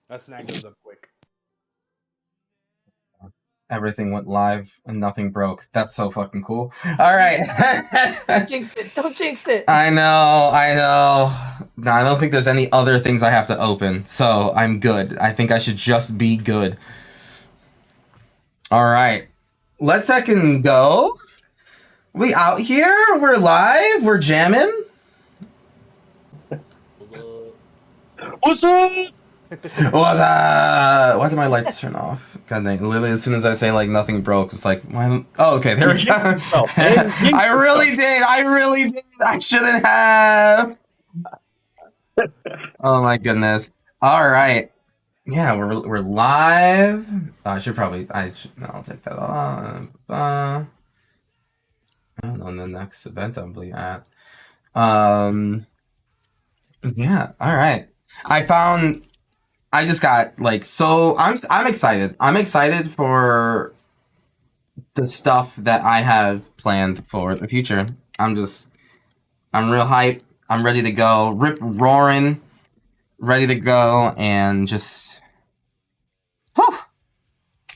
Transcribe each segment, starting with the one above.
That snack goes up quick. Everything went live and nothing broke. That's so fucking cool. All right. Don't jinx it. Don't jinx it. I know. No, I don't think there's any other things I have to open, so I'm good. I think I should just be good. All right. Let's second go. We out here? We're live? We're jamming? What's up? What's up? Why did my lights turn off? God dang, literally as soon as I say like nothing broke, it's like, why? Oh, okay, there we go. I really did. I shouldn't have. Oh my goodness. All right. Yeah, we're live. I'll take that off. I don't know the next event I'll be at. Yeah. All right. I just got like so. I'm excited. I'm excited for the stuff that I have planned for the future. I'm real hype. I'm ready to go. Rip roaring. Ready to go and just. Whew,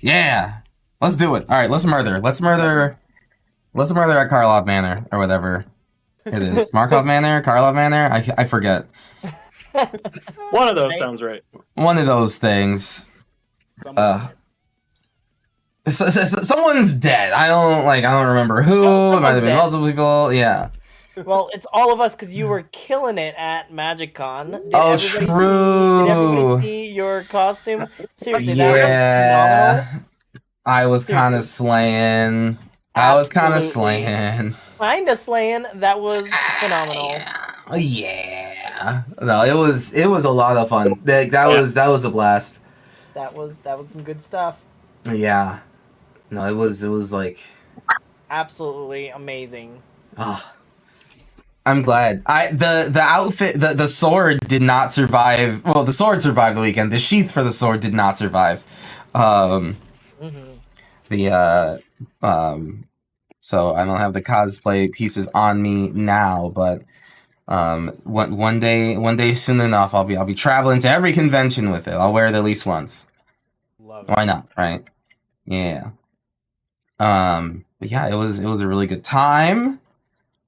yeah. Let's do it. All right. Let's murder. Let's murder at Karlov Manor or whatever it is. Markov Manor, Karlov Manor. I forget. One of those sounds right. One of those things. Someone's dead. I don't remember who. It might have been multiple people. Yeah. Well, it's all of us because you were killing it at MagicCon. True. Did everybody see your costume? Seriously, Yeah. that was phenomenal. I was kind of slaying. Kinda slaying. That was phenomenal. Yeah. No, it was a lot of fun. That was a blast. That was some good stuff. Yeah. No, it was like absolutely amazing. Oh, I'm glad. The outfit, the sword did not survive. Well, the sword survived the weekend. The sheath for the sword did not survive. So I don't have the cosplay pieces on me now, but one day soon enough, I'll be traveling to every convention with it. I'll wear it at least once. Love it. Why not, right? Yeah. But yeah, it was a really good time.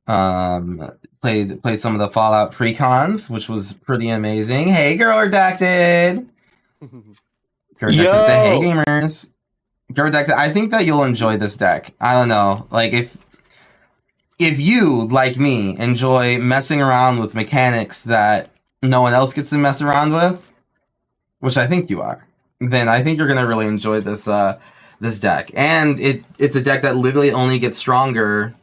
Played some of the Fallout precons, which was pretty amazing. Hey, girl redacted. Girl redacted. Hey, gamers. Girl redacted. I think that you'll enjoy this deck. I don't know, like if you, like me, enjoy messing around with mechanics that no one else gets to mess around with, which I think you are, then I think you're gonna really enjoy this deck. And it's a deck that literally only gets stronger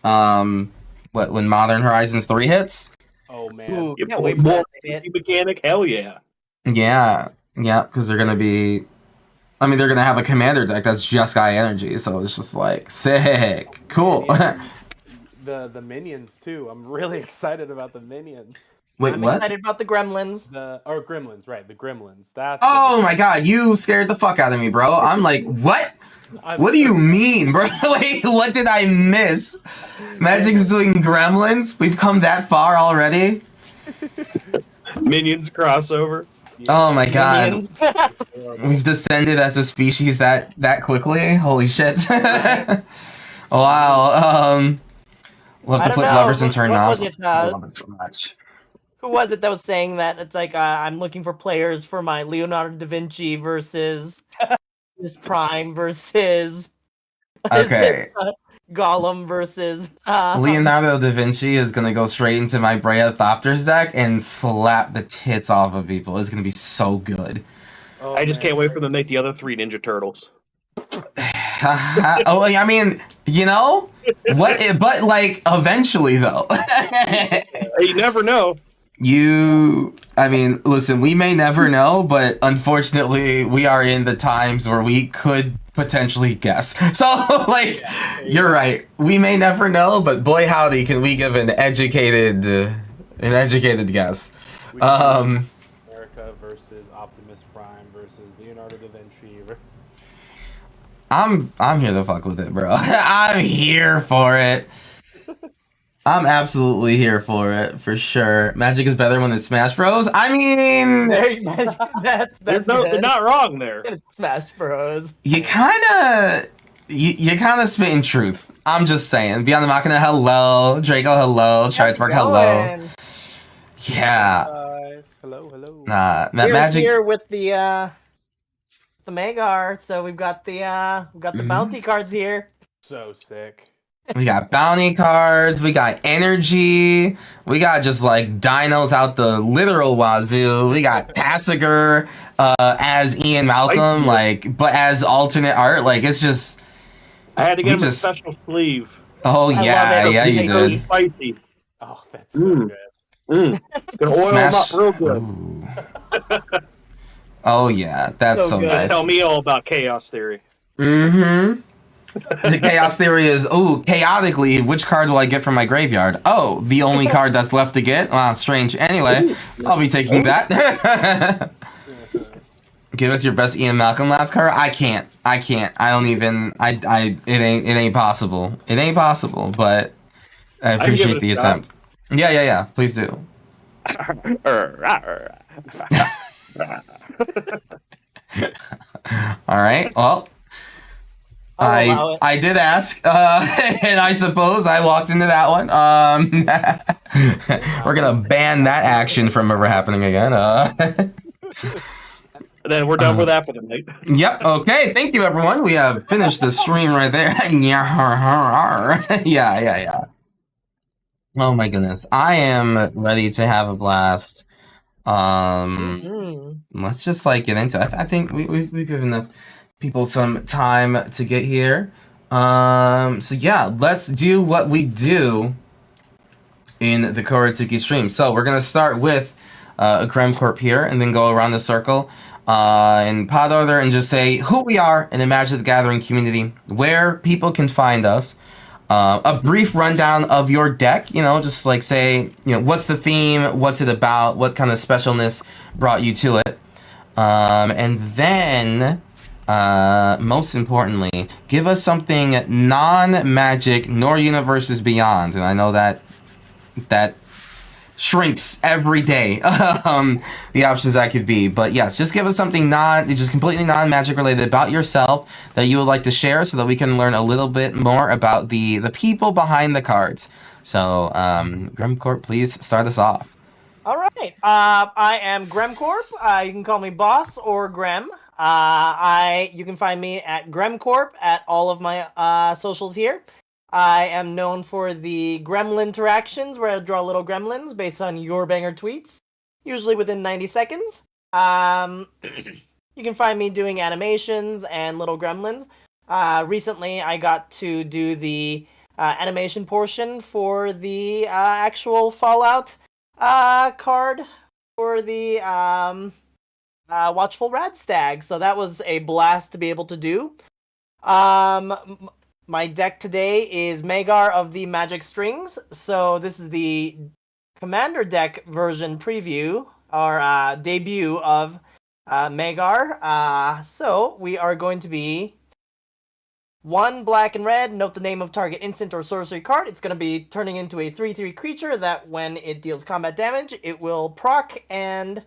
when Modern Horizons 3 hits. Oh man. Ooh, You can't wait for that bit. mechanic, hell yeah. Yeah, because they're gonna have a commander deck that's just Sky Energy, so it's just like sick, cool. The minions too. I'm really excited about the minions. Wait, I'm what? excited about the gremlins. Gremlins, right? The gremlins. That's. Oh my god, you scared the fuck out of me, bro. I'm like, what? What do you mean, bro? Wait, what did I miss? Magic's doing gremlins? We've come that far already? Minions crossover. Oh my god. We've descended as a species that quickly? Holy shit. Wow. We'll have to flip levers and turn knobs. I love it so much. Who was it that was saying that? It's like, I'm looking for players for my Leonardo da Vinci versus this Prime versus Okay. Gollum versus Leonardo da Vinci is gonna go straight into my Thopters deck and slap the tits off of people. It's gonna be so good. Oh, I just can't wait for them to make the other 3 Ninja Turtles. Oh, I mean, you know what? But like, eventually, though. You never know. I mean, listen, we may never know, but unfortunately, we are in the times where we could potentially guess. So, like, you're right. We may never know, but boy, howdy, can we give an educated guess. America versus Optimus Prime versus Leonardo da Vinci. I'm here to fuck with it, bro. I'm here for it. I'm absolutely here for it, for sure. Magic is better when it's Smash Bros. I mean, That's They're good. not wrong there. It's Smash Bros. you kind of spitting truth. I'm just saying. Beyond the Machina, hello. Draco, hello. Charizard, hello. Going. Yeah. Guys, hello. Magic. Here with the Magar. So we've got the bounty cards here. So sick. We got bounty cards. We got energy. We got just like dinos out the literal wazoo. We got Tasigur as Ian Malcolm, like, but as alternate art. Like, it's just. I had to get him a special sleeve. Oh yeah, yeah, you did. Spicy. Oh, that's so good. Gonna oil them up real good. Oh yeah, that's so nice. Tell me all about Chaos Theory. Mm-hmm. The Chaos Theory is, chaotically, which card will I get from my graveyard? Oh, the only card that's left to get? Wow, strange. Anyway, I'll be taking that. Give us your best Ian Malcolm laugh card? I can't. I don't even, it ain't possible. It ain't possible, but I appreciate the attempt. Yeah, please do. Alright, well, I did ask, and I suppose I walked into that one. We're gonna ban that action from ever happening again. Then we're done with that for the night. Yep, okay, thank you everyone. We have finished the stream right there. Yeah. Oh my goodness. I am ready to have a blast. Let's just like get into it. I think we've given enough people some time to get here. So yeah, let's do what we do in the Koratsuki stream. So we're gonna start with a Gremcorp here, and then go around the circle in pod order and just say who we are in the Magic the Gathering community, where people can find us, a brief rundown of your deck, just like say, what's the theme, what's it about, what kind of specialness brought you to it, and then most importantly, give us something non-Magic nor Universes Beyond, and I know that shrinks every day, the options that could be, but yes, just give us something just completely non-Magic related about yourself that you would like to share, so that we can learn a little bit more about the people behind the cards. So Gremcorp, please start us off. All right, I am Gremcorp. You can call me Boss or Grem. You can find me at Gremcorp at all of my socials here. I am known for the Gremlin interactions, where I draw little gremlins based on your banger tweets, usually within 90 seconds. You can find me doing animations and little gremlins. Recently, I got to do the animation portion for the actual Fallout card for the Watchful Radstag, so that was a blast to be able to do. My deck today is Magar of the Magic Strings, so this is the Commander deck version preview, or debut of Magar. So we are going to be 1 black and red, note the name of target instant or sorcery card. It's going to be turning into a 3/3 creature that when it deals combat damage, it will proc and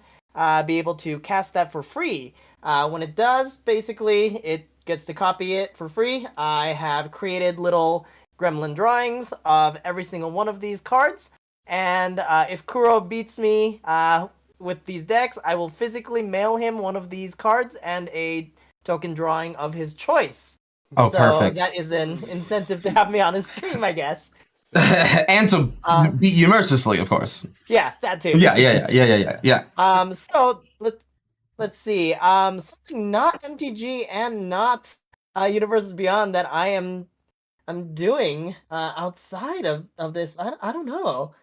be able to cast that for free. When it does, basically, it gets to copy it for free. I have created little gremlin drawings of every single one of these cards, and if Kuro beats me with these decks, I will physically mail him one of these cards and a token drawing of his choice. Oh, so perfect. That is an incentive to have me on his stream, I guess. And to beat you mercilessly, of course. Yeah, that too. Yeah. So let's see. Something not MTG and not Universes Beyond that I'm doing outside of this. I don't know.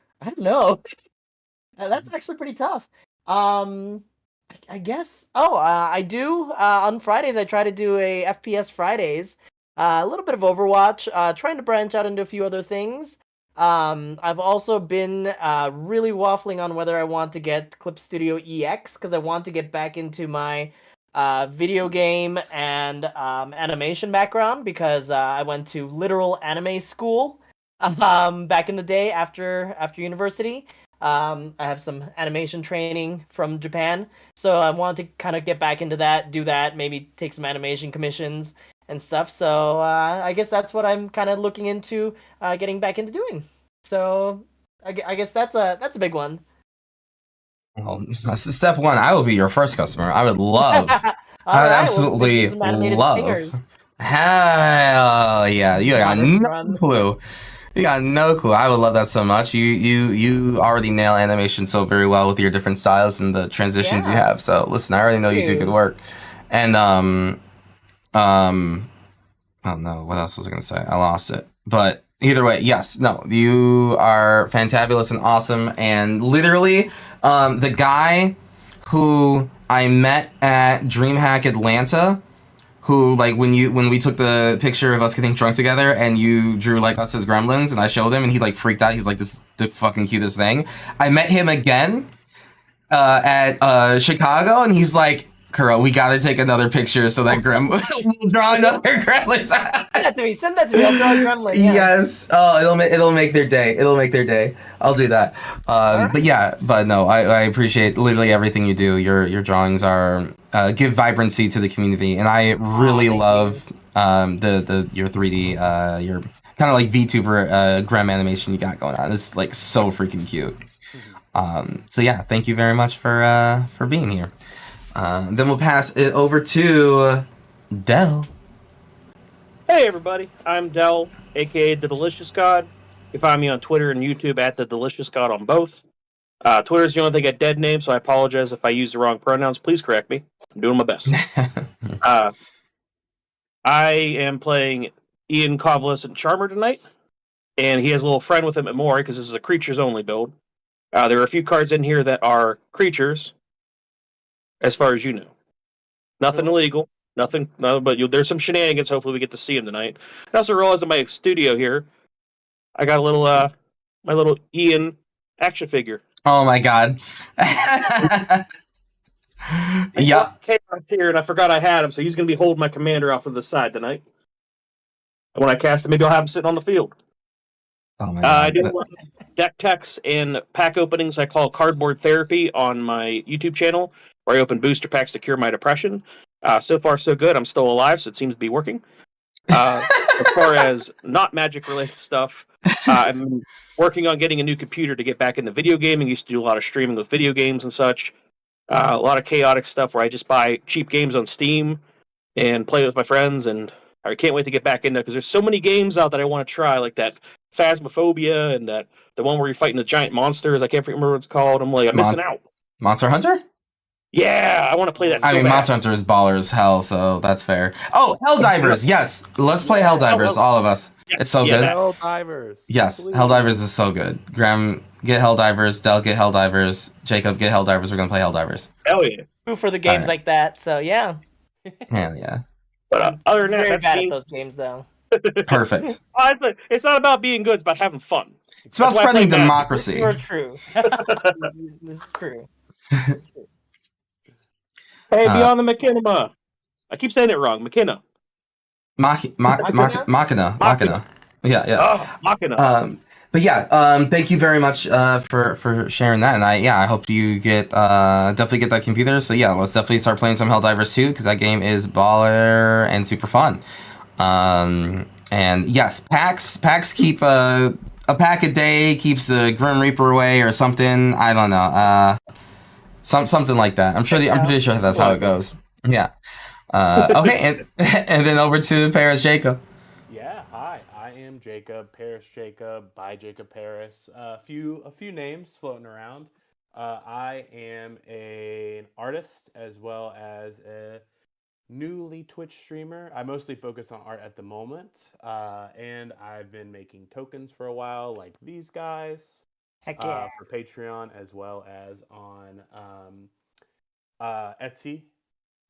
That's actually pretty tough. I guess. I do on Fridays. I try to do a FPS Fridays. A little bit of Overwatch. Trying to branch out into a few other things. I've also been really waffling on whether I want to get Clip Studio EX, because I want to get back into my video game and animation background, because I went to literal anime school back in the day after university. I have some animation training from Japan, so I wanted to kind of get back into that, do that, maybe take some animation commissions and stuff. So I guess that's what I'm kind of looking into getting back into doing. So I guess that's a big one. Well, step one, I will be your first customer. I would love. All I would right, we'll make you absolutely some animated love. stingers. Hell yeah! You got no Run. clue. You got no clue. I would love that so much. You already nail animation so very well with your different styles and the transitions you Yeah. have. So listen, I already know you do good work. And oh no, what else was I gonna say? I lost it. But either way, yes, no, you are fantabulous and awesome. And literally, the guy who I met at DreamHack Atlanta, who like when we took the picture of us getting drunk together and you drew like us as gremlins and I showed him and he like freaked out. He's like, this is the fucking cutest thing. I met him again at Chicago and he's like, Kuro, we gotta take another picture so that we'll draw another gremlin. Send that to me. I'll draw a gremlin. Yeah. Yes. Oh, it'll make their day. It'll make their day. I'll do that. Right. But no, I appreciate literally everything you do. Your drawings are give vibrancy to the community, and I really love your 3D your kind of like VTuber Grem animation you got going on. It's like so freaking cute. So yeah, thank you very much for being here. Then we'll pass it over to Dell. Hey everybody, I'm Dell, aka The Delicious God. You can find me on Twitter and YouTube at The Delicious God on both. Twitter's the only thing I dead name, so I apologize if I use the wrong pronouns. Please correct me. I'm doing my best. I am playing Ian Convalescent Charmer tonight, and he has a little friend with him at Mori because this is a creatures only build. There are a few cards in here that are creatures, as far as you know. Nothing illegal. Nothing, no, but there's some shenanigans. Hopefully, we get to see him tonight. I also realized in my studio here, I got a little, my little Ian action figure. Oh my god! Yep. Chaos here, and I forgot I had him, so he's going to be holding my commander off of the side tonight. And when I cast him, maybe I'll have him sitting on the field. Oh my god! I do deck techs and pack openings. I call cardboard therapy on my YouTube channel, where I open booster packs to cure my depression. So far, so good. I'm still alive, so it seems to be working. As far as not magic related stuff, I'm working on getting a new computer to get back into video gaming. Used to do a lot of streaming with video games and such. A lot of chaotic stuff where I just buy cheap games on Steam and play with my friends. And I can't wait to get back into it because there's so many games out that I want to try, like that Phasmophobia and the one where you're fighting the giant monsters. I can't remember what it's called. I'm like, I'm missing out. Monster Hunter? Yeah, I want to play that. I mean, Monster Hunter is baller as hell, so that's fair. Oh, Helldivers, yes. Let's play Helldivers, all of us. It's so good. Helldivers. Yes, Helldivers is so good. Graham, get Helldivers. Del, get Helldivers. Jacob, get Helldivers. We're going to play Helldivers. Hell yeah. For the games like that, so yeah. Hell yeah. But other than that, very bad at those games, though. Perfect. It's not about being good, it's about having fun. It's about spreading democracy. This is true. This is true. Hey, Beyond the Machinima. I keep saying it wrong. Machina. Machina. Yeah. Oh, Machina. But yeah, thank you very much for sharing that, and I hope you get definitely get that computer. So yeah, let's definitely start playing some Helldivers 2 because that game is baller and super fun. And yes, packs keep a pack a day keeps the Grim Reaper away or something. I don't know. Something like that. I'm pretty sure that's how it goes. Yeah. Okay, and then over to Paris Jacob. Yeah, hi. I am Jacob, Paris Jacob, by Jacob Paris. A few names floating around. I am an artist as well as a newly Twitch streamer. I mostly focus on art at the moment, and I've been making tokens for a while, like these guys. Heck yeah. For Patreon as well as on Etsy.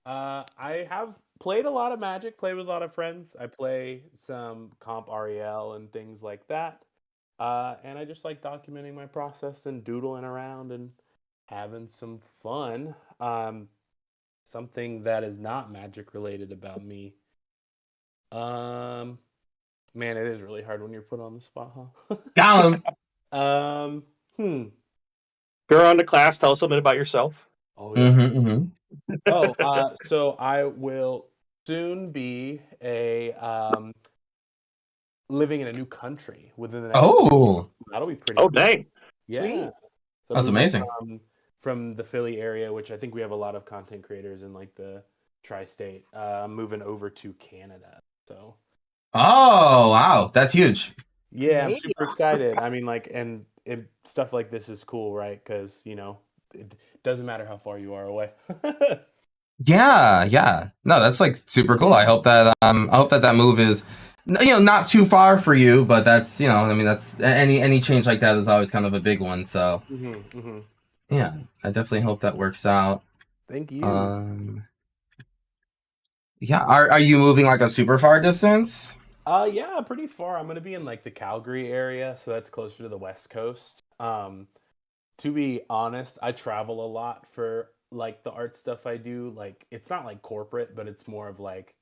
I have played a lot of Magic, played with a lot of friends. I play some Comp REL and things like that. And I just like documenting my process and doodling around and having some fun. Something that is not Magic related about me. Man, it is really hard when you're put on the spot, huh? Got him. Go on to class. Tell us a bit about yourself. Oh yeah. Mm-hmm. So I will soon be living in a new country within the next. Oh, That'll be pretty. Oh, cool. dang. Yeah. Sweet. So that's moving amazing. From the Philly area, which I think we have a lot of content creators in like the tri-state. I'm moving over to Canada. So. Oh, wow, that's huge. Yeah, I'm Maybe. super excited. I mean, like, stuff like this is cool, right? Because it doesn't matter how far you are away. Yeah. No, that's like super cool. I hope that move is, not too far for you, but that's, I mean, that's any change like that is always kind of a big one. So yeah, I definitely hope that works out. Thank you. Yeah, are you moving like a super far distance? Yeah, pretty far. I'm gonna be in like the Calgary area, so that's closer to the West Coast. To be honest, I travel a lot for like the art stuff I do. Like, it's not like corporate, but it's more of like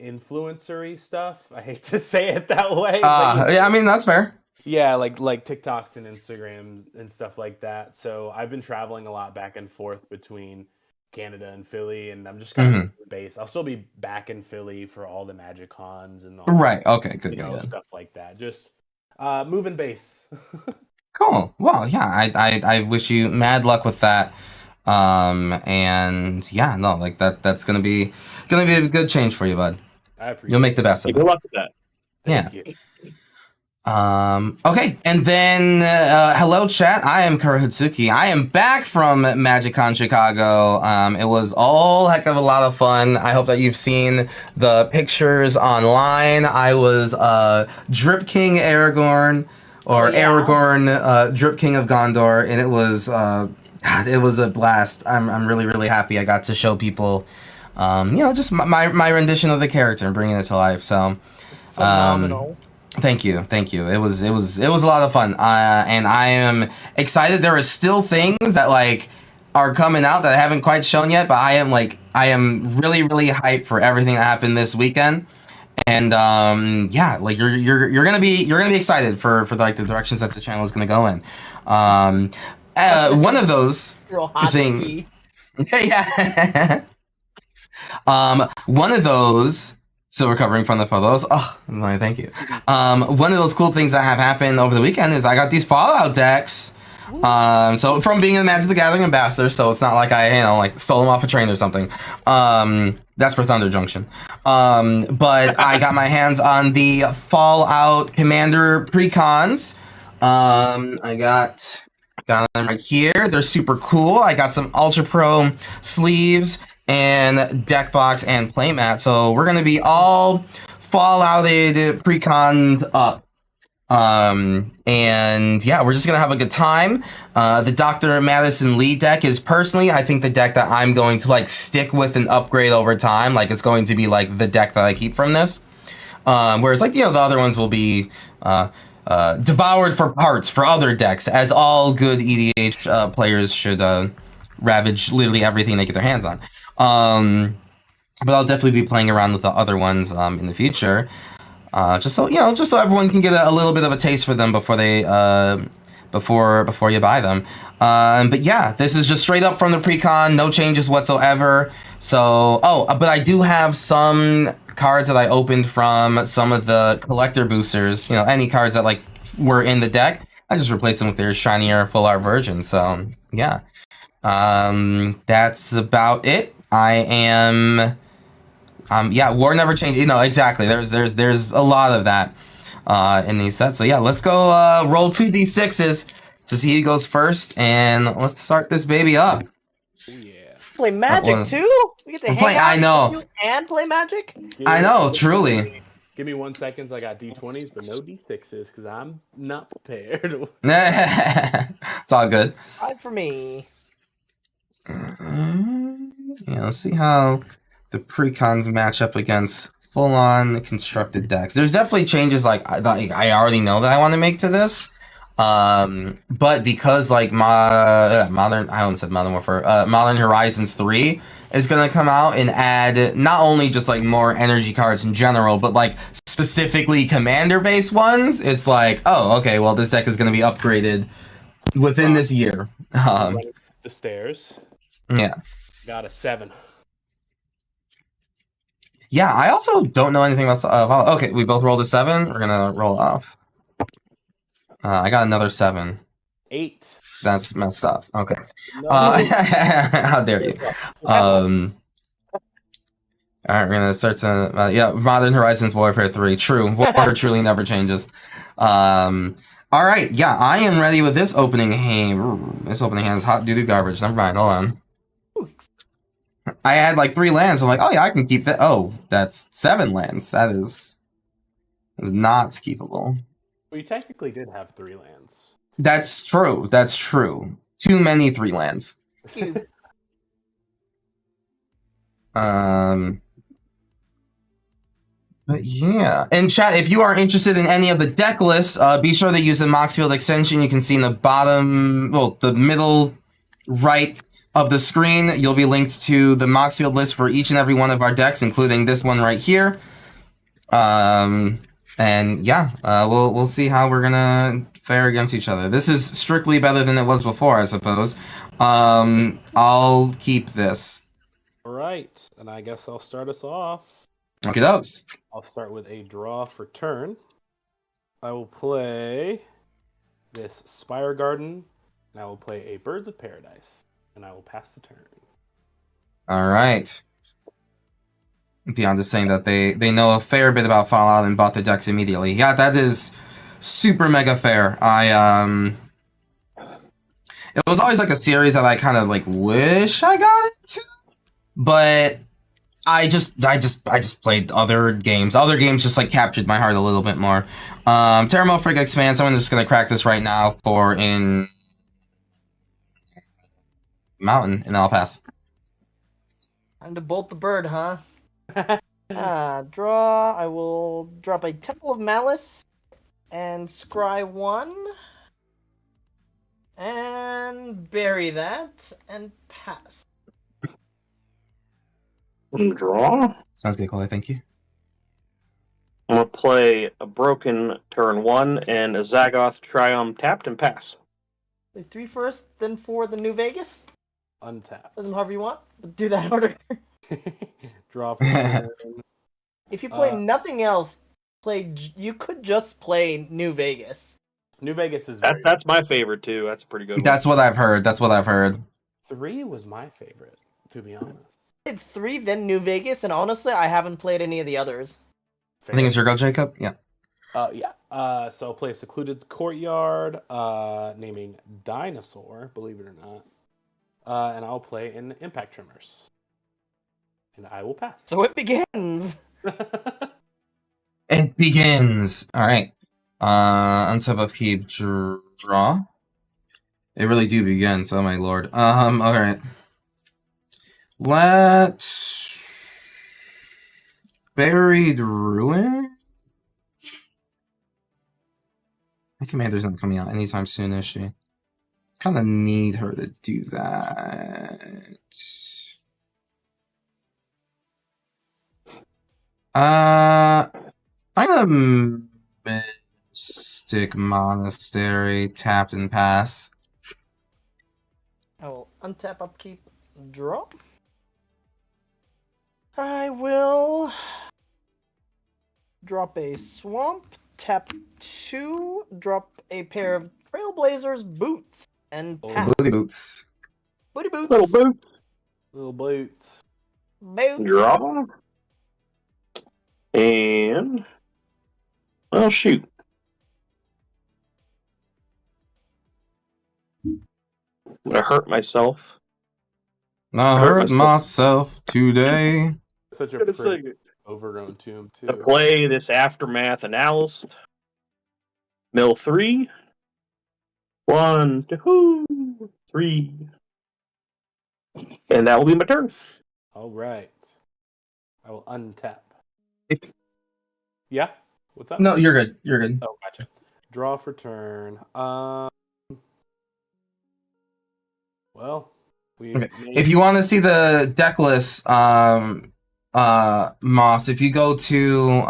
influencery stuff. I hate to say it that way. Yeah, I mean, that's fair. Yeah, like TikToks and Instagram and stuff like that. So I've been traveling a lot back and forth between Canada and Philly, and I'm just kind of base. I'll still be back in Philly for all the Magic Cons and all Right. Okay. Good. stuff like that. Just moving base. Cool. Well, yeah. I wish you mad luck with that. And yeah, no, like that's gonna be a good change for you, bud. I appreciate. You'll make the best of it. Good luck with that. Thank Yeah. you. Okay, and then hello chat, I am Kura Hitsuki. I am back from MagicCon Chicago. It was all heck of a lot of fun. I hope that you've seen the pictures online. I was Drip King Aragorn, or Aragorn, Drip King of Gondor, and it was a blast. I'm really, really happy I got to show people just my rendition of the character and bringing it to life. So Phenomenal. Thank you. It was a lot of fun, and I am excited. There are still things that like are coming out that I haven't quite shown yet, but I am really, really hyped for everything that happened this weekend, and yeah, like you're gonna be excited for like the directions that the channel is gonna go in. One of those things, yeah. One of those. Still recovering from the photos. Oh, thank you. One of those cool things that have happened over the weekend is I got these Fallout decks. So from being a Magic the Gathering ambassador, so it's not like I, like stole them off a train or something. That's for Thunder Junction. But I got my hands on the Fallout Commander precons. I got them right here. They're super cool. I got some Ultra Pro sleeves and deck box and playmat, so we're gonna be all Fallouted, preconned up, and yeah, we're just gonna have a good time. The Dr.Madison lead deck is personally, I think, the deck that I'm going to like stick with and upgrade over time. Like, it's going to be like the deck that I keep from this, whereas like the other ones will be devoured for parts for other decks, as all good EDH players should ravage literally everything they get their hands on. But I'll definitely be playing around with the other ones in the future, just so everyone can get a little bit of a taste for them before they before you buy them. But yeah, this is just straight up from the precon, no changes whatsoever. So but I do have some cards that I opened from some of the collector boosters. Any cards that like were in the deck, I just replaced them with their shinier full art version. So yeah. That's about it. I am, war never changes. Exactly. There's a lot of that, in these sets. So yeah, let's go, roll 2d6s to see who goes first, and let's start this baby up. Oh yeah. Play Magic too? We get to hang out I know. and play Magic? I know, truly. Give me 1 second. I got D20s, but no D6s because I'm not prepared. It's all good. Fine for me. Yeah, let's see how the precons match up against full-on constructed decks. There's definitely changes like I already know that I want to make to this. But because like Modern Warfare, Modern Horizons 3 is gonna come out and add not only just like more energy cards in general, but like specifically commander based ones, it's like, oh, okay, well this deck is gonna be upgraded within this year. Running the stairs. Yeah. Got a 7. Yeah, I also don't know anything about. Okay, we both rolled a 7. We're gonna roll off. I got another 7. 8. That's messed up. Okay. No. How dare you? All right, we're gonna start to Modern Horizons Warfare 3. True, Warfare truly never changes. All right, yeah, I am ready with this opening hand. This opening hand is hot doo-doo garbage. Never mind. Hold on. I had like 3 lands. I'm like, oh yeah, I can keep that. Oh, that's 7 lands. That is not keepable. Well, you technically did have 3 lands. That's true. That's true. Too many 3 lands. But yeah. And chat, if you are interested in any of the deck lists, be sure to use the Moxfield extension. You can see in the bottom, well, the middle right of the screen, you'll be linked to the Moxfield list for each and every one of our decks, including this one right here. And yeah, we'll see how we're gonna fare against each other. This is strictly better than it was before, I suppose. I'll keep this. All right, and I guess I'll start us off. Okay, those. I'll start with a draw for turn. I will play this Spire Garden, and I will play a Birds of Paradise, and I will pass the turn. All right. Beyond just saying that they know a fair bit about Fallout and bought the decks immediately. Yeah, that is super mega fair. It was always like a series that I kind of like wish I got into, but I just played other games. Other games just like captured my heart a little bit more. Terramorphic Expanse, I'm just gonna crack this right now for in Mountain, and I'll pass. Time to bolt the bird, huh? Draw. I will drop a Temple of Malice and scry 1. And bury that and pass. Draw. Sounds good, Chloe. Thank you. I'm gonna play a Broken turn 1 and a Zagoth Triumph tapped and pass. Play 3 first, then 4 the New Vegas. Untap. However you want. But do that order. Draw for turn. If you play nothing else, you could just play New Vegas. New Vegas is that's my favorite too. That's a pretty good one. That's what I've heard. That's what I've heard. 3 was my favorite, to be honest. I played 3, then New Vegas, and honestly, I haven't played any of the others. I think it's your go, Jacob. Yeah. Yeah. So I'll play a Secluded Courtyard, naming Dinosaur, believe it or not. And I'll play an Impact Trimmers. And I will pass. So it begins. It begins. All right. Untap upkeep draw. They really do begin, so my lord. All right. Buried Ruin? My commander's not coming out anytime soon, is she? Kind of need her to do that. I'm gonna Mystic Monastery, tapped and pass. I will untap, upkeep, draw. I will drop a Swamp, tap 2, drop a pair of Trailblazers boots, and pass. Booty boots. Booty boots. Little boot. Little boots. Boots. Draw. And well, shoot. I'm gonna hurt myself. I hurt myself today. Such a pretty overgrown tomb, too. To play this Aftermath Analyst. Mill 3. 1, 2, 3. And that will be my turn. All right. I will untap. Yeah? What's up? No, you're good. You're good. Oh, gotcha. Draw for turn. Well, we. Okay. If you want to see the deck list, Moss, if you go to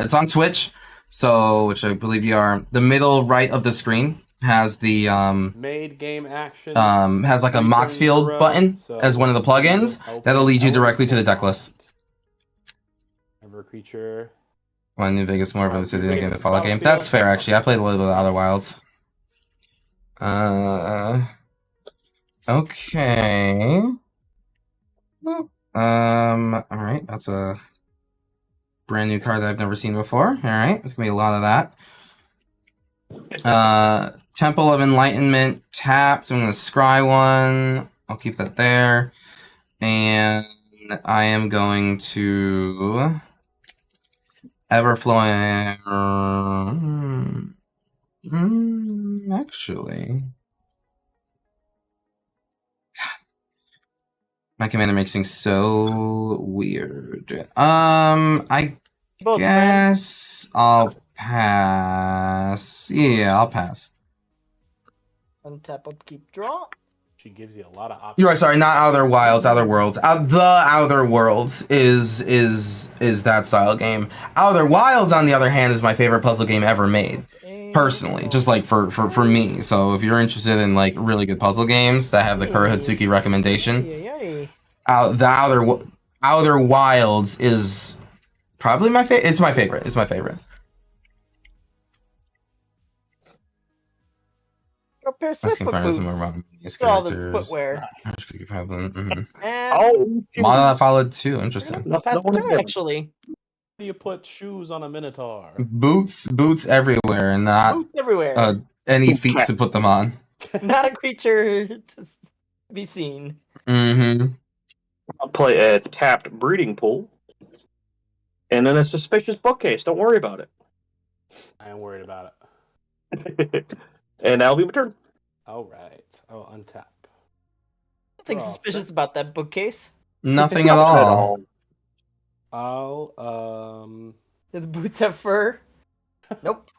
it's on Twitch, so which I believe you are. The middle right of the screen has the made game actions. Has like a Moxfield button as one of the plugins that'll lead you directly to the deck list. Ever creature. One New Vegas more of the city than the follow game. That's fair, actually. I played a little bit of Outer Wilds. Okay. Alright, that's a brand new card that I've never seen before. Alright, there's gonna be a lot of that. Temple of Enlightenment tapped. I'm gonna scry one. I'll keep that there. And I am going to Everflowing. Actually. My commander makes things so weird. I guess I'll pass. Yeah, I'll pass. Untap, upkeep, draw. She gives you a lot of options. You're right, sorry, not Outer Wilds, Outer Worlds. The Outer Worlds is that style game. Outer Wilds, on the other hand, is my favorite puzzle game ever made. Personally, just like for me. So if you're interested in like really good puzzle games that have the Kura Hatsuki recommendation, the Outer Wilds is probably my favorite. It's my favorite. It's my favorite. Asking for some around these characters. Footwear. Mana followed too. Interesting. Actually. Do you put shoes on a Minotaur? Boots everywhere, and not boots everywhere. Any feet to put them on. Not a creature to be seen. Mm-hmm. I'll play a tapped breeding pool, and then a suspicious bookcase. Don't worry about it. I am worried about it. And that'll be my turn. All right. I'll untap. Nothing suspicious about that bookcase. Nothing at all. I'll Do the boots have fur? Nope.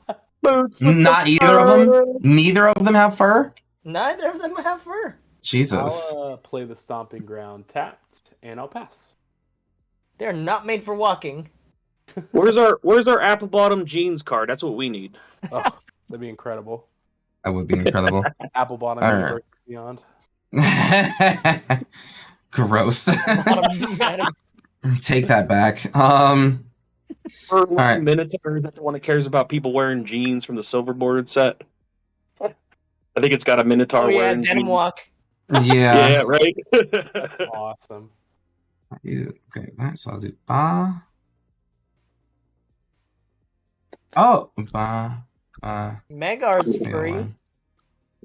Boots. Not either of them. Neither of them have fur. Neither of them have fur. Jesus. I'll play the stomping ground tapped, and I'll pass. They're not made for walking. Where's our apple bottom jeans card? That's what we need. Oh, that'd be incredible. That would be incredible. Apple bottom universe beyond. Gross. Take that back. For right. Minotaur, is that the one that cares about people wearing jeans from the silver bordered set? I think it's got a Minotaur wearing denim jeans. walk. Yeah. Yeah, right. That's awesome. Okay, so I'll do ba. Oh, ba. Magar's free.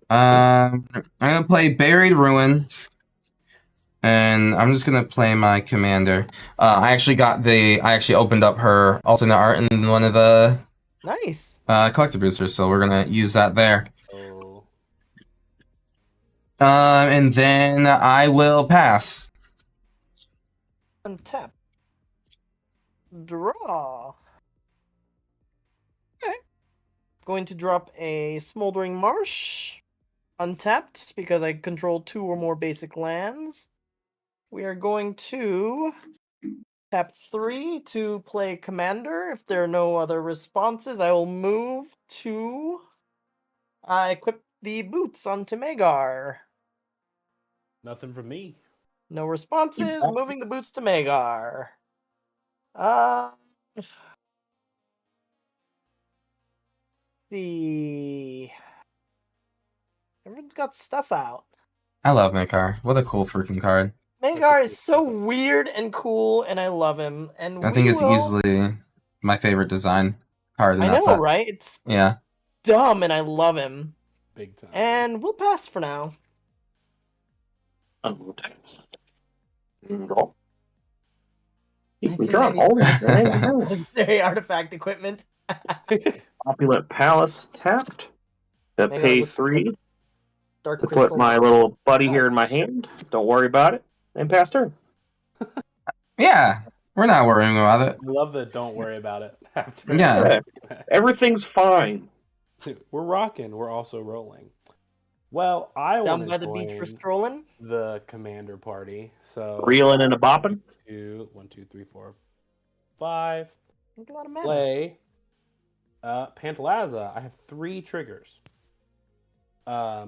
I'm gonna play Buried Ruin, and I'm just gonna play my commander. I actually opened up her alternate art in one of the collector boosters, so we're gonna use that there. Oh. And then I will pass. Untap. Draw. Okay. Going to drop a Smoldering Marsh. Untapped, because I control 2 or more basic lands. We are going to tap 3 to play Commander. If there are no other responses, I will move to equip the boots onto Magar. Nothing from me. No responses. Moving the boots to Magar. See. Everyone's got stuff out. I love Magar. What a cool freaking card. Magar is so weird and cool, and I love him. And I think it's easily my favorite design card in that set. Right? It's dumb, and I love him. Big time. And we'll pass for now. Legendary artifact equipment. Opulent Palace tapped. That pay 3 to put my little buddy here in my hand. Don't worry about it. And pass turn. Yeah, we're not worrying about it. I love the don't worry about it. Yeah. Everything's fine. We're rocking. We're also rolling. Well, I Down want by to the beach for join strolling. the commander party. So Reeling and a bopping. 1, 2, 3, 4, 5. Make a lot of mana. Play Pantlaza. I have 3 triggers. I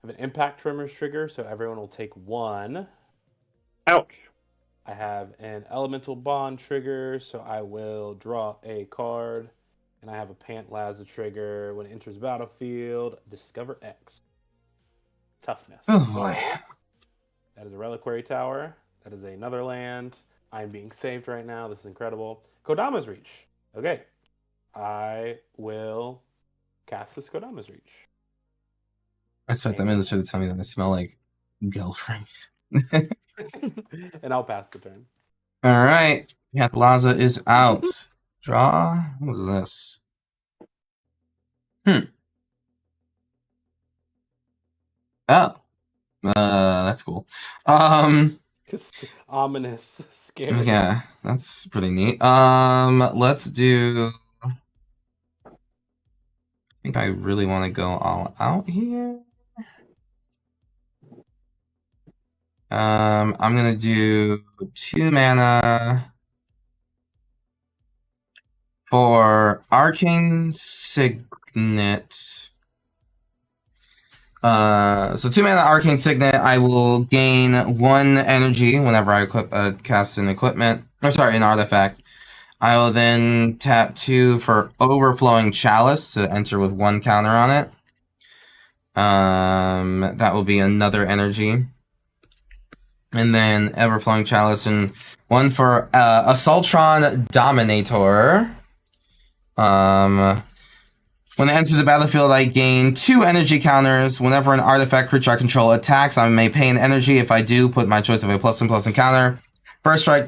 have an impact tremors trigger, so everyone will take 1. Ouch. I have an elemental bond trigger, so I will draw a card. And I have a Pantlaza trigger. When it enters the battlefield, discover X. Toughness. Oh boy. That is a reliquary tower. That is another land. I'm being saved right now. This is incredible. Kodama's Reach. Okay. I will cast this Kodama's Reach. I expect that minister to tell me that I smell like girlfriend. And I'll pass the turn. All right. Pantlaza is out. Draw. What is this? Oh. That's cool. Ominous, scary. Yeah, that's pretty neat. Let's do. I think I really want to go all out here. I'm gonna do 2 mana for Arcane Signet. So 2 mana Arcane Signet. I will gain 1 energy whenever I cast an equipment. Or sorry, an artifact. I will then tap 2 for Overflowing Chalice to enter with 1 counter on it. That will be another energy. And then Everflowing Chalice and 1 for Assaultron Dominator. When it enters the battlefield, I gain 2 energy counters. Whenever an artifact creature I control attacks, I may pay an energy. If I do, put my choice of a +1/+1 counter. First strike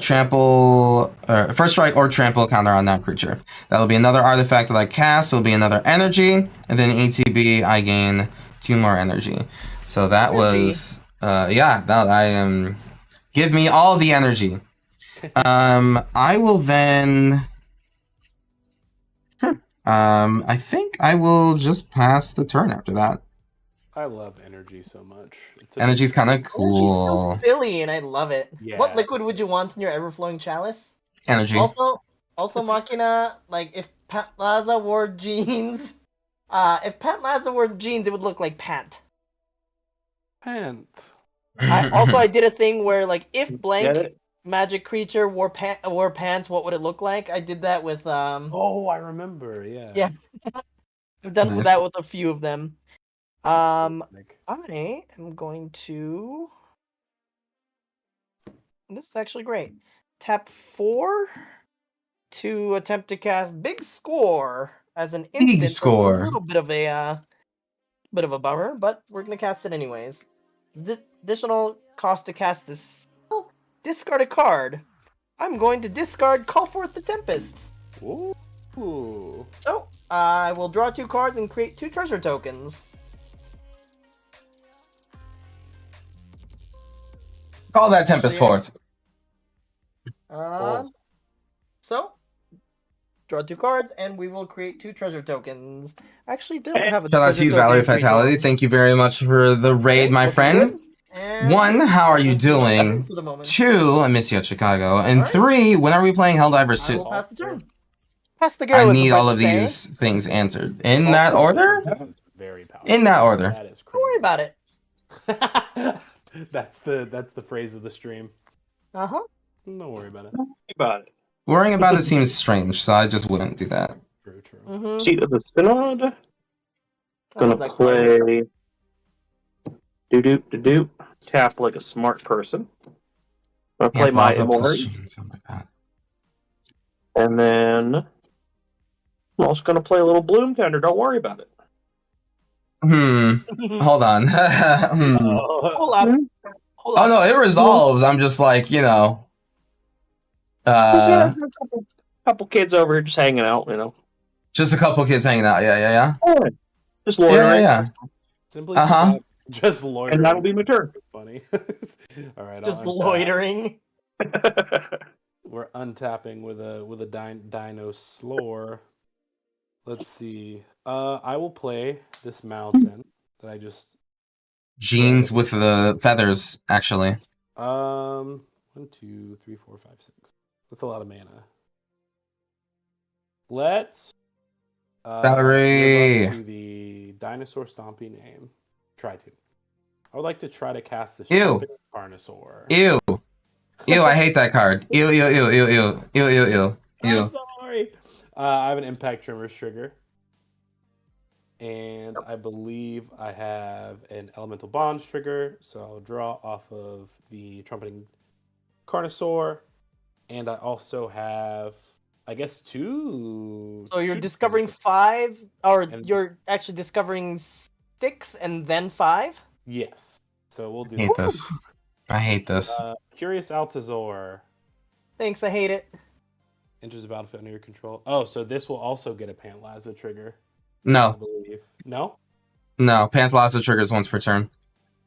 or trample counter on that creature. That'll be another artifact that I cast. It'll be another energy, and then ATB I gain 2 more energy. So that was give me all the energy. I will then. I think I will just pass the turn after that. I love energy so much. Energy's kind of cool. Energy's so silly, and I love it. Yeah. What liquid would you want in your Everflowing Chalice? Energy. Also, Machina, like, if Pantlaza wore jeans, it would look like Pant. Pant. I did a thing where, like, if Get blank it? magic creature wore pants, what would it look like? I did that with Oh, I remember. Yeah. Yeah. I've done Nice. that with a few of them. I Nick. am going to. This is actually great. Tap 4 to attempt to cast Big Score as an instant. Big Score. A little bit of a bummer, but we're gonna cast it anyways. Additional cost to cast this. Discard a card. I'm going to discard Call Forth the Tempest. Ooh. So I will draw 2 cards and create 2 treasure tokens. Call that Tempest forth. So draw 2 cards, and we will create 2 treasure tokens. Actually, don't have a Shout out to you, Valerie Fatality. Thank you very much for the raid, my friend. 1, how are you doing? 2, I miss you at Chicago. And 3, when are we playing Helldivers 2? Pass the turn. Pass the go. I need all of these things answered. In that order? Very powerful. In that order. That is Don't worry about it. That's the phrase of the stream. Uh-huh. Don't worry about it. About it. Worrying about it seems strange, so I just wouldn't do that. True, true. Mm-hmm. Seat of the Synod. Gonna play. Do. Tap like a smart person. Gonna play my Immortality. And then I'm also gonna play a little Bloom Tender. Don't worry about it. Hold on. Hold up. Oh no, it resolves. I'm just like, a couple kids over here just hanging out, just a couple kids hanging out. Yeah. Just loitering. Yeah. Simply just loitering. And that'll be my turn. Funny. All right. Just loitering. We're untapping with a Dino Slore. Let's see. I will play this mountain that I just Jeans with the feathers, actually. 1, 2, 3, 4, 5, 6. That's a lot of mana. Let's live Valerie. up to the dinosaur stomping name. Try to. I would like to try to cast this Ew. Carnosaur. Ew. Ew, I hate that card. Ew, ew, ew, ew, ew. Ew, ew, ew. Ew. I'm sorry. I have an Impact Tremors trigger. And I believe I have an Elemental Bonds trigger. So I'll draw off of the Trumpeting Carnosaur. And I also have, I guess, 2. So you're 2 discovering triggers. 5, or And- you're actually discovering 6 and then 5? Yes. So we'll do I hate this. I hate this. Curious Altazor Thanks, I hate it. enters the battlefield under your control. Oh, so this will also get a Pantlaza trigger, I No. believe. No? No. Pantlaza triggers once per turn.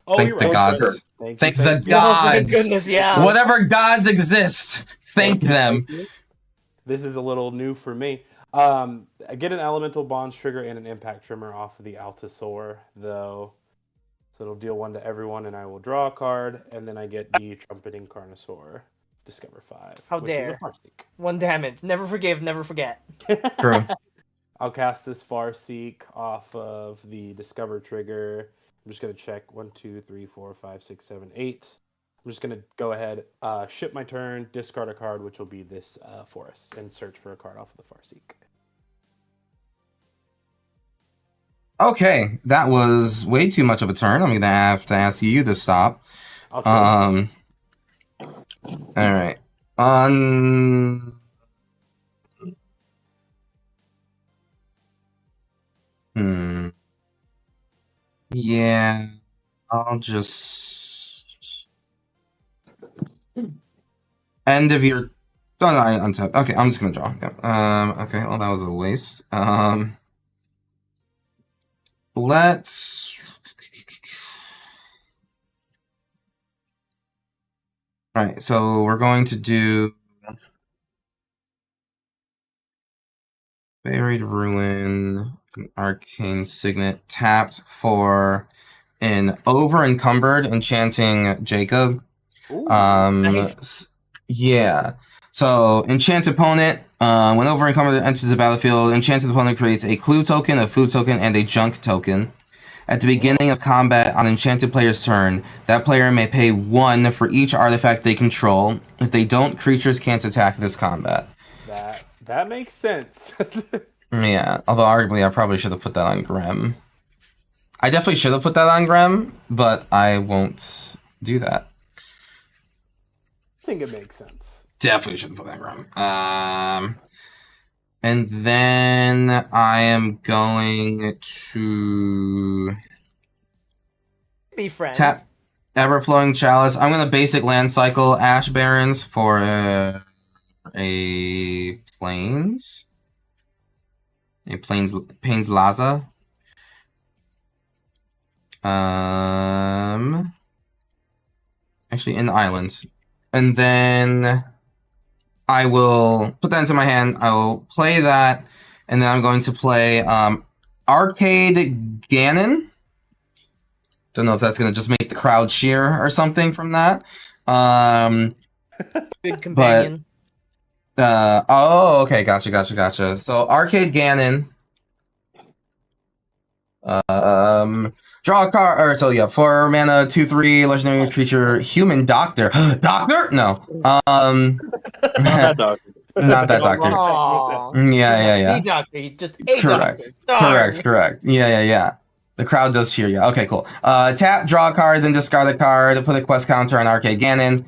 Oh, Thank you're the right. gods. Thank Thank you, the thank you. Oh, thank gods. goodness, yeah. Whatever gods exist. Thank them. This is a little new for me. I get an Elemental Bonds trigger and an Impact Tremor off of the Altasaur, though. So it'll deal 1 to everyone, and I will draw a card, and then I get the Trumpeting Carnosaur, Discover 5. How which is a dare. Farseek. 1 damage. Never forgive, never forget. True. I'll cast this Farseek off of the Discover trigger. I'm just going to check 1, 2, 3, 4, 5, 6, 7, 8. I'm just going to go ahead, ship my turn, discard a card, which will be this Forest, and search for a card off of the Farseek. Okay, that was way too much of a turn. I'm gonna have to ask you to stop. I'll try. All right. Yeah, I'll just end of your. Oh no, I untap. Okay, I'm just gonna draw. Yeah. Okay. Well, that was a waste. Let's. All right. So we're going to do Buried Ruin, an Arcane Signet, tapped for an Over Encumbered Enchanting Jacob. Ooh, Nice. Yeah. So, enchant opponent. When Over Encumbered enters the battlefield, enchanted opponent creates a clue token, a food token, and a junk token. At the beginning of combat on enchanted player's turn, that player may pay 1 for each artifact they control. If they don't, creatures can't attack this combat. that makes sense. Yeah, although arguably I probably should have put that on Grem. I definitely should have put that on Grem, but I won't do that. I think it makes sense. Definitely should have put that on Grem. And then I am going to Be friends. tap Everflowing Chalice. I'm going to basic land cycle Ash Barrens for a Plains. A Pantlaza. Actually, an island. And then I will put that into my hand. I will play that. And then I'm going to play Arcade Ganon. Don't know if that's going to just make the crowd cheer or something from that. Good companion. Oh, okay. Gotcha. So Arcade Ganon. Draw a card, or so yeah, 4 mana, 2/3 legendary creature, human doctor. Doctor? No. That dog. Not that doctor. Aw. Yeah. The doctor. He's just a Correct. doctor. Darn. Correct. Yeah. The crowd does cheer you. Okay, cool. Tap, draw a card, then discard a card, put a quest counter on Arcade Ganon.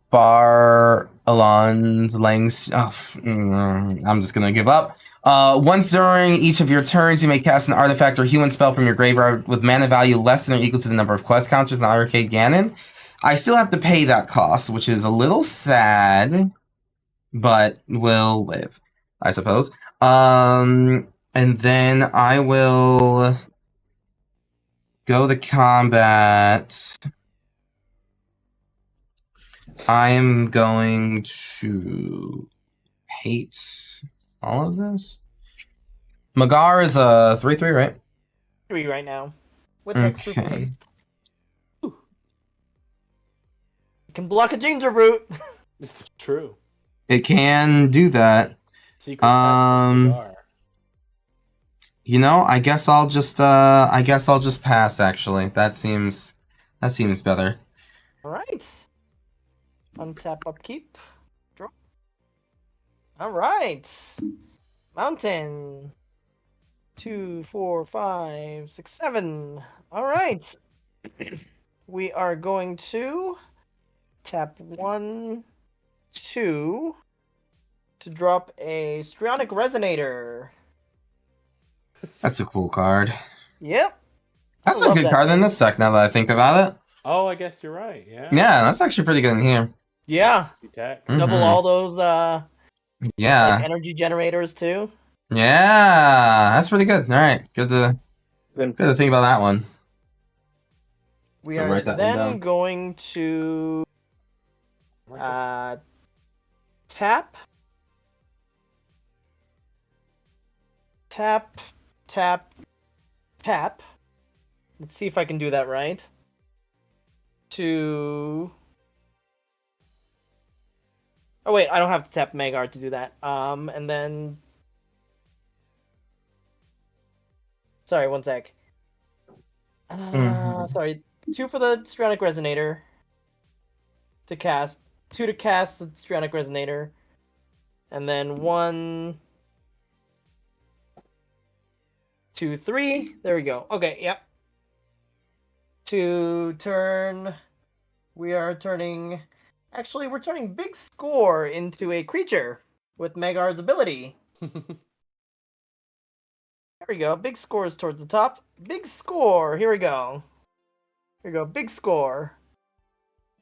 Bar Alon's Langs. I'm just gonna give up. Once during each of your turns, you may cast an artifact or human spell from your graveyard with mana value less than or equal to the number of quest counters in Arcade Ganon. I still have to pay that cost, which is a little sad, but will live, I suppose. And then I will go to combat. I am going to hate all of this. Magar is a 3/3, right? 3 right now. With hexproof and Okay. haste. You can block a ginger root. True. It can do that. Secret tactic. You know, I guess I'll just pass. Actually, that seems better. All right. Untap, upkeep, draw. All right. Mountain. 2, 4, 5, 6, 7. All right. We are going to tap 1, 2 to drop a Strionic Resonator. That's a cool card. Yep. That's I a love good that card in thing. this deck. Now that I think about it. Oh, I guess you're right. Yeah. Yeah, that's actually pretty good in here. Yeah. Tech. Double all those Yeah. like energy generators too. Yeah, that's pretty good. All right, good to think about that one. We I'll are write that one then down. going to tap, tap, tap, tap. Let's see if I can do that right. Oh wait, I don't have to tap Magar to do that. And then sorry, one sec. Sorry, 2 for the Strionic Resonator to cast, 2 to cast the Strionic Resonator, and then 1, 2, 3. There we go. Okay, yep. To turn, we're turning Big Score into a creature with Magar's ability. There we go. Big Score is towards the top. Big Score. Here we go. Here we go. Big Score.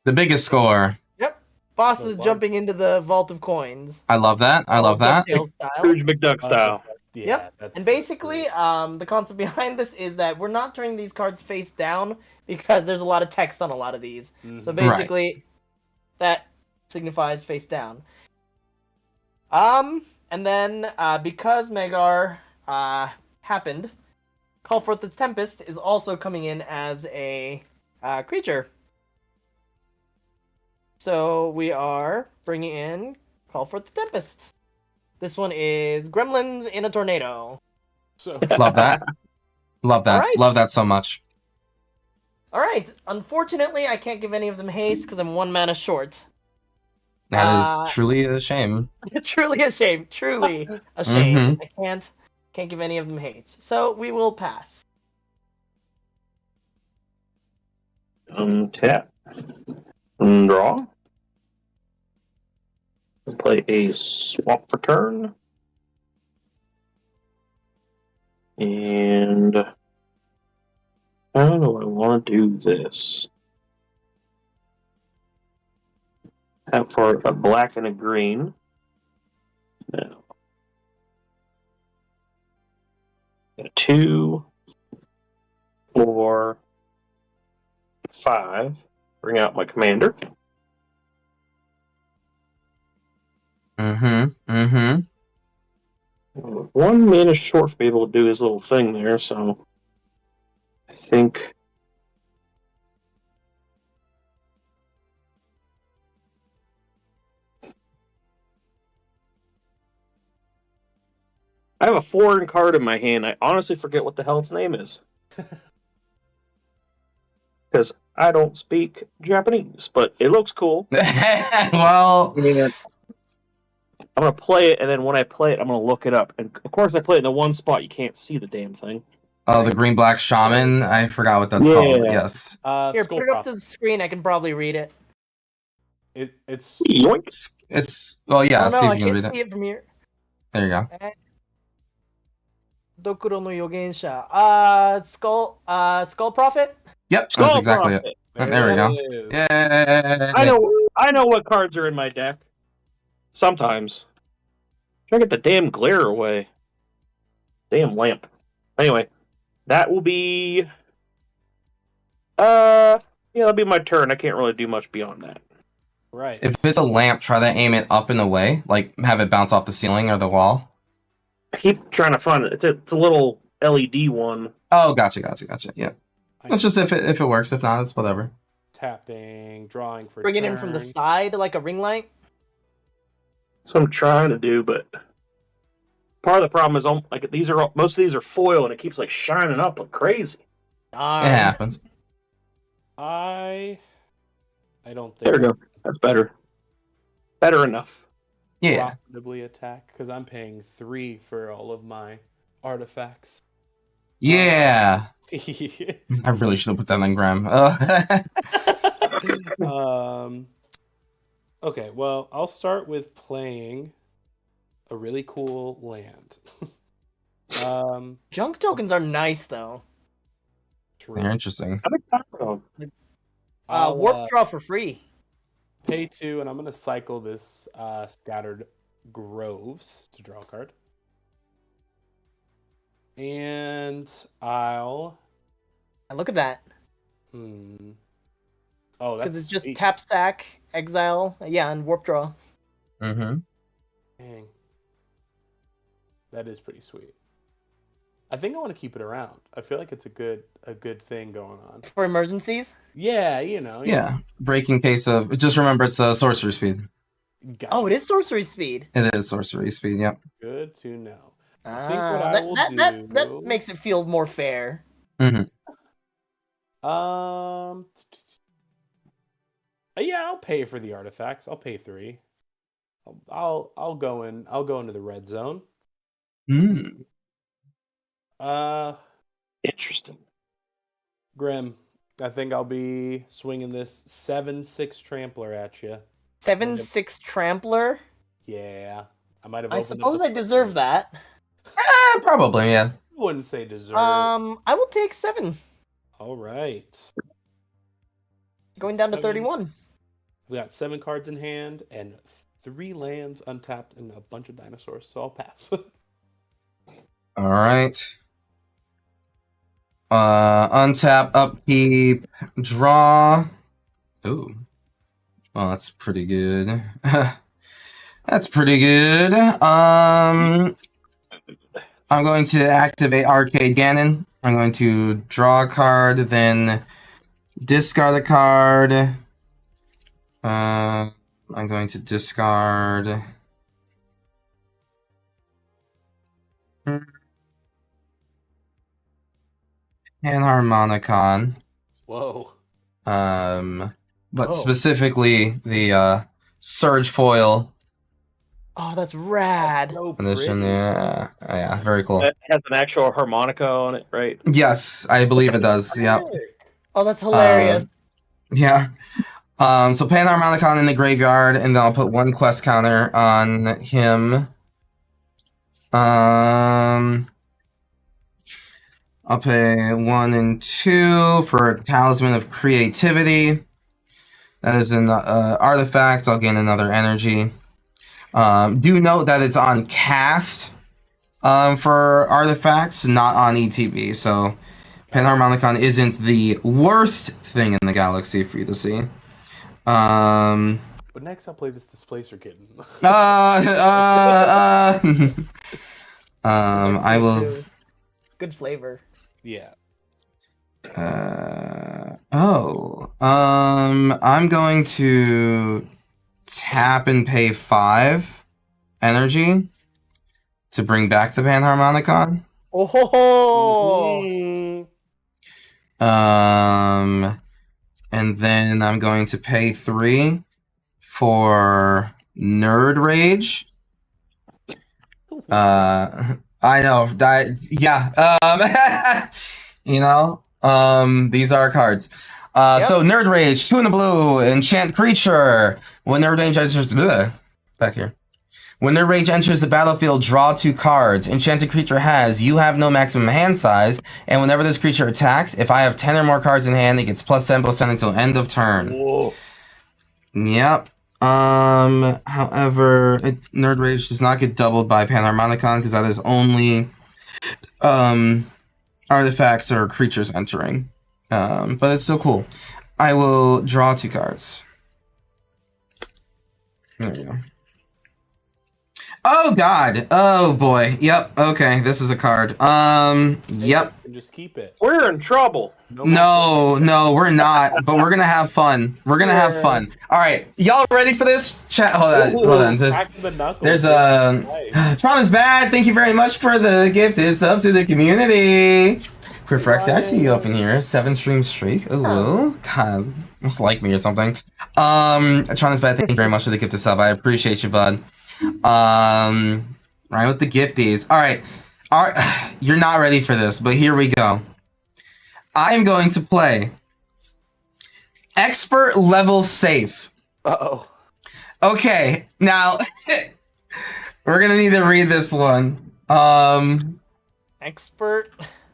The biggest score. Yep. Boss So is large. jumping into the vault of coins. I love that. I love that. DuckTales style. Scrooge McDuck style. Yeah, Yep. that's And so basically, cool. the concept behind this is that we're not turning these cards face down because there's a lot of text on a lot of these. So Mhm. basically, that signifies face down. And then because Magar happened, Call Forth its Tempest is also coming in as a creature. So we are bringing in Call Forth the Tempest. This one is Gremlins in a Tornado. So Love that. Love that. Alright. Love that so much. All right. Unfortunately, I can't give any of them haste because I'm 1 mana short. That is truly a shame. Truly a shame. Truly a shame. I can't give any of them haste. So we will pass. Tap. Draw. Play a swamp for turn. And how do I want to do this? Have for a black and a green. Now, 2, 4, 5. Bring out my commander. Mm-hmm. 1 mana short to be able to do his little thing there, so I think I have a foreign card in my hand. I honestly forget what the hell its name is. Because I don't speak Japanese, but it looks cool. Well, And I'm going to play it, and then when I play it, I'm going to look it up. And of course, I play it in the one spot you can't see the damn thing. oh, the green black shaman. I forgot what that's called. But yes, Here, Skull put it up to Prophet. the screen. I can probably read it. It's Yoink. it's well, yeah. Oh Let's no, see if I you can can't read see it. it from here. There you go. Dokuro no Yogensha. Skull Prophet? Yep, Skull that's exactly Prophet. it. There we go. it is. Yay! I know what cards are in my deck. Sometimes. Try to get the damn glare away. Damn lamp. Anyway, that will be that'll be my turn. I can't really do much beyond that. Right. If it's a lamp, try to aim it up and away, like have it bounce off the ceiling or the wall. I keep trying to find it. It's a little LED one. Oh, gotcha. Yeah. That's just if it works. If not, it's whatever. Tapping, drawing for Bring it turn. in from the side like a ring light. That's what I'm trying to do, but part of the problem is like most of these are foil and it keeps like shining up like crazy. Darn. It happens. I don't think There we go. That's better. Better enough. Yeah. profitably attack because I'm paying 3 for all of my artifacts. Yeah. I really should have put that in Graham. Okay, well, I'll start with playing a really cool land. Junk tokens are nice though. They're interesting. How many times? Warp draw for free. Pay 2, and I'm going to cycle this Scattered Groves to draw a card. And I'll... And look at that. Oh, that's Because it's just sweet. tap stack, exile, yeah, and warp draw. Mm-hmm. Dang. That is pretty sweet. I think I want to keep it around. I feel like it's a good thing going on. For emergencies? Yeah, you know. Yeah. Breaking case of... Just remember it's sorcery speed. Gotcha. Oh, it is sorcery speed. It is sorcery speed, yep. Good to know. I Ah, think what I will do... that makes it feel more fair. Mm-hmm. Yeah, I'll pay for the artifacts. I'll pay 3. I'll go into the red zone. Mm. Interesting. Grim, I think I'll be swinging this 7/6 trampler at you. 7/6 trampler? Yeah, I might have. I opened up suppose the I deserve that. Probably, yeah. I wouldn't say deserve. I will take 7. All right. Going down to 7. 31. We got 7 cards in hand and 3 lands untapped and a bunch of dinosaurs, so I'll pass. All right. Untap, upkeep, draw. Ooh. Well, that's pretty good. That's pretty good. I'm going to activate Arcade Ganon. I'm going to draw a card, then discard a card. I'm going to discard... Panharmonicon. Whoa. But Oh. specifically the Surge Foil Oh, that's rad. So edition. pretty. Yeah, very cool. That has an actual harmonica on it, right? Yes, I believe it does. Yep. Oh, that's hilarious. Yeah. So Panharmonicon in the graveyard, and then I'll put 1 quest counter on him. I'll pay 1 and 2 for Talisman of Creativity. That is an artifact. I'll gain another energy. Do note that it's on cast for artifacts, not on ETB. So Panharmonicon isn't the worst thing in the galaxy for you to see. But next I'll play this Displacer Kitten. I will... Good flavor. Yeah. I'm going to tap and pay 5 energy to bring back the Panharmonicon. Oh, And then I'm going to pay 3 for Nerd Rage. I know that, yeah. These are cards. So Nerd Rage, 2 in the blue, enchant creature. When Nerd Rage enters back here. When Nerd Rage enters the battlefield, draw 2 cards. Enchanted creature has, you have no maximum hand size, and whenever this creature attacks, if I have 10 or more cards in hand, it gets +7/+10 until end of turn. Whoa. Yep. However, Nerd Rage does not get doubled by Panharmonicon because that is only artifacts or creatures entering. But it's still cool. I will draw 2 cards. There you go. Oh God. Oh boy. Yep. Okay. This is a card. Yep. And just keep it. We're in trouble. No, we're not. But we're gonna have fun. We're gonna have fun. All right, y'all ready for this? Chat. Hold on. Back to the knuckles. There's Nice. Tron is bad. Thank you very much for the gift. It's up to the community. Queer Frexy, I see you up in here. 7 stream streak. Ooh, God, must like me or something. Tron is bad. Thank you very much for the gift of sub. I appreciate you, bud. Right with the gifties. All right. You're not ready for this, but here we go. I'm going to play expert level safe. Uh-oh. Okay, now we're gonna need to read this one. Expert.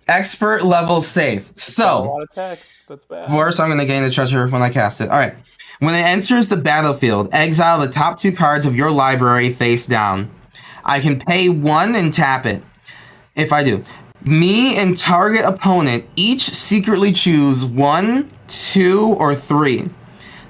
Expert level safe. A So, lot of text. That's bad. first I'm gonna gain the treasure when I cast it. All right. When it enters the battlefield, exile the top 2 cards of your library face down. I can pay 1 and tap it. If I do, me and target opponent each secretly choose 1, 2, or 3.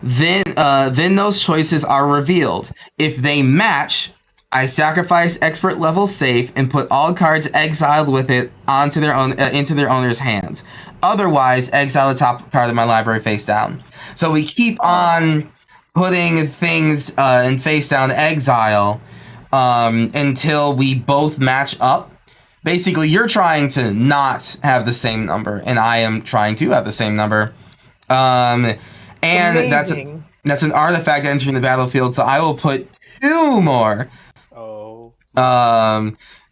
Then those choices are revealed. If they match, I sacrifice expert level safe and put all cards exiled with it onto their own into their owner's hands. Otherwise, exile the top card of my library face down. So we keep on putting things in face down exile until we both match up. Basically, you're trying to not have the same number, and I am trying to have the same number. And Amazing. that's an artifact entering the battlefield, so I will put 2 more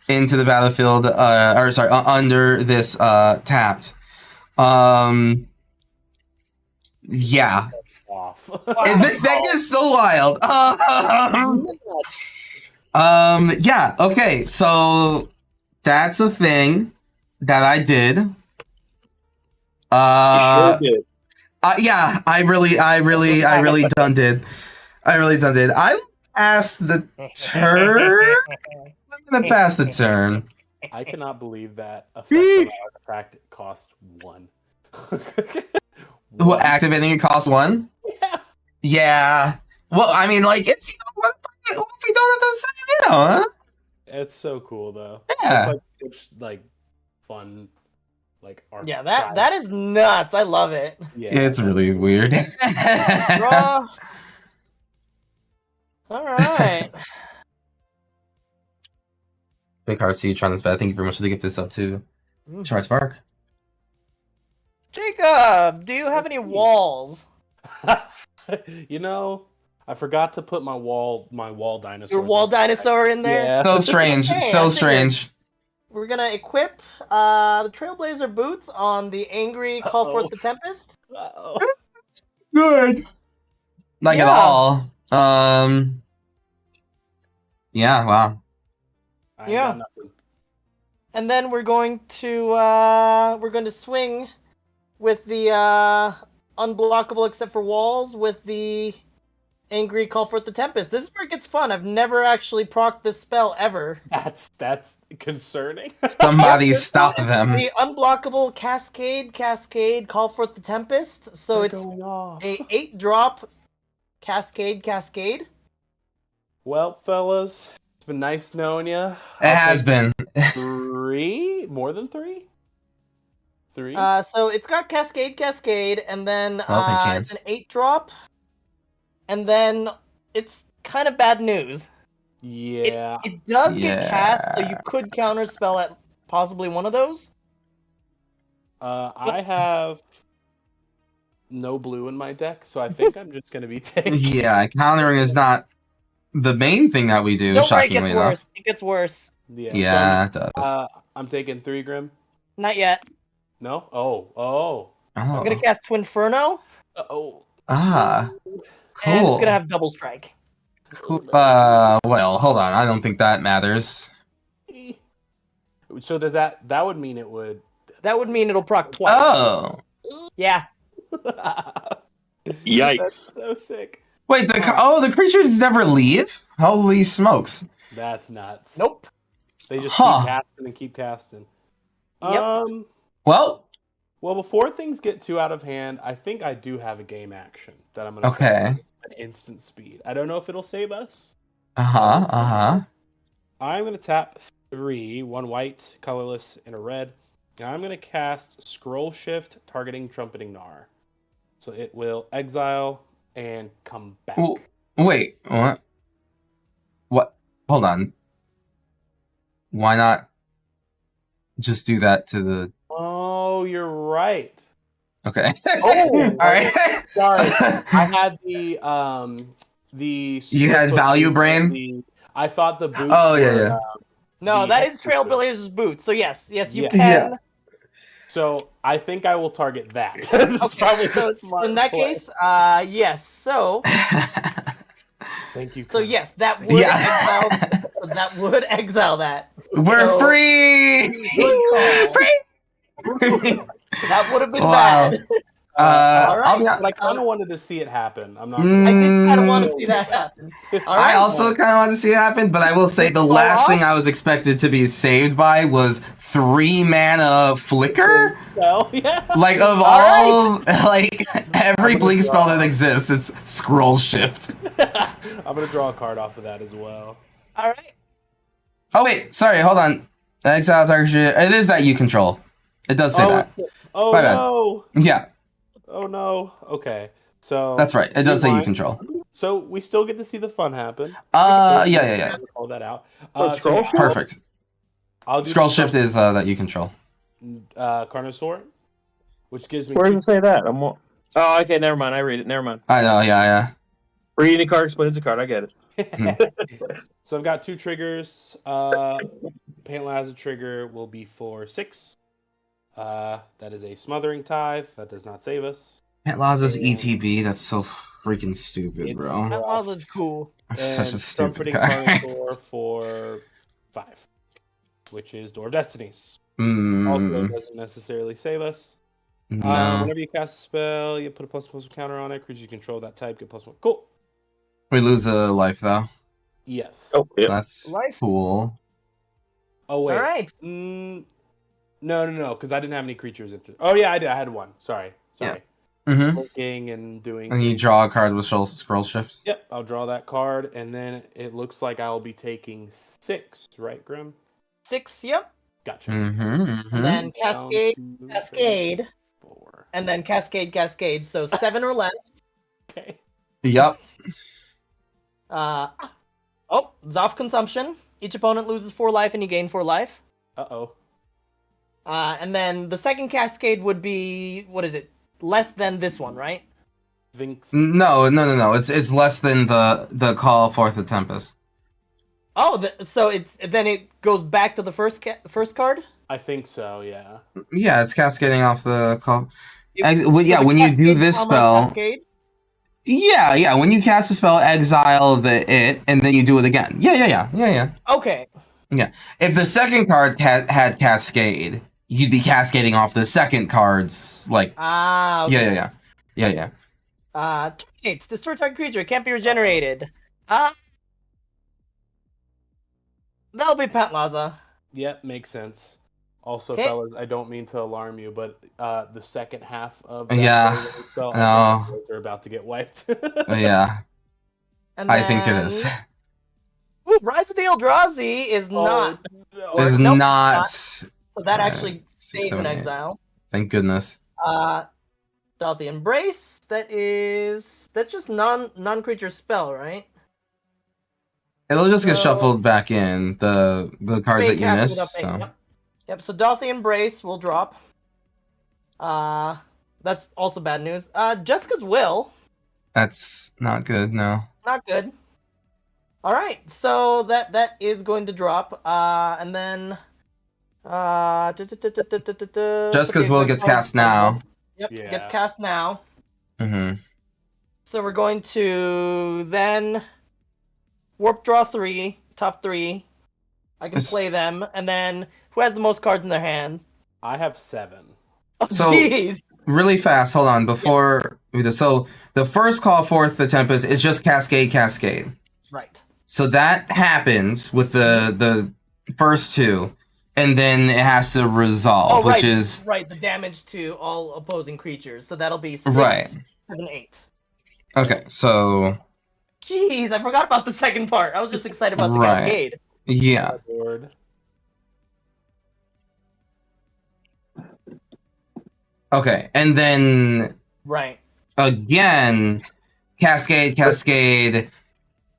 into the battlefield, under this tapped. Yeah. Off. And this deck is so wild. Yeah, okay, so that's a thing that I did. You sure did. Yeah, I really done did. I passed the turn. I'm gonna pass the turn. I cannot believe that effect artifact cost 1. What, activating it costs 1? Yeah. Yeah. Well, I mean, like, it's, what if we don't have the same, huh? It's so cool though. Yeah. It's like fun, like art. Yeah, that is nuts. I love it. Yeah. It's really weird. Draw. All right. Big heart, see you trying this bad. Thank you very much for the gift this up too. Charles Spark. Jacob, do you have any walls? You know, I forgot to put my wall dinosaur. Your wall dinosaur in there? Yeah. So strange. Okay, So I think strange. We're gonna equip the Trailblazer boots on the angry Call Forth the Tempest. Uh-oh. Good. Like at Yeah. all. Yeah, wow. I ain't Yeah. got nothing. And then we're going to swing with the unblockable except for walls with the angry Call Forth the Tempest. This is where it gets fun. I've never actually procced this spell ever. That's concerning. Somebody stop them. The unblockable Cascade, Call Forth the Tempest. So They're it's going off. a 8-drop Cascade. Well, fellas, it's been nice knowing you. It has been. 3? More than 3? 3? So it's got Cascade, and then Well, they can't. it's an 8-drop, and then it's kind of bad news. Yeah. It does get Yeah. cast, so you could counter spell at possibly one of those. I have no blue in my deck, so I think I'm just gonna be taking. Yeah, countering is not the main thing that we do, Don't worry, it shockingly gets enough. worse. It gets worse. Yeah, it does. So I'm taking 3 Grim. Not yet. No? Oh. I'm Oh. gonna cast Twinferno, Oh. Ah. and it's Cool. gonna have double strike. Cool. Well, hold on. I don't think that matters. So does that would mean it would. That would mean it'll proc twice. Oh. Yeah. Yikes. That's so sick. Wait, the creatures never leave? Holy smokes. That's nuts. Nope. They just Huh. keep casting and keep casting. Yep. Well, Well, before things get too out of hand, I think I do have a game action that I'm gonna okay. play at instant speed. I don't know if it'll save us. Uh-huh. I'm going to tap 3, 1 white, colorless, and a red. And I'm going to cast Scroll Shift, targeting Trumpeting Gnar. So it will exile and come back. Ooh, wait, what? What? Hold on. Why not just do that to the... Oh, you're right. Okay. Oh, all right. Sorry, I had the. You had value brain? I thought the boots. Oh, yeah, were, yeah. No, the that is extra boot. Trailblazer's boot. So yes, you Yeah. can. Yeah. So I think I will target that. That's probably So the smart in that play. case, yes. So Thank you. so Connor. yes, that would Yeah. exile. That would exile that. We're So, free! Good call. Free! That would have been Wow. bad. I'll Alright, be But I kind of wanted to see it happen. I'm not. I did kind of Mm, want to see that happen. All I right. also kind of want to see it happen, but I will say the Fall last off? thing I was expected to be saved by was 3 mana flicker. Well, yeah. Like of all, like every gonna blink spell draw. that exists, it's scroll shift. I'm gonna draw a card off of that as well. All right. Oh wait, sorry, hold on. Exile target. It is that you control. It does say that. Oh My bad. no! Yeah, Oh no! Okay, so that's right. It does say you rewind. control. So we still get to see the fun happen. Yeah. Call that out. Scroll shift? Perfect. I'll do Scroll the shift is that you control. Carnosaur, which gives me. Where does it say that? Oh, okay, never mind. I read it. Never mind. I know. Yeah. Reading a card explains the card. I get it. So I've got 2 triggers. Pantlaza trigger will be for 6. That is a Smothering Tithe. That does not save us. Pantlaza's And ETB. That's so freaking stupid, it's bro. That was cool. That's such a And stupid Trumpeting card. Carnosaur for 5, which is Door of Destinies. Also Mm, doesn't necessarily save us. no. Whenever you cast a spell, you put a +1/+1 counter on it. Creatures you control that type get +1. Cool. We lose a life though. Yes. Oh, yeah. That's Life. cool. Oh wait. All right. No, because I didn't have any creatures. Oh yeah, I did. I had 1. Sorry. Mm-hmm. Blinking and doing. And you draw a card with scroll shift. Yep, I'll draw that card, and then it looks like I'll be taking 6, right, Grim? 6. Yep. Gotcha. Mm-hmm. And then Down Cascade, to Cascade, 4. and then Cascade. So 7 or less. Okay. Yep. Zoff consumption. Each opponent loses 4 life, and you gain 4 life. Uh-oh. And then the second Cascade would be, what is it? Less than this one, right? Thinks. No. It's less than the call forth the Tempest. Oh, so then it goes back to the first card? I think so, yeah. Yeah, it's cascading off the call. So When you Cascade do this comma spell, Cascade? yeah. When you cast a spell, exile it, and then you do it again. Yeah. Okay. If the second card had Cascade, you'd be cascading off the second card's like. Okay. Yeah. It's destroy target creature. It can't be regenerated. That'll be Pantlaza. Yep, makes sense. Also, Okay. fellas, I don't mean to alarm you, but the second half of Yeah, spell, no. they're about to get wiped. Yeah, And I think it then- is. Ooh, Rise of the Eldrazi is not. no. Is Nope, not. So that actually 6, stays in 7, 8. exile. Thank goodness. Stealthy Embrace. That's just non-creature spell, right? It'll just get So- shuffled back in the cards that you Fate missed. casted up, So Yep. So Stealthy Embrace will drop. That's also bad news. Jessica's Will. that's not good. No. Not good. All right, so that is going to drop, and then Jessica's Will gets cast now. Yep, Yeah. gets cast now. Mm-hmm. So we're going to then warp draw 3, top 3. I can It's- play them, and then who has the most cards in their hand? I have 7. Oh, So- jeez. Really fast. Hold on. Before we do, so the first call forth the Tempest is just Cascade. Right. So that happens with the first 2, and then it has to resolve, right. which is Right, the damage to all opposing creatures. So that'll be 6, Right. 7, 8. okay. So Jeez, I forgot about the second part. I was just excited about the Right. cascade. Yeah. Board. Okay, and then Right. again, Cascade,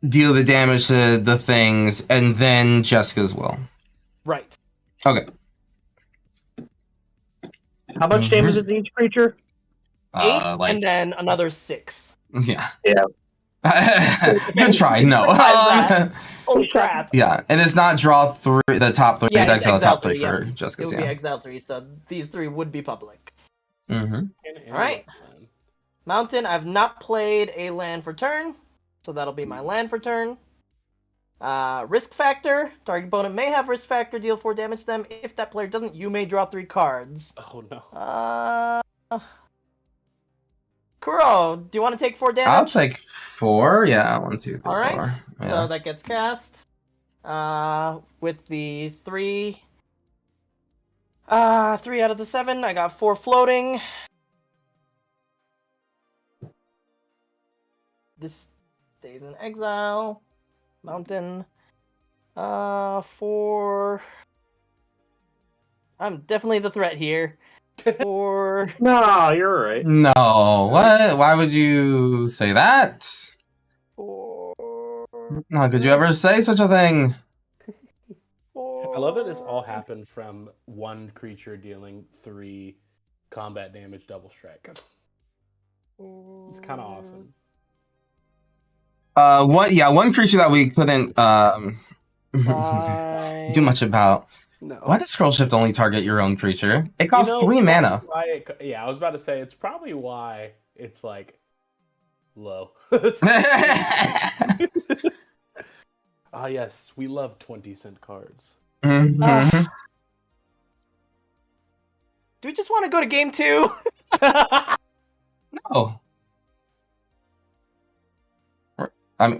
deal the damage to the things, and then Jessica's will. Right. Okay. How much damage is each creature? 8, Like, and then another 6. yeah. Yeah. Good try. No. Holy crap. Yeah, and it's not draw 3, the top 3. Yeah, it's it's actually the top Exile 3 3, for It Jessica's. would be Yeah. Exile 3, so these 3 would be public. Mm-hmm. All right. Mountain, I've not played a land for turn, so that'll be my land for turn. Risk factor. Target opponent may have risk factor, deal 4 damage to them. If that player doesn't, you may draw 3 cards. Oh no. Kuro, do you want to take 4 damage? I'll take 4. Yeah, 1, 2, 3, All right. 4. Yeah. So that gets cast. With the 3. 3 out of the 7. I got 4 floating. This stays in exile. Mountain. 4. I'm definitely the threat here. 4. No, you're right. No, what? Why would you say that? 4. How could you ever say such a thing? 4. I love that this all happened from one creature dealing 3 combat damage double strike. It's kind of awesome. One creature that we couldn't do much about. No. Why does Scroll Shift only target your own creature? It costs 3 mana. Yeah, I was about to say it's probably why it's like low. Ah, yes, we love 20-cent cards. Mhm. Do we just want to go to game 2? No.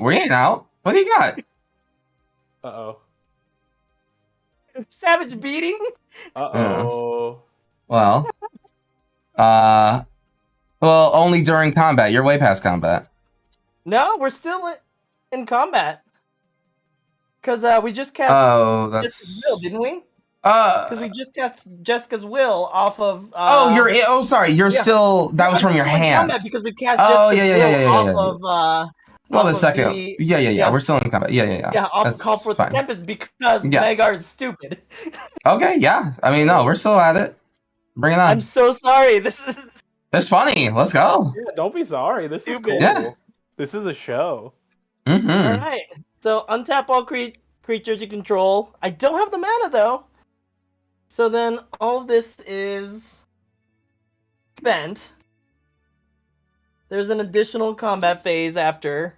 We ain't out. What do you got? Uh-oh. Savage beating? Uh-oh. Well, only during combat. You're way past combat. No, we're still in combat. Because we just cast Jessica's Will, didn't we? Because we just cast Jessica's Will off of... sorry. You're still... That was from your hand. Combat because we cast Oh, Jessica's Will yeah. off of... Well, the second... Yeah. We're still in combat. Yeah. Yeah, off That's Call for the fine. Tempest because Magar is stupid. Okay, yeah. I mean, no, we're still at it. Bring it on. I'm so sorry. This is... It's funny. Let's go. Yeah, don't be sorry. This is cool. Yeah. This is a show. Mm-hmm. All right. So untap all creatures you control. I don't have the mana though. So then all of this is spent. There's an additional combat phase after.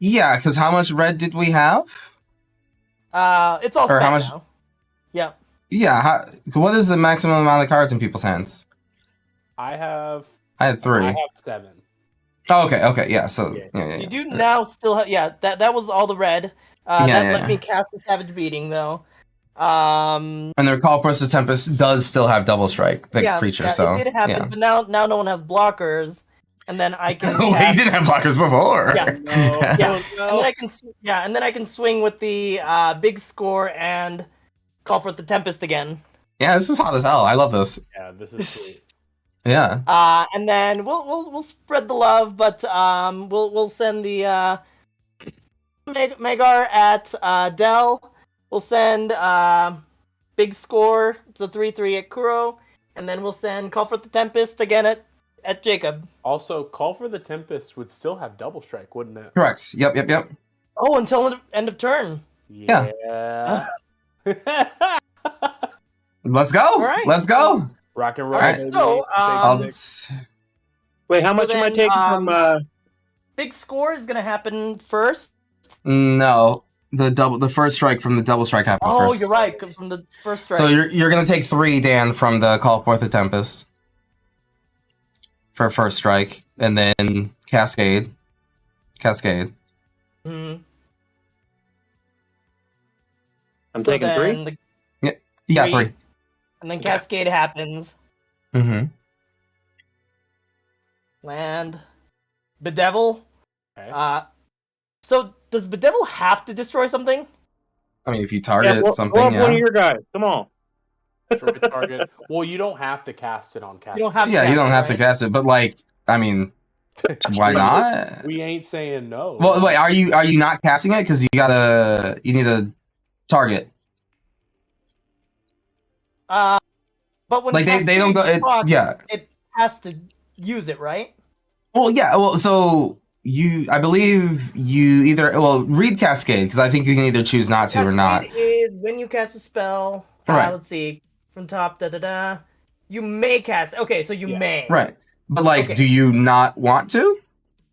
Yeah, because how much red did we have? It's all Or spent how much- now. Yeah. Yeah. What is the maximum amount of cards in people's hands? I had 3. I have 7. Oh, okay. Yeah. So Yeah. You do now still have... Yeah, that was all the red. Let me cast the Savage Beating though. And the Call for the Tempest does still have double strike, the creature. So it did happen, but now no one has blockers, and then I can. Well, he didn't have blockers before. Yeah. No. And then I can swing with the big score and call for the Tempest again. Yeah, this is hot as hell. I love this. Yeah, this is sweet. Yeah. And then we'll spread the love, but we'll send the Magar at Dell. We'll send big score. It's a 3/3 at Kuro, and then we'll send Call for the Tempest again at Jacob. Also, Call for the Tempest would still have double strike, wouldn't it? Correct. Yep. Oh, until end of turn. Yeah. Let's go. All right. Let's go. Rock and roll. All right, baby. so, Big dick. Wait, how much am I then, taking from... Big score is gonna happen first. No, the first strike from the double strike happens Oh, first. you're right. From the first strike. So you're gonna take 3, Dan, from the Call Forth the Tempest for first strike, and then Cascade. Mhm. I'm So taking then 3? Yeah, Three. 3. And then Cascade happens. Mm-hmm. Land. Bedevil. Okay. So does Bedevil have to destroy something? I mean, if you Yeah, target blow something, up one of yeah. your guys. Come on. Destroy target. Well, you don't have to cast it on cast. You don't have to Yeah, you cast don't it, have to right? cast it, but like, I mean, why not? We ain't saying no. Well, wait, are you not casting it because you need a target? But when Like they don't go. Yeah. it has to use it, right? Well, yeah. Well, so I believe you either read Cascade because I think you can either choose not to or not. Cascade is when you cast a spell. Right. Let's see, from top, You may cast. Okay, so you may. Right. But like, Okay. do you not want to?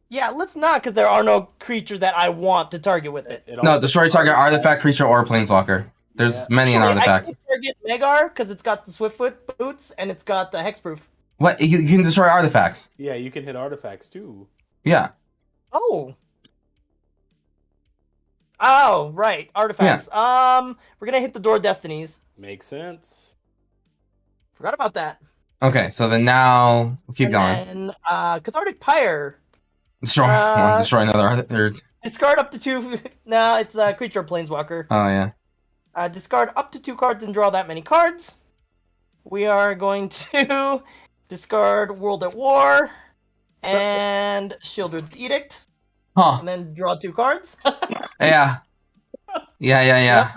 Yeah, let's not, because there are no creatures that I want to target with it. No, destroy target artifact, creature, or planeswalker. There's many an artifact. I can target Magar because it's got the Swiftfoot boots and it's got the hexproof. What? You can destroy artifacts. Yeah, you can hit artifacts too. Yeah. Oh, right, artifacts. We're gonna hit the Door of Destinies. Makes sense. Forgot about that. Okay, so then now keep going. And Cathartic Pyre. Destroy one, destroy another. Discard up to 2. No, it's a creature planeswalker. Oh yeah. Discard up to 2 cards and draw that many cards. We are going to discard World at War and Shieldred's Edict. Huh. And then draw 2 cards. Yeah. Yeah.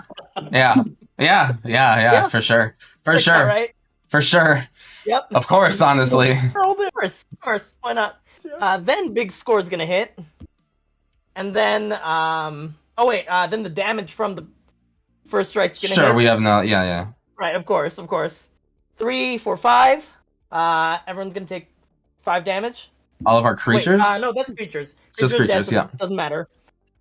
Yeah. For sure. For That's sure. all right. For sure. Yep. Of course, honestly. Of course. Why not? Then Big Score is gonna hit, and then then the damage from the first strike's gonna hit. Sure, we have no. Yeah. Right, of course. 3, 4, 5. Everyone's gonna take 5 damage. All of our creatures. Wait, no, that's creatures. Just creatures, dead, yeah. Doesn't matter.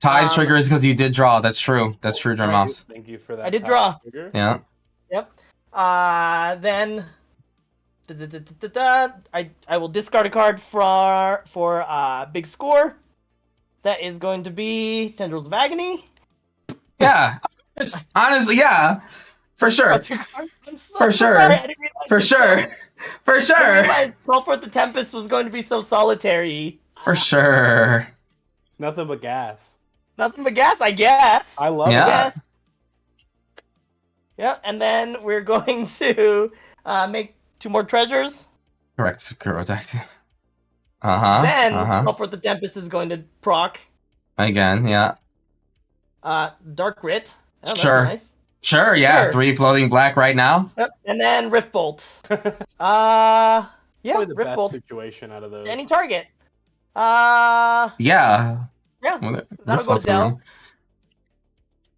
Tithe trigger is because you did draw. That's true. That's true, Dremouse. Thank you for that. I did draw. Trigger. Yeah. Yep. Then. I will discard a card for Big Score. That is going to be Tendrils of Agony. Yeah. Honestly, yeah. For sure. For sure. For sure. For sure. Call Forth the Tempest was going to be so solitary. For sure. Nothing but gas. Nothing but gas, I guess. I love Yeah. it. Yeah, and then we're going to make 2 more treasures. Correct. Then Call Forth the Tempest is going to proc. Again, yeah. Dark Grit. Oh, that's Sure. nice. Sure, yeah. Sure. 3 floating black right now. Yep. And then Rift Bolt. Probably the Rift best Bolt. situation out of those. Any target. Yeah. Yeah. Well, That'll go Del.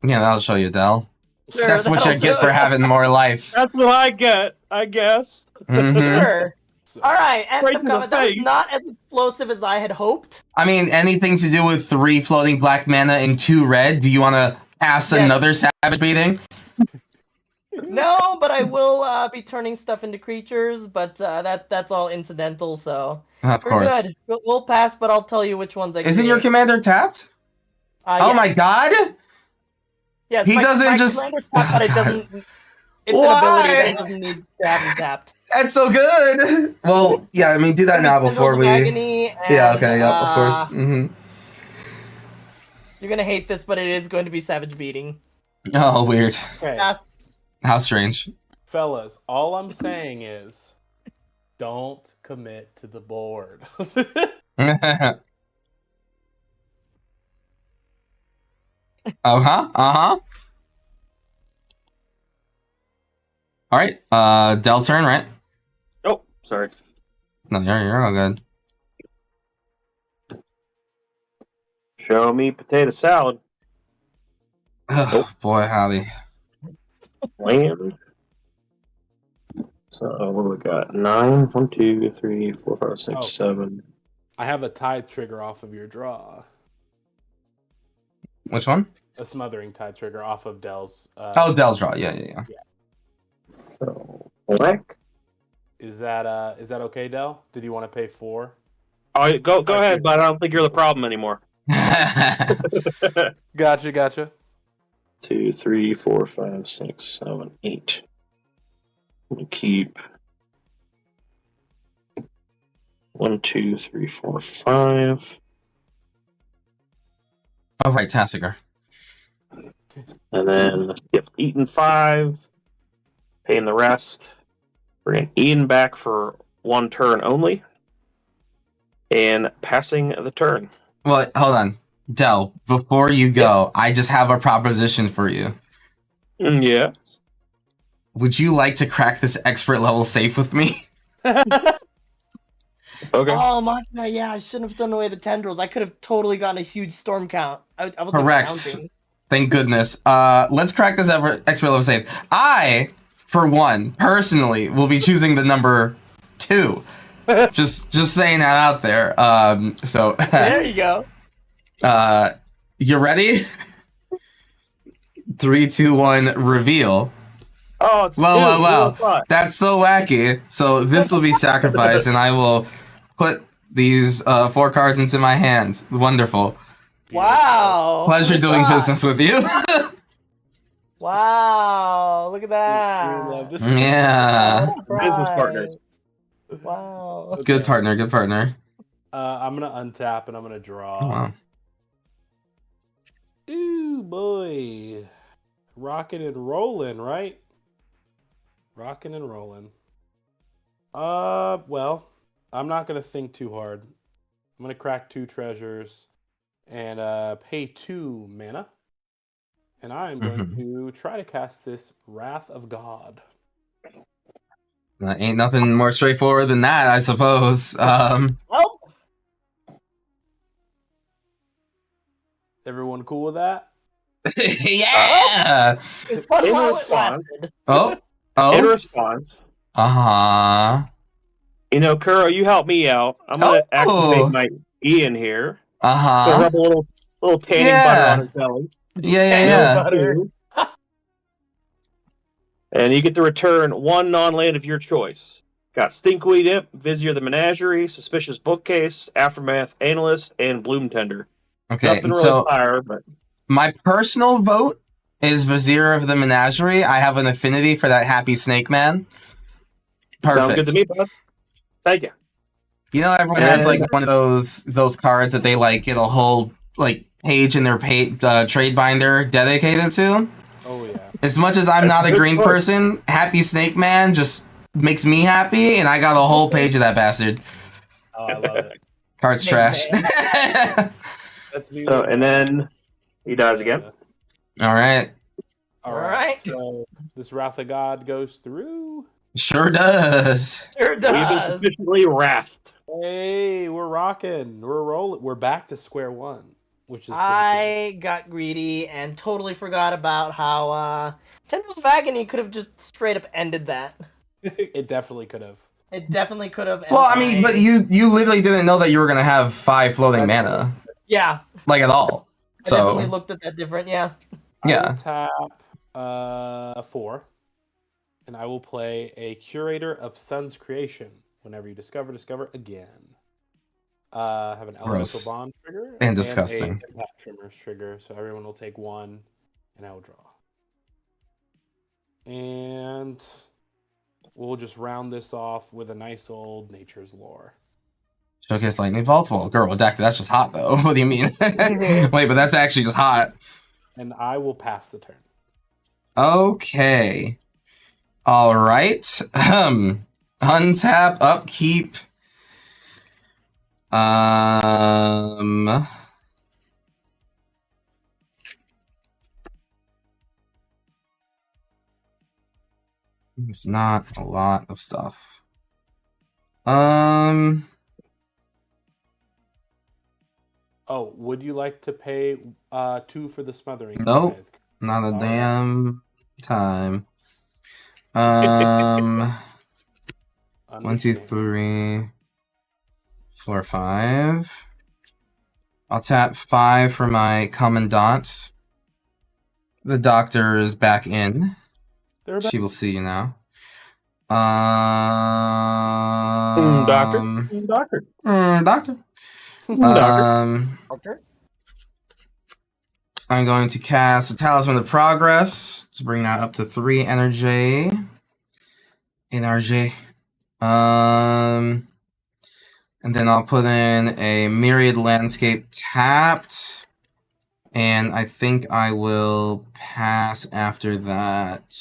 Yeah, that'll show you, Del. Sure, That's what you get for having more life. That's what I get, I guess. Mhm. Sure. All right, and Right to the that was face. not as explosive as I had hoped. I mean, anything to do with 3 floating black mana and 2 red? Do you want to pass Yes. another savage beating? No, but I will be turning stuff into creatures, but that's all incidental, so Of we're course. good. We'll pass, but I'll tell you which ones I can. Isn't your commander tapped? Oh yes. my god! Yes, he my doesn't just- commander's tapped, but it Oh, God. doesn't. It's Why? an ability that doesn't need to have him tapped. That's so good! Well, yeah, I mean, do that now before we... Yeah, okay, yep, of course. Mm-hmm. You're gonna hate this, but it is going to be Savage Beating. Oh, weird. Okay, Pass. How strange. fellas, all I'm saying is don't commit to the board. Uh-huh. Alright, Del's turn, right? Oh, sorry. No, you're all good. Show me potato salad. Oh, boy, howdy. Land. So what do we got? 9, 1, 2, 3, 4, 5, 6, Oh. 7. I have a tithe trigger off of your draw. Which one? A smothering tithe trigger off of Dell's. Oh, Del's draw. Yeah. So black. Is that okay, Dell? Did you want to pay 4? Oh, go ahead, but I don't think you're the problem anymore. Gotcha. 2, 3, 4, 5, 6, 7, 8. I'm gonna keep 1, 2, 3, 4, 5. Oh, right, Tasigur. And then Eaton 5, paying the rest. Bringing Ian back for 1 turn only. And passing the turn. Well, hold on. Del, before you go, I just have a proposition for you. Yeah. Would you like to crack this expert level safe with me? Okay. Oh, Machina, yeah, I shouldn't have thrown away the tendrils. I could have totally gotten a huge storm count. I wasn't Correct. counting. Thank goodness. Let's crack this expert level safe. I, for one, personally, will be choosing the number 2. just saying that out there. So There you go. you ready? 3, 2, 1, reveal. Oh, it's Well. That's so wacky. So this will be sacrificed, and I will put these 4 cards into my hand. Wonderful. Wow. Pleasure doing business with you. Wow. Look at that. Yeah. Business partners. Wow. Good partner. I'm gonna untap and I'm gonna draw. Oh, wow. Ooh boy, rocking and rolling, right? Rocking and rolling. Well, I'm not gonna think too hard. I'm gonna crack 2 treasures and pay 2 mana, and I'm going to try to cast this Wrath of God. Ain't nothing more straightforward than that, I suppose. Well, Everyone cool with that? Yeah. it's fun In while it response- lasted. Oh. In response, Kuro, you help me out. I'm gonna activate my Ian here. Rub a little tanning butter on his belly. Yeah. Butter. And you get to return 1 non-land of your choice. Got Stinkweed Imp, Vizier the Menagerie, Suspicious Bookcase, Aftermath Analyst, and Bloom Tender. Okay, Nothing really so fire, but my personal vote is Vizier of the Menagerie. I have an affinity for that happy snake man. Perfect. Sounds good to me, bud. Thank you. You know, everyone has like one of those cards that they like get a whole like page in their trade binder dedicated to. Oh yeah. As much as I'm not a green person, Happy Snake Man just makes me happy, and I got a whole page of that bastard. Oh, I love it. Card's Snake trash. That's me. So, and then he dies again. All right. All Alright. right. So this Wrath of God goes through. Sure does. Sure We've been does. sufficiently wrathed. Hey, we're rocking. We're rolling. We're back to square one, which is pretty I got greedy and totally forgot about how Tendrils of Agony could have just straight up ended that. cool. It definitely could have. It definitely could have. Well, I mean, but you literally didn't know that you were gonna have 5 floating mana, Yeah, like at all. I definitely So looked at that different. Yeah. yeah. I will tap 4, and I will play a Curator of Sun's Creation. Whenever you discover again. Have an Elemental Gross. Bond trigger And disgusting. And a Impact Tremors trigger, so everyone will take 1, and I will draw. And we'll just round this off with a nice old Nature's Lore. Showcase Lightning Bolts. Well, girl, redacted. That's just hot though. What do you mean? Wait, but that's actually just hot. And I will pass the turn. Okay. All right. Untap, upkeep. It's not a lot of stuff. Oh, would you like to pay 2 for the smothering? Nope. Not a All damn time. 1, 2, 3, 4, 5. I'll tap 5 for my commandant. The doctor is back in. They're back. She will see you now. Doctor. Doctor. Okay. I'm going to cast a Talisman of Progress to bring that up to 3 energy. And then I'll put in a Myriad Landscape tapped. And I think I will pass after that.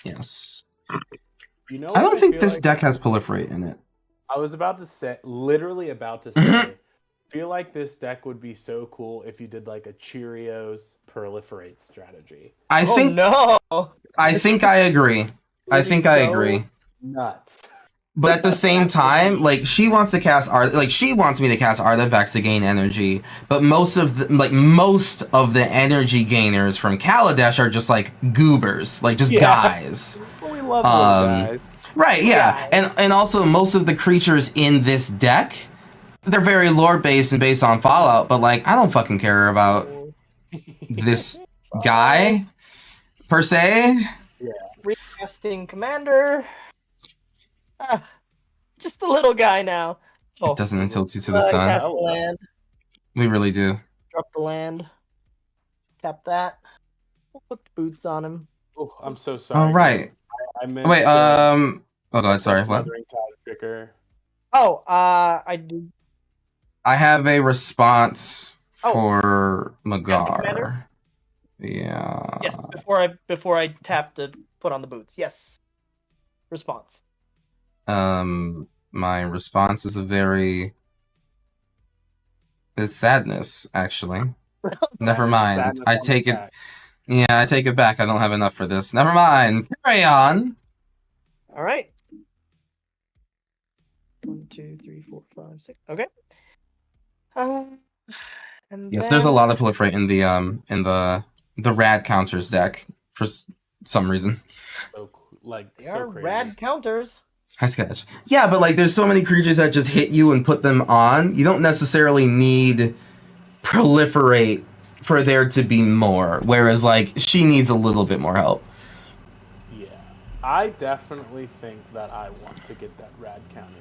Yes. You know, I what don't think feel this like? deck has proliferate in it. I was about to say, literally about to say, Mhm. I feel like this deck would be so cool if you did like a Cheerios proliferate strategy. I Oh think no! I think I agree. I It'd be think I so agree. Nuts. But at the same time, like she wants to cast art, like she wants me to cast artifacts to gain energy. But most of the energy gainers from Kaladesh are just like goobers, like just Yeah. guys. We love those guys. Right, yeah. And also most of the creatures in this deck, they're very lore based and based on Fallout, but like I don't fucking care about this guy per se. Recasting commander. Ah, just a little guy now. It doesn't until it's to the Cast sun. the land. We really do. Drop the land. Tap that. We'll put the boots on him. Oh, I'm so sorry. All right. I meant Wait, hold on, sorry, what? Smothering Tide trigger. Oh, I do. I have a response Oh. for Casting commander? Magar. Yeah. Yes, before I tap to put on the boots. Yes. Response. My response is it's sadness, actually. Never mind. Sadness I on take it. attack. Yeah, I take it back. I don't have enough for this. Never mind. Carry on. All right. 1, 2, 3, 4, 5, 6. Okay. And Yes, there's a lot of then- proliferate in the rad counters deck for some reason. So like They so are crazy. rad counters. Hi, Sketch. Yeah, but like, there's so many creatures that just hit you and put them on. You don't necessarily need proliferate for there to be more. Whereas, like, she needs a little bit more help. Yeah, I definitely think that I want to get that rad counters.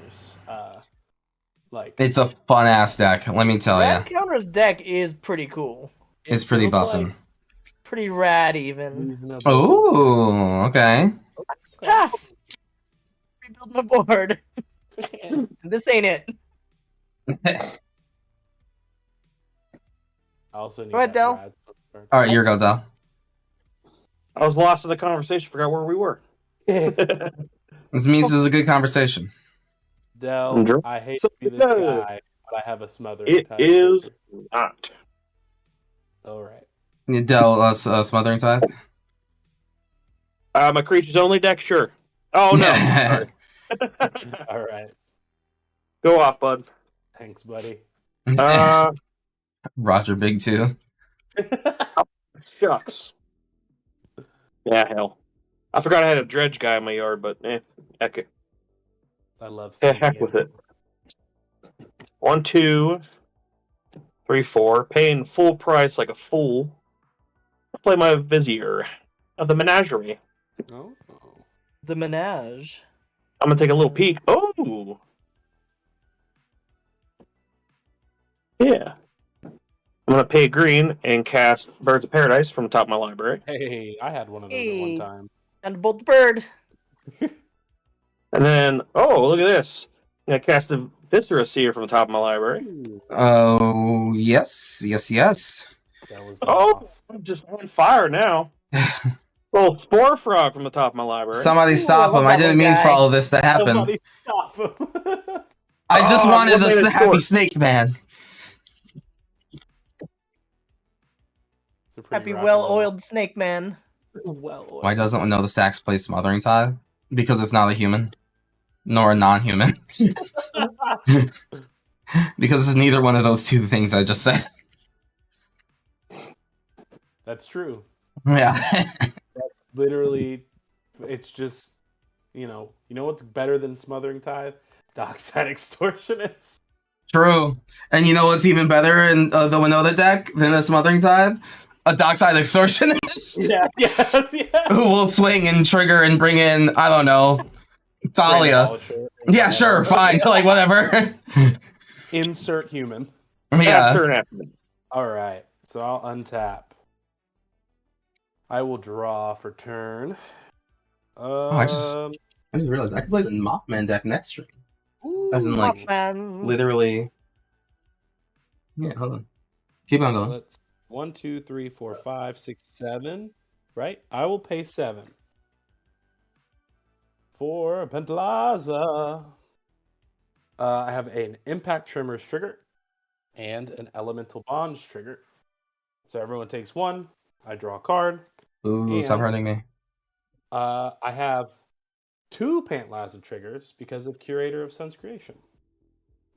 Like It's a fun ass deck. Let me tell Rad you, counters deck is pretty cool. it's pretty feels bussin'. like Pretty rad even. reasonable. Oh, okay. Pass. Rebuilding the board. This ain't it. I also need Go ahead, that Del. rad card. All right, your go, Del. I was lost in the conversation, forgot where we were. This means this is a good conversation. Del, I hate to be this guy, but I have a smothering It Tide is trigger. not. All right. Del, Smothering Tithe? A creatures only deck, sure. Oh no. Sorry. All right. Go off, bud. Thanks, buddy. Roger Big 2. Shucks. Yeah, hell. I forgot I had a dredge guy in my yard, but heck it. I love Yeah, seeing heck with it. 1, 2, 3, 4. Paying full price like a fool. I'll play my Vizier of the Menagerie. Oh. The Menage. I'm gonna take a little peek. Oh! Yeah. I'm gonna pay green and cast Birds of Paradise from the top of my library. Hey, I had one of those at one Hey. time. And bolt the bird. And then, oh, look at this. I'm gonna cast a Viscera Seer from the top of my library. Ooh, Oh, yes. that was Oh, off. I'm just on fire now. Little Spore Frog from the top of my library. Somebody stop I love him. I that didn't mean guy. for all of this to happen. Somebody stop him. I just Oh, wanted 1 the minute happy short. snake man. It's a pretty Happy rock and roll. well-oiled snake man. Well-oiled. Why doesn't one know the Sax plays Smothering Tithe? Because it's not a human. Nor a non-human. Because it's neither one of those two things I just said. That's true. Yeah. Literally, it's just, you know what's better than Smothering Tithe? Dockside Extortionist. True. And you know what's even better in the Winota deck than a Smothering Tithe? A Dockside Extortionist? Yeah. Who will swing and trigger and bring in, I don't know, Thalia. Yeah, sure, fine. Like, whatever. Insert human. Pass Yeah. turn after me. All right, so I'll untap. I will draw for turn. I just realized I could play the Mothman deck next stream. As in, like, Mothman. literally. Yeah, hold on. Keep on going. 1, 2, 3, 4, 5, 6, 7. Right? I will pay 7 for Pantlaza. I have an Impact Tremors trigger and an Elemental Bonds trigger. So everyone takes 1. I draw a card. Ooh, stop hurting me. I have 2 Pantlaza triggers because of Curator of Sun's Creation.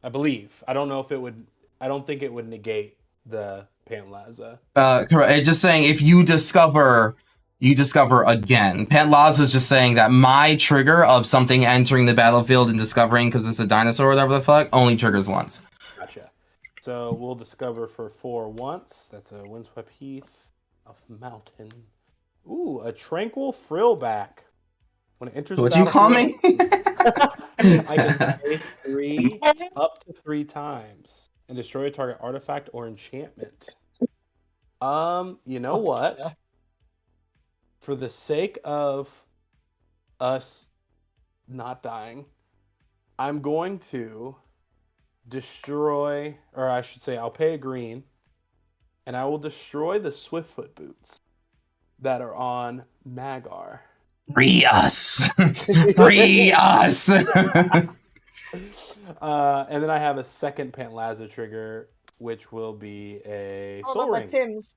I believe. I don't know if it would. I don't think it would negate the Pantlaza. Correct. It's just saying if you discover again. Pantlaza is just saying that my trigger of something entering the battlefield and discovering because it's a dinosaur or whatever the fuck only triggers once. Gotcha. So we'll discover for 4 once. That's a Windswept Heath, a mountain. Ooh, a Tranquil Frillback. When it enters What'd the you call me? I can pay 3 up to 3 times and destroy a target artifact or enchantment. You know what? Yeah. For the sake of us not dying, I'm going to destroy, or I should say, I'll pay a green, and I will destroy the Swiftfoot boots that are on Magar. Free us! Free us! And then I have a second Pantlaza trigger, which will be a Soul Ring. Tim's.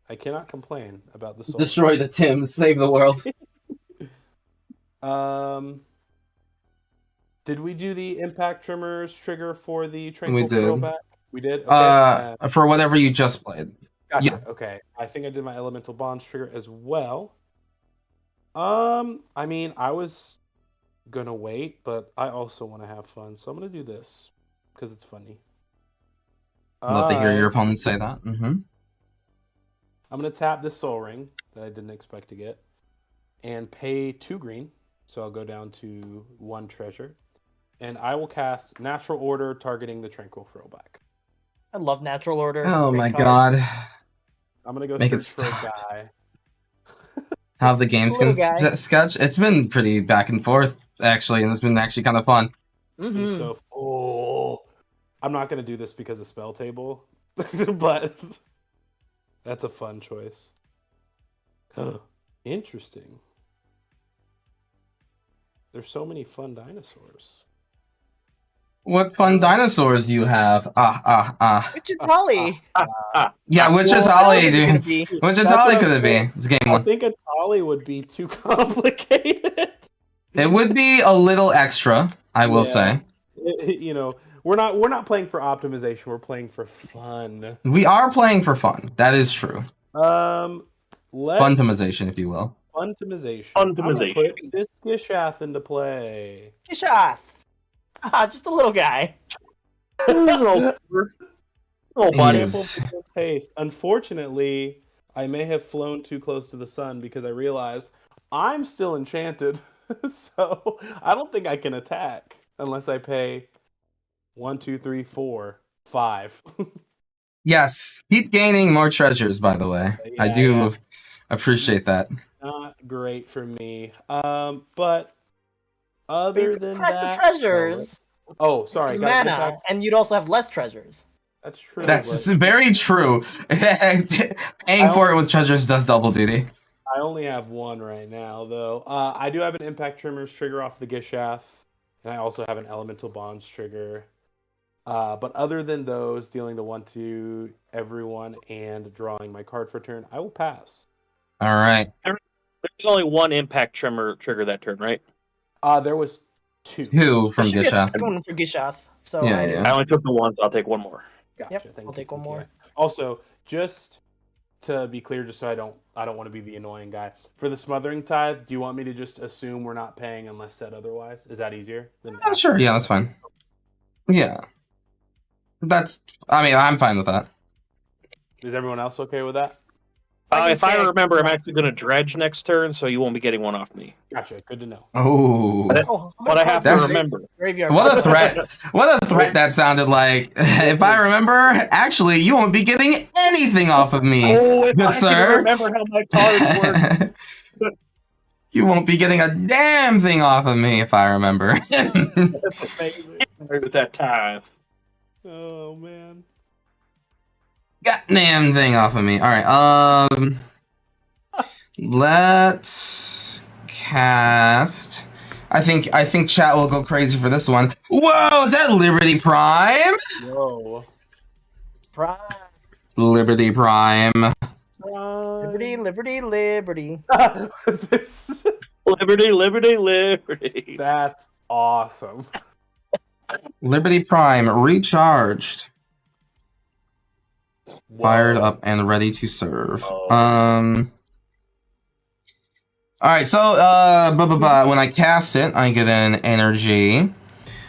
I cannot complain about the Soul Destroy the Tims, save the world. Did we do the Impact Tremors trigger for the Tranquil We did. Frillback? We did? Okay. For whatever you just played. Gotcha. Yeah. Okay. I think I did my Elemental Bonds trigger as well. I mean, I was gonna wait, but I also want to have fun, so I'm gonna do this because it's funny. Love to hear your opponents say that. Mm-hmm. I'm gonna tap this Soul Ring that I didn't expect to get, and pay 2 green, so I'll go down to 1 treasure, and I will cast Natural Order targeting the Tranquil Frillback. I love Natural Order. Oh Great my card. god. I'm gonna go Make it search for a stop. guy. How the game's gonna Little guy. sketch. It's been pretty back and forth, actually, and it's been actually kind of fun. And so, I'm not gonna do this because of Spell Table, but that's a fun choice. Interesting. There's so many fun dinosaurs. What fun dinosaurs you have. Wichitali. Yeah, Wichitali, dude. Wichitali could it be? It's game I 1. think a Tali would be too complicated. It would be a little extra, I will say. You know, we're not playing for optimization. We're playing for fun. We are playing for fun. That is true. Funtimization, if you will. Funtimization. Funtimization. I'm gonna put this Gishath into play. Gishath. Just a little guy. Oh, buddy. Yes. Taste. Unfortunately, I may have flown too close to the sun because I realized I'm still enchanted. So I don't think I can attack unless I pay 1, 2, 3, 4, 5. Yes, keep gaining more treasures, by the way. I do appreciate that. Not great for me. But other than Crack that, the treasures. Oh, sorry, guys. Mana, and you'd also have less treasures. That's true. That's very true. Paying for it with treasures does double duty. I only have 1 right now, though. I do have an Impact Tremors trigger off the Gishath, and I also have an Elemental Bonds trigger. But other than those, dealing the 1 to everyone and drawing my card for turn, I will pass. All right. There's only 1 impact tremor trigger that turn, right? There was 2. 2 from Should be a Gishath. second one for Gishath. So Yeah. I only took the 1, so I'll take 1 more. Gotcha. Yep, Thank I'll you, take one thank you. more. Also, just to be clear, just so I don't want to be the annoying guy. For the Smothering Tithe, do you want me to just assume we're not paying unless said otherwise? Is that easier? Sure, yeah, that's fine. Yeah. I'm fine with that. Is everyone else okay with that? If I remember, I'm actually going to dredge next turn, so you won't be getting 1 off me. Gotcha. Good to know. Oh. But I have to remember. Graveyard. What a threat. What a threat that sounded like. If I remember, actually, you won't be getting anything off of me. If Good I sir. can remember how my cards work. You won't be getting a damn thing off of me if I remember. That's amazing. With that tithe. Oh, man. goddamn thing off of me. All right. Let's cast. I think chat will go crazy for this one. Whoa, is that Liberty Prime? Whoa. Prime. Liberty Prime. Liberty, liberty, liberty. This- Liberty, liberty, liberty. That's awesome. Liberty Prime recharged, fired Whoa. up, and ready to serve. Oh. All right, so when I cast it, I get an energy.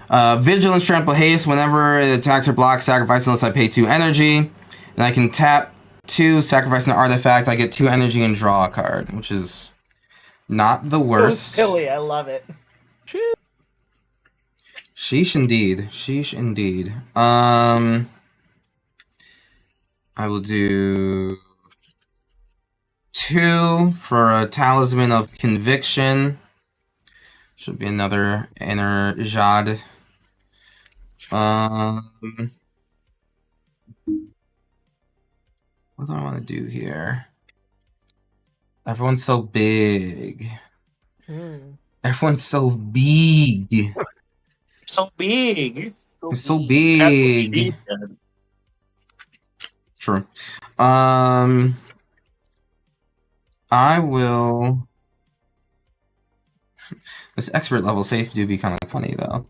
Vigilance, Trample, Haste. Whenever it attacks or blocks, sacrifice unless I pay 2 energy. And I can tap 2, sacrifice an artifact. I get 2 energy and draw a card, which is not the worst. So silly, I love it. Sheesh indeed. Sheesh indeed. I will do 2 for a Talisman of Conviction. Should be another Enerjad. What do I want to do here? Everyone's so big. Everyone's so big. So big. They're so That's what big. she said. True. I will. This expert level safe do be kind of funny though.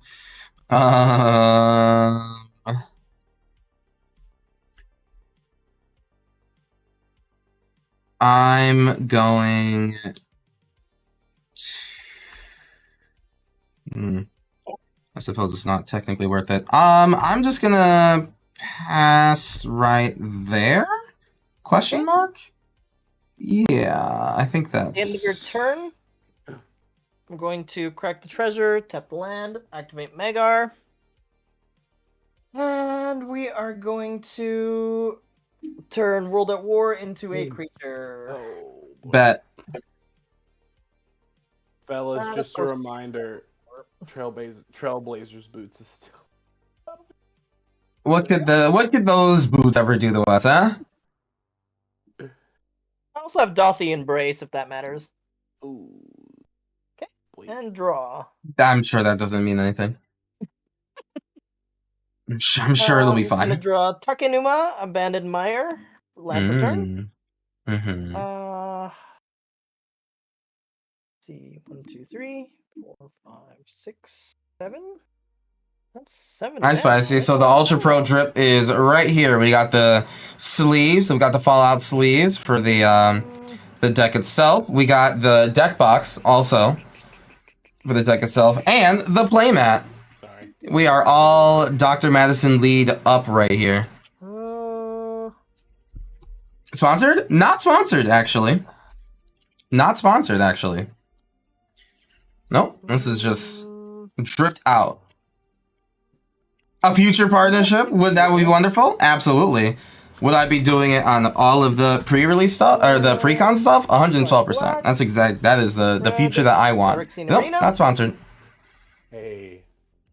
I'm going. I suppose it's not technically worth it. I'm just gonna pass right there. Question mark? Yeah, I think that's... End of your turn. I'm going to crack the treasure, tap the land, activate Magar. And we are going to turn World at War into a creature. Oh, boy. Bet. Fellas, of just a course. reminder, Trailblazers boots is still... What could those boots ever do to us, huh? I also have Dothy Embrace, if that matters. Ooh. Okay. Bleak. And draw. I'm sure that doesn't mean anything. I'm sure it'll be I'm gonna fine. draw Takenuma, Abandoned Mire, land for turn. Mm-hmm. Let's see, 1, 2, 3, 4, 5, 6, 7. That's 7. Nice, now. Spicy. So the Ultra Pro drip is right here. We got the sleeves. We've got the Fallout sleeves for the deck itself. We got the deck box also for the deck itself, and the playmat. Sorry. We are all Dr. Madison lead up right here. Sponsored? Not sponsored, actually. Not sponsored, actually. Nope. This is just dripped out. A future partnership? Would that be wonderful? Absolutely. Would I be doing it on all of the pre-release stuff or the pre-con stuff? 112%. That's exact. That is the future that I want. Nope, not sponsored. Hey.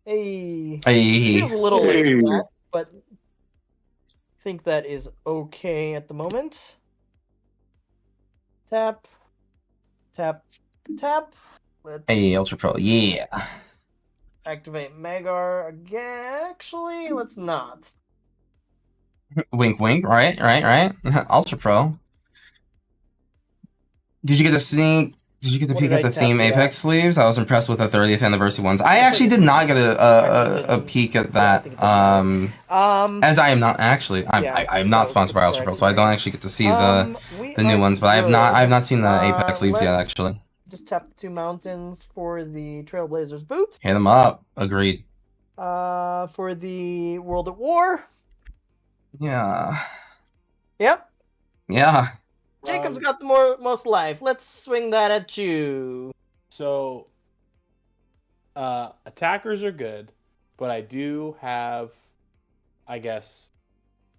Hey. Hey. Feels a little late Hey. for that, but I think that is okay at the moment. Tap. Tap. Tap. Let's Hey, Ultra Pro. Yeah. activate Magar again. Actually, let's not. Wink, wink. Right. Ultra Pro. Did you get to sneak? Did you get to What peek did at I the tap theme you at? Apex sleeves? I was impressed with the 30th anniversary ones. I actually did not get a peek at that. As I am not actually, I'm not sponsored by Ultra Pro, so I don't actually get to see the new ones. But I have not seen the Apex sleeves yet. let's- Actually, Just tap the 2 mountains for the Trailblazers boots. hit them up. Agreed. For the World at War. Yeah. Yep. Yeah. Jacob's got the most life. Let's swing that at you. So, attackers are good, but I do have, I guess,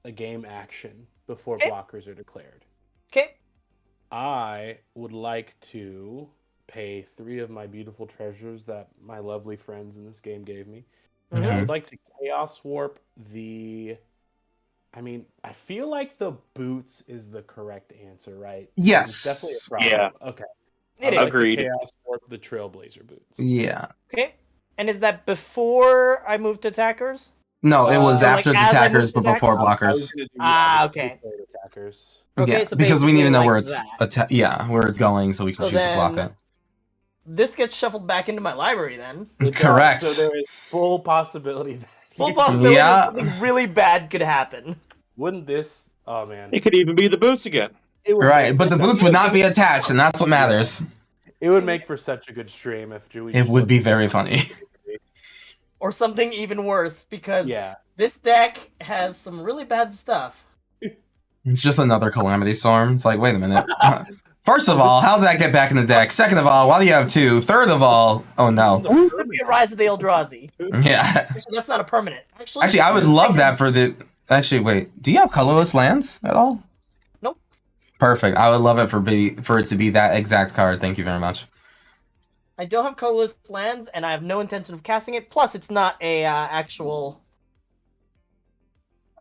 a game action before Okay. blockers are declared. Okay. I would like to pay 3 of my beautiful treasures that my lovely friends in this game gave me. And I Mhm. would like to Chaos Warp the I mean, I feel like the boots is the correct answer, right? Yes. It's definitely a problem. Okay. It is. Like Agreed. the Chaos Warp, the Trailblazer boots. Yeah. Okay. And is that before I moved to attackers? No, it was Like, after the as I attackers, moved but to before I was blockers. gonna do, Okay. before the attackers. Okay, Yeah, so because we need to know basically where like it's that. where it's going, so we can So choose to block then- it. This gets shuffled back into my library then. It does, Correct. So there is full possibility that Full possibility Yeah. that something really bad could happen. wouldn't this? Oh man, It could even be the boots again. it would Right, make but for the such boots a would good- not be attached, and that's what matters. It would make for such a good stream if we. It just would looked be at very this. funny. Or something even worse, because Yeah. this deck has some really bad stuff. It's just another Calamity Storm. It's like, wait a minute. First of all, how did that get back in the deck? Second of all, why do you have two? Third of all, oh no. Could be a Rise of the Eldrazi. Yeah. Actually, that's not a permanent. Actually, I would love that for the... Actually, wait. Do you have colorless lands at all? Nope. Perfect. I would love it for it to be that exact card. Thank you very much. I don't have colorless lands, and I have no intention of casting it. Plus, it's not a actual.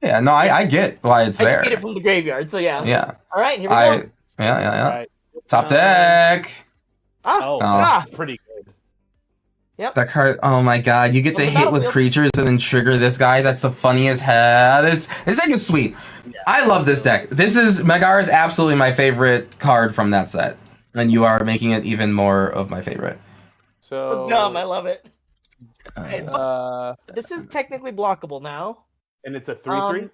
Yeah, no, I get why it's I there. get it from the graveyard, so yeah. Yeah. All right, here we go. Yeah. Right. Top deck. Oh, Ah. pretty good. That card, oh my god, you get to Well, the hit with battlefield- creatures and then trigger this guy. That's the funniest hell. This deck is sweet. I love this deck. Magar is absolutely my favorite card from that set. And you are making it even more of my favorite. So Dumb, I love it. This is and technically blockable now. it's a 3/3.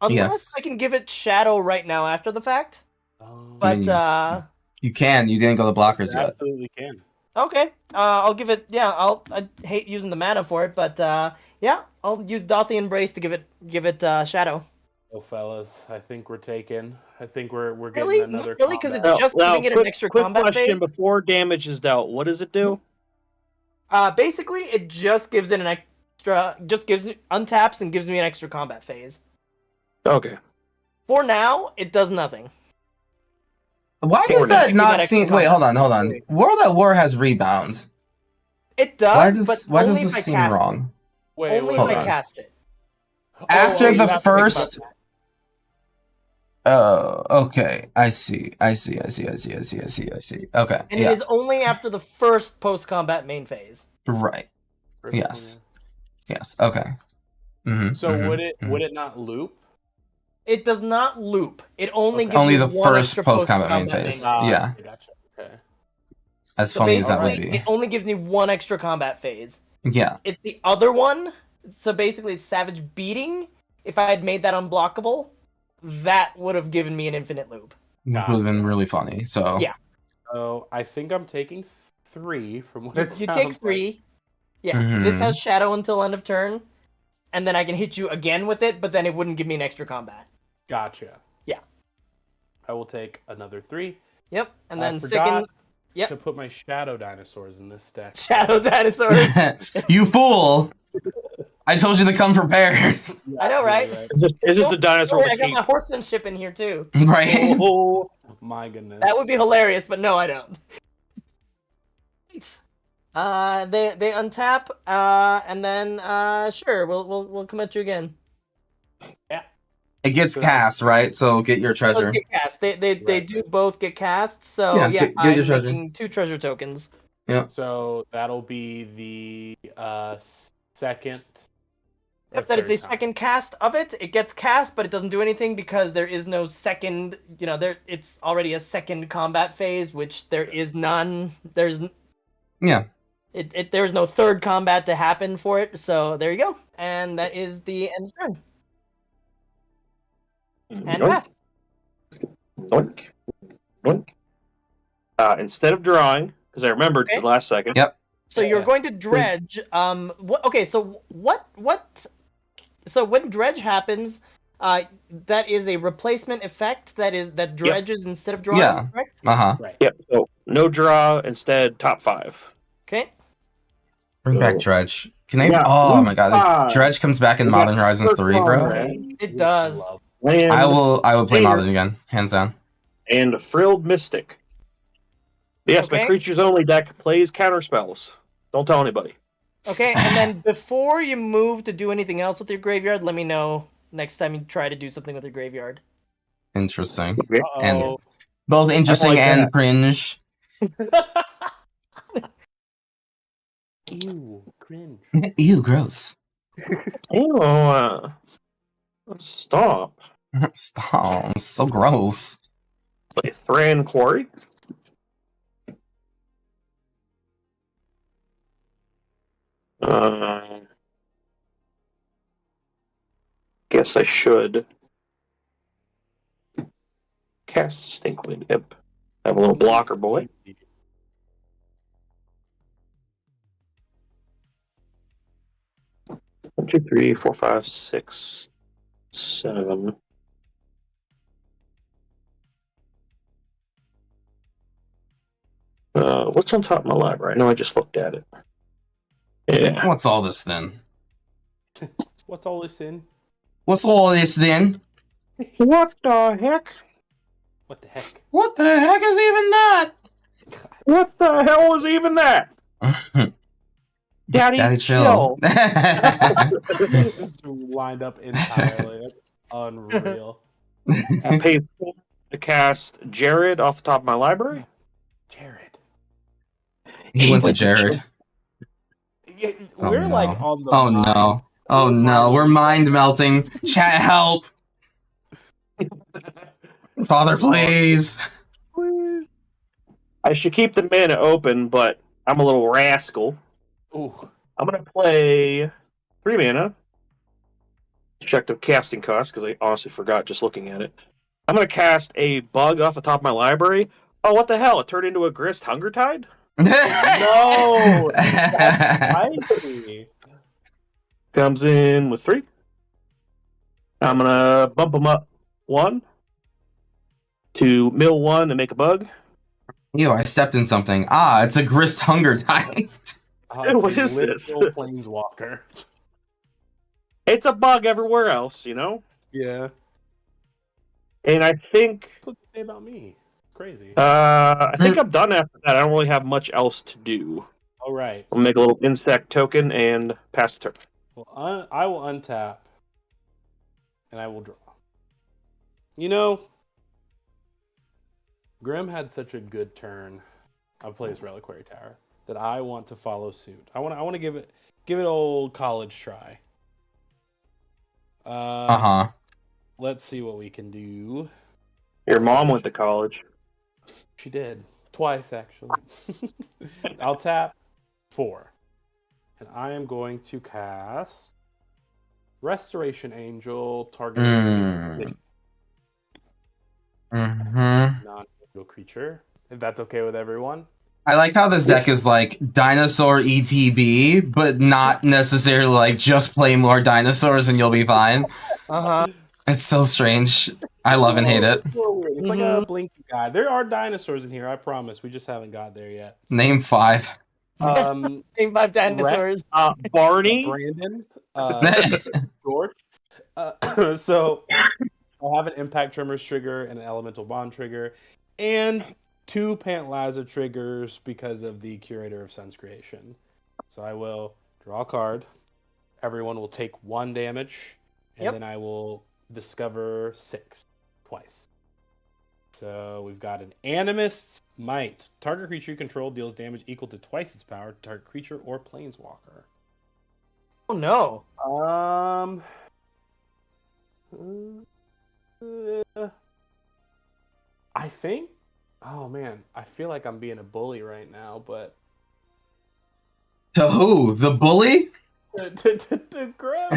Unless Yes. I can give it Shadow right now after the fact. Oh, But, mean, You can. You didn't go to blockers you yet. absolutely can. okay. I'll give it, I hate using the mana for it, but, yeah, I'll use Dothi Embrace to give it Shadow. Oh, fellas, I think we're taking. I think we're getting Really? another. Really? 'Cause combat. it's just giving it an extra quick combat question phase? before damage is dealt. What does it do? Basically, it just gives it an extra, untaps and gives me an extra combat phase. Okay. For now, it does nothing. Why Sure, does now that give not that seem... extra Wait, hold combat. on. World at War has rebounds. It does, Why but does only if this I seem cast wrong? Wait, Only Hold if I on. cast it. After you the have to think about first- that. Oh, okay. I see. Okay, And yeah, it is only after the first post-combat main phase. right. Yes. Yes, okay. Mm-hmm, So would it not loop? It does not loop. It only Okay. gives Only you the one first extra post-combat main post-combat phase. main Yeah. Gotcha. Okay. As So funny as that would basically, be. it only gives me one extra combat phase. Yeah. It's the other one. So basically, it's Savage Beating. If I had made that unblockable, that would have given me an infinite loop. It would have been really funny. So Yeah. So I think I'm taking 3 from what it You sounds take like. 3. Yeah, Mhm. this has Shadow until end of turn. And then I can hit you again with it, but then it wouldn't give me an extra combat. Gotcha. Yeah. I will take another 3. Yep, and I then forgot second, yep. to put my shadow dinosaurs in this deck. Shadow Dinosaur. you fool! I told you to come prepared. I know, right? Is this the dinosaur Oh, with I got cape? my horsemanship in here too. Right? Oh my goodness. That would be hilarious, but no, I don't. They untap, and then sure, we'll come at you again. It gets cast, right? So get your Both treasure. get cast. They Right. do both get cast. So Yeah, yeah, get your I'm treasure. making 2 treasure tokens. So that'll be the second. or If that is third a time. second cast of it, it gets cast, but it doesn't do anything because there is no second. It's already a second combat phase, which there is none. Yeah. There's no third combat to happen for it. So there you go, and that is the end of turn. And pass. Noink. Noink. Instead of drawing, because I remembered Okay. the last second. Yep. So you're Yeah. going to dredge. Okay. So what? So when dredge happens, that is a replacement effect. That dredges instead of drawing. Yeah. Correct? Uh-huh. Right. Yep. So no draw, instead top 5. Okay. Bring back So- Dredge. Can they... Yeah, Oh my god. Lupa. If Dredge comes back in We got Modern Horizons 3, bro. Right. It does. Love- Land I will play Later. Modern again. Hands down. and Frilled Mystic. Yes, my Okay. creatures only deck plays counter spells. Don't tell anybody. Okay. And then before you move to do anything else with your graveyard, let me know next time you try to do something with your graveyard. Interesting. Uh-oh. And both interesting like and that. cringe. Ew, cringe. Ew, gross. Oh, stop. Stop. So gross. Play Thran Quarry. Guess I should cast Stinkwind Imp. Have a little blocker boy. 1, 2, 3, 4, 5, 6, 7. What's on top of my library? I know I just looked at it. Yeah. What's all this then? What's all this in? What's all this then? What the heck? What the heck? What the heck is even that? What the hell is even that? Daddy, chill. Just lined up entirely. That's unreal. I paid to cast Jared off the top of my library. Jared. He went to Jared. Yeah, Oh, we're no. like on the Oh mind. no. Oh no. We're mind melting. Chat, help. Father, please. I should keep the mana open, but I'm a little rascal. Ooh. I'm going to play 3 mana. Check the casting cost, because I honestly forgot just looking at it. I'm going to cast a bug off the top of my library. Oh, what the hell? It turned into a Grist Hunger Tide? No! That's spicy. Comes in with 3. I'm going to bump them up 1 to mill 1 and make a bug. Ew, I stepped in something. Ah, it's a Grist Hunger type. What is this? Planeswalker. It's a bug everywhere else, you know? Yeah. And I think... What to say about me? Crazy. I think I'm done after that. I don't really have much else to do. All right. I'll make a little insect token and pass the turn. Well, I will untap, and I will draw. You know, Grim had such a good turn of plays Reliquary Tower that I want to follow suit. I want to give it old college try. Let's see what we can do. Your mom went to college. She did. Twice, actually. I'll tap 4. And I am going to cast Restoration Angel, targeting non-angel creature. If that's okay with everyone. I like how this deck is like dinosaur ETB, but not necessarily like just play more dinosaurs and you'll be fine. It's so strange. I love and hate it. It's like a blinky guy. There are dinosaurs in here, I promise. We just haven't got there yet. Name 5. Name 5 dinosaurs. Barney. Brandon. George. So I'll have an Impact Tremors trigger and an Elemental Bond trigger. And 2 Pantlaza triggers because of the Curator of Sun's creation. So I will draw a card. Everyone will take 1 damage. And then I will discover 6 twice. So we've got an Animist's Might. Target creature you control deals damage equal to twice its power to target creature or planeswalker. Oh no. I think. Oh man, I feel like I'm being a bully right now, but To who? The bully? to Grim.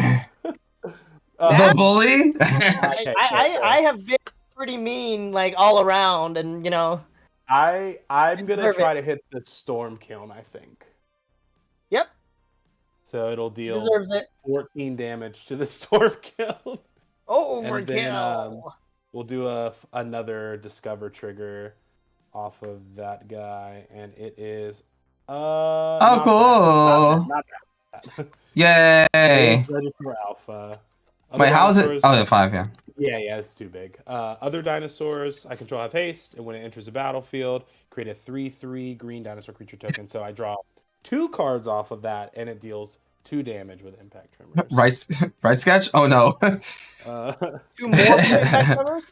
The bully? I have been pretty mean, like all around, and you know. I'm gonna try to hit the Storm Kiln, I think. Yep. So it'll deal Deserves it. 14 damage to the Storm Kiln. Oh, And then overkill. we'll do another Discover trigger off of that guy, and it is cool. Not that. Yay. It is Register Alpha. Wait, how is it? Oh, 5, yeah. Yeah, it's too big. Other dinosaurs I control have haste, and when it enters the battlefield, create a 3/3 green dinosaur creature token. So I draw 2 cards off of that, and it deals 2 damage with impact tremors. Right sketch? Oh no. 2 more impact tremors?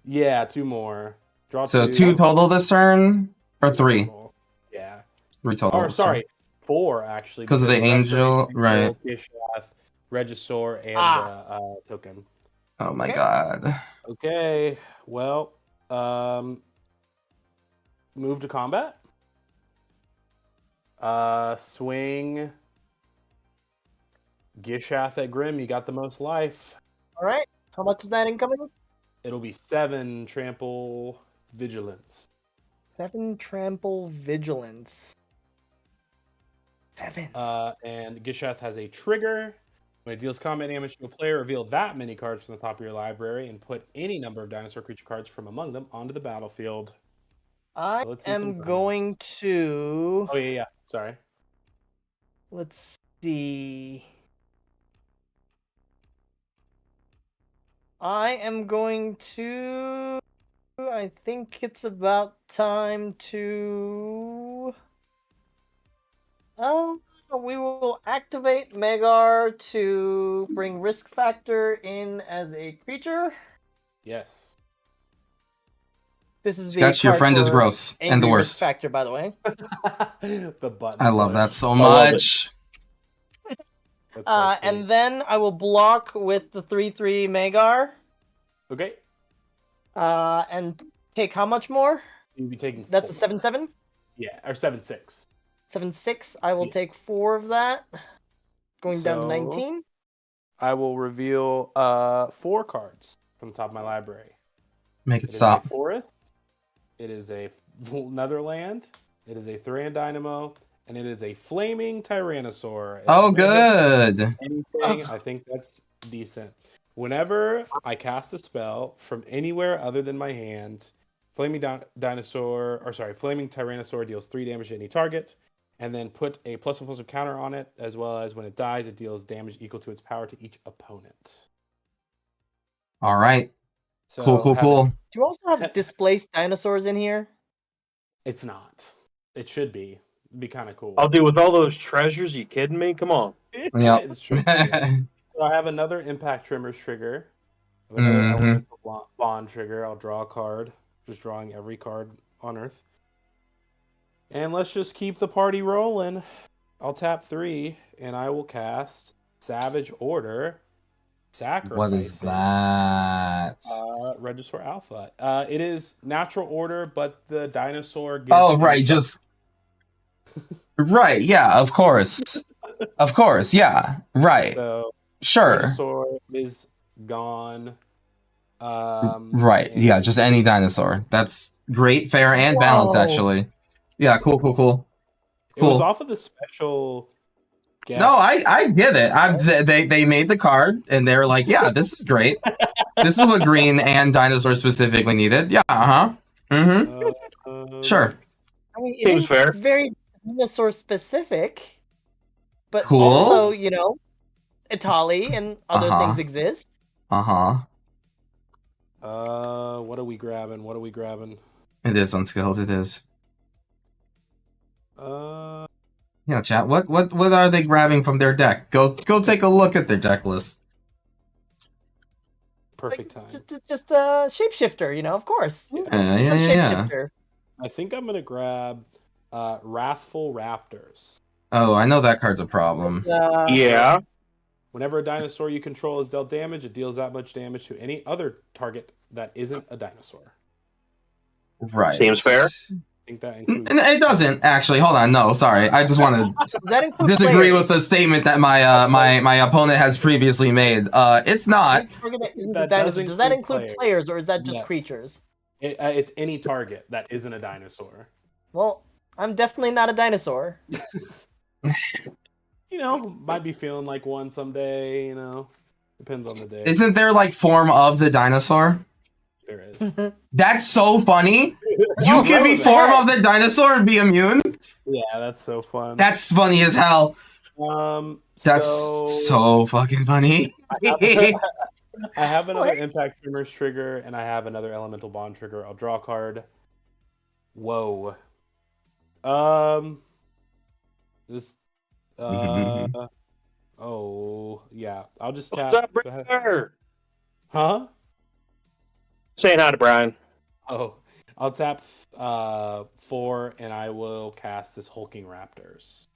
Yeah, 2 more. Draw So 2. 2 total this turn? Or 3? Total. Yeah. 3 total. Or sorry, 4 actually. Because of the angel, right? Gishath, Regisaur, and the token. Oh my Okay. god. Okay, well, move to combat. Swing. Gishath at Grim, you got the most life. All right. How much is that incoming? It'll be 7 trample vigilance. 7 trample vigilance. 7. And Gishath has a trigger. When it deals combat damage to a player, reveal that many cards from the top of your library and put any number of dinosaur creature cards from among them onto the battlefield. I let's see some am damage. going to. Oh yeah. Sorry. Let's see. I am going to. I think it's about time to. We will activate Magar to bring risk factor in as a creature. Yes. This is Sketch, the your card friend is for gross and the angry worst. risk factor, by the way. The button. I love push. that so I love it. much. That's so sweet. And then I will block with the 3/3 Magar. Okay. And take how much more? You'll be taking. That's a 4. 7/7. Yeah, or 7/6. 7/6. I will Yeah. take 4 of that. Going down to So- 19. I will reveal 4 cards from the top of my library. Make it It is stop. a forest. It is a Netherland. It is a Thran Dynamo, and it is a flaming Tyrannosaur. If Oh, I'm gonna get good. Anything, I think that's decent. Whenever I cast a spell from anywhere other than my hand, flaming Tyrannosaur deals 3 damage to any target, and then put a +1/+1 counter on it, as well as when it dies, it deals damage equal to its power to each opponent. All right. So Cool. Do you also have displaced dinosaurs in here? It's not. It should be. It'd be kind of cool. I'll do with all those treasures. You kidding me? Come on. Yep. It's true. So I have another Impact Tremors trigger. I have another Mhm. Elemental Bond trigger. I'll draw a card. Just drawing every card on Earth. And let's just keep the party rolling. I'll tap 3, and I will cast Savage Order. Sacrifice. What is that? Regisaur Alpha. It is natural order, but the dinosaur gets... Oh, right. Just. Right. Yeah, of course. Of course. Yeah. Right. So, Sure. Regisaur is gone. Right. and- Yeah, just any dinosaur. That's great, fair, and balanced, Whoa. actually. Yeah, cool. It was Cool. off of the special guest. No, I get it. They made the card, and they were like, yeah, this is great. This is what green and dinosaur specifically needed. Yeah, Mm-hmm. Sure. I mean, it Seems is fair. very dinosaur specific, but Cool. also, Itali and other Uh-huh. things exist. Uh-huh. What are we grabbing? It is unskilled, it is. Uh, Yeah, chat. What are they grabbing from their deck? Go take a look at their deck list. perfect time. Just a shapeshifter, of course. Yeah. Shapeshifter. I think I'm gonna grab Wrathful Raptors. Oh, I know that card's a problem. Yeah. Whenever a dinosaur you control is dealt damage, it deals that much damage to any other target that isn't a dinosaur. Right. Seems fair. I think that includes... It doesn't actually. Hold on. No, sorry. I just want to Does that include disagree players? with the statement that my opponent has previously made. It's not. Any target that isn't That a dinosaur. does Does that include include players, or is that just Yes. creatures? It's any target that isn't a dinosaur. Well, I'm definitely not a dinosaur. Might be feeling like one someday, Depends on the day. Isn't there like form of the dinosaur? There is. That's so funny. You Oh, can be relevant. form of the dinosaur and be immune. Yeah, that's so fun. That's funny as hell. That's so fucking funny. I have another Impact Tremors trigger, and I have another Elemental Bond trigger. I'll draw a card. Whoa. This. Oh, yeah. I'll just tap. What's up, Go ahead. brother? Huh? Saying hi to Brian. Oh, I'll tap 4, and I will cast this Hulking Raptors.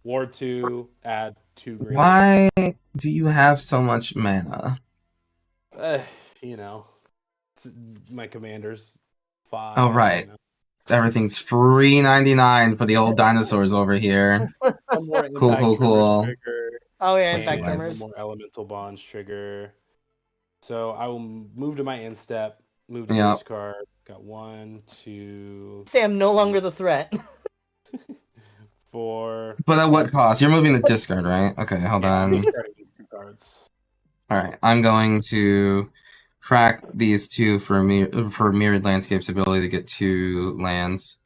Ward 2, add 2 green. Why do you have so much mana? You know, my commander's 5. Oh, right. You know. Everything's free 99 for the old dinosaurs over here. One more Cool, impact cool, cool. trigger. Oh yeah, Let's see, impact And let's- tremors. one more elemental bonds trigger. So I will move to my instep, move to Yep. discard. Got 1, 2, Say I'm no longer the threat. 4. But at what cost? You're moving the discard, right? Okay, hold Yeah, I'm on. discarding these 2 cards. Alright, I'm going to crack these 2 for Mirrored Landscape's ability to get 2 lands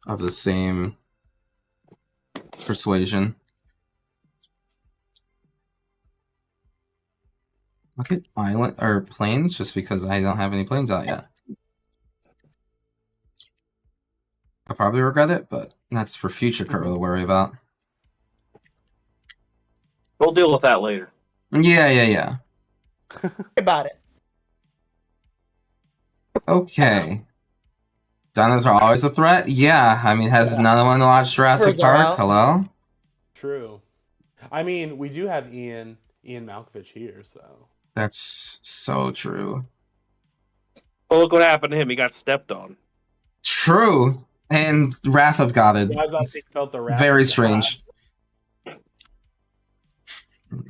of the same persuasion. Look at island or planes, just because I don't have any planes out yet. I'll probably regret it, but that's for future Kuro to worry about. We'll deal with that later. Yeah. About it. Okay. Dinos are always a threat? Yeah, I mean, has none of one watched Jurassic Spurs are Park? out. Hello? True. I mean, we do have Ian Malkovich here, so. That's so true. Well, look what happened to him. He got stepped on. True. And Wrath of God. Yeah, I was about to say, felt the wrath Very of God. strange.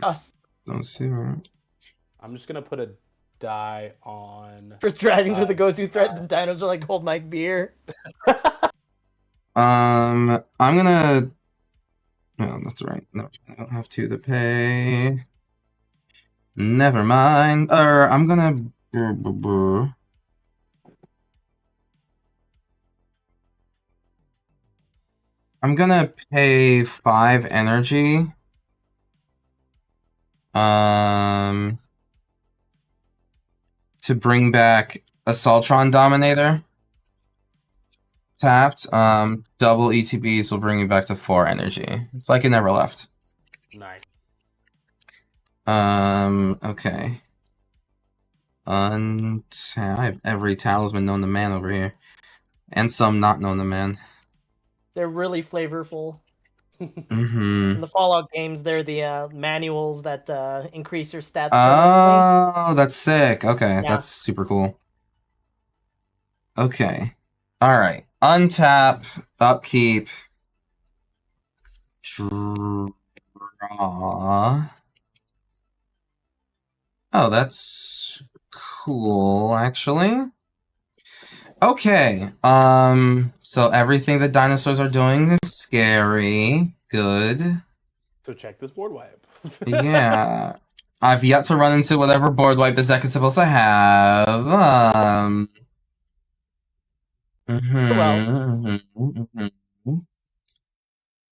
Us. Don't see her. I'm just gonna put a die on. For dragging for the go-to threat, the dinos are like, hold my beer. I'm gonna. No, that's right. No, I don't have 2 to pay. Never mind. I'm gonna. I'm gonna pay 5 energy. To bring back Assaultron Dominator. Tapped. Double ETBs will bring you back to 4 energy. It's like it never left. Nice. Okay. I have every talisman known to man over here. And some not known to man. They're really flavorful. Mm-hmm. In the Fallout games, they're the manuals that increase your stats. permanently. Oh, that's sick. Okay, Yeah. that's super cool. Okay. Alright. Untap, upkeep, draw. Oh, that's cool, actually. Okay. So everything the dinosaurs are doing is scary. Good. So check this board wipe. Yeah. I've yet to run into whatever board wipe this deck is supposed to have.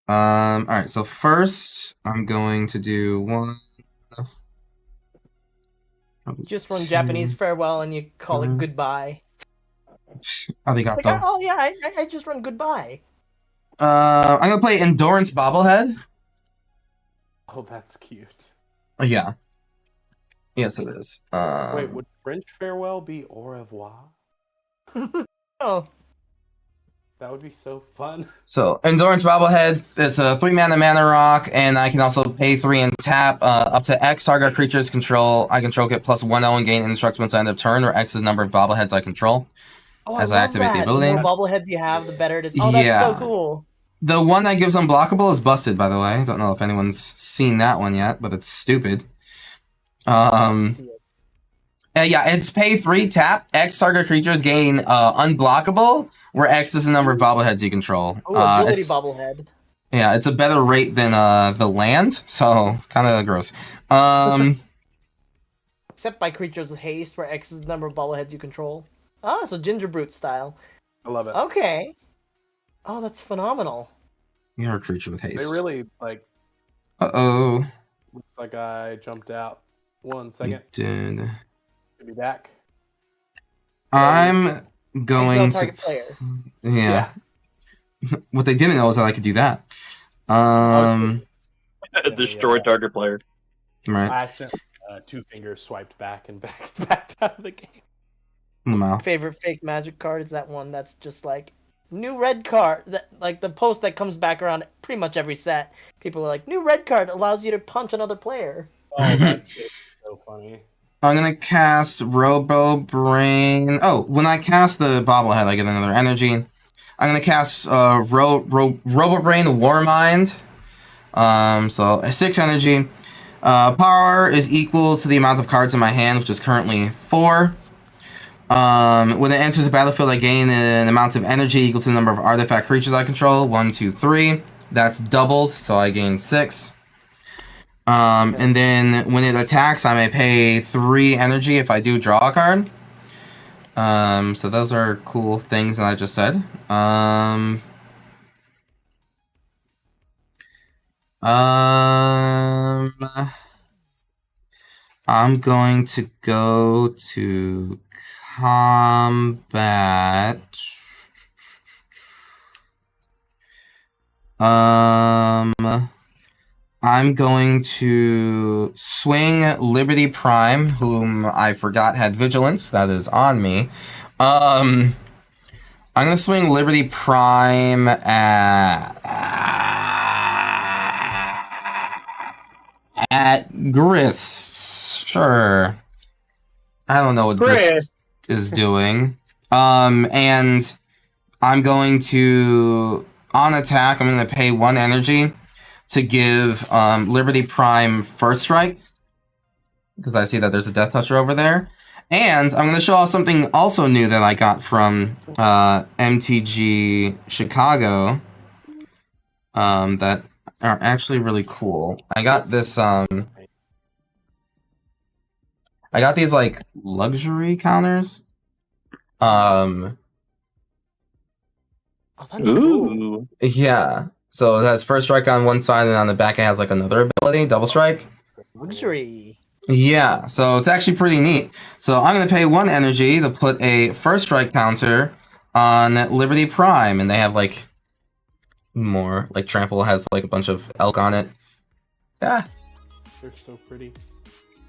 Alright, so first I'm going to do 1. Just run Japanese farewell and you call it goodbye. Arigato. Like, oh yeah, I just run goodbye. I'm gonna play Endurance Bobblehead. Oh, that's cute. Yeah. Yes, it is. Wait, would French farewell be au revoir? Oh, That would be so fun. So, Endurance Bobblehead, it's a 3-mana rock, and I can also pay 3 and tap. Up to X target creatures I control get +1/0 and gain indestructible at the end of turn, or X is the number of bobbleheads I control. As I love activate the that. ability. The more bobbleheads you have, the better it is. Oh, that's Yeah. so cool. The one that gives unblockable is busted, by the way. Don't know if anyone's seen that one yet, but it's stupid. See it. Yeah, it's pay 3, tap, X target creatures gain unblockable, where X is the number of bobbleheads you control. Oh, ability It's- bobblehead. Yeah, it's a better rate than the land, so kind of gross. Except by creatures with haste, where X is the number of bobbleheads you control. Oh, so Ginger Brute style. I love it. Okay. Oh, that's phenomenal. You're a creature with They haste. really Uh-oh. looks like I jumped out. 1 You second. did. Be back. I'm going Exile to... target player. Yeah. What they didn't know is that I could do that. Destroy target player. Right. I accidentally two fingers swiped back and backed out of the game. Wow. Favorite fake Magic card is that one that's just like new red card. That like the post that comes back around pretty much every set. People are like, new red card allows you to punch another player. Oh, that's so funny. I'm gonna cast Robo Brain. Oh, when I cast the bobblehead, I get another energy. I'm gonna cast Robo Brain War Mind. So 6 energy. Power is equal to the amount of cards in my hand, which is currently 4. When it enters the battlefield, I gain an amount of energy equal to the number of artifact creatures I control. 1, 2, 3. That's doubled, so I gain 6. And then when it attacks, I may pay 3 energy if I do draw a card. So those are cool things that I just said. I'm going to go to combat. I'm going to swing Liberty Prime, whom I forgot had Vigilance. That is on me. I'm going to swing Liberty Prime at Grist. Sure. I don't know what Grist is doing. And I'm going to, on attack, I'm going to pay 1 energy to give Liberty Prime first strike, because I see that there's a Death Toucher over there. And I'm going to show off something also new that I got from MTG Chicago that are actually really cool. I got this, I got these, like, luxury counters. Oh, that's cool. Yeah. So it has first strike on one side, and on the back it has like another ability, double strike. Luxury. Yeah, so it's actually pretty neat. So I'm going to pay 1 energy to put a first strike counter on Liberty Prime, and they have like more, like Trample has like a bunch of elk on it. Yeah. They're so pretty.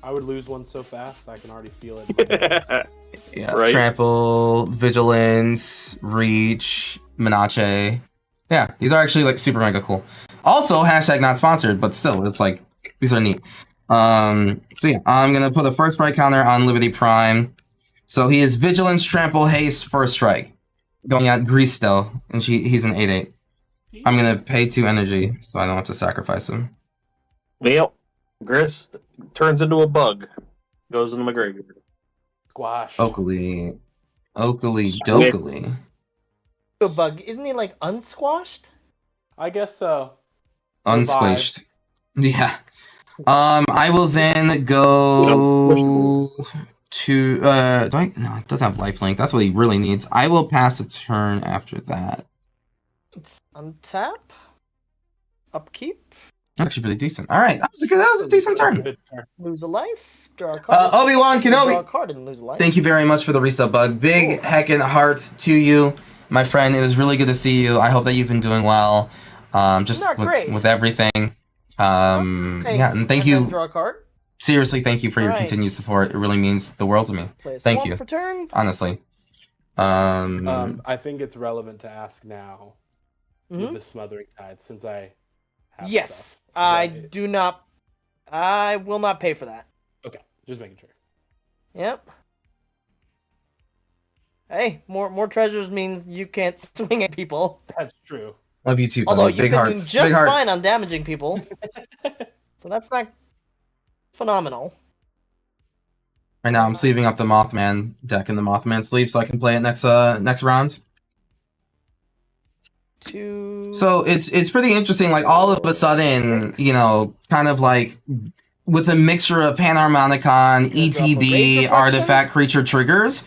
I would lose one so fast, I can already feel it in my hands. Yeah, Right. Trample, Vigilance, Reach, Menace. Yeah, these are actually like super mega cool. Also, hashtag not sponsored, but still, it's like, these are neat. So yeah, I'm gonna put a first strike counter on Liberty Prime. So he is Vigilance, Trample, Haste, first strike. Going at Grease though, and he's an 8/8. I'm gonna pay 2 energy, so I don't have to sacrifice him. Well, Grist turns into a bug. Goes into my graveyard. Squash. Oakley Dokely. Good bug. Isn't he like unsquashed? I guess so. Unsquished. Yeah. I will then go to do I? No, it doesn't have lifelink. That's what he really needs. I will pass a turn after that. It's untap. Upkeep. That's actually pretty decent. All right, that was a decent turn. Good turn. Lose a life. Draw a card. Obi-Wan Draw a Kenobi. card and lose a life. Thank you very much for the resub, Bug. Big heckin' heart to you, my friend. It is really good to see you. I hope that you've been doing well. Just Not great. with everything. Yeah, and thank you. Draw a card. Seriously, thank you for your Right. continued support. It really means the world to me. Play a Thank swamp you. for turn. Honestly. I think it's relevant to ask now Mhm. with the Smothering Tide, since I have Yes, stuff. I Is that- do not. I will not pay for that. Okay, just making sure. Yep. Hey, more treasures means you can't swing at people. That's true. Love you too, buddy. Although you've Big been hearts. doing just Big hearts. fine on damaging people, so that's not phenomenal. Right now, I'm sleeving up the Mothman deck in the Mothman sleeve so I can play it next round. So it's pretty interesting. Like all of a sudden, you know, kind of like with a mixture of Panharmonicon, Gonna drop a Rage ETB, Reflection? artifact creature triggers.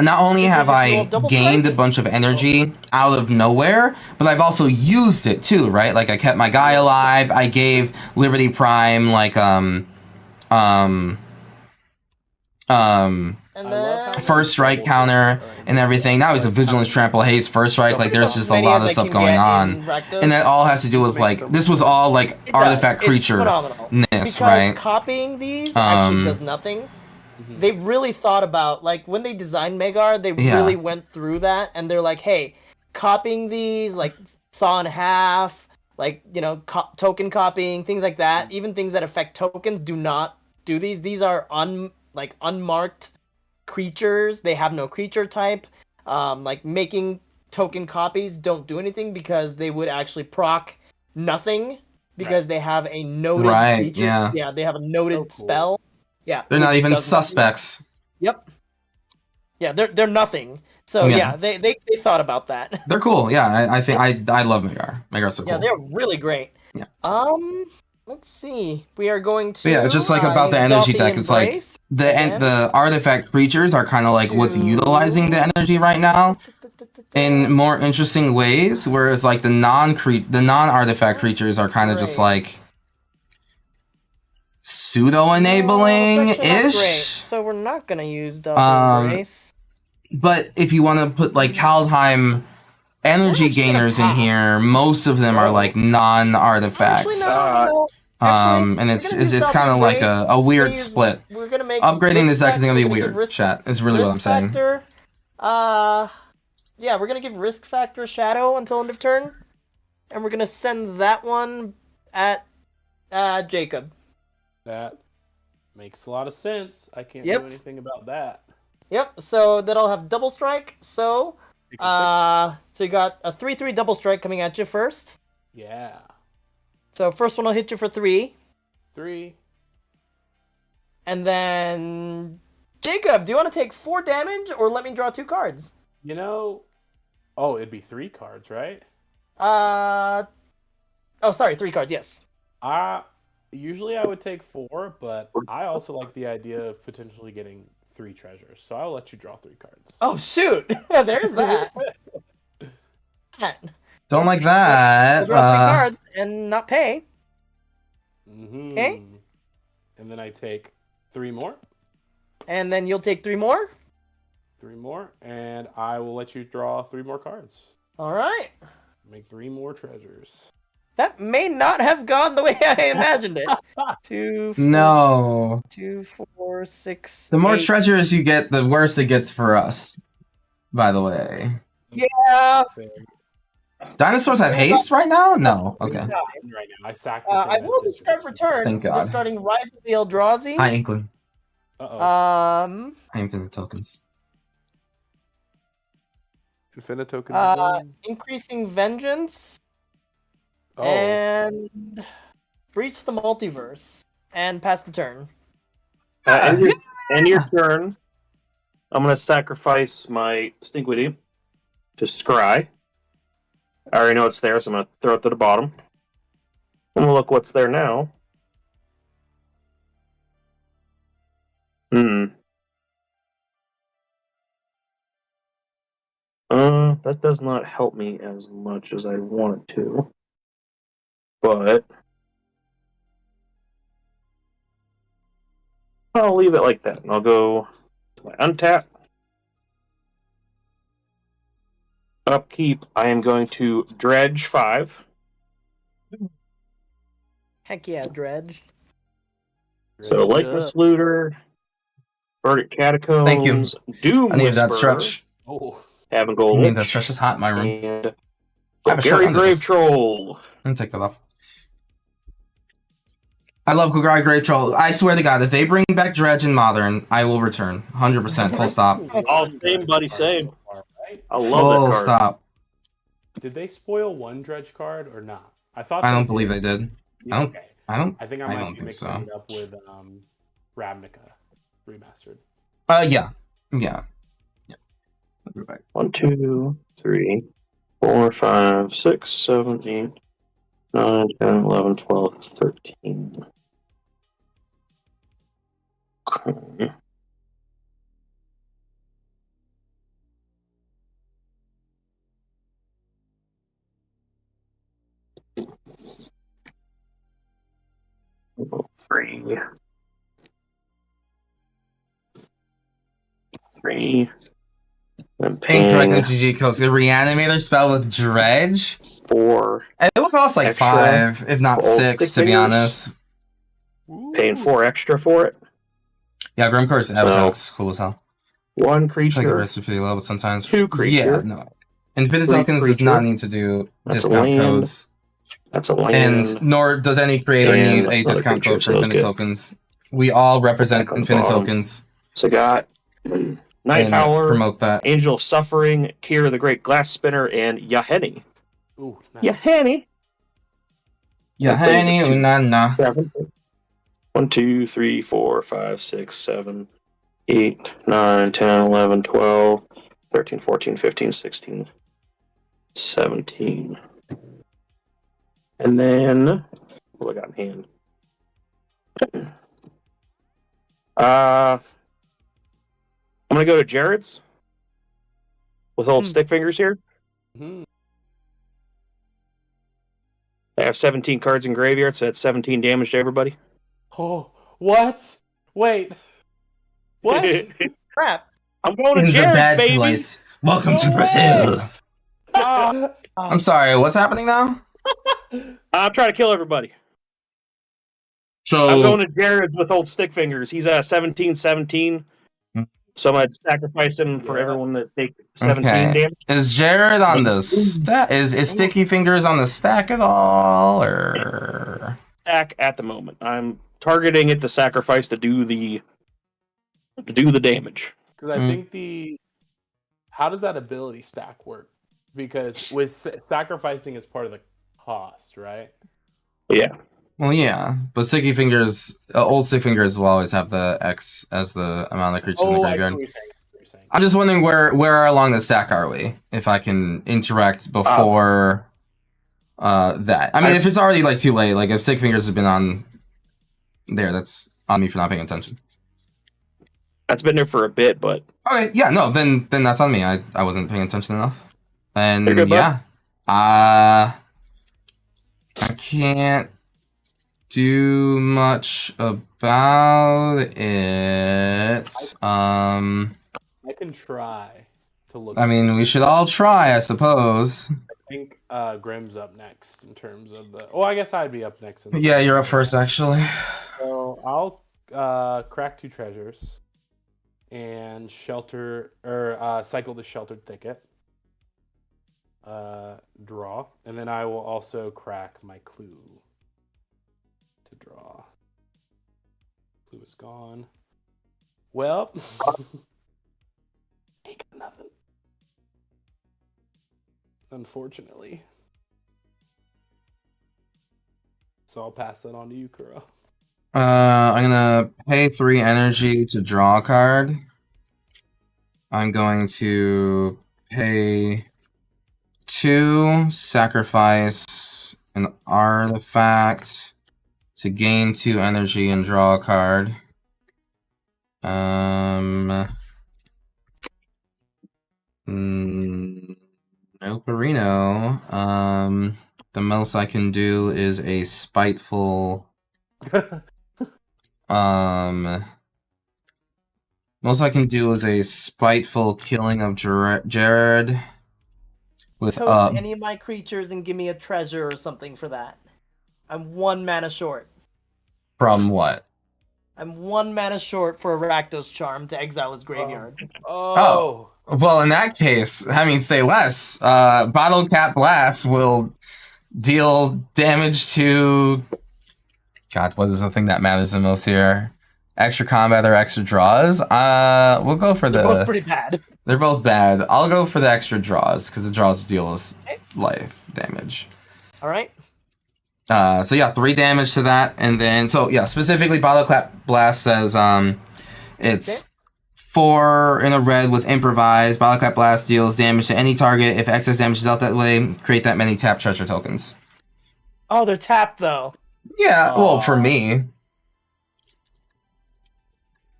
Not only have I gained a bunch of energy out of nowhere, but I've also used it too, right? Like I kept my guy alive. I gave Liberty Prime like And I love how then many First strike double counter hits are in and this everything. deck. Now he's a Like, how vigilance many- trample haste first strike. Like there's just a many lot as of I stuff can going get on, in Rakdos. and that all has to do Just with makes like so this much was sense. all like It artifact does. It's creature phenomenal. ness, Because right? copying these actually does Um, nothing. Mhm. They really thought about, like, when they designed Magar, they Yeah. really went through that, and they're like, hey, copying these, like, saw in half, like, you know, token copying, things like that, even things that affect tokens do not do these. These are, unmarked creatures. They have no creature type. Like, making token copies don't do anything because they would actually proc nothing because they have a noted Right, creature. yeah. They have a noted So cool. spell. Yeah, they're not which even does nothing. suspects. Yep. Yeah, they're nothing. So Yeah. they thought about that. They're cool. Yeah, I think I love Magar. Magar's so cool. Yeah, they're really great. Yeah. Let's see. We are going to. But yeah, just like about the use energy Dothi deck, it's like Embrace the again the artifact creatures are kind of like what's to- utilizing the energy right now in more interesting ways, whereas like the non-artifact creatures are kind of just like pseudo enabling No, it's actually not great. ish. So we're not gonna use Dothi Embrace. But if you want to put like Kaldheim energy We're actually gonna gainers in pass. here, most of them are like non-artifacts. Actually, no. And it's kind of like a weird split. We're gonna make Upgrading this deck is gonna be we're give weird. risk- Chat is really what I'm risk saying. factor, yeah, we're gonna give risk factor Shadow until end of turn, and we're gonna send that one at Jacob. That makes a lot of sense. I can't Yep. do anything about that. Yep. So that'll have double strike. So Take a six. so you got a 3/3 double strike coming at you first. Yeah. So first one will hit you for 3, 3. and then Jacob, do you want to take 4 damage or let me draw 2 cards? You know, oh, it'd be 3 cards, right? Oh, sorry, 3 cards. Yes. Usually I would take 4, but I also like the idea of potentially getting 3 treasures. So I'll let you draw 3 cards. Oh shoot! There's that. Don't like that. Draw 3 cards and not pay. Mm-hmm. Okay. And then I take 3 more. And then you'll take 3 more. 3 more, and I will let you draw 3 more cards. All right. Make 3 more treasures. That may not have gone the way I imagined it. 2, 4, No. 2, 4, 6. The more 8. treasures you get, the worse it gets for us. By the way. Yeah. Dinosaurs have haste right now? No. Okay. Right now, I sacked. I will discard return. Thank God. Discarding Rise of the Eldrazi. Hi, Inkling. Uh-oh. I infinite tokens. Infinite tokens. Increasing Vengeance. Oh. And Breach the Multiverse. And pass the turn. End your turn. I'm going to sacrifice my Stinkweedy to Scry. I already know it's there, so I'm going to throw it to the bottom. And we'll look what's there now. That does not help me as much as I want it to. But I'll leave it like that, and I'll go to my untap. Upkeep, I am going to dredge 5. Heck yeah, Dredge. So, Likeness Looter, Verdict Catacombs, Thank you. Doom I need Whisperer, that stretch. Oh. Havengold I need Lich, that stretch. It's hot in my room. and I have a shirt Gary under Grave this. Troll. I'm gonna take that off. I love Gugari Great Troll. I swear to God, if they bring back Dredge in Modern, I will return. 100%. Full stop. Oh, same, buddy, same. I love Full that card. stop. Did they spoil one dredge card or not? I thought I they don't did. believe they did. Yeah, I don't. okay. I don't. I think I I might don't be think mixing so. it up with Ravnica remastered. Yeah. Yeah. Yeah. I'll go back. 1, 2, 3, 4, 5, 6, 7, 8, 9, 10, 11, 12, 13. Okay. Three. 3. And Incorrect paying GG codes. The reanimator spell with dredge. 4. It will cost like Extra 5, if not for old 6, stick to be fingers. honest. Paying 4 extra for it. Yeah, Grimcore's avatar looks cool as hell. 1 I feel like the creature. rates are pretty low, but sometimes 2 creature. Yeah, no. Independent 3 tokens does creature. not need to do That's a discount land. codes. That's a land. And nor does any creator And need a another discount creature, code so for that's infinite good. tokens. We all represent Back on the infinite bottom. tokens So got Night and Howler, promote that. Angel of Suffering, Kira the Great Glass Spinner, and Yaheni. Ooh, nice. Yaheni. Yeah, That plays a honey, 2. unana. 1, 2, 3, 4, 5, 6, 7, 8, 9, 10, 11, 12, 13, 14, 15, 16, 17. And then, what do I got in hand? I'm going to go to Jared's with old stick fingers here. Mhm. I have 17 cards in graveyard, so that's 17 damage to everybody. Oh, what? Wait. What? Crap. I'm going to In the Jared's, bad baby. place. Welcome to No Brazil. Oh, I'm sorry, what's happening now? I'm trying to kill everybody. So I'm going to Jared's with old stick fingers. He's 17-17. Hmm. So I'm going to sacrifice him for everyone that take 17 okay. damage. Is Jared on the stack? Is Sticky Fingers on the stack at all, or Stack at the moment. I'm targeting it to sacrifice to do the damage. Because I think how does that ability stack work? Because with sacrificing is part of the cost, right? Yeah. Well, yeah, but Sticky Fingers, old Stick Fingers will always have the X as the amount of creatures in the I see graveyard. what you're saying. I'm just wondering where along the stack are we? If I can interact before that. I mean, if it's already like too late, like if Stick Fingers has been on there, that's on me for not paying attention. That's been there for a bit, but Okay, yeah, no, then that's on me. I wasn't paying attention enough. And You're good, bud. yeah, I can't do much about it. I can try to look. I mean, we should all try, I suppose. I think Grim's up next in terms of the. Oh, I guess I'd be up next. Yeah, you're up first, actually. So I'll crack 2 treasures and shelter or cycle the sheltered thicket. Draw, and then I will also crack my clue to draw. Clue is gone. Well, ain't got nothing. Unfortunately. So I'll pass that on to you, Kuro. I'm gonna pay 3 energy to draw a card. I'm going to pay 2, sacrifice an artifact to gain 2 energy and draw a card. No Perino. The most I can do is a spiteful. Most I can do is a spiteful killing of Jared. With toast any of my creatures and give me a treasure or something for that. I'm 1 mana short. From what? I'm 1 mana short for a Rakdos Charm to exile his graveyard. Oh. Well, in that case, I mean, say less. Bottle Cap Blast will deal damage to. God, what is the thing that matters the most here? Extra combat or extra draws? We'll go for They're both pretty bad. They're both bad. I'll go for the extra draws, because the draws deal us life damage. Alright. So yeah, 3 damage to that, and then specifically Bottle Clap Blast says it's 4 in a red with improvise. Bottle Clap Blast deals damage to any target. If excess damage is dealt that way, create that many tap treasure tokens. Oh, they're tapped though. Yeah, well, for me.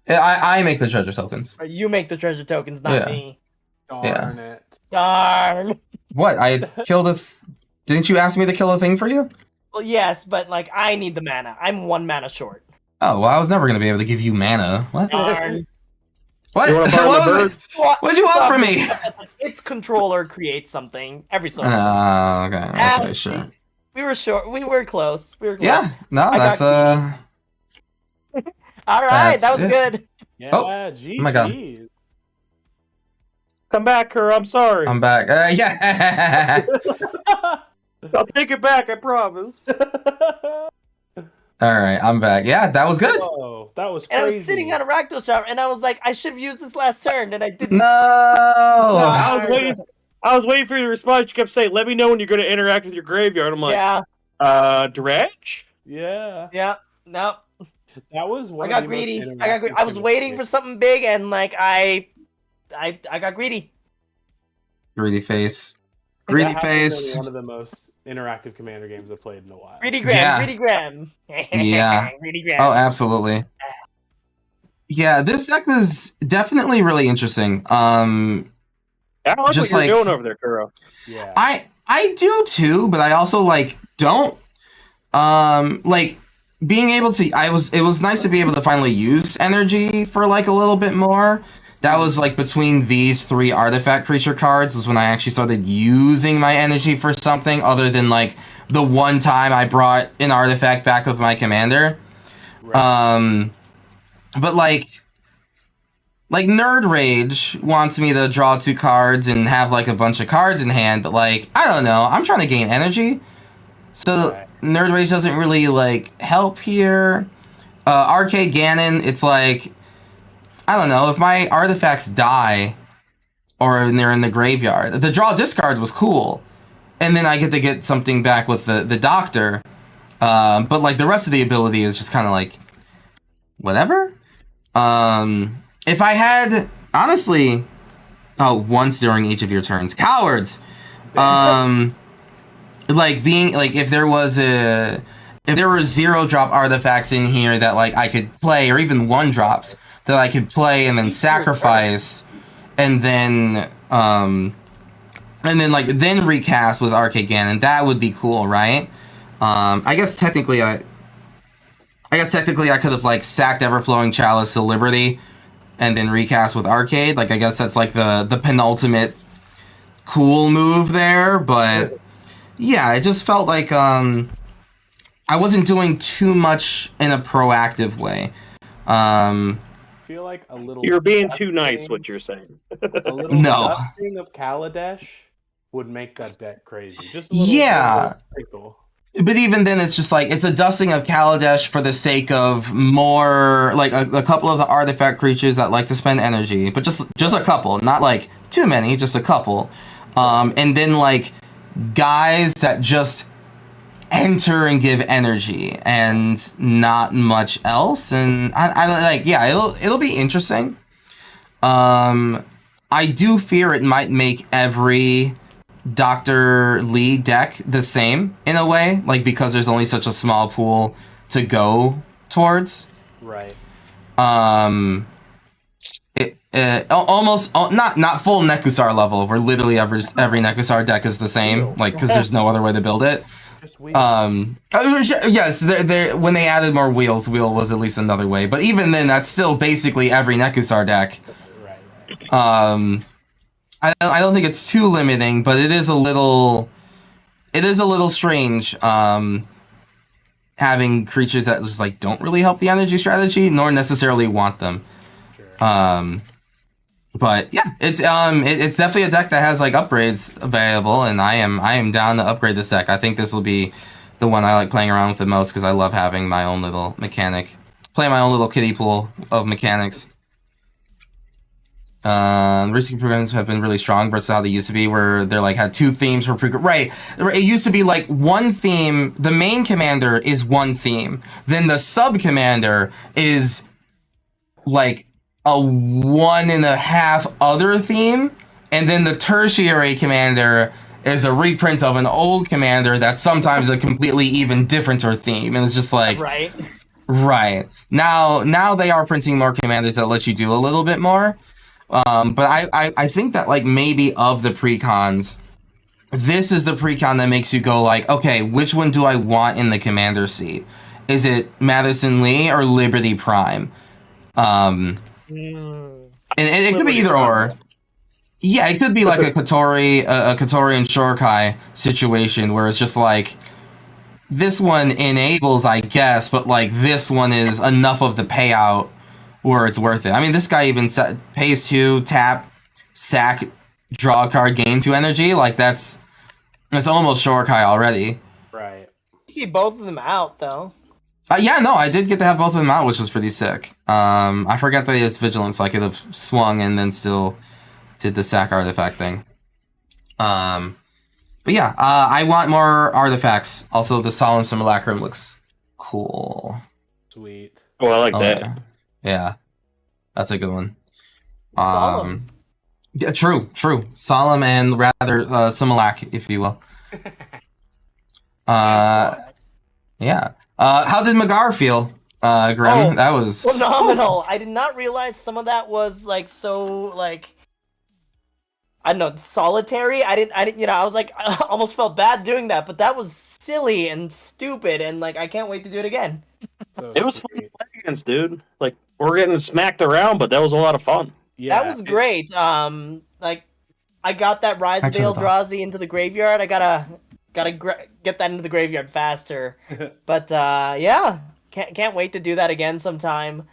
I make the treasure tokens. You make the treasure tokens, not me. Darn it. Darn. What? I killed a... Didn't you ask me to kill a thing for you? Well, yes, but I need the mana. I'm 1 mana short. Oh, well, I was never going to be able to give you mana. What? Darn. What? You wanna borrow What my was bird? it? What'd you want from me? Its controller creates something every so Oh, often. okay, And sure. We were short. We were close. Yeah, no, I that's got All right, that's that was it. good. Yeah, Oh, GG's. my God. Come back, Kerr. I'm sorry. I'm back. Yeah. I'll take it back. I promise. All right, I'm back. Yeah, that was good. Whoa, that was And crazy. I was sitting on a ragdoll shower, and I was like, I should have used this last turn, and I didn't. No. I was waiting for you to respond. You kept saying, "Let me know when you're going to interact with your graveyard." I'm like, Yeah, Dredge? Yeah, yeah, no. that was one. I of got the most greedy. interactive I was waiting for something big, and like I got greedy. Greedy face. That Greedy has been face. one of the most interactive commander games I've played in a while. Greedy Graham. Yeah. Greedy Graham. Yeah. Greedy Graham. Oh, absolutely. Yeah, this deck was definitely really interesting. I like Just what you're like- doing over there, Kuro. Yeah. I do too, but I also like don't like being able to it was nice to be able to finally use energy for like a little bit more. That was like between these 3 artifact creature cards was when I actually started using my energy for something other than like the one time I brought an artifact back with my commander. Right. But like Nerd Rage wants me to draw 2 cards and have like a bunch of cards in hand, but like I don't know, I'm trying to gain energy. So Right. Nerd Rage doesn't really like help here. Arcade Ganon, it's like I don't know, if my artifacts die or they're in the graveyard. The draw discard was cool. And then I get to get something back with the doctor. But like the rest of the ability is just kind of like whatever. If I had honestly once during each of your turns. Cowards. Like being like if there were 0 drop artifacts in here that like I could play, or even 1 drops that I could play and then sacrifice and then recast with Arcade Ganon, that would be cool, right? I guess technically I could have like sacked Everflowing Chalice to Liberty and then recast with Arcade. Like I guess that's like the penultimate cool move there, but yeah, it just felt like I wasn't doing too much in a proactive way. I feel like a little. You're being too nice, what you're saying. A little No. dusting of Kaladesh would make that deck crazy. Just a little, Yeah. little But even then, it's just like it's a dusting of Kaladesh for the sake of more, like a couple of the artifact creatures that like to spend energy, but just a couple, not like too many, just a couple. And then like guys that just enter and give energy and not much else. And I like, yeah, it'll be interesting. I do fear it might make every Dr. Lee deck the same in a way, like because there's only such a small pool to go towards. Right. Almost not full Nekusar level, where literally every Nekusar deck is the same, like because there's no other way to build it. Just wheel. Yes, when they added more wheel was at least another way, but even then, that's still basically every Nekusar deck. Right. I don't think it's too limiting, but it is a little strange having creatures that just like don't really help the energy strategy nor necessarily want them. Sure. But yeah, it's definitely a deck that has like upgrades available, and I am down to upgrade this deck. I think this will be the one I like playing around with the most because I love having my own little mechanic, play my own little kiddie pool of mechanics. Recent improvements have been really strong versus how they used to be, where they're like had 2 themes for right. It used to be like one theme. The main commander is one theme, then the sub commander is like a 1.5 other theme, and then the tertiary commander is a reprint of an old commander that's sometimes a completely even differenter theme, and it's just like right now they are printing more commanders that let you do a little bit more. But I think that like maybe of the precons, this is the precon that makes you go like, okay, which one do I want in the commander seat? Is it Madison Lee or Liberty Prime? And it could be either or. Yeah, it could be like a Kotori and Shorkai situation where it's just like this one enables, I guess, but like this one is enough of the payout where it's worth it. I mean, this guy even pays 2, tap, sack, draw a card, gain 2 energy. Like that's almost Shorkai already. Right. See both of them out though. Yeah, no, I did get to have both of them out, which was pretty sick. I forgot that he has vigilance, so I could have swung and then still did the sack artifact thing. But yeah, I want more artifacts. Also, the Solemn Simulacrum looks cool. Sweet. Oh, I like that. Yeah, that's a good one. Solemn. Yeah, true. Solemn and rather Similac, if you will. Yeah. How did Magar feel, Grim? That was phenomenal. I did not realize some of that was like so like I don't know, solitary. I didn't. You know, I was like, I almost felt bad doing that, but that was silly and stupid, and like I can't wait to do it again. So It was fun sweet. to play against, dude. Like we're getting smacked around, but that was a lot of fun. Yeah, That was great. Like I got that Rise Actually, Veil hold on. Drazi into the graveyard. I gotta get that into the graveyard faster. But yeah, can't wait to do that again sometime.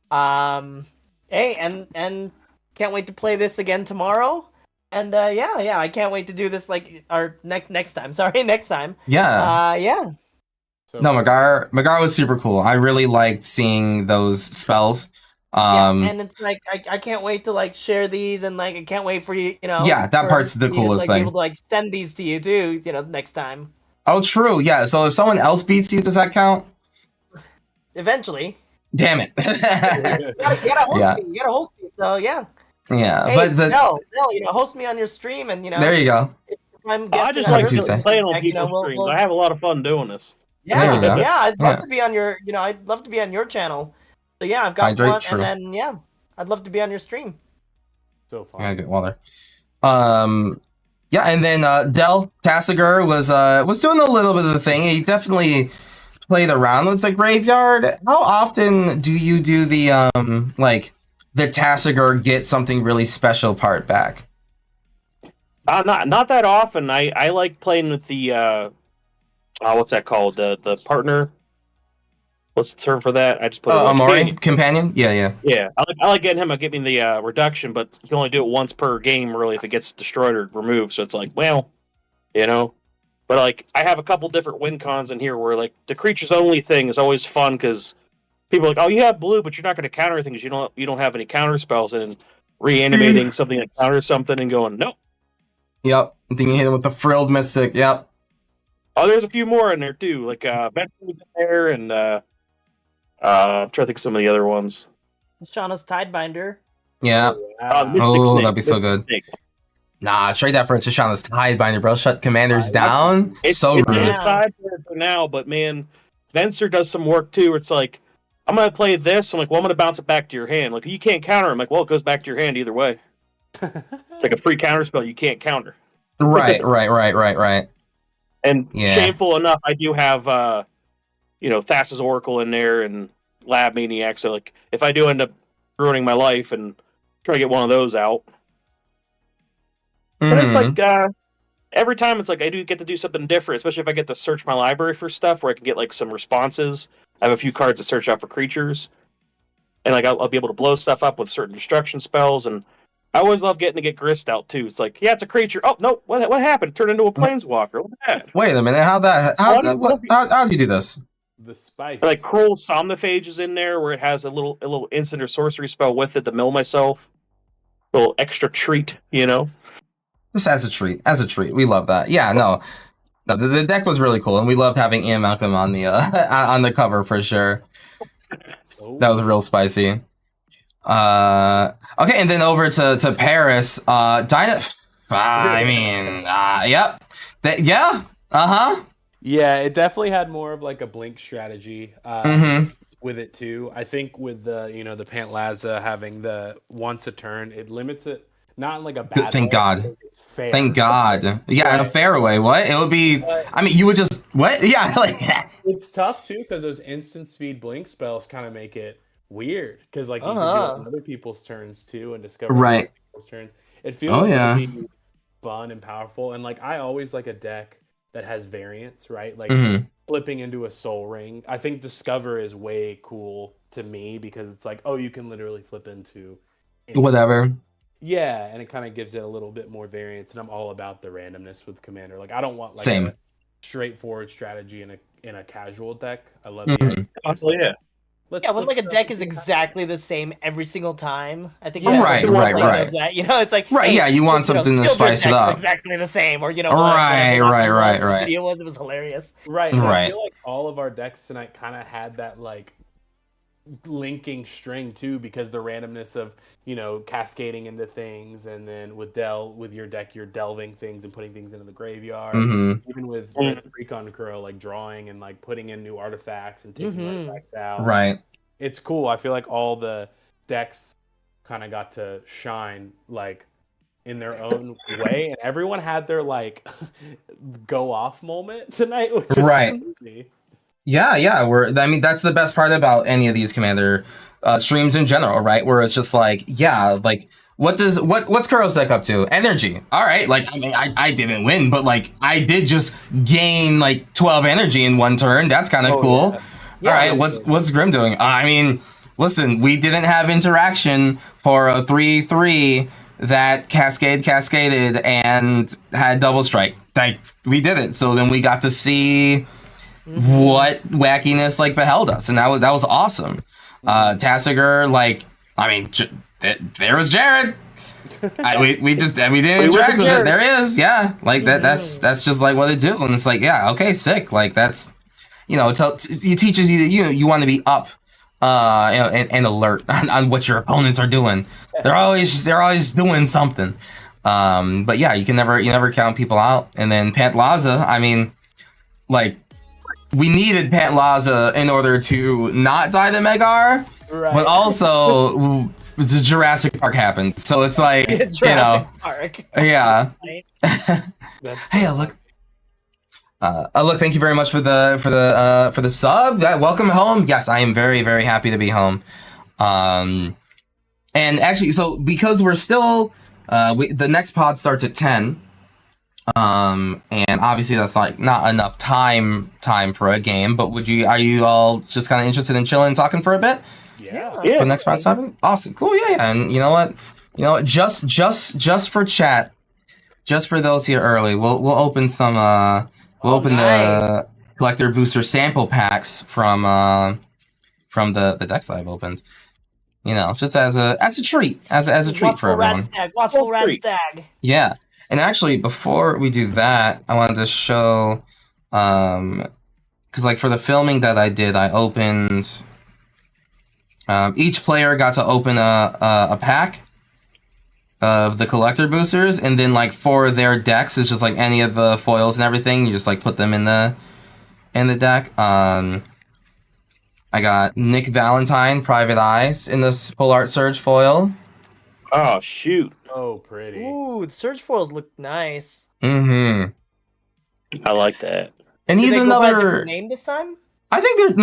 Hey, and can't wait to play this again tomorrow. And yeah, I can't wait to do this like our next time. Sorry, next time. yeah. Yeah. So No, Magar was super cool. I really liked seeing those spells. Yeah, and it's like I can't wait to like share these and like I can't wait for you, you know. Yeah, that for part's the me to, coolest like, thing. Be able to like send these to you too, you know, next time. Oh, true. Yeah. So if someone else beats you, does that count? Eventually. Damn it. You gotta host Yeah. me. You gotta host me. So yeah. Yeah, Hey, but Nell, you know, host me on your stream and you know. there you go. If I'm I guesting just on like your Tuesday. stream, playing on like, you know, people's we'll- streams. I have a lot of fun doing this. There you Yeah, go. yeah, I'd love Yeah. to be on your, you know, I'd love to be on your channel. So yeah, I've got Hydrate, one, true. and then yeah, I'd love to be on your stream. so fun. Yeah, good water. Yeah, and then Del Tasigur was doing a little bit of the thing. He definitely played around with the graveyard. How often do you do the like the Tasigur get something really special part back? Not that often. I like playing with the what's that called? The partner. What's the term for that? I just put Amori companion. Yeah. Yeah, I like getting him to get me the reduction, but you can only do it once per game, really, if it gets destroyed or removed. So it's like, well, you know. But like, I have a couple different win cons in here where like the creatures only thing is always fun because people are like, oh, you have blue, but you're not going to counter anything because you don't have any counter spells, and reanimating something that counters something and going, nope. Yep. I think you hit him with the frilled mystic. Yep. Oh, there's a few more in there too, like Bentley's in there, and I'm trying to think of some of the other ones. Shauna's Tidebinder. Yeah. Mystic Oh, Snake. that'd be so Mystic good. Snake. Nah, trade that for Tishana's Tidebinder, bro. Shut commanders down. It's So in rude. the side for now, but man, Venser does some work too. It's like, I'm gonna play this. I'm like, well, I'm gonna bounce it back to your hand. Like, you can't counter. I'm like, well, it goes back to your hand either way. It's like a free counter spell you can't counter. Right. And Yeah. shameful enough, I do have Thassa's Oracle in there and Lab Maniac. So like, if I do end up ruining my life and try to get one of those out, but it's Mhm. like every time it's like I do get to do something different, especially if I get to search my library for stuff where I can get like some responses. I have a few cards to search out for creatures, and like I'll be able to blow stuff up with certain destruction spells. And I always love getting to get Grist out too. It's like, yeah, it's a creature. Oh no, what happened? It turned into a planeswalker. What's that? Wait a minute. How'd you do this? The spice. Like Cruel Somnophage is in there where it has a little instant or sorcery spell with it to mill myself. A little extra treat, you know. Just as a treat. We love that. Yeah, no, the deck was really cool, and we loved having Ian Malcolm on the on the cover for sure. Oh. That was real spicy. Okay, and then over to Paris. I mean, yep. Yeah. Yeah, it definitely had more of like a blink strategy Mm-hmm. with it too. I think with the the Pantlaza having the once a turn, it limits it not in like a bad Thank way, God. but it's fair. Thank God. Yeah, in a Right. fair way. What? It would be. I mean, you would just what? Yeah, like It's tough too because those instant speed blink spells kind of make it weird because like you can do it on other people's turns too and discover Right. other people's turns. It feels yeah. really fun and powerful, and like I always like a deck that has variance, right? Like flipping into a Soul Ring. I think Discover is way cool to me because it's like, oh, you can literally flip into anything. Whatever. Yeah, and it kind of gives it a little bit more variance, and I'm all about the randomness with Commander. Like I don't want like Same. a straightforward strategy in a casual deck. I love Honestly, yeah. Yeah, when like a deck is exactly the same every single time, I think Right. does that. You know, it's like Right, yeah, you want something to spice it up. Exactly the same, or Right. The video was hilarious. Right. I feel like all of our decks tonight kind of had that like linking string too, because the randomness of cascading into things, and then with your deck you're delving things and putting things into the graveyard. Even with Recon Crow, like drawing and like putting in new artifacts and taking artifacts out. Right. It's cool. I feel like all the decks kind of got to shine like in their own way, and everyone had their like go off moment tonight, which is crazy. Yeah. I mean, that's the best part about any of these Commander streams in general, right? Where it's just like, like what's Kuro's deck up to? Energy. All right, like I mean, I didn't win, but like I did just gain like 12 energy in one turn. That's kind of cool. Yeah. All right, what's Grim doing? I mean, listen, we didn't have interaction for a 3/3 that cascaded and had double strike. Like we did it, so then we got to see what wackiness like beheld us, and that was awesome. Tasigur, like I mean, there was Jared. we didn't interact with it. There he is, yeah. Like that's just like what it do, and it's like okay, sick. Like that's it teaches you that you want to be up, and alert on what your opponents are doing. They're always doing something. But yeah, you never count people out. And then Pantlaza, I mean, like. We needed Pantlaza in order to not die to Magar, but also the Jurassic Park happened. So it's like, Park. Yeah. Hey, look. Look, thank you very much for the sub. Welcome home. Yes, I am very, very happy to be home. And actually, so because we're still, the next pod starts at 10. And obviously that's like not enough time for a game, but are you all just kind of interested in chilling and talking for a bit? Yeah. For the next part, awesome, cool, yeah. And you know what, just for chat, just for those here early, we'll open some the collector booster sample packs from the decks that I've opened. Just as a treat, as a treat for everyone. Watchful Rat Stag. Yeah. And actually, before we do that, I wanted to show, because like for the filming that I did, I opened, each player got to open a pack of the collector boosters, and then like for their decks, it's just like any of the foils and everything, you just like put them in the deck. I got Nick Valentine, Private Eyes in this Full Art Surge foil. Oh, shoot. Oh, pretty. Ooh, the Surge foils look nice. I like that. And he's another name this time. I think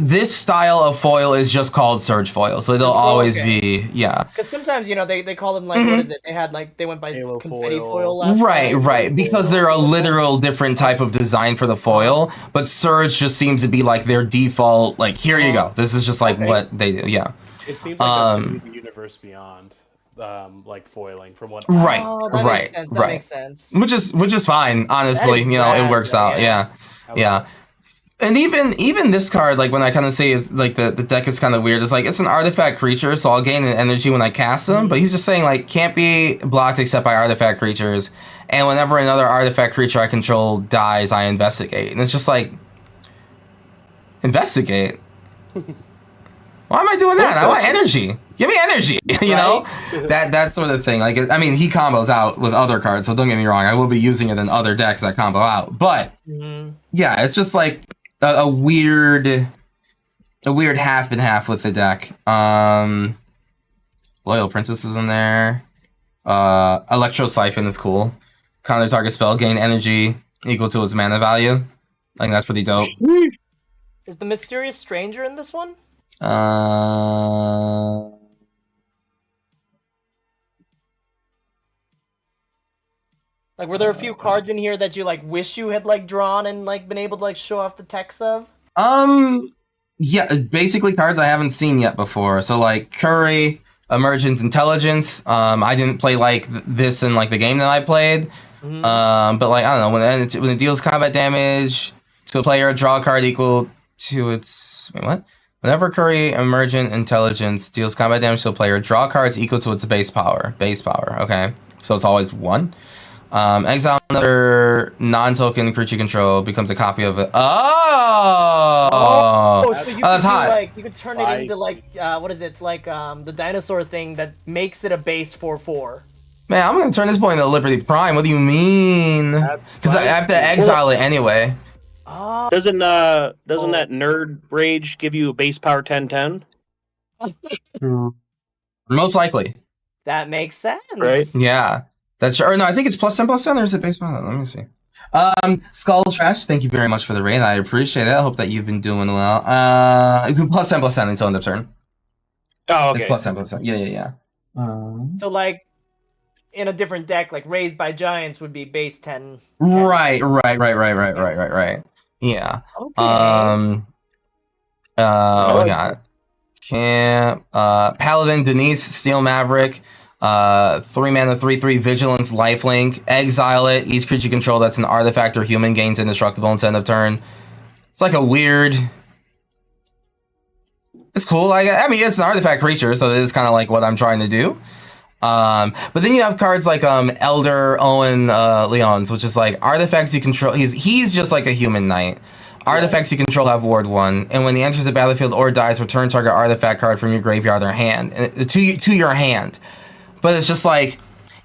this style of foil is just called Surge foil, so they'll always be Because sometimes they call them like what is it? They went by Halo confetti foil. last right, because they're a literal different type of design for the foil, but Surge just seems to be like their default. Like here you go, this is just like what they do. Yeah, it seems like the Universe Beyond. Like foiling from what that makes sense. Which is fine, honestly. It works out. Yeah. And even this card, like when I kind of say it's like the deck is kind of weird, it's like it's an artifact creature, so I'll gain an energy when I cast them, but he's just saying like can't be blocked except by artifact creatures, and whenever another artifact creature I control dies, I investigate. And it's just like investigate? Why am I doing that? I want energy. Give me energy, know? That sort of thing. Like, I mean, he combos out with other cards, so don't get me wrong. I will be using it in other decks that combo out. But, yeah, it's just like a weird half and half with the deck. Loyal Princess is in there. Electro Siphon is cool. Counter target spell, gain energy equal to its mana value. I think that's pretty dope. Is the Mysterious Stranger in this one? Like, were there a few cards in here that you like wish you had like drawn and like been able to like show off the text of? Yeah, basically cards I haven't seen yet before. So like Curry, Emergent Intelligence. I didn't play like this in like the game that I played. But like I don't know, when it deals combat damage to a player, draw a card equal to its what? Whenever Curry Emergent Intelligence deals combat damage to a player, draw cards equal to its base power. Base power, okay. So it's always 1. Exile another non-token creature control, becomes a copy of it. Oh, so you could that's hot. Like you could turn it into like what is it? Like the dinosaur thing that makes it a base 4/4. Man, I'm gonna turn this boy into Liberty Prime. What do you mean? Because I have to exile it anyway. Doesn't that Nerd Rage give you a base power 10/10? Most likely. That makes sense. Right? Yeah. That's or no, I think it's +10/+10 or is it base power? Let me see. Skull Trash, thank you very much for the raid. I appreciate it. I hope that you've been doing well. +10/+10 until end of turn. Oh, okay. It's +10/+10. Yeah. So like in a different deck, like Raised by Giants would be base 10. Right. Yeah. Okay. We got Camp, Paladin, Denise, Steel Maverick, 3 mana, 3/3 Vigilance, Lifelink, exile it. Each creature you control that's an artifact or human gains indestructible until end of turn. It's like a weird. It's cool. Like I mean, it's an artifact creature, so it is kind of like what I'm trying to do. But then you have cards like Elder Owen Leons, which is like artifacts you control. He's just like a human knight. Artifacts you control have ward 1, and when he enters the battlefield or dies, return target artifact card from your graveyard or hand to your hand. But it's just like,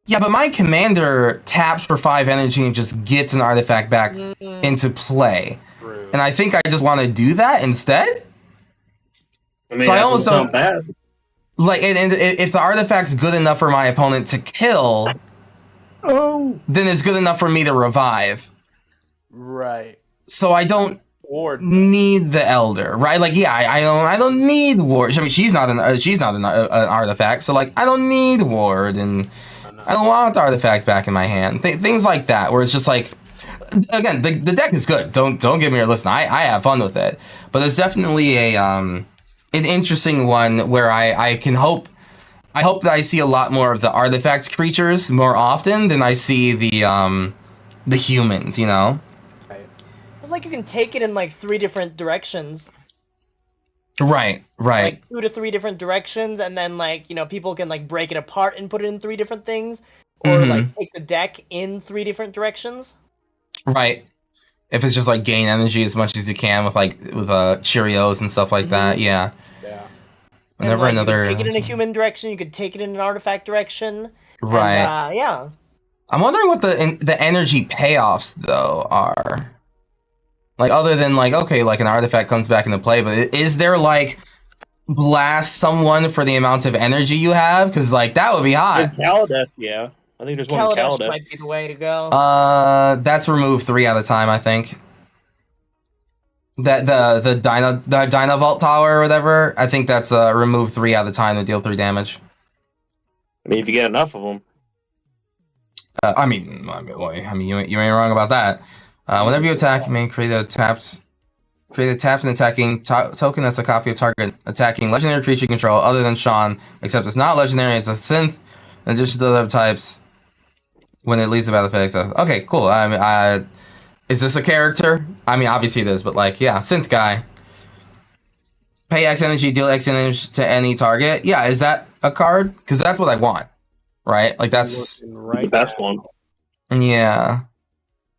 yeah, but my commander taps for 5 energy and just gets an artifact back into play. True. And I think I just want to do that instead. I mean, so I almost don't bad. Like, and if the artifact's good enough for my opponent to kill, then it's good enough for me to revive. Right. So I don't need the Elder, right? Like, yeah, I don't need Ward. I mean, she's not an artifact, so like I don't need Ward, and I don't want the artifact back in my hand. Things like that, where it's just like, again, the deck is good. Don't get me wrong. Listen, I have fun with it, but it's definitely an interesting one where I hope that I see a lot more of the artifact creatures more often than I see the humans, you know. It's like you can take it in like 3 different directions. Right. Like 2 to 3 different directions, and then like, you know, people can like break it apart and put it in 3 different things, or like take the deck in 3 different directions. Right. If it's just like gain energy as much as you can with Cheerios and stuff like that, yeah. Whenever and, like, you could take it in a human direction, you could take it in an artifact direction. Right. And, yeah. I'm wondering what the energy payoffs though are. Like, other than like, okay, like an artifact comes back into play, but is there like blast someone for the amount of energy you have? Because like that would be hot. Kaladesh, yeah. I think there's one in Kaladesh. Might be the way to go. That's remove 3 at a time, I think. That the Dynavault Tower or whatever, I think that's remove 3 at a time to deal 3 damage. I mean, if you get enough of them. I mean, you ain't wrong about that. Whenever you attack, you may create a tapped and attacking token that's a copy of target attacking legendary creature you control other than Sean, except it's not legendary, it's a synth, in addition to the other types. When it leaves the battlefield, so okay, cool. Is this a character? I mean, obviously it is, but like, yeah, synth guy. Pay X energy, deal X energy to any target. Yeah, is that a card? Because that's what I want, right? Like that's the best one. Yeah.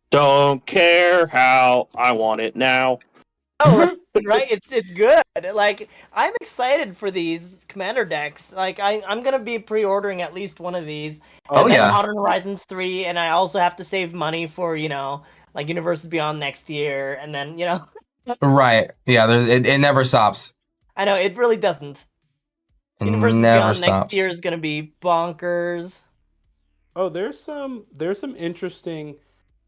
Don't care how I want it now. Oh, right. It's good. Like, I'm excited for these commander decks. Like, I'm gonna be pre-ordering at least one of these. Oh yeah. Modern Horizons 3, and I also have to save money for, you know, like Universes Beyond next year, and then, you know. Right. Yeah. It never stops. I know it really doesn't. Universes Beyond next year is gonna be bonkers. Oh, there's some interesting.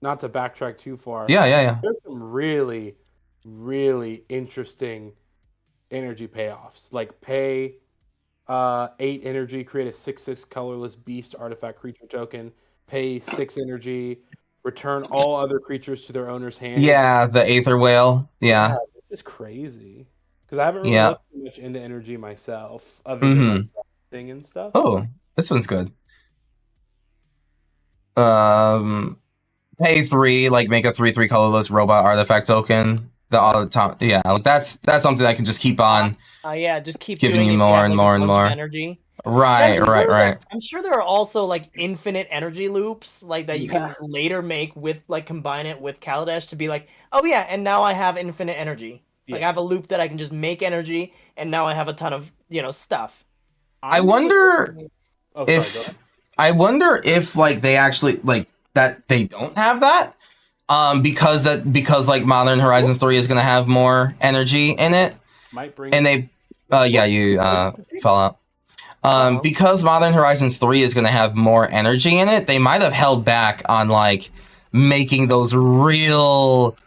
Not to backtrack too far. Yeah. There's some really, really interesting energy payoffs. Like pay 8 energy, create a 6/6 colorless beast artifact creature token. Pay 6 energy, return all other creatures to their owner's hand. Yeah, the Aether Whale. Yeah. This is crazy. Because I haven't really Yeah. looked too much into energy myself, other than like drafting and stuff. Oh, this one's good. Pay 3, like make a 3/3 colorless robot artifact token. That's something I can just keep on. Just keep giving doing you if more have, and like, more a and bunch of more. energy. Right. I'm sure there are also like infinite energy loops like that you can later make with like combine it with Kaladesh to be like, oh yeah, and now I have infinite energy. Like I have a loop that I can just make energy, and now I have a ton of stuff. I wonder if like they actually like that they don't have that. Because like Modern Horizons 3 is gonna have more energy in it. Might bring and they Fallout. Because Modern Horizons 3 is gonna have more energy in it, they might have held back on like making those real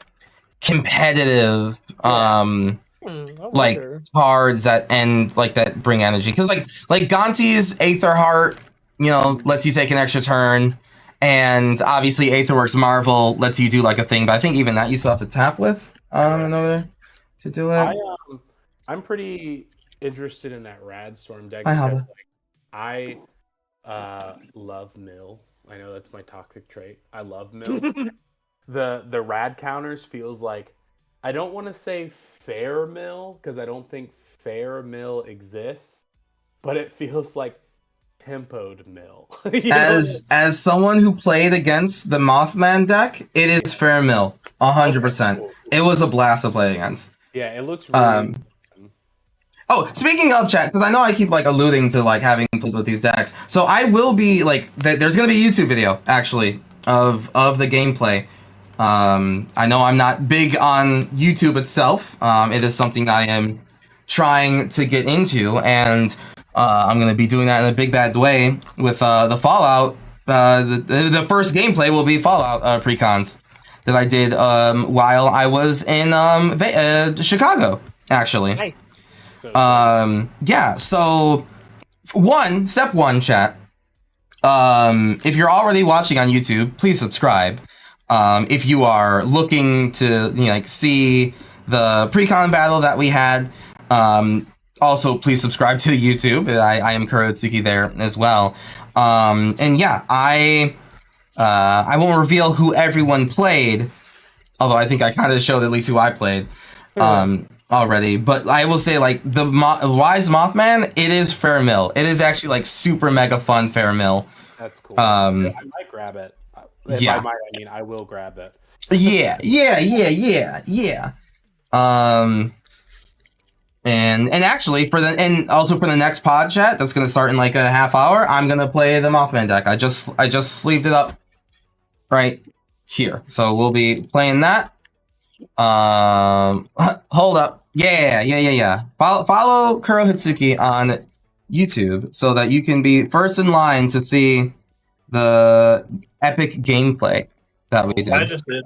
competitive like cards that end like that bring energy. Because like Gonti's Aether Heart, lets you take an extra turn. And obviously, Aetherworks Marvel lets you do like a thing, but I think even that you still have to tap with in order to do it. I'm pretty interested in that Radstorm deck. I love Mill. I know that's my toxic trait. I love Mill. The Rad counters feels like, I don't want to say fair Mill because I don't think fair Mill exists, but it feels like tempoed Mill. As someone who played against the Mothman deck, it is fair Mill, 100%. Cool. It was a blast to play against. Yeah, it looks really Oh, speaking of chat, because I know I keep like alluding to like having played with these decks, so I will be like, there's gonna be a YouTube video actually of the gameplay. I know I'm not big on YouTube itself. It is something I am trying to get into, and I'm going to be doing that in a big bad way with the Fallout. The first gameplay will be Fallout precons that I did while I was in Chicago, actually. Nice. So step one, chat. If you're already watching on YouTube, please subscribe. If you are looking to see the precon battle that we had, also please subscribe to YouTube. I am Kurotsuki there as well. I won't reveal who everyone played, although I think I kind of showed at least who I played already. But I will say, like, the Wise Mothman, it is fair mill. It is actually like super mega fun fair mill. That's cool. I might grab it. I mean I will grab it. Yeah. And actually for the next pod chat that's gonna start in like a half hour, I'm gonna play the Mothman deck. I just sleeved it up right here, so we'll be playing that. Hold up, yeah. Follow Kuro Hitsuki on YouTube so that you can be first in line to see the epic gameplay that we did. I just did.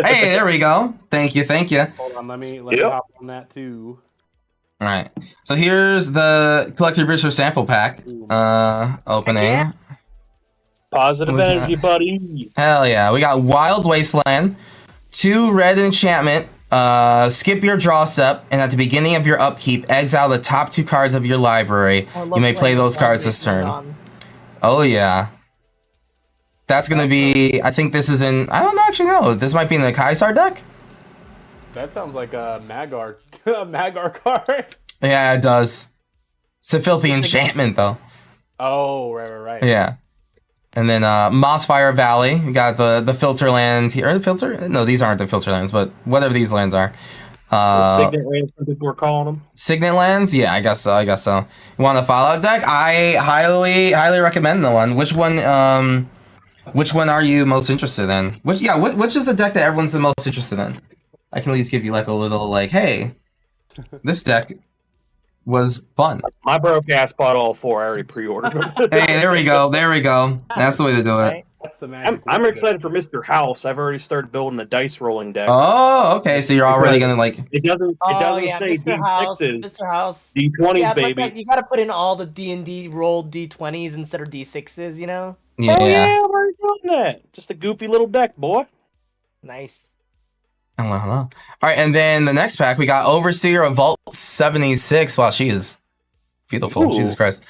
Hey, there we go. Thank you. Hold on, let me hop on that too. All right, so here's the Collector Booster sample pack opening. Positive energy, buddy. Hell yeah, we got Wild Wasteland, 2 red enchantment, skip your draw step, and at the beginning of your upkeep, exile the top 2 cards of your library. You may play those cards this turn. Oh yeah. That's gonna be, I think this is in, I don't actually know, this might be in the Kaisar deck? That sounds like a Magar card. Yeah, it does. It's a filthy enchantment, though. Oh, right. Yeah. And then Mossfire Valley. We got the filter land here. The filter? No, these aren't the filter lands, but whatever these lands are. Signet lands, some people are calling them. Signet lands? Yeah, I guess so. You want a Fallout deck? I highly recommend the one. Which one are you most interested in? Which is the deck that everyone's the most interested in? I can at least give you like a little like, hey, this deck was fun. My broke ass bought all 4. I already pre-ordered them. Hey, there we go. That's the way to do it. That's the magic. I'm word. excited for Mr. House. I've already started building a dice rolling deck. Oh, okay. So you're already gonna like. It doesn't say Mr. House, D6s, Mr. House. D20s, Yeah, but baby. like, you gotta put in all the D&D rolled D20s instead of D6s, you know? Yeah. Oh yeah, I'm already doing that. Just a goofy little deck, boy. Nice. Hello, hello. All right, and then the next pack we got Overseer of Vault 76. Wow, she is beautiful. Ooh. Jesus Christ.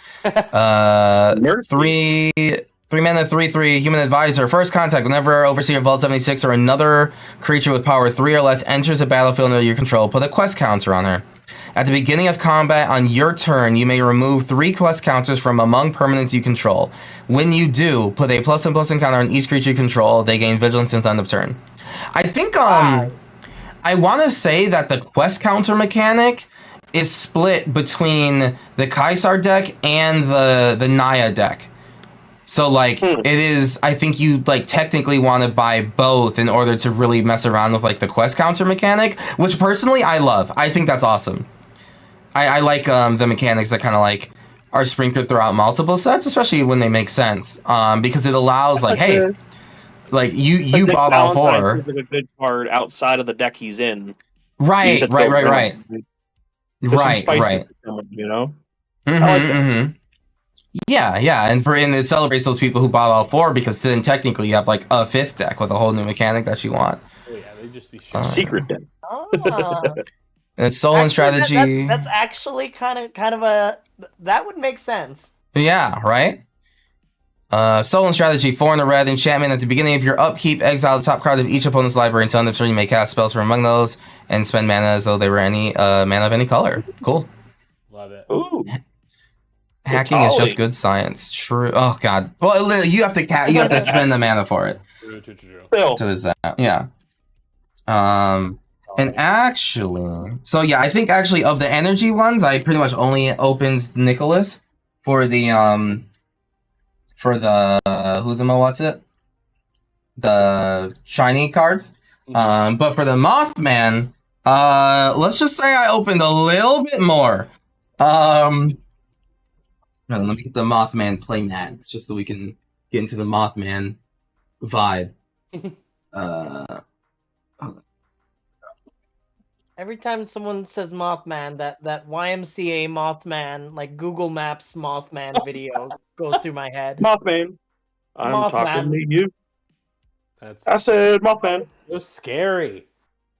Mercy. 3 mana, 3/3 human advisor. First contact. Whenever Overseer of Vault 76 or another creature with power 3 or less enters the battlefield under your control, put a quest counter on her. At the beginning of combat on your turn, you may remove 3 quest counters from among permanents you control. When you do, put a +1/+1 counter on each creature you control. They gain vigilance until end of turn. I think I want to say that the quest counter mechanic is split between the Kaisar deck and the Naya deck. So like it is, I think you like technically want to buy both in order to really mess around with like the quest counter mechanic, which personally I love. I think that's awesome. I like the mechanics that kind of like are sprinkled throughout multiple sets, especially when they make sense. Because it allows like, hey, like you bob out for like a good card outside of the deck he's in. Right. There's some spice Right. to someone, you know. Yeah, and it celebrates those people who bob out 4 because then technically you have like a 5th deck with a whole new mechanic that you want. Oh yeah, they just be sure. Secret deck. And it's Soul and Strategy. That's actually kind of that would make sense. Yeah, right? Soul and Strategy, 4 in a red enchantment. At the beginning of your upkeep, exile the top card of each opponent's library until end of turn. You may cast spells from among those and spend mana as though they were any mana of any color. Cool. Love it. Ooh. Hacking is just good science. True. Oh god. Well, you have to spend the mana for it. True. Still. So there's that. Yeah. And actually, so yeah, I think actually of the energy ones, I pretty much only opened Nicholas for the what's it? The shiny cards. But for the Mothman, let's just say I opened a little bit more. Let me get the Mothman playmat, just so we can get into the Mothman vibe. Every time someone says Mothman, that YMCA Mothman, like Google Maps Mothman video goes through my head. Mothman. I'm talking to you. I said Mothman. So scary.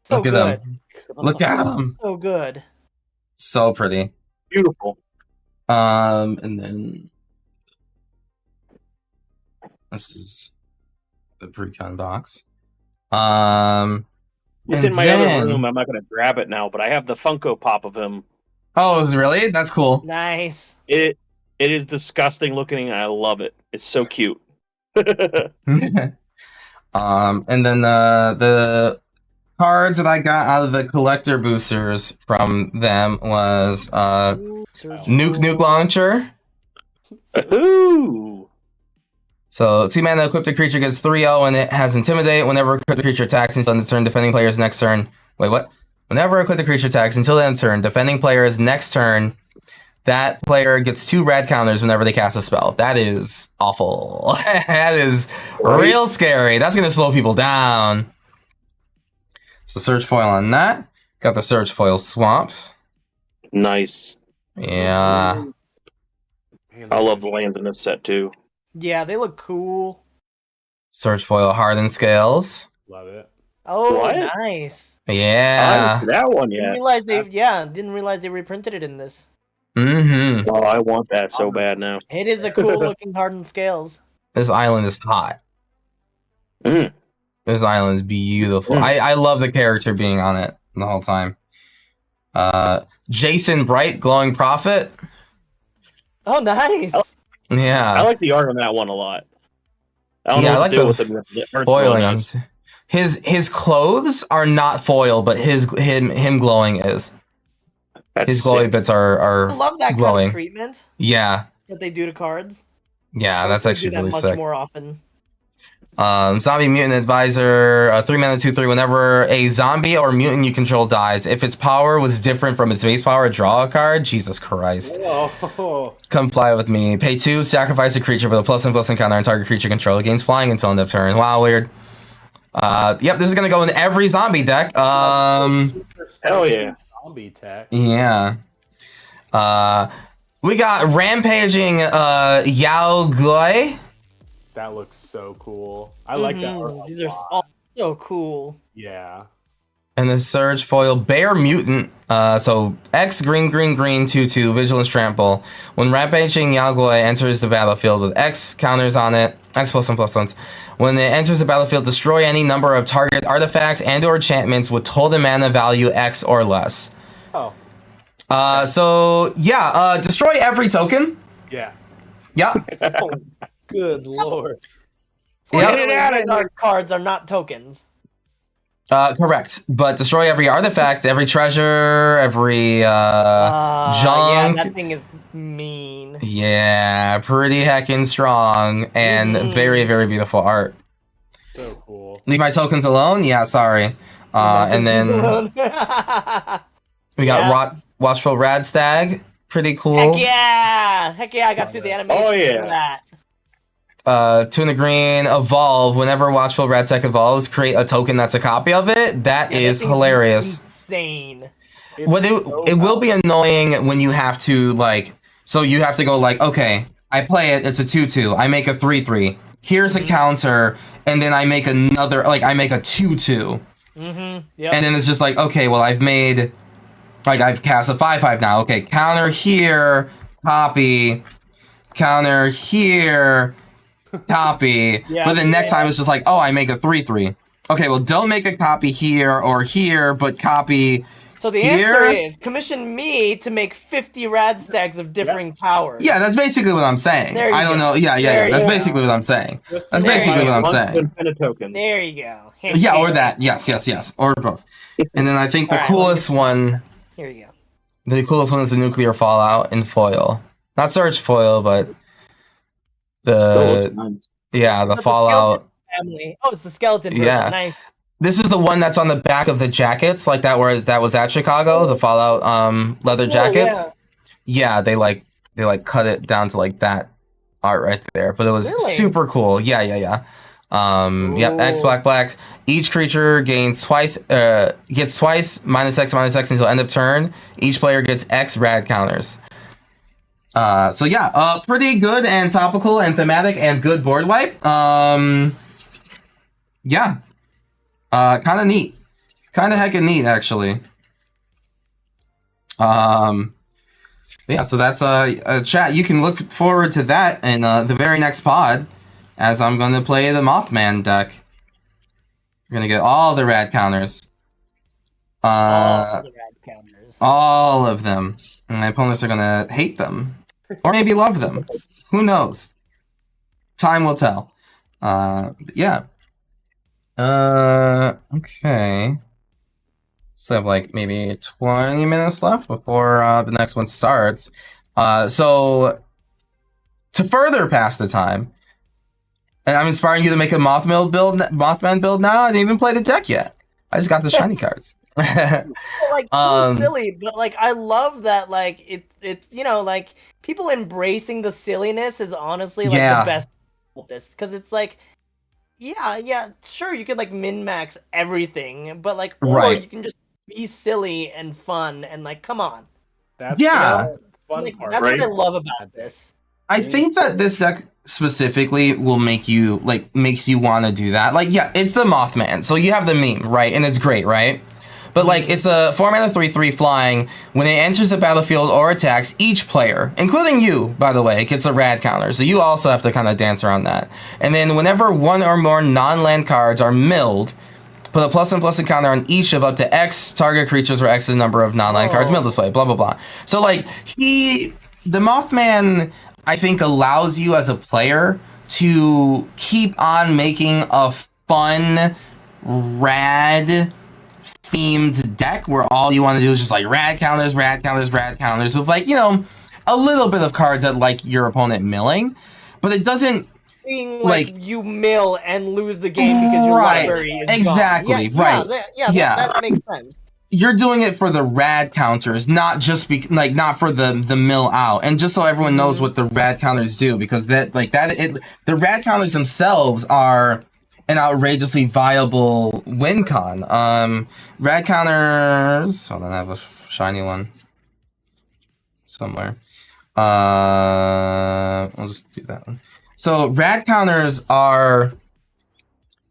So Look at good. them. Look at them. So good. So pretty. Beautiful. And then this is the pre-con box. It's in my other room. I'm not going to grab it now, but I have the Funko Pop of him. Oh, is it really? That's cool. Nice. It is disgusting looking, and I love it. It's so cute. And then the cards that I got out of the collector boosters from them was Nuke Launcher. Ooh. So 2 mana, equipped a creature gets 3/0 and it has Intimidate. Whenever equipped creature attacks until the turn, defending player's next turn. Wait, what? Whenever equipped creature attacks until the end of turn, defending player's next turn, that player gets 2 rad counters whenever they cast a spell. That is awful. That is real scary. That's gonna slow people down. So search foil on that. Got the search foil swamp. Nice. Yeah. I love the lands in this set too. Yeah, they look cool. Search foil hardened scales. Love it. Oh, What? nice. Yeah. I that one yet. Didn't realize they reprinted it in this. Mm-hmm. Oh, I want that so bad now. It is a cool looking hardened scales. This island is hot. Mm. This island is beautiful. I love the character being on it the whole time. Jason Bright, Glowing Prophet. Oh, nice. Yeah. I like the art on that one a lot. I don't Yeah, know I what like to do the with it. The art's foiling really on nice. his clothes are not foil, but him glowing is. That's His glowy sick. bits are I love that glowing. kind of treatment Yeah. that they do to cards. Yeah, that's They actually do that really much sick. more often. Zombie Mutant Advisor, 3-mana 2/3. Whenever a zombie or mutant you control dies, if its power was different from its base power, draw a card. Jesus Christ. Whoa. Come fly with me. Pay 2, sacrifice a creature with a +1/+1 counter on target creature control. It gains flying until end of turn. Wow, weird. Yep, this is gonna go in every zombie deck. Hell yeah. Zombie tech. Yeah. We got Rampaging Yao Gui. That looks so cool. I like that art a These are lot. all so cool. Yeah. And the Surge Foil Bear Mutant. So X green 2/2 Vigilance Trample. When Rampaging Yao Gui enters the battlefield with X counters on it, X +1/+1s. When it enters the battlefield, destroy any number of target artifacts and/or enchantments with total mana value X or less. Oh. So yeah, destroy every token. Yeah. Yeah. Oh, good lord. Yep. Get it out of Our cards are not tokens. Correct. But destroy every artifact, every treasure, every Yeah, junk. that thing is mean. Yeah, pretty heckin' strong and very, very beautiful art. So cool. Leave my tokens alone? Yeah, sorry. And then we got Watchful Radstag. Pretty cool. Heck yeah! Heck yeah, I got through the animation Oh, yeah. for that. Tuna Green, Evolve. Whenever Watchful Radstag evolves, create a token that's a copy of it. That Yeah, is that thing's hilarious. Insane. Well, it will be annoying when you have to, like, so you have to go, like, okay, I play it, it's a 2/2. I make a 3/3. Here's a counter, and then I make another, like, I make a 2/2. Yep. And then it's just like, okay, well, I've made, like, I've cast a 5/5 now. Okay, counter here, copy, counter here, copy. Yeah, but then next yeah. time it's just like, oh, I make a 3/3. Okay, well, don't make a copy here or here, but copy So the here. answer is commission me to make 50 rad stacks of differing powers. Yeah, that's basically what I'm saying. There you I don't go. know. Yeah. There That's you go. basically what I'm saying. Just That's There you basically go. what I'm Once saying. and a token. There you go. Yeah, or that. Yes. Or both. And then I think the Alright, coolest one, Here you go. the coolest one is the Nuclear Fallout in foil. Not Surge foil, but Still the looks nice. yeah, the But Fallout. skeleton family. Oh, it's the skeleton version. Yeah. Nice. This is the one that's on the back of the jackets, like that was at Chicago, the Fallout leather jackets. Yeah, they cut it down to like that art right there. But it was Really? super cool. Yeah. Yep, X Ooh. black. Each creature gets twice -X until end of turn. Each player gets X rad counters. So yeah, pretty good and topical and thematic and good board wipe. Yeah. Kind of neat. Kind of heckin' neat, actually. Yeah, so that's a chat. You can look forward to that in the very next pod, as I'm going to play the Mothman deck. You're going to get all the rad counters. All the rad counters. All of them. And my opponents are going to hate them. Or maybe love them. Who knows? Time will tell. Yeah. Okay. So I have like maybe 20 minutes left before the next one starts. So to further pass the time, and I'm inspiring you to make a Mothman build now. I didn't even play the deck yet. I just got the shiny cards. Like so silly, but like I love that. Like it's you know like people embracing the silliness is honestly like Yeah. the best of this because it's like yeah sure you could like min max everything, but like or Right. you can just be silly and fun and like come on. That's Yeah. the fun Like, part. that's right? what I love about this. I think that this deck specifically will makes you want to do that. Like, yeah, it's the Mothman, so you have the meme, right? And it's great, right? But like, it's a 4-mana 3/3 flying. When it enters the battlefield or attacks, each player, including you, by the way, gets a rad counter. So you also have to kind of dance around that. And then whenever one or more non-land cards are milled, put a +1/+1 counter on each of up to X target creatures where X is the number of non-land cards milled this way. Blah blah blah. So like the Mothman, I think, allows you as a player to keep on making a fun, rad themed deck where all you want to do is just like rad counters with like, you know, a little bit of cards that like your opponent milling, but it doesn't being like you mill and lose the game because your library is exactly gone. right. That makes sense. You're doing it for the rad counters, not just not for the mill out. And just so everyone knows what the rad counters do, because the rad counters themselves are an outrageously viable win con. Rad counters. Hold on, I have a shiny one somewhere. I'll just do that one. So rad counters are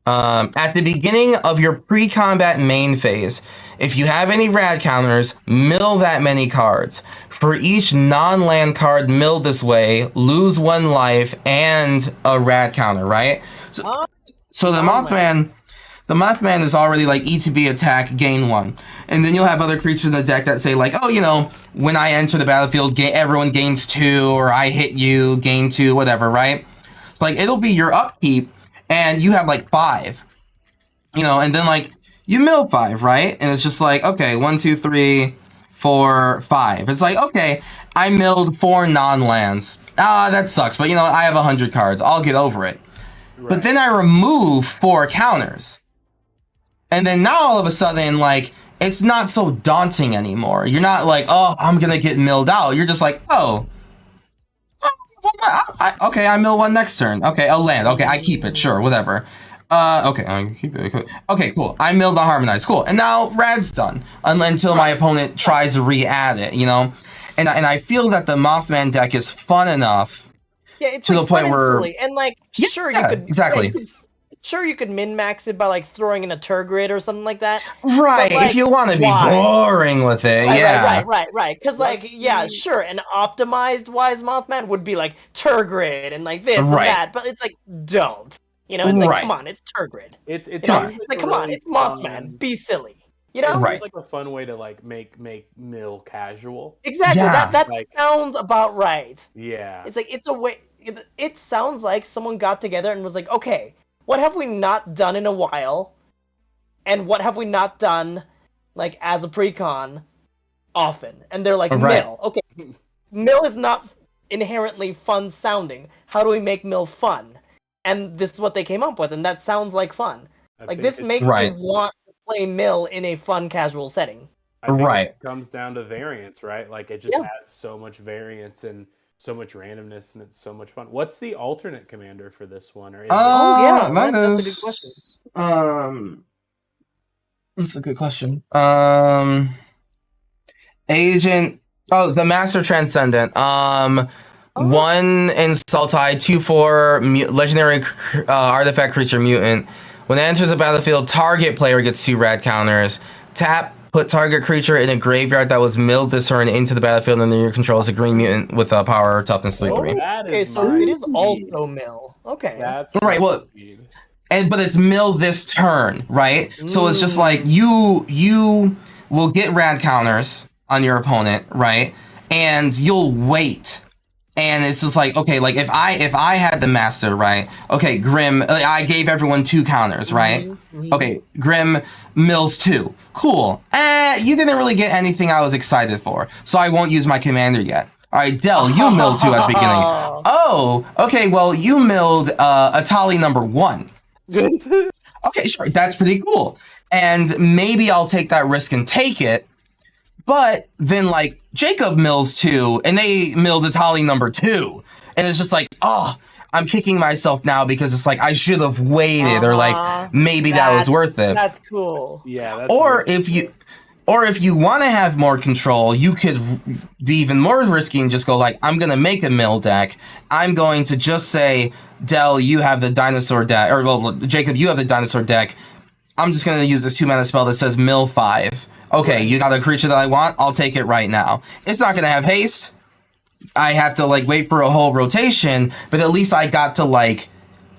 at the beginning of your pre-combat main phase. If you have any rad counters, mill that many cards. For each non-land card milled this way, lose 1 life and a rad counter, right? So the Mothman is already like ETB attack, gain 1. And then you'll have other creatures in the deck that say like, oh, you know, when I enter the battlefield, everyone gains 2, or I hit you, gain 2, whatever, right? It's like, it'll be your upkeep, and you have like 5. You know, and then like, you mill 5, right? And it's just like, okay, 1, 2, 3, 4, 5. It's like, okay, I milled 4 non-lands. That sucks, but you know, I have 100 cards. I'll get over it. Right. But then I remove 4 counters. And then now all of a sudden, like, it's not so daunting anymore. You're not like, oh, I'm going to get milled out. You're just like, okay, I mill 1 next turn. Okay, I'll land. Okay, I keep it. Sure, whatever. Okay, I can keep it. Okay, cool. I milled the Harmonize. Cool. And now Rad's done. Until my opponent tries to re-add it, you know? And I feel that the Mothman deck is fun enough to the point where... And like, sure, you could... Exactly. Sure, you could min-max it by like throwing in a Turgrid or something like that. Right, like, if you want to be boring with it, Right. Because like, sure, an optimized Wise Mothman would be like Turgrid and like this and that, but it's like, don't. You know, it's like, come on, it's Turgrid. It's like, come on, it's Mothman. Be silly. You know, it's like a fun way to like make mill casual. Exactly. That like, sounds about right. Yeah. It's like it's a way. It sounds like someone got together and was like, okay, what have we not done in a while, and what have we not done like as a pre-con often? And they're like, mill. Okay, mill is not inherently fun sounding. How do we make mill fun? And this is what they came up with, and that sounds like fun. Like, this makes me want to play mill in a fun, casual setting. I think it comes down to variance, right? Like, it just adds so much variance and so much randomness, and it's so much fun. What's the alternate commander for this one? Or that's a good question. That's a good question. Agent... Oh, the Master Transcendent. 1 in Sultai, 2/4 legendary artifact creature mutant. When it enters the battlefield, target player gets 2 rad counters. Tap, put target creature in a graveyard that was milled this turn into the battlefield under your control as a green mutant with power toughness 3/3. Okay, so it is also mill. Okay. That's right. Well, but it's mill this turn, right? So it's just like you will get rad counters on your opponent, right? And you'll wait. And it's just like, okay, like if I had the master, right? Okay, Grim, I gave everyone 2 counters, right? Okay, Grim mills 2. Cool. You didn't really get anything I was excited for, so I won't use my commander yet. All right, Del, you milled 2 at the beginning. Oh, okay, well, you milled Atali number 1. Okay, sure, that's pretty cool. And maybe I'll take that risk and take it. But then, like, Jacob mills 2, and they milled Atali number 2. And it's just like, oh, I'm kicking myself now because it's like, I should have waited, or like, maybe that was worth it. That's cool. Yeah. That's if you want to have more control, you could be even more risky and just go like, I'm going to make a mill deck. I'm going to just say, Del, you have the dinosaur deck, or well, Jacob, you have the dinosaur deck. I'm just going to use this 2-mana spell that says mill 5. Okay, you got a creature that I want, I'll take it right now. It's not gonna have haste. I have to like wait for a whole rotation, but at least I got to like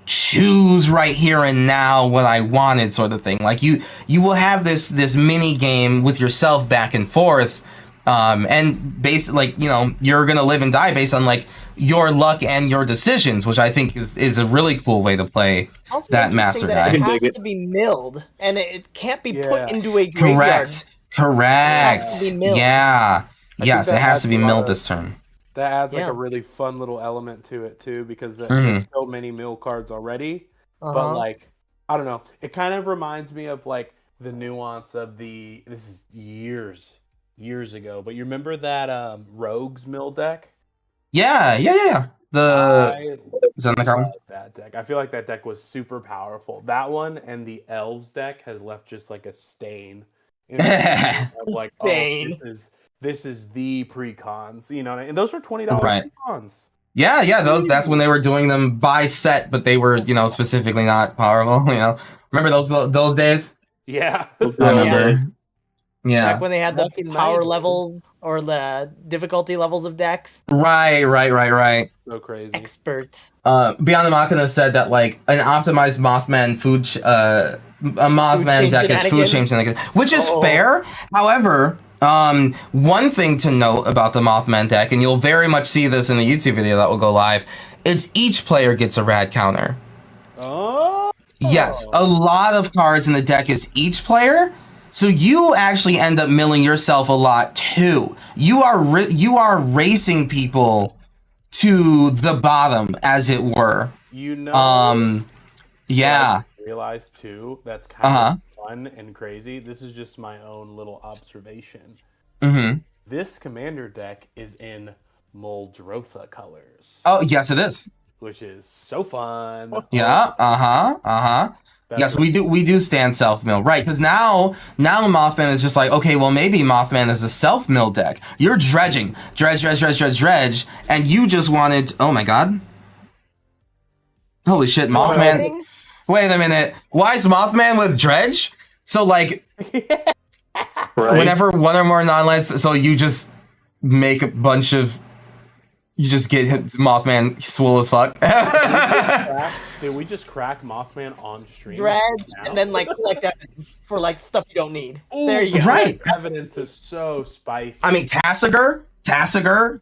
choose right here and now what I wanted, sort of thing. Like you will have this mini game with yourself back and forth, and basically, like, you know, you're gonna live and die based on like your luck and your decisions, which I think is a really cool way to play also that master guy. It has to be milled, and it can't be put into a graveyard. Correct. Yeah. Yes, it has to be milled this turn. That adds like Yeah. a really fun little element to it too, because there's Mhm. so many mill cards already. But Uh-huh. like, I don't know, it kind of reminds me of like the nuance of this is years ago, but you remember that Rogues mill deck? Yeah. The I is that in the card? love that deck. I feel like that deck was super powerful. That one and the Elves deck has left just like a stain in the mind of like, Stain. this is the precons, you know, and those were $20 Right. precons. Yeah. That's when they were doing them by set, but they were specifically not powerful. Remember those days? Yeah. I remember. Yeah. Back when they had the Back in power 90s. levels or the difficulty levels of decks. Right. So crazy. Expert. Beyond the Machina said that like an optimized Mothman a Mothman chain deck is food chain shenanigans? shenanigans, which is Oh. fair. However, one thing to note about the Mothman deck, and you'll very much see this in the YouTube video that will go live, it's each player gets a rad counter. Oh. Yes, a lot of cards in the deck is each player, so you actually end up milling yourself a lot too. You are racing people to the bottom, as it were. You know. Yeah. I realized too. That's kind Uh-huh. of fun and crazy. This is just my own little observation. Mm-hmm. This commander deck is in Muldrotha colors, Oh, yes, it is. which is so fun. Yeah. That's Yes, we do stand self mill, right? Because now Mothman is just like, okay, well maybe Mothman is a self mill deck. You're dredging, dredge, and you just wanted. Oh my god! Holy shit, Mothman! Wait a minute. Why is Mothman with dredge? So like, whenever one or more non-lands, so you just make a bunch of. You just get Mothman swole as fuck. Did we just crack Mothman on stream? Dredge, now? and then like collect evidence for like stuff you don't need. There you go. Right. Evidence is so spicy. I mean, Tasigur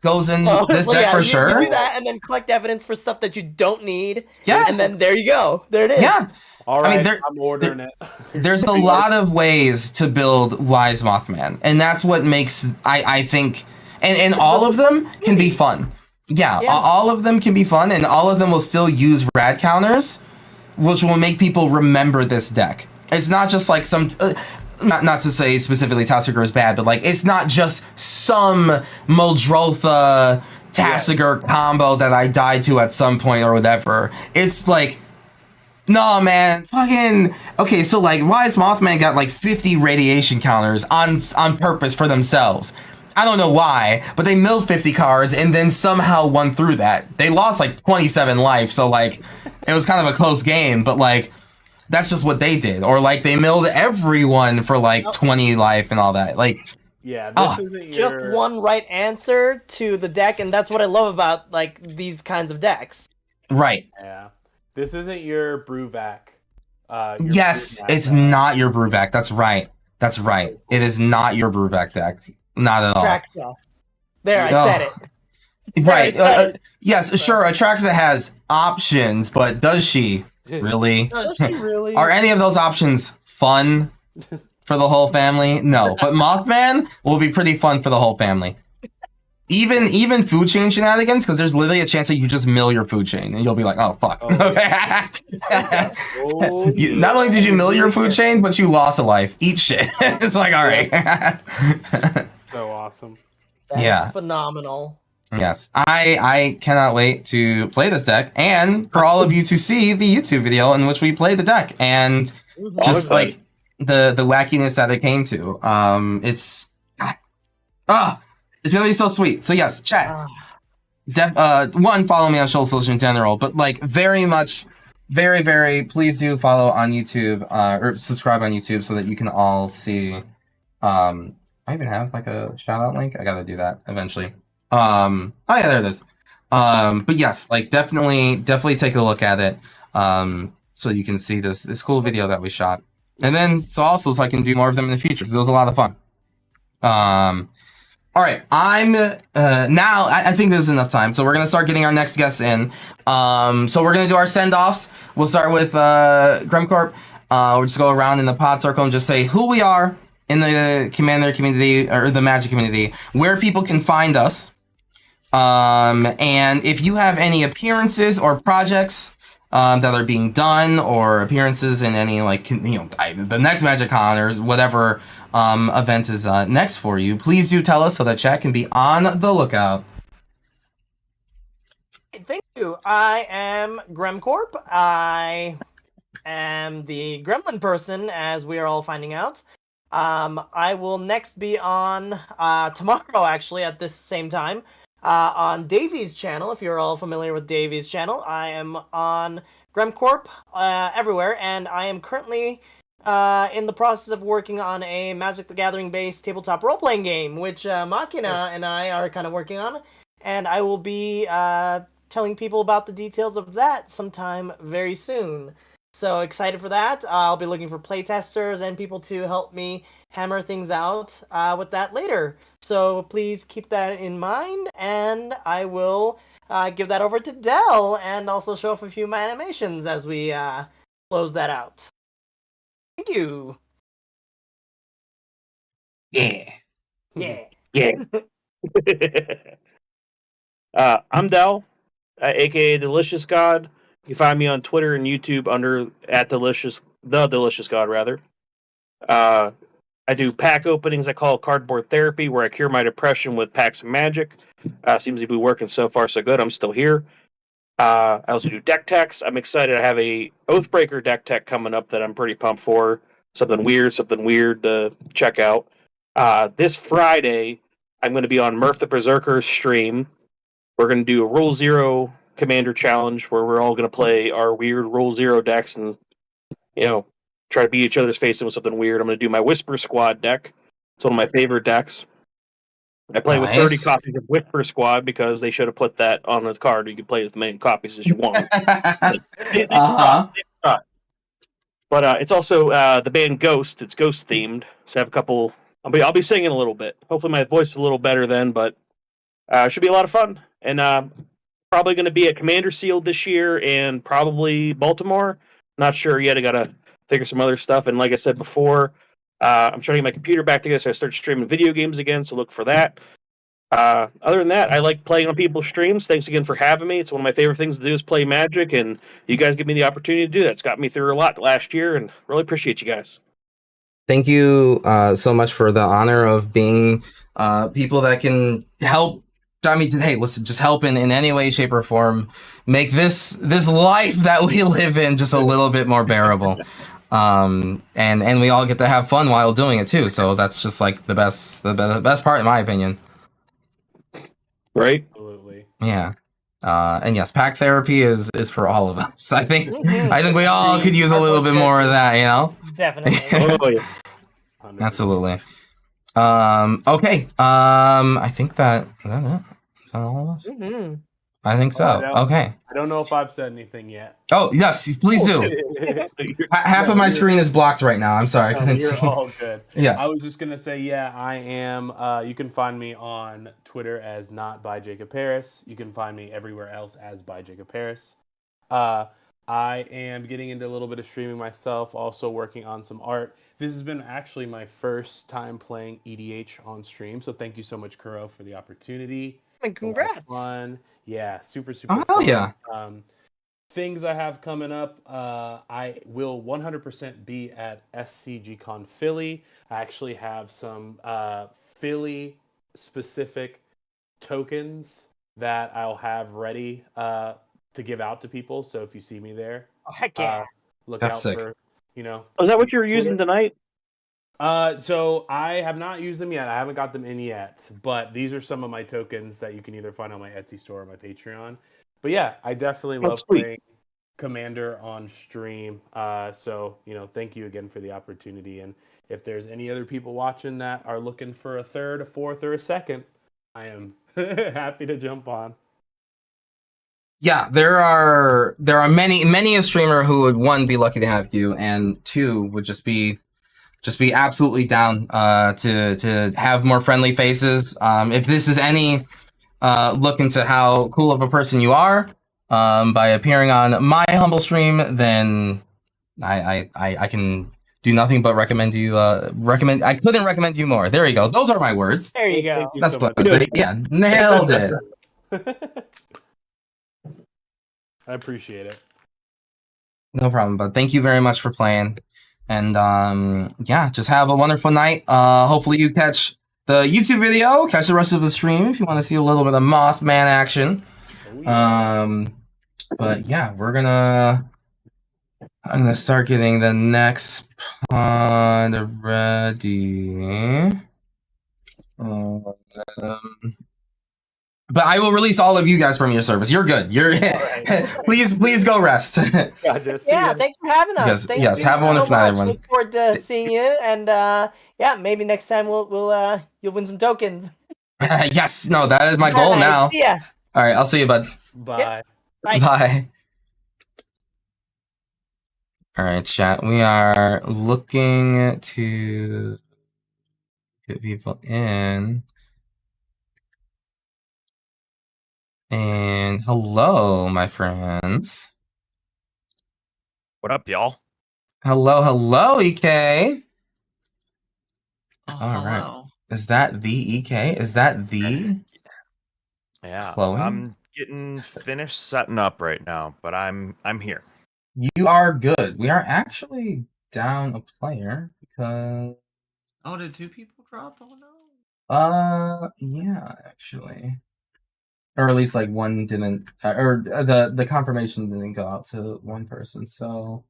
goes in this Well, deck yeah, for you sure. do that and then collect evidence for stuff that you don't need. Yeah. And then there you go. There it is. Yeah. All right, I mean, I'm ordering it. There's a lot of ways to build Wise Mothman, and that's what makes I think, and all of them can be fun. Yeah, all of them can be fun, and all of them will still use rad counters, which will make people remember this deck. It's not just like some, not to say specifically Tasigur is bad, but like it's not just some Muldrotha Tasigur combo that I died to at some point or whatever. It's like, no man, fucking okay. So like, Wise Mothman got like 50 radiation counters on purpose for themselves. I don't know why, but they milled 50 cards and then somehow won through that. They lost like 27 life, so like it was kind of a close game, but like that's just what they did. Or like they milled everyone for like 20 life and all that. Like, Yeah, this isn't Just your... one right answer to the deck, and that's what I love about like these kinds of decks. right. Yeah, this isn't your Bruvac. Yes, it's not your Bruvac. That's right. That's right. It is not your Bruvac deck. Not at all. Traxa. There, I Oh. said it. Right. There, I said it. Yes, sure. Atraxa has options, but does she really? Does she really? Are any of those options fun for the whole family? No. But Mothman will be pretty fun for the whole family. Even food chain shenanigans, because there's literally a chance that you just mill your food chain and you'll be like, oh fuck. Oh, Not only did you mill your food chain, but you lost a life. Eat shit. It's like, all right. So awesome. That's yeah. phenomenal. Yes, I cannot wait to play this deck and for all of you to see the YouTube video in which we play the deck and just like the wackiness that it came to. It's gonna be so sweet. So yes, chat. One, follow me on social in general, but like very much, very please do follow on YouTube or subscribe on YouTube so that you can all see. I even have like a shout out link. I gotta do that eventually. Oh yeah, there it is. But yes, like definitely take a look at it. So you can see this cool video that we shot. And then so I can do more of them in the future because it was a lot of fun. All right, I'm now I think there's enough time. So we're gonna start getting our next guests in. So we're gonna do our send-offs. We'll start with Grimcorp. We'll just go around in the pod circle and just say who we are in the Commander community or the Magic community, where people can find us, And if you have any appearances or projects that are being done, or appearances in any, like, the next MagicCon or whatever event is next for you, please do tell us so that chat can be on the lookout. Thank you. I am Gremcorp. I am the gremlin person, as we are all finding out. I will next be on tomorrow, actually, at this same time, on Davy's channel. If you're all familiar with Davy's channel, I am on Gremcorp everywhere, and I am currently in the process of working on a Magic the Gathering based tabletop role playing game, which Machina and I are kind of working on, and I will be telling people about the details of that sometime very soon. So excited for that. I'll be looking for playtesters and people to help me hammer things out with that later. So please keep that in mind, and I will give that over to Dell and also show off a few of my animations as we close that out. Thank you. Yeah. Yeah. Yeah. I'm Dell, aka Delicious God. You can find me on Twitter and YouTube under the Delicious God rather. I do pack openings I call cardboard therapy, where I cure my depression with packs of magic. Seems to be working so far so good. I'm still here. I also do deck techs. I'm excited. I have a Oathbreaker deck tech coming up that I'm pretty pumped for. Something weird to check out. This Friday, I'm going to be on Murph the Berserker's stream. We're going to do a Rule Zero Commander Challenge, where we're all going to play our weird Rule Zero decks and, try to beat each other's faces with something weird. I'm going to do my Whisper Squad deck. It's one of my favorite decks. I play with 30 copies of Whisper Squad because they should have put that on the card. You can play as many copies as you want. But it's also the band Ghost. It's Ghost themed, so I have a couple. I'll be singing a little bit. Hopefully, my voice is a little better then, but it should be a lot of fun. And probably going to be at Commander Sealed this year, and probably Baltimore. Not sure yet. I got to figure some other stuff. And like I said before, I'm trying to get my computer back together, so I start streaming video games again. So look for that. Other than that, I like playing on people's streams. Thanks again for having me. It's one of my favorite things to do is play Magic, and you guys give me the opportunity to do that. It's got me through a lot last year, and really appreciate you guys. Thank you so much for the honor of being people that can help. I mean, hey, listen, just help in any way, shape, or form make this life that we live in just a little bit more bearable. And we all get to have fun while doing it too. So that's just like the best part, in my opinion. Right? Absolutely. Yeah. And yes, pack therapy is for all of us. I think we all could use a little bit more of that, Definitely. Oh, yeah. Absolutely. Okay. I think that is that it? Is that all of us? Mm-hmm. I think so. Okay. I don't know if I've said anything yet. Oh yes, please do. Half of my screen is blocked right now. I'm sorry, I couldn't You're see. all good. Yes. I was just gonna say, yeah, I am. You can find me on Twitter as not by Jacob Paris. You can find me everywhere else as by Jacob Paris. I am getting into a little bit of streaming myself, also working on some art. This has been actually my first time playing EDH on stream, so thank you so much, Kuro, for the opportunity. And congrats. Fun. Yeah, super Oh, fun. yeah. Things I have coming up, I will 100% be at SCGCon Philly. I actually have some Philly specific tokens that I'll have ready to give out to people. So if you see me there, Oh, heck yeah. look That's out sick. for, Is that what you were using tonight? So I have not used them yet. I haven't got them in yet, but these are some of my tokens that you can either find on my Etsy store or my Patreon. But yeah, I definitely love playing Commander on stream. So, thank you again for the opportunity. And if there's any other people watching that are looking for a third, a fourth, or a second, I am happy to jump on. Yeah, there are many a streamer who would, one, be lucky to have you, and two, would just be absolutely down to have more friendly faces. If this is any look into how cool of a person you are by appearing on my humble stream, then I can do nothing but recommend you. I couldn't recommend you more. There you go. Those are my words. There you go. Thank you That's so much. yeah, nailed it. I appreciate it. No problem, but thank you very much for playing. And yeah, just have a wonderful night. Hopefully you catch the YouTube video, catch the rest of the stream if you want to see a little bit of Mothman action. Oh, yeah. But yeah, I'm gonna start getting the next pod ready. But I will release all of you guys from your service. You're good. Please go rest. Gotcha. Yeah, thanks for having us. Yes, have a wonderful night, everyone. Look forward to seeing you, and yeah, maybe next time you'll win some tokens. Yes, no, that is my goal now. See ya. All right, I'll see you, bud. Bye. Yeah. Bye. Bye. All right, chat. We are looking to get people in. And hello, my friends. What up, y'all? Hello, EK. Oh, All right. hello. Is that the EK? Is that the Yeah, Chloe? I'm getting finished setting up right now, but I'm here. You are good. We are actually down a player because Oh, did 2 people drop? Oh no. yeah, actually. Or at least like one didn't, or the confirmation didn't go out to one person. So,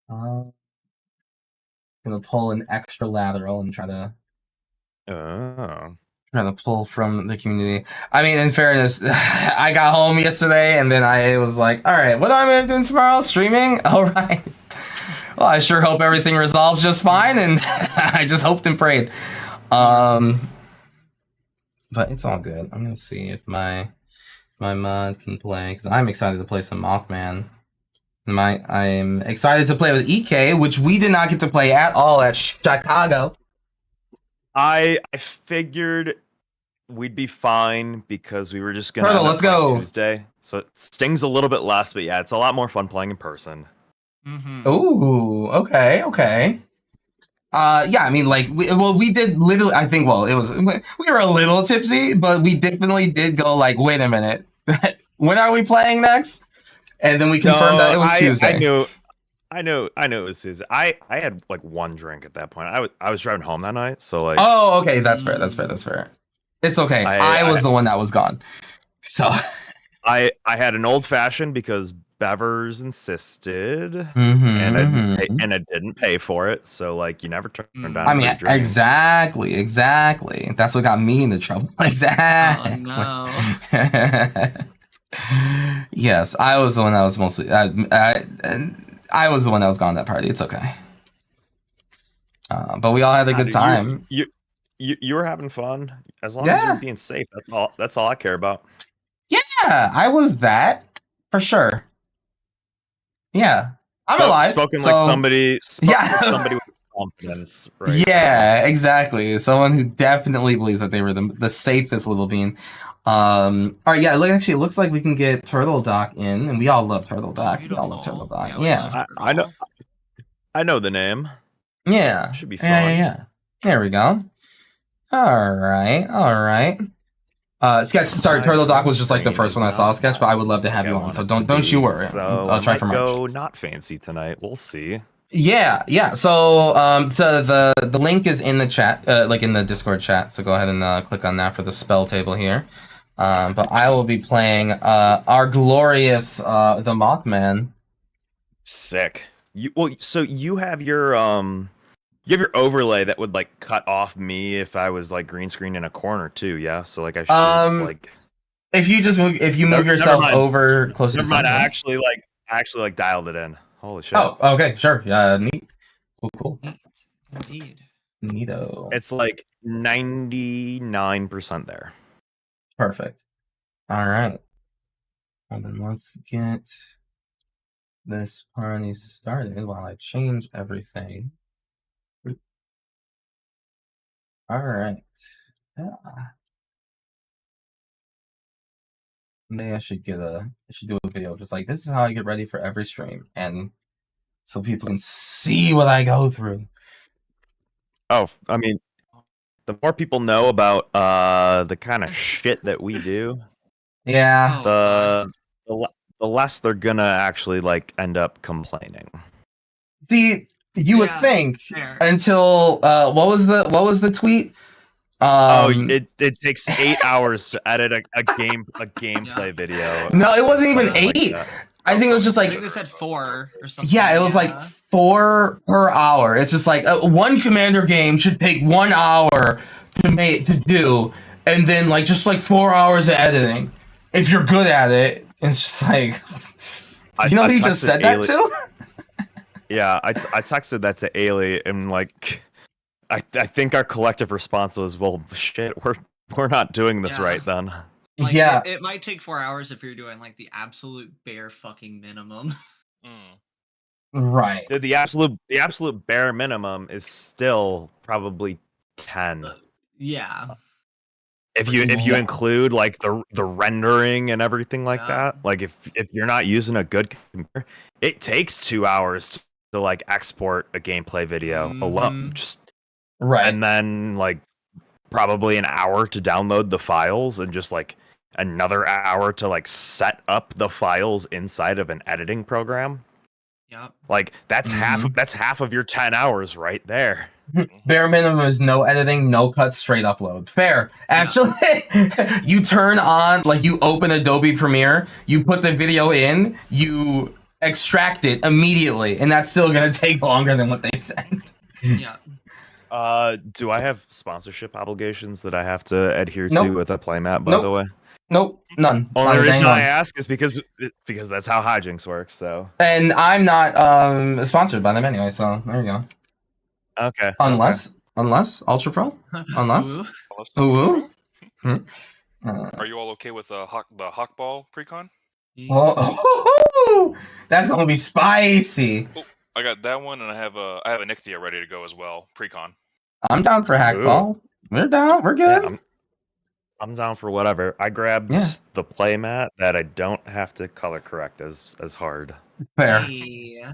gonna pull an extra lateral and try to pull from the community. I mean, in fairness, I got home yesterday and then I was like, all right, what am I doing tomorrow? Streaming? All right. Well, I sure hope everything resolves just fine, and I just hoped and prayed. But it's all good. I'm gonna see if my mod can play, because I'm excited to play some Mothman. I'm excited to play with EK, which we did not get to play at all at Chicago. I figured we'd be fine because we were just gonna Let's go Tuesday, so it stings a little bit less. But yeah, it's a lot more fun playing in person. Mm-hmm. Ooh, okay. Yeah, I mean, like, we did literally, I think, we were a little tipsy, but we definitely did go, like, wait a minute, when are we playing next? And then we confirmed that it was Tuesday. I know it was Tuesday. I had, like, one drink at that point. I was driving home that night, so, like... Oh, okay, that's fair. It's okay. I was the one that was gone. So... I had an old-fashioned because Bevers insisted, and I didn't pay for it, so like you never turn down. I mean, exactly. That's what got me into trouble. Exactly. Oh, no. Yes, I was the one that was mostly. I was the one that was gone at that party. It's okay. But we all had a good time. You were having fun as long as you're being safe. That's all I care about. Yeah, I was that for sure. Yeah, I'm alive. Spoken like somebody with confidence, right? Yeah, exactly. Someone who definitely believes that they were the safest little being. All right, yeah. It looks like we can get Turtle Doc in, and we all love Turtle Doc. We all love Turtle Doc. Yeah. I know the name. Yeah, should be fun. Yeah. There we go. All right. Sketch. Sorry, Turtle Doc was just like the first one I saw. Sketch, but I would love to have you on. So don't you worry. So I'll try for March. Go not fancy tonight. We'll see. Yeah. So the link is in the chat, like in the Discord chat. So go ahead and click on that for the spell table here. But I will be playing our glorious the Mothman. Sick. So you have your overlay that would like cut off me if I was like green screen in a corner too, yeah. So like I should like if you move yourself over closer to something. I actually dialed it in. Holy shit. Oh, okay, sure. Yeah, neat. Cool. Indeed. Neato. It's like 99% there. Perfect. All right. And then let's get this party started while I change everything. All right. Yeah. Maybe I should do a video just like this is how I get ready for every stream, and so people can see what I go through. Oh, I mean, the more people know about the kind of shit that we do, Yeah. Oh, The less they're gonna actually like end up complaining. See, you would Yeah, think fair. until what was the tweet? It takes 8 hours to edit a gameplay Yeah. video. No, it wasn't even Something like 8. that. I think it was just I like think they said 4 or something. yeah, it was like 4 per hour. It's just like one Commander game should take 1 hour to do, and then like just like 4 hours of editing if you're good at it. It's just like you know who you just said that to? Yeah, I texted that to Ailey, and like I think our collective response was, well, shit, we're not doing this Yeah. right then. Like, yeah, it might take 4 hours if you're doing like the absolute bare fucking minimum. right. Dude, the absolute bare minimum is still probably 10. Yeah. If you Yeah. include like the rendering and everything like Yeah. that, like if you're not using a good computer, it takes 2 hours to like export a gameplay video alone. Just Right. and then like probably an hour to download the files, and just like another hour to like set up the files inside of an editing program. Yep. Like that's half of your 10 hours right there. Bare minimum is no editing, no cuts, straight upload. Fair. Actually, you turn on, like you open Adobe Premiere, you put the video in, you extract it immediately, and that's still gonna take longer than what they sent. Yeah. Do I have sponsorship obligations that I have to adhere to Nope. with a playmat, by the way? Nope, none. Only Not a reason dang I one. ask is because that's how hijinks works. So And I'm not sponsored by them anyway, so there you go. okay. Unless Ultra Pro? Unless ooh. Are you all okay with the Hawkball precon? Oh, that's gonna be spicy. Oh, I got that one, and I have a Nixthia ready to go as well. Precon. I'm down for Hackball. We're down. We're good. Yeah, I'm down for whatever. I grabbed the playmat that I don't have to color correct as hard. Fair. Yeah.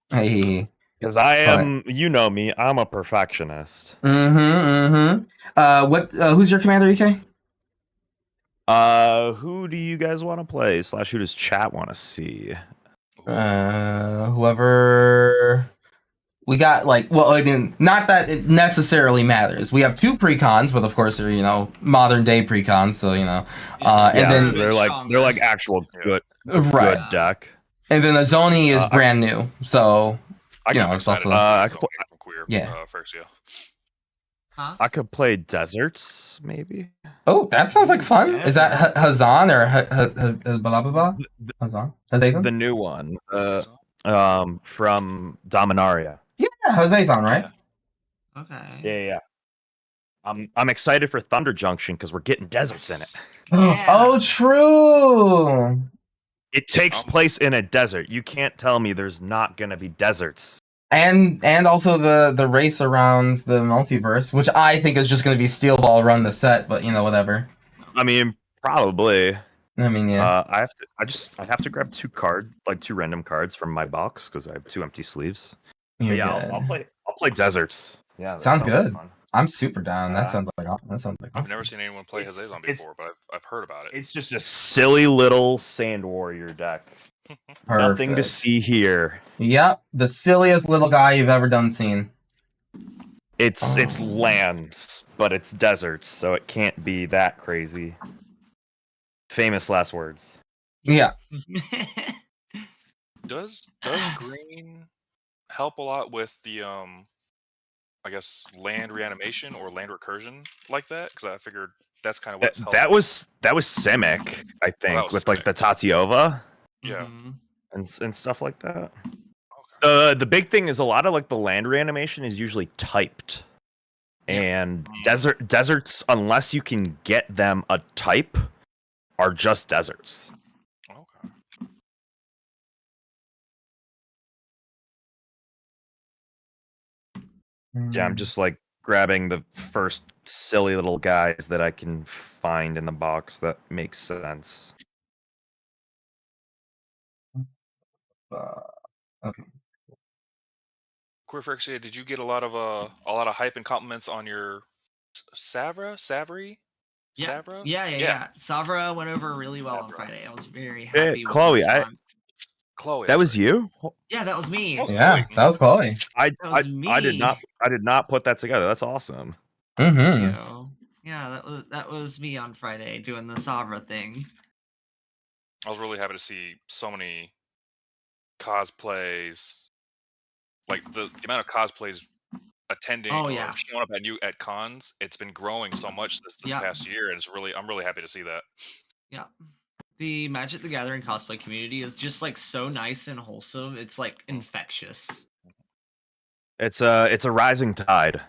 Hey. Because I am, you know me, I'm a perfectionist. Who's your commander, EK? Who do you guys want to play? / who does chat want to see? Whoever we got, like, well, I mean, not that it necessarily matters. We have 2 precons, but of course they're, modern day precons, so, and then so they're like actual good deck. And then Azoni is brand new, so it's also I could play, first, yeah. Huh? I could play Deserts, maybe. Oh, that sounds like fun. Yeah. Is that Hazan or blah blah blah? Hazan? Hazazan? The new one, from Dominaria. Yeah, Hazazan, right? Okay. Yeah. I'm excited for Thunder Junction because we're getting deserts in it. Yeah. Oh, true. It takes place in a desert. You can't tell me there's not gonna be deserts. And also the race around the multiverse, which I think is just going to be Steel Ball run the set, but whatever. I mean, probably. I mean, yeah. I have to grab 2 random cards from my box because I have 2 empty sleeves. I'll play deserts. Yeah, sounds good. Fun. I'm super down. That sounds like awesome. I've never seen anyone play Hazazon before, but I've heard about it. It's just a silly little Sand Warrior deck. Nothing to see here. Yep, the silliest little guy you've ever seen. It's lands, but it's deserts, so it can't be that crazy. Famous last words. Yeah. Does green help a lot with the I guess land reanimation or land recursion like that? Because I figured that's kind of what's that was Simic, I think, with like the Tatiova. Yeah. And stuff like that. Okay. The big thing is a lot of like the land reanimation is usually typed. And deserts, unless you can get them a type, are just deserts. Okay. Yeah, I'm just like grabbing the first silly little guys that I can find in the box that makes sense. Okay. Queerfrexia, did you get a lot of hype and compliments on your Savary? Yeah, Savra? yeah. Savra went over really well on Savra. Friday. I was very Hey, happy with Chloe, the response. Chloe. that that's was right. you. Yeah, that was me. Oh, Yeah, Chloe. that was Chloe. I That was I did not put that together. That's awesome. Thank Mm-hmm. you. Yeah, that was me on Friday doing the Savra thing. I was really happy to see so many cosplays. Like the amount of cosplays attending Oh or yeah. showing up at cons, it's been growing so much this Yep. past year, and I'm really happy to see that. Yeah. The Magic the Gathering cosplay community is just like so nice and wholesome. It's like infectious. It's a rising tide.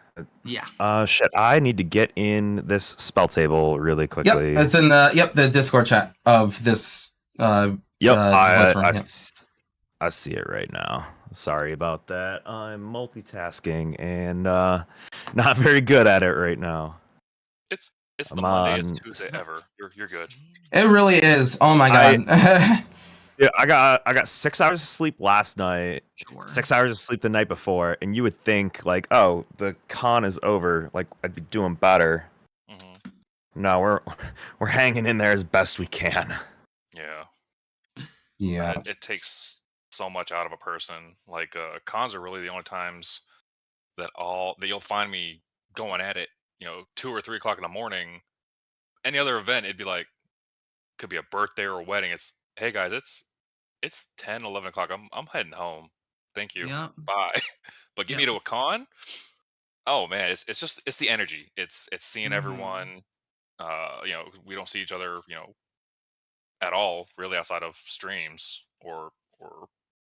Yeah. Shit, I need to get in this spell table really Yep, quickly. it's in the Discord chat of this Yep, device room. Yep. I see it right now. Sorry about that. I'm multitasking and not very good at it right now. It's the I'm Mondayest on- Tuesday ever. You're good. It really is. Oh my god. Yeah, I got 6 hours of sleep last night, Sure. 6 hours of sleep the night before, and you would think like, oh, the con is over, like I'd be doing better. Hmm. No, we're hanging in there as best we can. Yeah. Yeah. It takes so much out of a person. Like cons are really the only times that you'll find me going at it. 2 or 3 o'clock in the morning. Any other event, it'd be like, could be a birthday or a wedding. It's, hey guys, it's 10, 11 o'clock. I'm heading home. Thank you. Yep. Bye. But get me Yep. to a con. Oh man, it's the energy. It's seeing Mhm. everyone. We don't see each other, at all really outside of streams or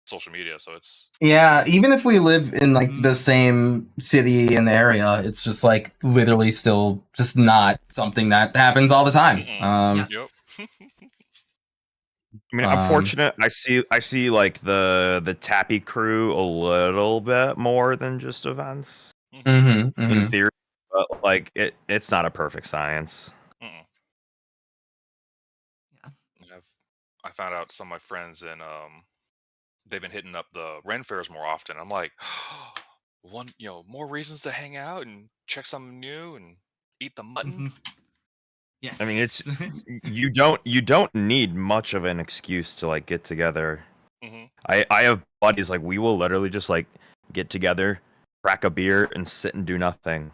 social media. So it's Yeah, even if we live in like the same city in the area, it's just like literally still just not something that happens all the time. Yeah. yep. I mean, I'm fortunate. I see like the Tappy crew a little bit more than just events in theory, but like it's not a perfect science. Mm-mm. Yeah. I found out some of my friends and they've been hitting up the Ren fairs more often. I'm like, more reasons to hang out and check something new and eat the mutton. Yes. I mean, it's you don't need much of an excuse to like get together. Mhm. I have buddies like we will literally just like get together, crack a beer, and sit and do nothing.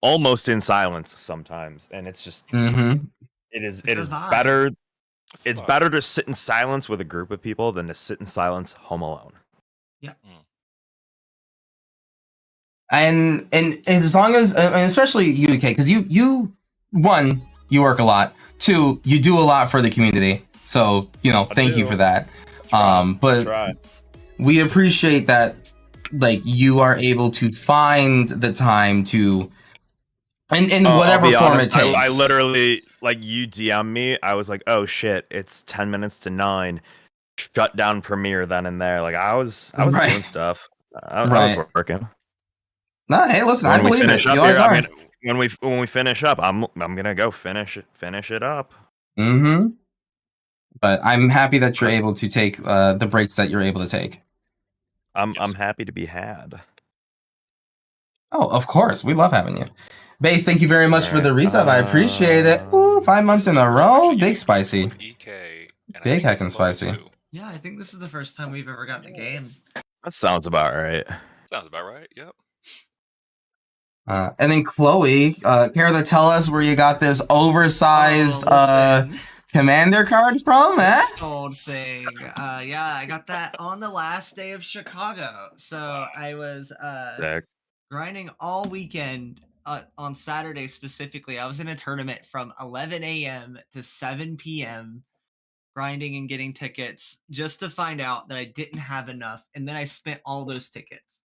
Almost in silence sometimes, and it's just it is vibe. better. It's a It's vibe. better to sit in silence with a group of people than to sit in silence home alone. Yeah. And as long as, and especially you, UK, because you one, you work a lot. Two, you do a lot for the community. So thank you for that. But we appreciate that, like you are able to find the time to, in whatever form it takes. I literally like you DM me. I was like, oh shit, it's 10 minutes to 9. Shut down Premiere then and there. Like I was Right. doing stuff. I was working. No, hey, listen, When I we believe finish it. up You always here, are. I mean, when we finish up, I'm gonna go finish it up. But I'm happy that you're able to take the breaks that you're able to take. I'm happy to be had. Oh, of course, we love having you. Base, thank you very much for the resub. I appreciate it. Ooh, 5 months in a row, big spicy. Big heckin' spicy. Yeah, I think this is the first time we've ever gotten a game. That sounds about right. Sounds about right. Yep. And then Chloe, care to tell us where you got this oversized commander card from, eh? This old thing. Yeah, I got that on the last day of Chicago. So I was grinding all weekend on Saturday specifically. I was in a tournament from 11 a.m. to 7 p.m. grinding and getting tickets just to find out that I didn't have enough. And then I spent all those tickets.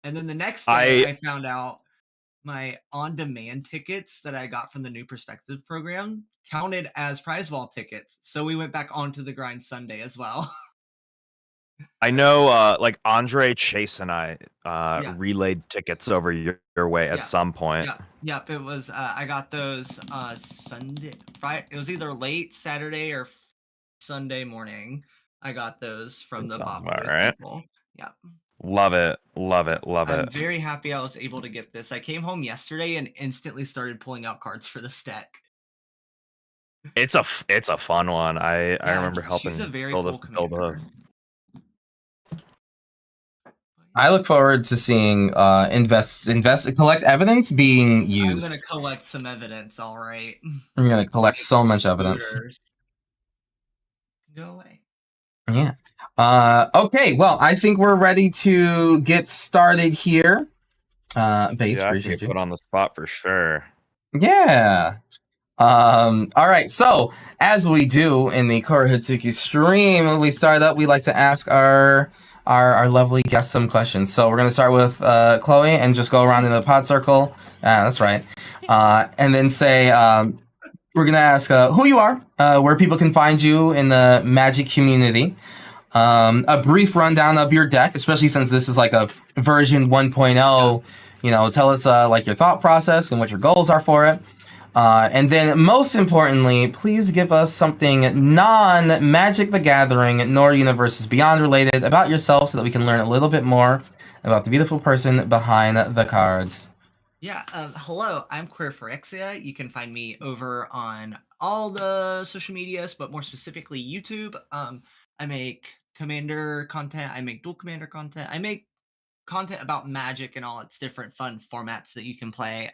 And then the next day I found out my on-demand tickets that I got from the New Perspective program counted as prize vault tickets. So we went back onto the grind Sunday as well. I know, like Andre, Chase, and I relayed tickets over your way at some point. Yep. It was I got those Sunday, Friday. It was either late Saturday or Sunday morning. I got those from the Pop right. people. Yeah. Love it. Love it. Love I'm it. very happy I was able to get this. I came home yesterday and instantly started pulling out cards for this deck. It's a fun one. I remember She's a helping very build cool commander. I look forward to seeing collect evidence being used. I'm gonna collect some evidence. All right. I'm gonna collect so much evidence. Scooters. Go away. Yeah. Okay. Well, I think we're ready to get started here. Base, Yeah, appreciate you. put on the spot for sure. Yeah. All right. So, as we do in the Koro Hitsuki stream, when we start up, we like to ask our lovely guests some questions. So we're gonna start with Chloe and just go around in the pod circle. That's right. And then say we're gonna ask who you are, where people can find you in the Magic community. A brief rundown of your deck, especially since this is like a version 1.0. You know, tell us like your thought process and what your goals are for it. And then, most importantly, please give us something non-Magic the Gathering nor Universes Beyond related about yourself so that we can learn a little bit more about the beautiful person behind the cards. Yeah, hello, I'm Queer Phyrexia. You can find me over on all the social medias, but more specifically YouTube. I make Commander content, I make Dual Commander content, I make content about Magic and all its different fun formats that you can play.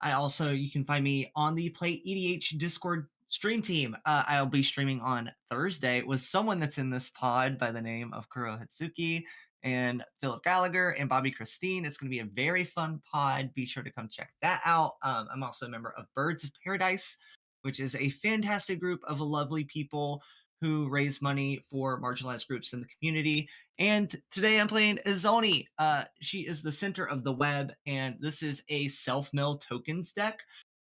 You can find me on the Play EDH Discord stream team. I'll be streaming on Thursday with someone that's in this pod by the name of Kuro Hitsuki and Philip Gallagher and Bobby Christine. It's going to be a very fun pod. Be sure to come check that out. I'm also a member of Birds of Paradise, which is a fantastic group of lovely people who raise money for marginalized groups in the community. And today I'm playing Izoni. She is the center of the web, and this is a self-mill tokens deck.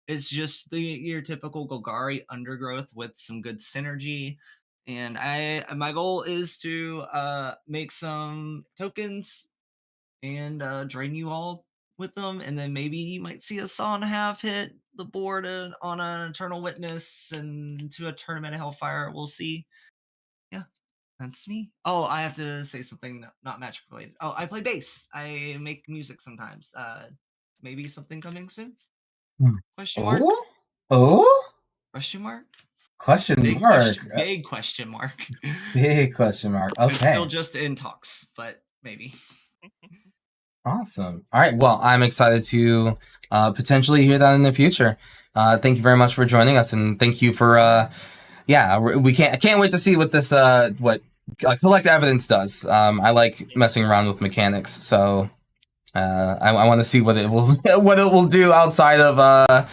It's just your typical Golgari undergrowth with some good synergy. And my goal is to make some tokens and drain you all with them, and then maybe you might see a Saw and a Half hit the board on an Eternal Witness and to a Tournament of Hellfire. We'll see. Yeah, that's me. Oh, I have to say something not Magic related. Oh, I play bass. I make music sometimes. Maybe something coming soon? Question mark? Oh? Question mark? Question Big mark. big question mark. Big question mark. Okay. It's still just in talks, but maybe. Awesome. All right. Well, I'm excited to potentially hear that in the future. Thank you very much for joining us, and thank you for I can't wait to see what this collect evidence does. I like messing around with mechanics, so I want to see what it will do outside of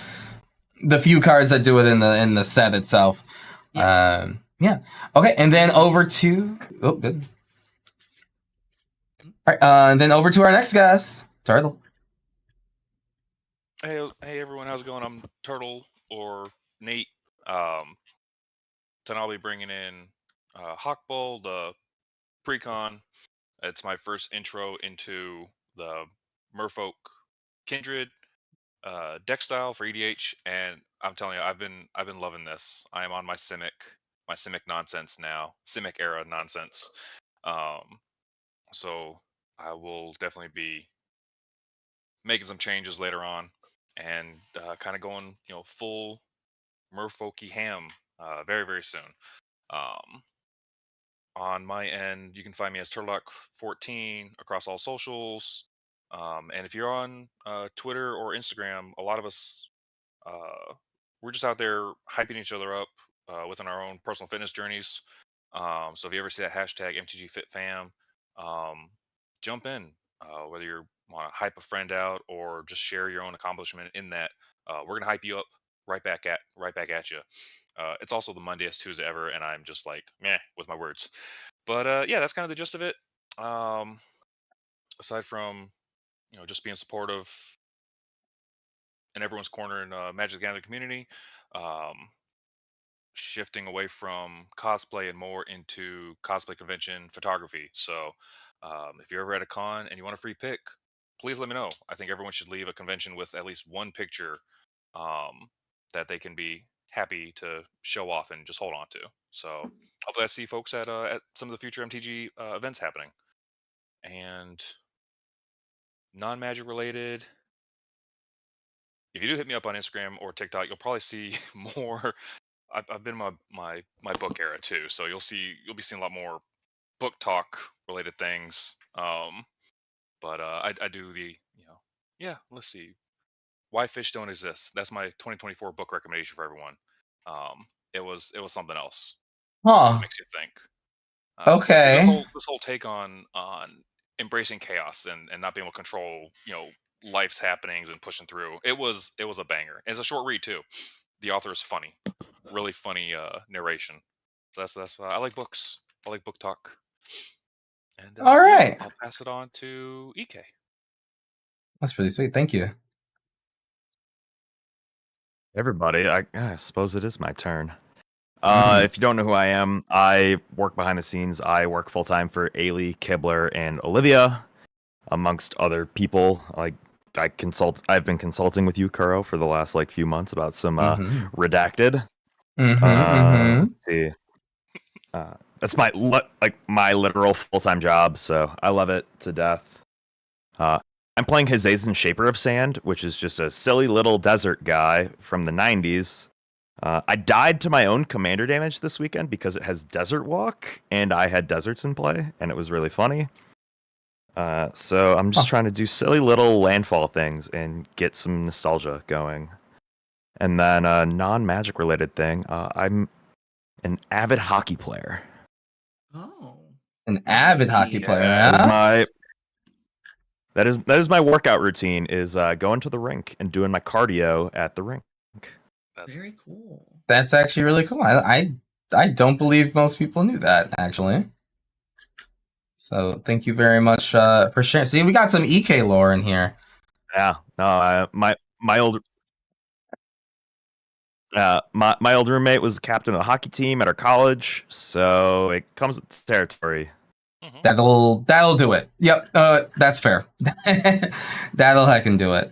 the few cards that do it in the set itself. Yeah. Okay, and then over to good. All right, and then over to our next guest, Turtle. Hey everyone, how's it going? I'm Turtle or Nate. Tonight I'll be bringing in Hawkbull, the Precon. It's my first intro into the Merfolk Kindred deck style for EDH, and I'm telling you, I've been loving this. I am on my Simic nonsense now, Simic era nonsense. So I will definitely be making some changes later on, and kind of going, full Merfolky ham very, very soon. On my end, you can find me as Turtledock14 across all socials. And if you're on Twitter or Instagram, a lot of us, we're just out there hyping each other up within our own personal fitness journeys. So if you ever see that hashtag MTGFitFam, jump in. Whether you want to hype a friend out or just share your own accomplishment in that, we're gonna hype you up right back at you. It's also the Mondayest Tuesday ever, and I'm just like meh with my words. But yeah, that's kind of the gist of it. Aside from just being supportive in everyone's corner in Magic the Gathering community, shifting away from cosplay and more into cosplay convention photography. So if you're ever at a con and you want a free pick, please let me know. I think everyone should leave a convention with at least one picture that they can be happy to show off and just hold on to. So hopefully I see folks at some of the future MTG events happening. and non-magic related. If you do hit me up on Instagram or TikTok, you'll probably see more. I've been in my book era too, so you'll be seeing a lot more book talk related things. But I do the let's see, why fish don't exist. That's my 2024 book recommendation for everyone. It was something else. Huh. It makes you think. Okay. This whole take on embracing chaos and not being able to control life's happenings and pushing through. It was a banger. It's a short read too. The author is funny, really funny narration. So that's why I like books. I like book talk. And All right. I'll pass it on to EK. That's really sweet. Thank you. Everybody, I suppose it is my turn. If you don't know who I am, I work behind the scenes. I work full time for Ailey, Kibler, and Olivia, amongst other people. Like I've been consulting with you, Kuro, for the last few months about some redacted. Let's see. That's my literal full time job, so I love it to death. I'm playing Hazazen Shaper of Sand, which is just a silly little desert guy from the 90s. I died to my own commander damage this weekend because it has Desert Walk, and I had deserts in play, and it was really funny. So I'm just trying to do silly little landfall things and get some nostalgia going. And then a non-magic related thing, I'm an avid hockey player. Oh. An avid hockey player, That is my workout routine, is going to the rink and doing my cardio at the rink. That's very cool. That's actually really cool. I don't believe most people knew that, actually. So thank you very much for sharing. See, we got some EK lore in here. Yeah. No, my old roommate was the captain of the hockey team at our college, so it comes with the territory. That'll do it. Yep, that's fair. That'll heckin' do it.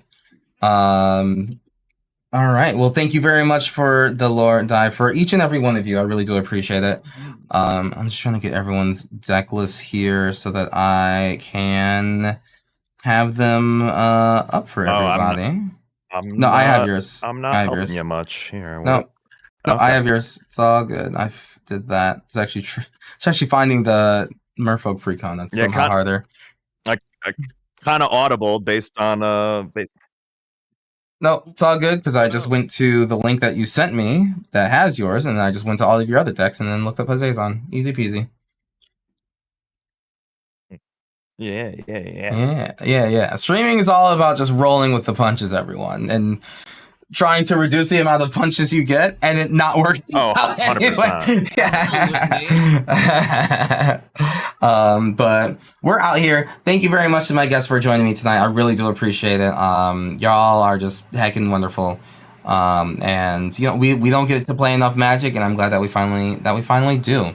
All right. Well, thank you very much for the lore dive for each and every one of you. I really do appreciate it. I'm just trying to get everyone's deck list here so that I can have them up for everybody. I have yours. I'm not helping you much here. No, okay. I have yours. It's all good. I did that. It's actually it's actually finding the Merfolk Precon that's somehow harder. Like kind of audible based on No, it's all good because I just went to the link that you sent me that has yours, and I just went to all of your other decks and then looked up Hazazen. Easy peasy. Yeah. Streaming is all about just rolling with the punches, everyone, and trying to reduce the amount of punches you get and it not working. Oh, 100%. But we're out here. Thank you very much to my guests for joining me tonight. I really do appreciate it. Y'all are just heckin' wonderful. And we don't get to play enough Magic, and I'm glad that we finally do.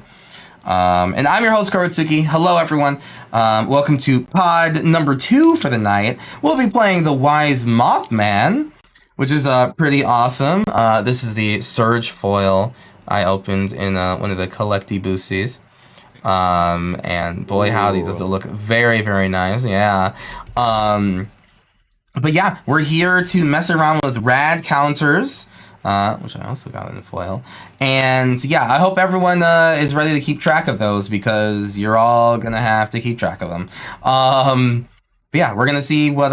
And I'm your host, Kurotsuki. Hello, everyone. Welcome to pod number 2 for the night. We'll be playing the Wise Mothman, which is pretty awesome. This is the Surge foil I opened in one of the collecty boosties. And boy, howdy, does it look very, very nice. Yeah. But yeah, we're here to mess around with rad counters, which I also got in foil. And yeah, I hope everyone is ready to keep track of those because you're all gonna have to keep track of them. But yeah, we're gonna see what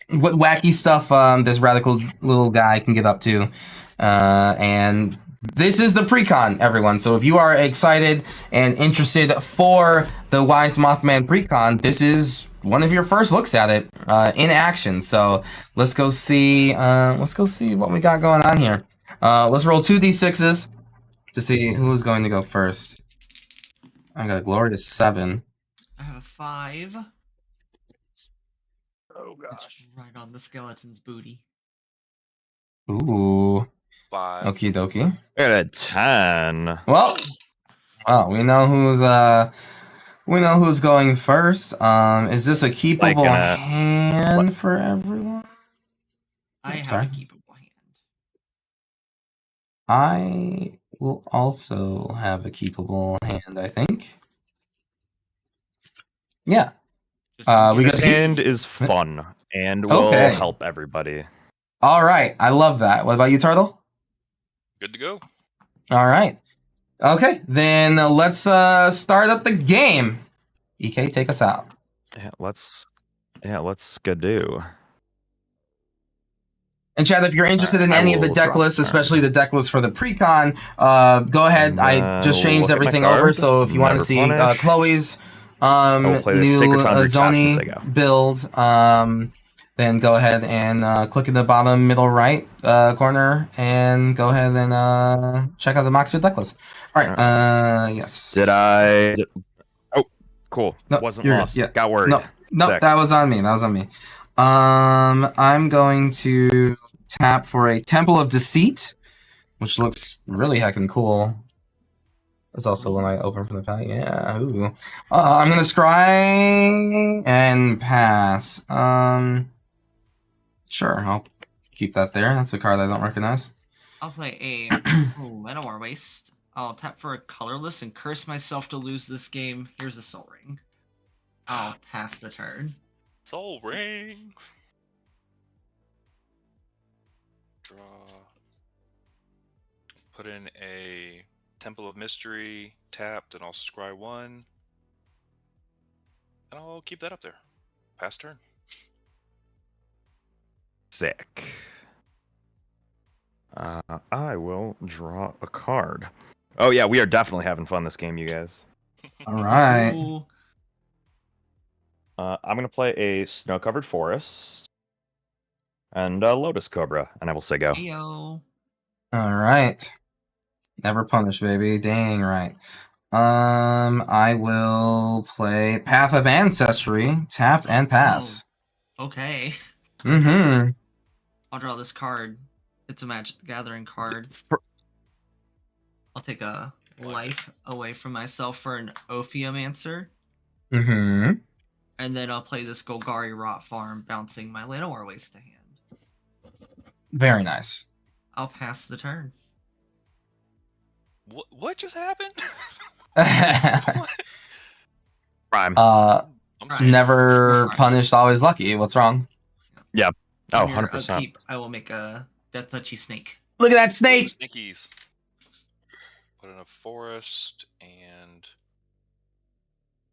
wacky stuff this radical little guy can get up to. And this is the Precon, everyone. So if you are excited and interested for the Wise Mothman Precon, this is one of your first looks at it in action. So let's go see what we got going on here. Let's roll 2d6s to see who is going to go first. I got a glorious 7. I have a 5. Oh gosh. It's right on the skeleton's booty. Ooh. 5. Okie dokie. I got a 10. Well, we know who's going first. Is this a keepable hand for everyone? I have a keepable hand. I will also have a keepable hand, I think. Yeah. We This got hand is fun and will Okay. help everybody. All right. I love that. What about you, Turtle? Good to go. All right. Okay. Then let's start up the game. EK, take us out. Yeah, let's do. And Chad, if you're interested in I any of the will deck drop lists, turn. especially the deck list for the pre-con, go ahead. And I then just changed look at my everything card. over, so if you want to Never see punish. Chloe's will play the new Sacred Foundry Captain Zoni Sego. build, then go ahead and click in the bottom middle right corner and go ahead and check out the Moxfield deck list. All right. Yes. Oh, cool. Nope, Wasn't you're lost. good. Yeah. Got worried. Nope, Sick. that was on me. I'm going to tap for a Temple of Deceit, which looks really heckin' cool. That's also when I open from the pack. Yeah. Ooh. I'm gonna scry and pass. Sure, I'll keep that there. That's a card I don't recognize. I'll play a Llanowar Waste. I'll tap for a colorless and curse myself to lose this game. Here's a Soul Ring. I'll pass the turn. Soul Ring. Draw. Put in a Temple of Mystery, tapped, and I'll scry 1. And I'll keep that up there. Pass turn. Sick. I will draw a card. Oh yeah, we are definitely having fun this game, you guys. All right. Ooh. I'm gonna play a Snow-Covered Forest and a Lotus Cobra, and I will say go. Heyo. All right. Never punish, baby. Dang right. I will play Path of Ancestry, tapped and pass. Okay. Mm-hmm. I'll draw this card. It's a Magic Gathering card. I'll take a life away from myself for an Ophiomancer. Mm-hmm. And then I'll play this Golgari Rot Farm, bouncing my Llanowar Waste to hand. Very nice. I'll pass the turn. What just happened? Prime. I'm sorry. Never punished, always lucky. What's wrong? Yeah. Oh, On your 100%. upkeep, I will make a Death Touchy Snake. Look at that snake! Snickies. Put in a forest and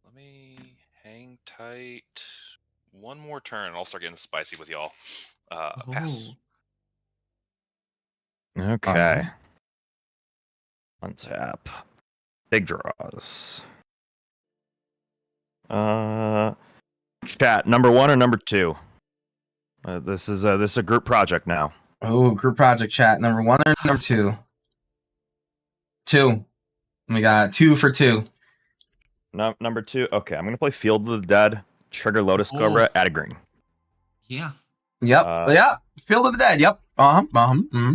let me hang tight. One more turn, and I'll start getting spicy with y'all. Pass. Ooh. Okay. Untap. Big draws. Chat, number 1 or number 2? This is a group project now. Oh, group project chat. Number 1 or number 2? 2. We got 2 for 2. No, number 2. Okay, I'm gonna play Field of the Dead, trigger Lotus Cobra, add a green. Yeah. Yep. Yeah. Field of the Dead. Yep. Mm-hmm.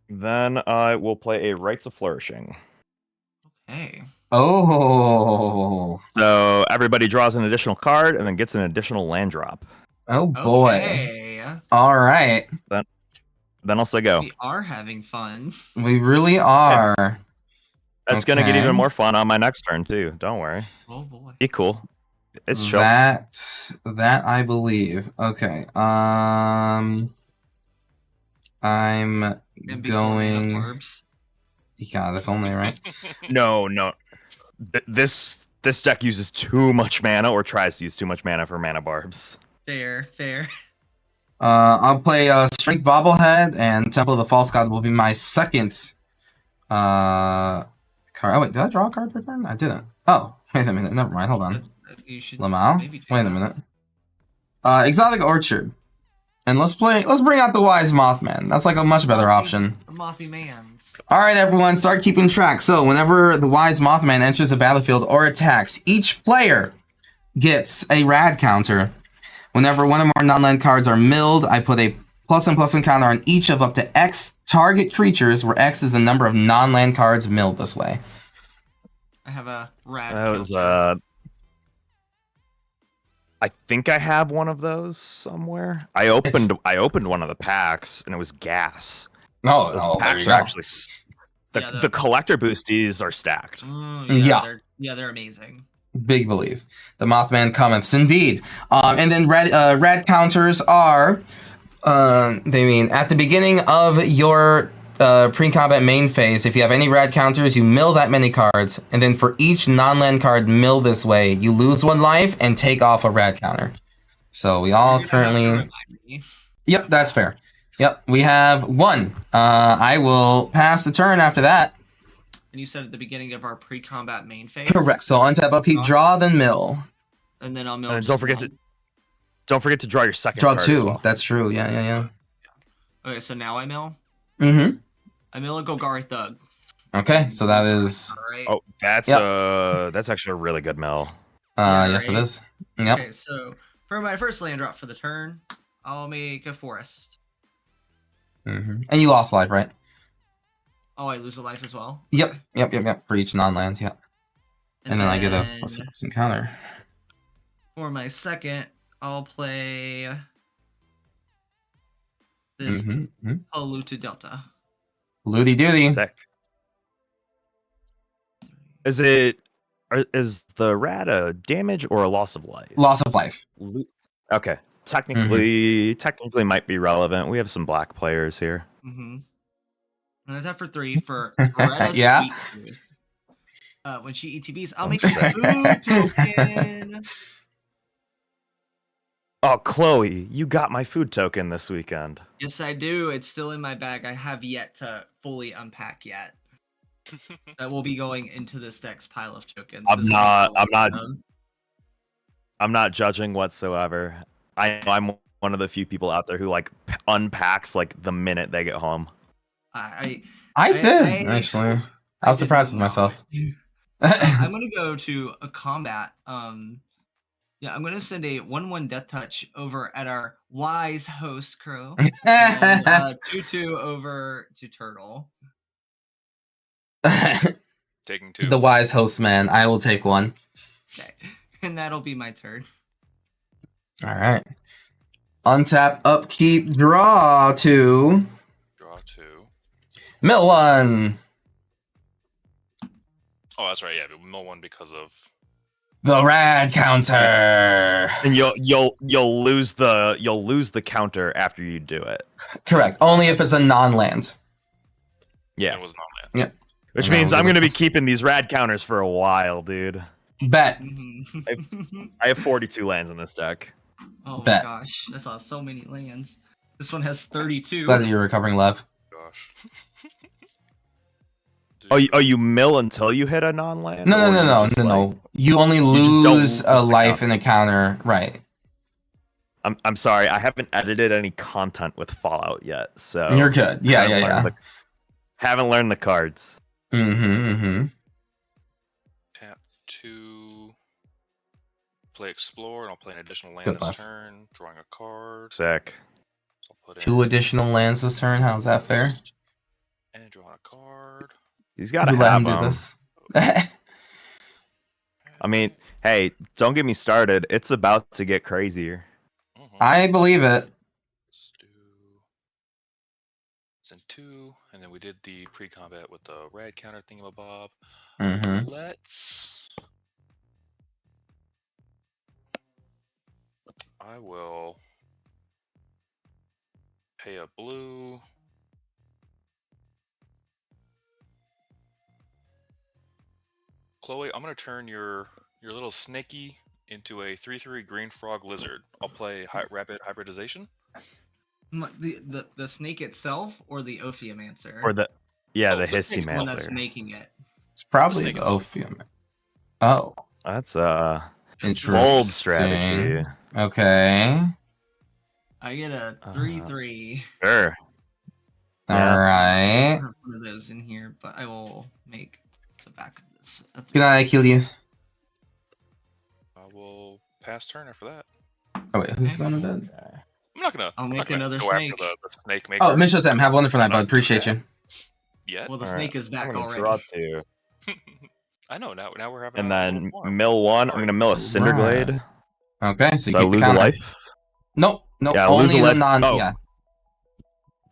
Then I will play a Rites of Flourishing. Okay. Oh. So everybody draws an additional card and then gets an additional land drop. Oh boy. Okay. All right. Then I'll say go. We are having fun. We really are. That's gonna get Okay. even more fun on my next turn too. Don't worry. Oh boy. Be cool. It's chill. That I believe. Okay. I'm And before going. Orbs. Yeah, if only, right? No. This deck uses too much mana or tries to use too much mana for mana barbs. Fair. I'll play Strength Bobblehead, and Temple of the False God will be my second card. Oh wait, did I draw a card per turn? I didn't. Oh, wait a minute. Never mind. Hold on. You should Lamau. maybe do Wait a that. minute. Exotic Orchard, and let's bring out the Wise Mothman. That's like a much better option. The Mothy Mans. All right, everyone, start keeping track. So whenever the Wise Mothman enters the battlefield or attacks, each player gets a rad counter. Whenever one or more non-land cards are milled, I put a +1/+1 counter on each of up to X target creatures, where X is the number of non-land cards milled this way. I have a rad. That was counter. I think I have one of those somewhere. I opened one of the packs and it was gas. No, Those there packs you are go. actually Yeah, the collector boosties are stacked. Oh, Yeah. They're amazing. Big believe. The Mothman comments, indeed. And then red counters are, they mean, at the beginning of your pre-combat main phase, if you have any red counters, you mill that many cards, and then for each non-land card mill this way, you lose 1 life and take off a red counter. So we all currently... Yep, that's fair. Yep, we have 1. I will pass the turn after that. And you said at the beginning of our pre-combat main phase? Correct. So untap, upkeep, draw, then mill. And then I'll mill. And don't forget to draw your second Draw card 2. as well. That's true. Yeah. Okay, so now I mill. Mm-hmm. I mill a Golgari Thug. Okay, so that is... Right. Oh, that's actually a really good mill. Yes, it is. Yep. Okay, so for my first land drop for the turn, I'll make a forest. Mm-hmm. And you lost life, right? Oh, I lose a life as well? Yep. For each non-lands, yep. And then I get a plus encounter. For my second, I'll play this Polluted Delta. Looty doody. Sick. Is the rat a damage or a loss of life? Loss of life. Okay. Technically might be relevant. We have some black players here. Mm-hmm. And that's for 3 for Loretta's Yeah. Sweet Food. When she ETBs, I'll make a food token. Oh, Chloe, you got my food token this weekend. Yes, I do. It's still in my bag. I have yet to fully unpack yet. That will be going into this deck's pile of tokens. I'm not judging whatsoever. I'm one of the few people out there who like unpacks like the minute they get home. I did actually. I was surprised with myself. I'm gonna go to a combat. Yeah, I'm gonna send a 1/1 Death Touch over at our wise host Crow. And 2/2 over to Turtle. Taking 2. The wise host man. I will take 1. Okay, and that'll be my turn. All right. Untap, upkeep, draw 2. Draw 2. Mill 1. Oh, that's right. Yeah, but mill 1 because of The rad counter. And you'll lose the counter after you do it. Correct. Only if it's a non-land. Yeah. it was non-land. Yep. Which means I'm gonna be keeping these rad counters for a while, dude. Bet. I have 42 lands in this deck. Oh Bet. my gosh, that's so many lands. This one has 32. Glad that you're recovering, Lev. Gosh. You mill until you hit a non-land? No. You only just don't lose lose a the life counter. in a counter, right? I'm sorry, I haven't edited any content with Fallout yet, so You're good. Yeah. Haven't learned the cards. Mm-hmm. Tap 2. Play Explore, and I'll play an additional land Good this luck. turn. Drawing a card. Sick. So I'll put 2 additional lands this turn. How's that fair? And drawing a card. He's got to You let him have do them. this. I mean, hey, don't get me started. It's about to get crazier. I believe it. Let's do send 2, and then we did the pre-combat with the rad counter thingamabob. Mm-hmm. I will pay a blue. Chloe, I'm gonna turn your little snaky into a 3/3 green frog lizard. I'll play rapid hybridization. The snake itself or the Ophiomancer? Or the the Snake one that's Hissymancer. making it. It's probably snake the itself. Ophium. Oh, That's interesting. bold strategy. Okay. I get a 3/3. Sure. All Yeah. I right. have one of those in here, but I will make the back of this. a Can I kill you? I will pass turn after that. Oh wait, who's going to bed? I'm not gonna. I'll I'm make not gonna another go snake. after the snake maker. Oh, Mitchell Time. Have a wonderful night, bud. Not Appreciate you. yet. Well, the All snake is I'm back gonna already. draw 2. I know now. Now we're having. And a then little more. mill 1. I'm gonna mill a Cinderglade. Okay, so you So I keep the lose a counter. life. Nope. Yeah, I lose only a the life. non. Oh. Yeah.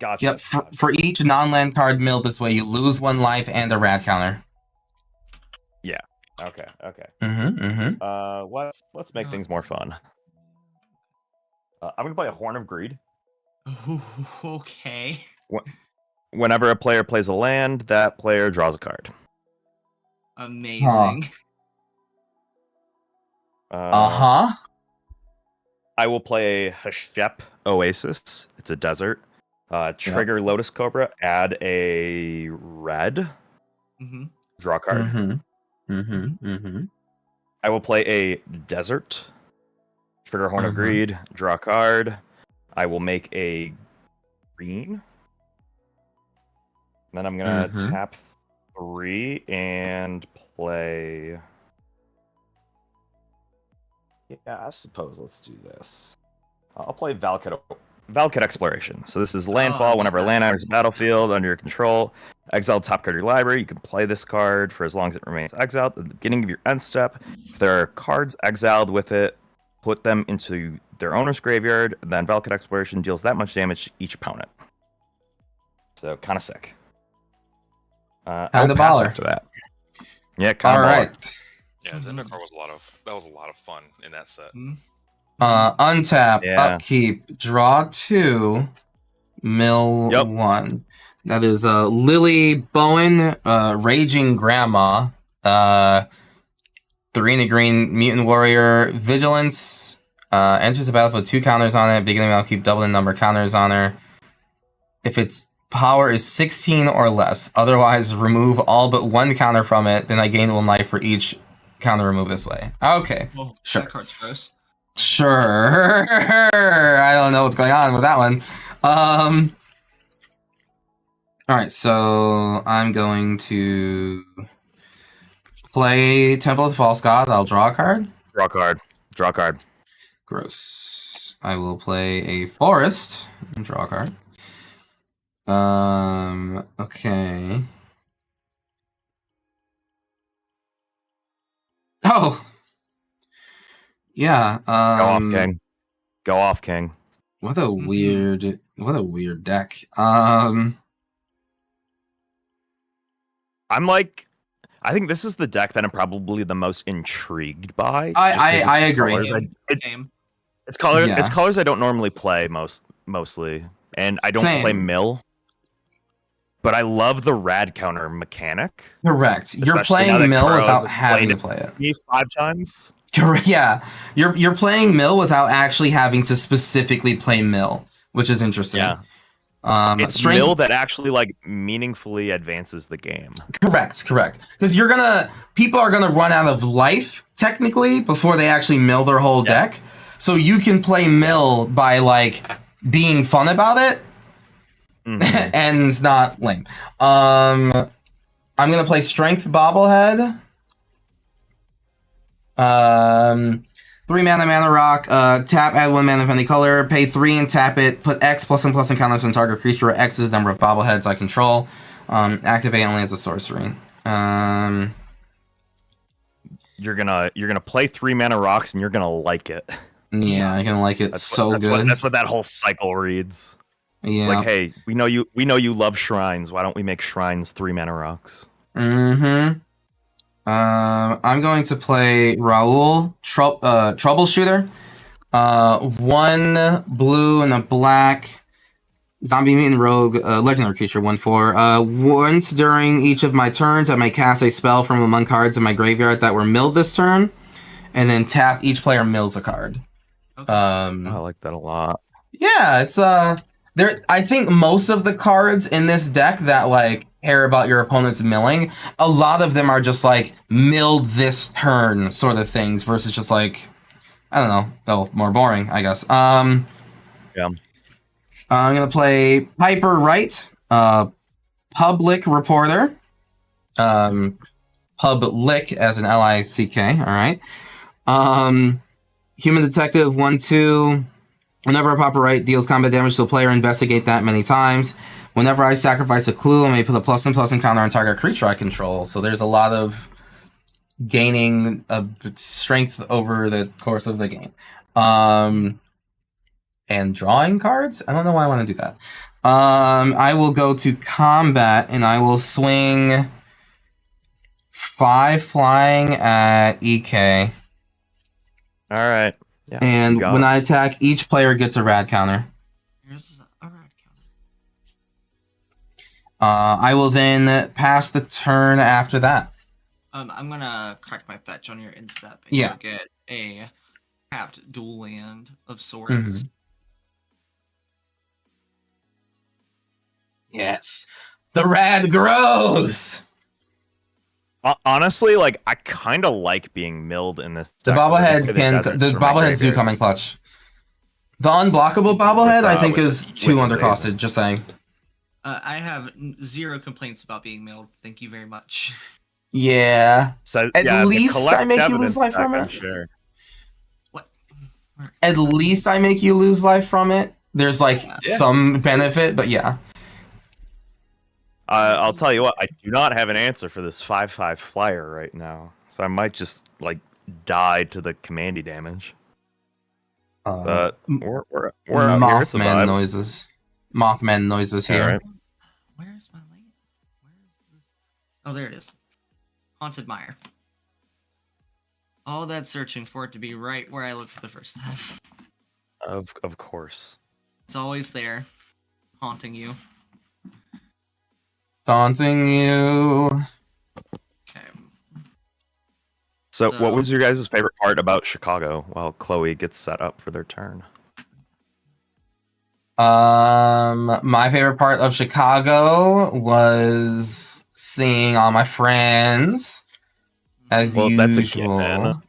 Gotcha. Yep. For each non-land card milled this way, you lose 1 life and a rad counter. Okay. Let's make things more fun. I'm gonna play a Horn of Greed. Okay. Whenever a player plays a land, that player draws a card. Amazing. Uh-huh. I will play a Hashep Oasis. It's a desert. Trigger Lotus Cobra, add a red. Draw a card. I will play a desert. Trigger Horn of Greed, draw a card. I will make a green. Then I'm gonna tap 3 and play. Yeah, I suppose let's do this. I'll play Valkid Exploration. So this is landfall. Whenever a land enters the battlefield under your control, exile top card of your library. You can play this card for as long as it remains exiled at the beginning of your end step. If there are cards exiled with it, put them into their owner's graveyard. And then Valkid Exploration deals that much damage to each opponent. So kind of sick. Kind of baller. After that. Yeah, kind of baller. All right. Yeah, Zendikar was a lot of fun in that set. Untap, upkeep, draw 2, mill 1. That is Lily Bowen, Raging Grandma, 3 green mutant warrior, vigilance, enters the battlefield with 2 counters on it, beginning of upkeep, double the number of counters on her. If its power is 16 or less, otherwise remove all but 1 counter from it, then I gain 1 life for each counter remove this way. Okay, sure. That card's gross. Sure. I don't know what's going on with that one. Alright, so I'm going to play Temple of the False God. I'll draw a card. Draw a card. Gross. I will play a Forest and draw a card. Okay. Oh! Yeah, Go off, King. What a weird deck. I think this is the deck that I'm probably the most intrigued by. I agree. It's colors I don't normally play mostly, and I don't play mill. But I love the rad counter mechanic. Correct. You're playing mill without having to play it. 5 times. Yeah, you're playing mill without actually having to specifically play mill, which is interesting. Yeah. It's mill that actually meaningfully advances the game. Correct. Because people are gonna run out of life technically before they actually mill their whole deck. So you can play mill by being fun about it, and it's not lame. I'm gonna play Strength Bobblehead. 3 mana rock, tap, add 1 mana of any color, pay 3 and tap it, put X +1/+1 counters on target creature where X is the number of bobbleheads I control. Activate only as a sorcery. You're gonna play 3 mana rocks and you're gonna like it. Yeah, I'm gonna like it good. That's what that whole cycle reads. Yeah. It's like, hey, we know you love shrines. Why don't we make shrines 3 mana rocks? I'm going to play Raoul, Troubleshooter. 1 blue and a black zombie mutant rogue legendary creature, 1/4. Once during each of my turns, I may cast a spell from among cards in my graveyard that were milled this turn, and then tap. Each player mills a card. Okay. I like that a lot. Yeah, it's there. I think most of the cards in this deck that care about your opponent's milling, a lot of them are just milled this turn sort of things versus just I don't know, more boring, I guess. Yeah. I'm gonna play Piper Wright, Public Reporter, Public as an L-I-C-K. All right. Human Detective 1/2. Whenever a Piper Wright deals combat damage to a player, investigate that many times. Whenever I sacrifice a clue, I may put a +1/+1 counter on target creature I control. So there's a lot of gaining strength over the course of the game. And drawing cards? I don't know why I want to do that. I will go to combat and I will swing 5 flying at EK. All right. Yeah. And when I attack, each player gets a rad counter. Here's a rad counter. I will then pass the turn after that. I'm gonna crack my fetch on your instep. And Yeah. you'll get a tapped dual land of sorts. Mm-hmm. Yes. The rad grows! Honestly, like, I kind of like being milled in this The deck. bobblehead zoo come in clutch. The unblockable bobblehead, I think, is too undercosted, just saying. I have 0 complaints about being milled. Thank you very much. Yeah. So, At yeah, least I make you lose life from it. Sure. What? At least I make you lose life from it. There's, like, some benefit, but yeah. I'll tell you what, I do not have an answer for this 5/5 flyer right now, so I might just like die to the commandy damage. But we're out here. It's a Mothman vibe. noises. Mothman noises here. All right. Where's my land? Where is this? Oh, there it is. Haunted Mire. All that searching for it to be right where I looked the first time. Of course. It's always there, haunting you. Taunting you. Okay. So, what was your guys' favorite part about Chicago while Chloe gets set up for their turn? My favorite part of Chicago was seeing all my friends as usual. That's a given.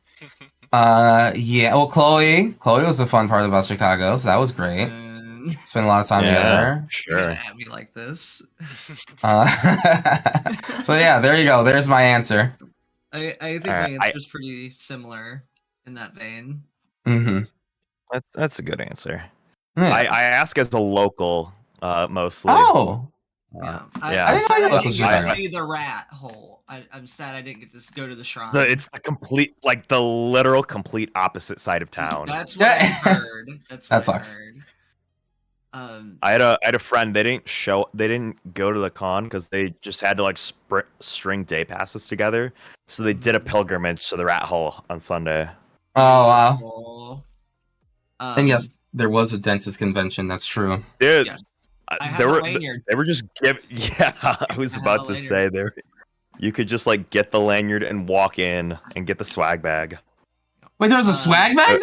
Yeah. Well, Chloe was a fun part about Chicago, so that was great. Spent a lot of time together. You're gonna at me like this. So yeah, there you go. There's my answer. I think my answer is pretty similar in that vein. Mm-hmm. That's a good answer. Yeah. I ask as a local, mostly. Oh. Yeah. I didn't see the rat hole. I'm sad I didn't get to go to the shrine. It's the complete, like the literal complete opposite side of town. That's what I heard. That sucks. I had a friend. They didn't go to the con because they just had to like string day passes together. So they did a pilgrimage to the rat hole on Sunday. Oh wow! And yes, there was a dentist convention. That's true. Dude, yes. they were just give. Yeah, I was about to say there. You could just like get the lanyard and walk in and get the swag bag. Wait, there was a swag bag?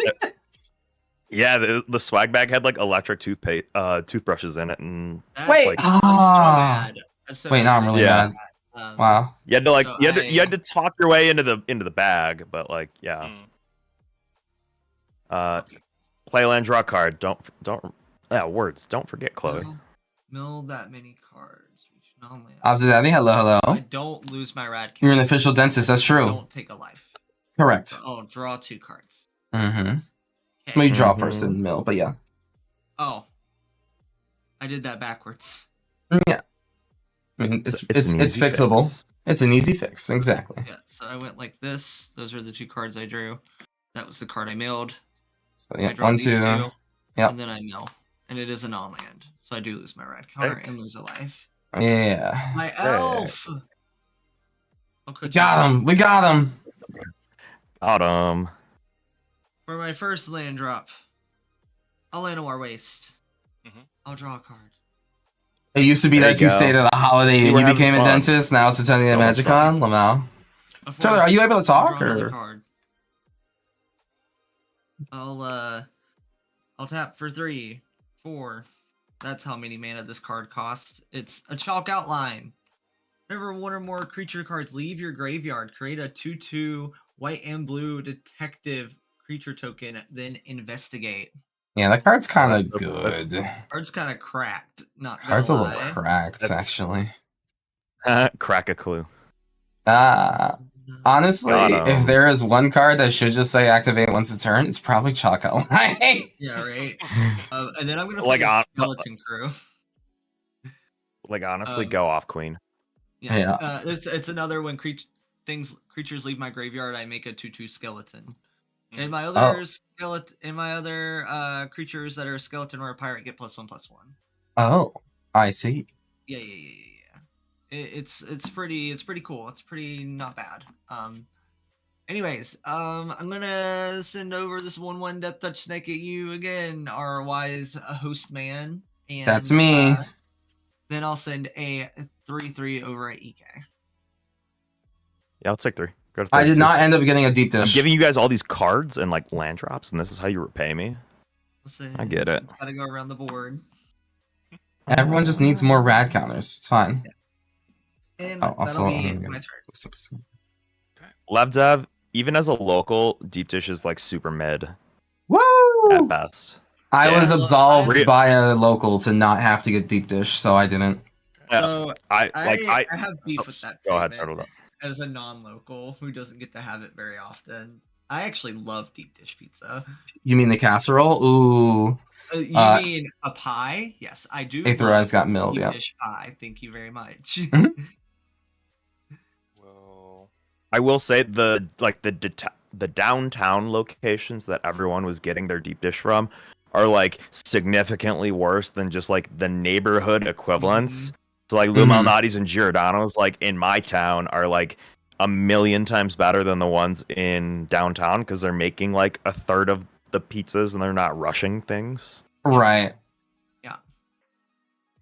Yeah, the swag bag had like electric toothbrushes in it, and wait, like, I'm so mad. Now I'm really mad. Wow. You had to like you had to talk your way into the bag, but like play land, draw card. Don't words. Don't forget Chloe. Mill that many cards. Daddy, hello. I don't lose my rad. You're an official dentist. That's true. Don't take a life. Correct. Oh, draw 2 cards. Mm-hmm. Well, you draw first and mill, but yeah. Oh, I did that backwards. Yeah. I mean, it's fixable. Fix. It's an easy fix, exactly. Yeah. So I went like this. Those are the 2 cards I drew. That was the card I milled. So yeah, I draw 2. Yeah. And then I mill, and it is a non-land, so I do lose my rad counter and lose a life. Yeah. My elf. Got him. We got him. Got him. For my first land drop, I'll Llanowar Waste. I'll draw a card. It used to be that you stayed at a holiday and you became a dentist. Now it's attending a MagicCon. Lamau. Taylor, are you able to talk or? Card. I'll tap for 3, 4. That's how many mana this card costs. It's a chalk outline. Whenever 1 or more creature cards leave your graveyard, create a 2/2 white and blue detective creature token, then investigate. Yeah, that card's kind of good. Card's kind of cracked. Card's a little cracked, actually. Crack a clue. Honestly, if there is one card that should just say activate once a turn, it's probably chalk outline. Yeah, right. And then I'm gonna play a skeleton crew. Like honestly, go off, Queen. Yeah. It's another when creatures leave my graveyard, I make a 2/2 skeleton. And my other creatures that are a skeleton or a pirate get +1/+1. Oh, I see. Yeah. It's pretty cool. It's pretty not bad. Anyways, I'm gonna send over this 1/1 Death Touch Snake at you again, our wise host man. And That's me. then I'll send a 3/3 over at EK. Yeah, I'll take 3. Go to I did 32. not end up getting a deep I'm dish. giving you guys all these cards and like land drops, and this is how you repay me. Listen, I get it. It's gotta go around the board. Everyone just needs more rad counters. It's fine. And Oh, also, that'll be I'm gonna my turn. Levdev, even as a local, deep dish is like super mid at Woo! best. I Yeah. was absolved Re- by a local to not have to get deep dish, so I didn't. So I I have beef with that Go ahead, statement. Turtle. As a non-local who doesn't get to have it very often, I actually love deep dish pizza. You mean the casserole? Ooh. You mean a pie? Yes, I do. Aetherized got milled, deep yeah. dish pie. Thank you very much. Well, I will say the downtown locations that everyone was getting their deep dish from are like significantly worse than just like the neighborhood equivalents. So like Lou Malnati's and Giordano's like in my town are like a million times better than the ones in downtown because they're making like a third of the pizzas and they're not rushing things. Right. Yeah.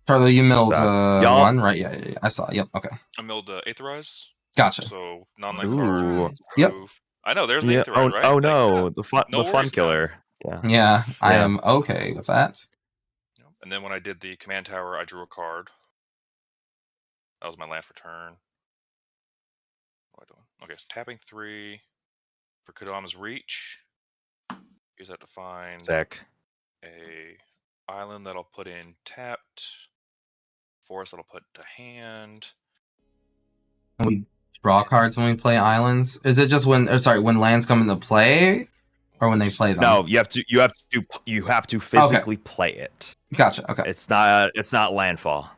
Charlie, you milled y'all- one, right? Yeah. I saw. Yep. Okay. I milled Aetherized, Gotcha. so non-land Ooh. card. Yep. Proof. I know. There's the Yeah. Aetherized, right? Oh Like, no, yeah. the fun No fun worries, killer. Yeah. Yeah, I Yeah. am okay with that. And then when I did the command tower, I drew a card. That was my land for turn. What am I doing? Okay, so tapping 3 for Kodama's Reach. Use that to find Sick. a island that I'll put in tapped. Forest that I'll put to hand. And we draw cards when we play islands. Is it just when lands come into play, or when they play them? No, you have to physically play it. Gotcha. Okay. It's not landfall.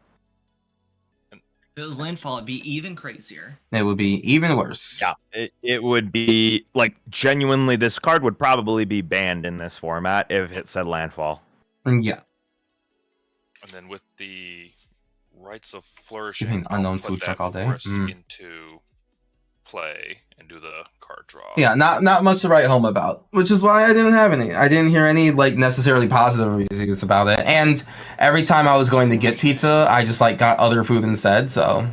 If it was landfall, it'd be even crazier. It would be even worse. Yeah, it would be like genuinely. This card would probably be banned in this format if it said landfall. Yeah. And then with the Rites of You Flourishing, mean I'll unknown put food that truck all day? forest Mm. into play and do the card draw. Yeah, not much to write home about, which is why I didn't have any. I didn't hear any like necessarily positive reviews about it. And every time I was going to get pizza, I just like got other food instead. So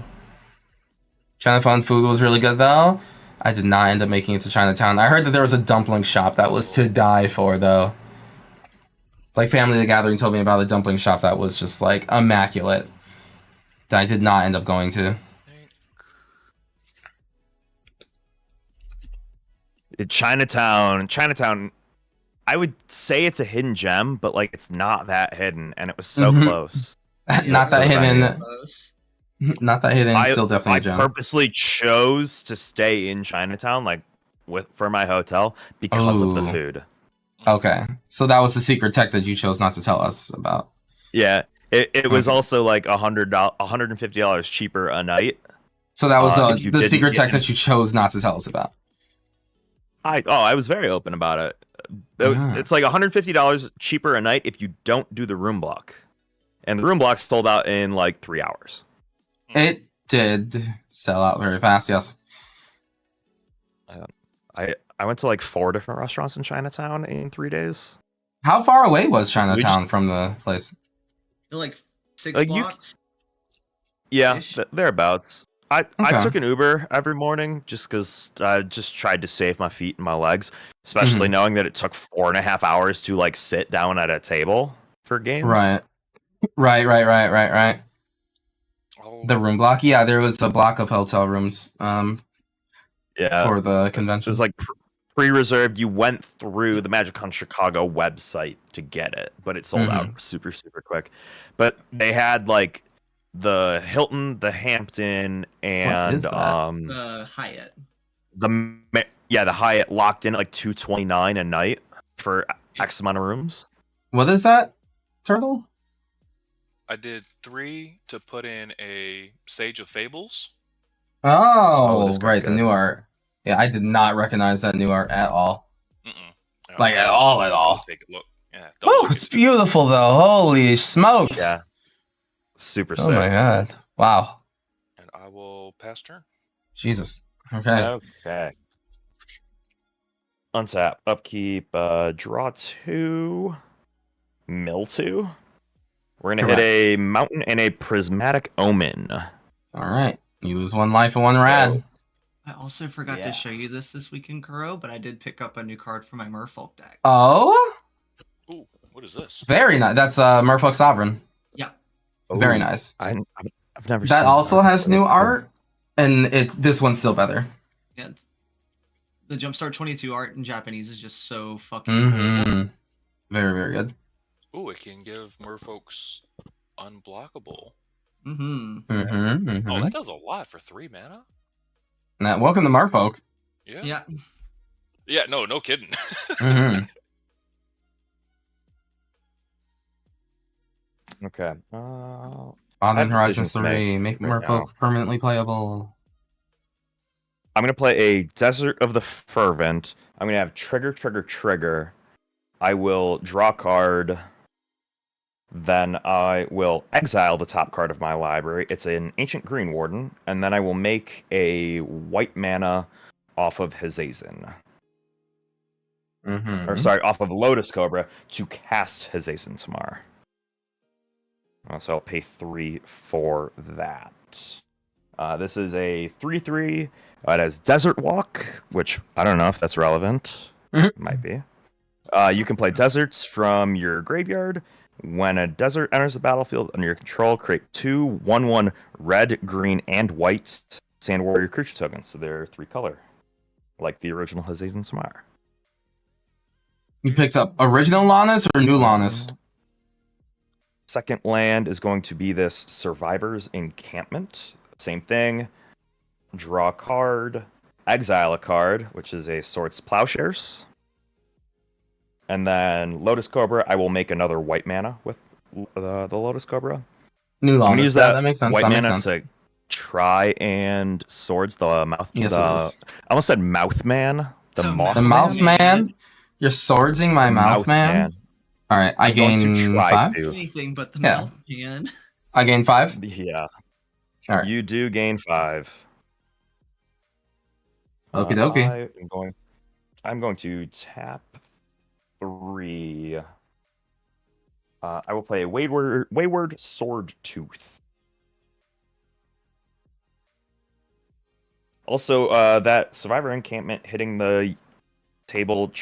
Chinatown food was really good though. I did not end up making it to Chinatown. I heard that there was a dumpling shop that was to die for though. Like Family the Gathering told me about a dumpling shop that was just like immaculate. That I did not end up going to. Chinatown, I would say it's a hidden gem, but like it's not that hidden, and it was so close. Not that hidden. Not that hidden. Still definitely a gem. I purposely chose to stay in Chinatown, like for my hotel, because of the Ooh. food. Okay, so that was the secret tech that you chose not to tell us about. Yeah, it was also like $150 cheaper a night. So that was if you the didn't secret get tech in- that you chose not to tell us about. I was very open about it. Yeah. It's like $150 cheaper a night if you don't do the room block, and the room block sold out in like 3 hours. It did sell out very fast. Yes. I went to like 4 different restaurants in Chinatown in 3 days. How far away was Chinatown from the place? Like 6 Like, blocks. Yeah, Ish. thereabouts. I Okay. took an Uber every morning just because I just tried to save my feet and my legs, Mm-hmm. especially knowing that it took 4.5 hours to like sit down at a table for games. Right. The room block. Yeah, there was a block of hotel rooms. Yeah. For the It convention. was like pre-reserved. You went through the MagicCon Chicago website to get it, but it sold out super quick. But they had like the Hilton, the Hampton, and is that? The Hyatt. the Hyatt locked in at like $229 a night for X amount of rooms. What is that, Turtle? I did 3 to put in a Sage of Fables. Oh, this guy's right, the good. new art. Yeah, I did not recognize that new art at all. Mm-mm. Like, at all. Take a look. Yeah. don't Oh, look it's at- beautiful though. Holy smokes! Yeah, super Oh sick. my god! Wow. And pass turn. Jesus. Okay. Okay. Untap, upkeep, draw 2, mill 2. We're gonna hit a mountain and a prismatic omen. All right. You lose 1 life and 1 rad. I also forgot to show you this weekend, Kuro, but I did pick up a new card for my Merfolk deck. Oh? Ooh, what is this? Very nice. That's Merfolk Sovereign. Yeah. Very nice. I've never seen That also has new Cool. art, and this one's still better. Yeah. The Jumpstart 22 art in Japanese is just so fucking cool. Very, very good. Ooh, it can give merfolks unblockable. Mm-hmm. Oh, that does a lot for 3 mana. Now, welcome to Merfolk. Yeah. Yeah, no kidding. Okay. Modern Horizons 3, make Merfolk permanently playable. I'm going to play a Desert of the Fervent. I'm going to have trigger. I will draw a card. Then I will exile the top card of my library. It's an Ancient Green Warden. And then I will make a white mana off of Hazazen. Or sorry, off of Lotus Cobra to cast Hazazen Tamar. So I'll pay 3 for that. This is a 3/3. It has Desert Walk, which I don't know if that's relevant. Might be. You can play deserts from your graveyard. When a desert enters the battlefield under your control, create 2 1/1 red, green, and white Sand Warrior creature tokens. So they're 3 color, like the original Hazazen Tamar. You picked up original Lannis or new Lannis? Second land is going to be this Survivor's Encampment. Same thing. Draw a card, exile a card, which is a Swords Plowshares. And then Lotus Cobra, I will make another white mana with the Lotus Cobra. New Lannis. Use that makes sense. White that mana makes sense. to try and swords the mouth. Yes, it is. I almost said Mouthman. The Mothman. You're swordsing my Mouthman. All right, I gain 5. Anything but the mouth man. I gain 5. Yeah. All right. You do gain 5. Okie dokie. I'm going to tap 3. I will play a Wayward Sword Tooth. Also, that Survivor Encampment hitting the table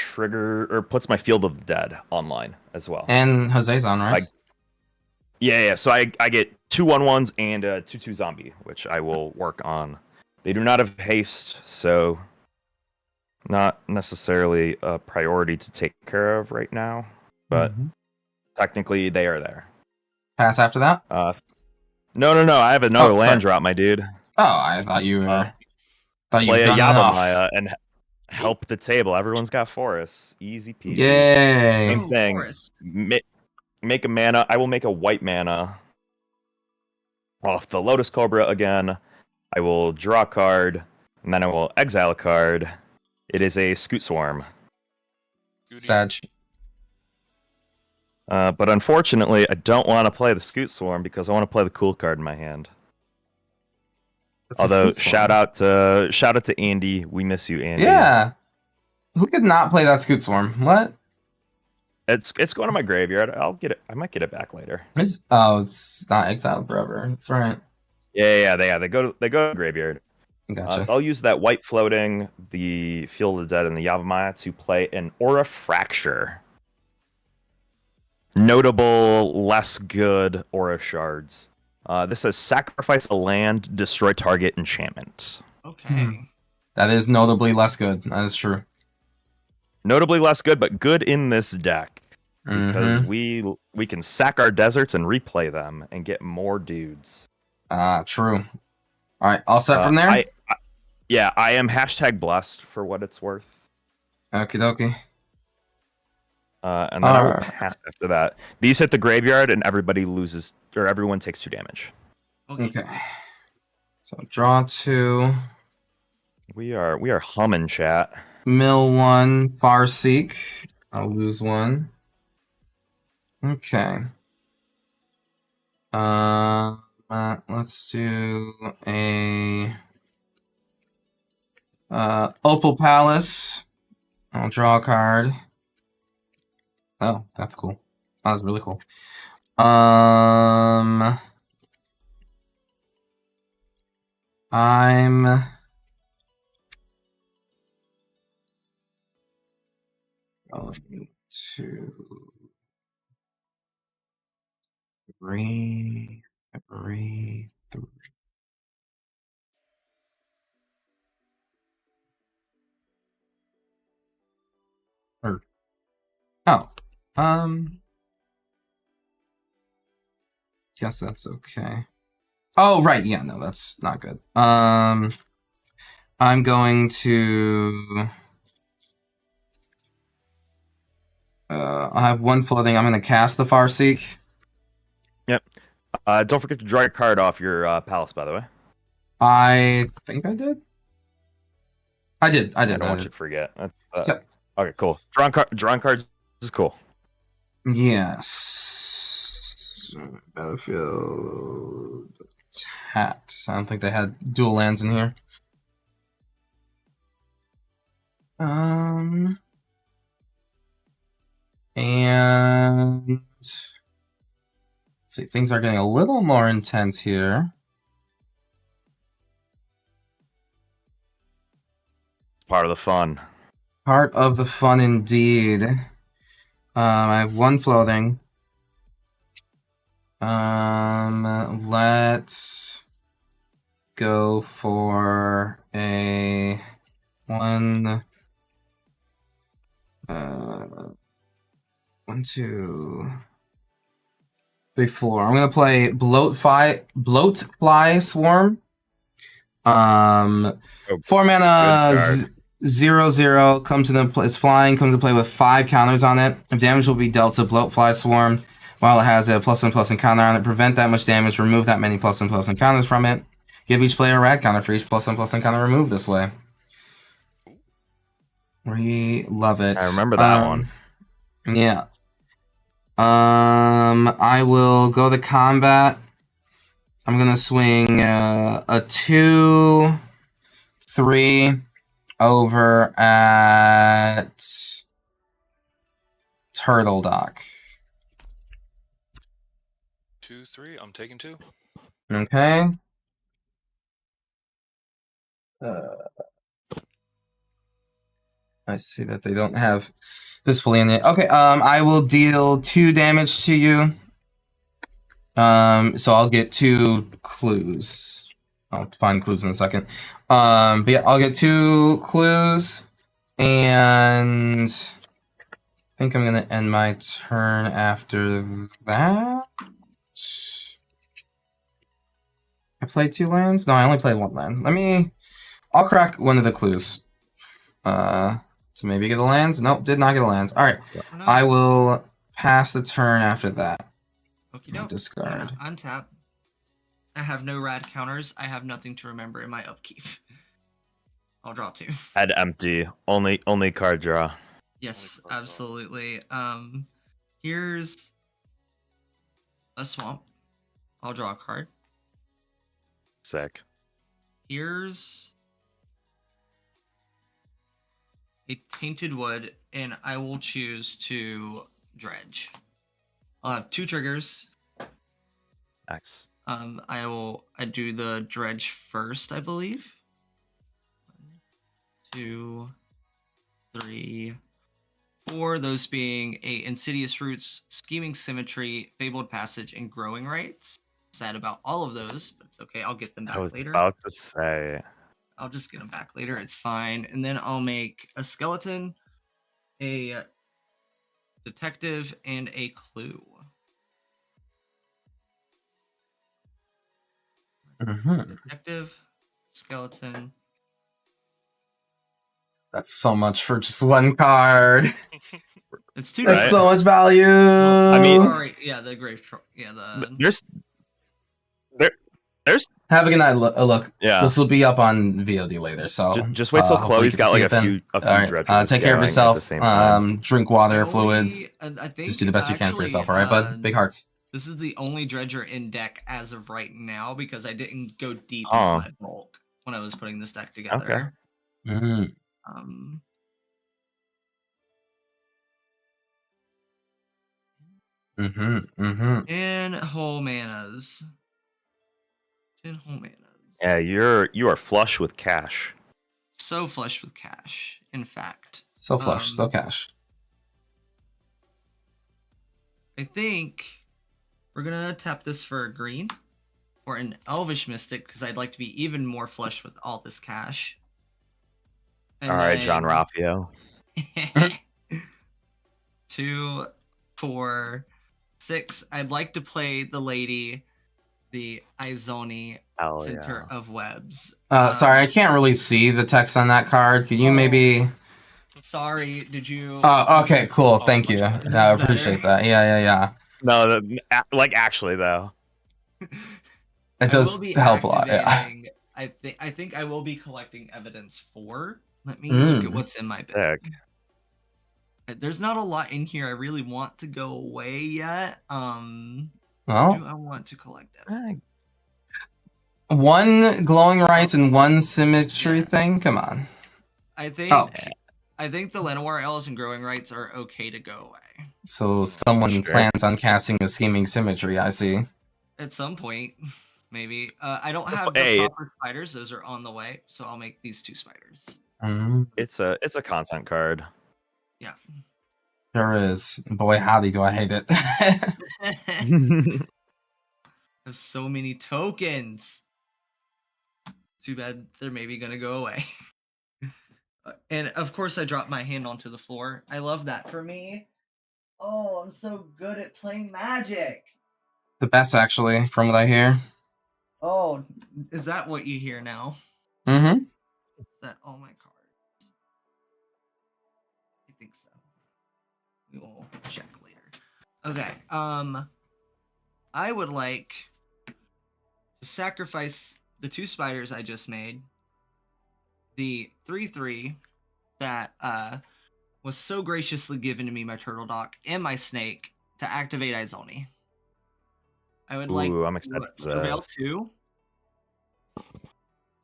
puts my Field of the Dead online as well. And Jose's on, right? Yeah. So I get 2 1/1s and a 2/2 zombie, which I will work on. They do not have haste, so not necessarily a priority to take care of right now, but technically they are there. Pass after that? No. I have another land drop, my dude. Oh, I thought you were. Play a Yavimaya and help the table. Everyone's got forests. Easy peasy. Yay! Same thing. Make a mana. I will make a white mana off the Lotus Cobra again. I will draw a card, and then I will exile a card. It is a Scoot Swarm. Sag. But unfortunately, I don't want to play the Scoot Swarm because I want to play the cool card in my hand. Although shout out to Andy, we miss you, Andy. Yeah, who could not play that Scoot Swarm? What? It's going to my graveyard. I'll get it. I might get it back later. It's not exiled forever. That's right. Yeah. They go to the graveyard. Gotcha. I'll use that white floating, the Field of the Dead, and the Yavimaya to play an Aura Fracture. Notable, less good Aura Shards. This says sacrifice a land, destroy target enchantment. Okay. That is notably less good. That is true. Notably less good, but good in this deck. Because we can sack our deserts and replay them and get more dudes. True. All right, all set from there? I am #blessed for what it's worth. Okie dokie. And then I will pass after that. These hit the graveyard and everyone takes 2 damage. Okay. So draw 2. We are humming, chat. Mill 1, Farseek. I'll lose 1. Okay. Let's do a Opal Palace. I'll draw a card. Oh, that's cool. That was really cool. I'm going to three. Guess that's okay. Oh, right, yeah, no, that's not good. I'm going to I have one floating. I'm gonna cast the Farseek. Yep. Don't forget to draw your card off your palace, by the way. I think I did. I did. I don't want you to forget. That's, yep. Okay, cool. Drawing cards is cool. Yes. Battlefield tapped. I don't think they had dual lands in here. And let's see, things are getting a little more intense here. Part of the fun. Part of the fun indeed. I have one floating. Let's go for a 1, 1, 2, 3, 4. I'm gonna play Bloatfly Swarm. 4 mana, 0/0 comes into play. It's flying, comes to play with 5 counters on it. If damage will be dealt to Bloatfly Swarm while it has a +1/+1 counter on it, prevent that much damage, remove that many +1/+1 counters from it. Give each player a rad counter for each +1/+1 counter removed this way. We love it. I remember that one. Yeah. I will go to combat. I'm gonna swing a 2/3 over at Turtle Dock. 2, 3. I'm taking 2. Okay. I see that they don't have this fully in it. Okay, I will deal 2 damage to you. So I'll get 2 clues. I'll find clues in a second. But yeah, I'll get 2 clues, and I think I'm gonna end my turn after that. I played 2 lands? No, I only played 1 land. I'll crack one of the clues. To maybe get a land? Nope, did not get a land. Alright. I will pass the turn after that. Discard. Untap. I have no rad counters. I have nothing to remember in my upkeep. I'll draw 2. Head empty. Only card draw. Yes, absolutely. Here's a swamp. I'll draw a card. Sick. Here's a tainted wood, and I will choose to dredge. I'll have 2 triggers. X. I do the dredge first, I believe. 1, 2, 3, 4. Those being a Insidious Roots, Scheming Symmetry, Fabled Passage, and Growing Rights. Sad about all of those, but it's okay. I'll get them back later. I was about to say. I'll just get them back later. It's fine. And then I'll make a skeleton, a detective, and a clue. Detective, skeleton. That's so much for just 1 card. It's 2. That's so much value. I mean, yeah, the grave. Yeah, there's. Have a good night. Look. Yeah. This will be up on VOD later. So just wait till Chloe's got like a few dredges. Take care of yourself. Drink water, Chloe, fluids. I think just do the best you can for yourself. All right, bud. Big hearts. This is the only dredger in deck as of right now because I didn't go deep into my bulk when I was putting this deck together. Okay. Mm. Um, and whole manas. 10 whole manas. Yeah, you are flush with cash. So flush with cash, in fact. So flush, so cash. I think we're gonna tap this for a green or an Elvish Mystic because I'd like to be even more flush with all this cash. And All right, John Raffio. 2, 4, 6. I'd like to play the lady, the Izoni Center of Webs. Sorry, I can't really see the text on that card. Could you maybe? Sorry, did you? Oh, okay, cool. Thank you. Yeah, I appreciate that. Yeah. No, like actually though, it does help a lot. Yeah. I think I will be collecting evidence 4. Let me look at what's in my bag. There's not a lot in here I really want to go away yet. Well, do I want to collect evidence? 1 glowing rights and 1 symmetry thing. Come on. I think the Lenoir Elves and growing rights are okay to go away. So someone plans on casting a scheming symmetry. I see. At some point, maybe. I don't have the proper spiders; those are on the way. So I'll make these 2 spiders. It's a content card. Yeah. There is. Boy, howdy, do I hate it. I have so many tokens. Too bad they're maybe gonna go away. And of course, I dropped my hand onto the floor. I love that for me. Oh, I'm so good at playing Magic. The best, actually, from what I hear. Oh, is that what you hear now? Mm-hmm. Is that all my cards? I think so. We will check later. Okay. I would like to sacrifice the 2 spiders I just made. The 3/3 that was so graciously given to me by Turtle Doc and my snake to activate Izoni. I would like I'm excited to surveil 2.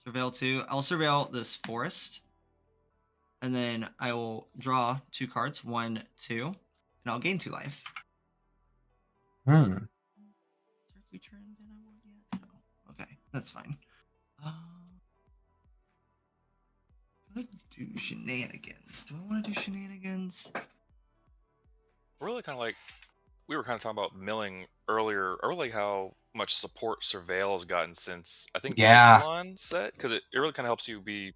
Surveil 2. I'll surveil this forest. And then I will draw 2 cards. 1, 2. And I'll gain 2 life. Okay, that's fine. Do shenanigans. Do I want to do shenanigans? Really kind of like we were kind of talking about milling earlier. I really like how much support Surveil has gotten since I think the Ixalan set, because it really kind of helps you be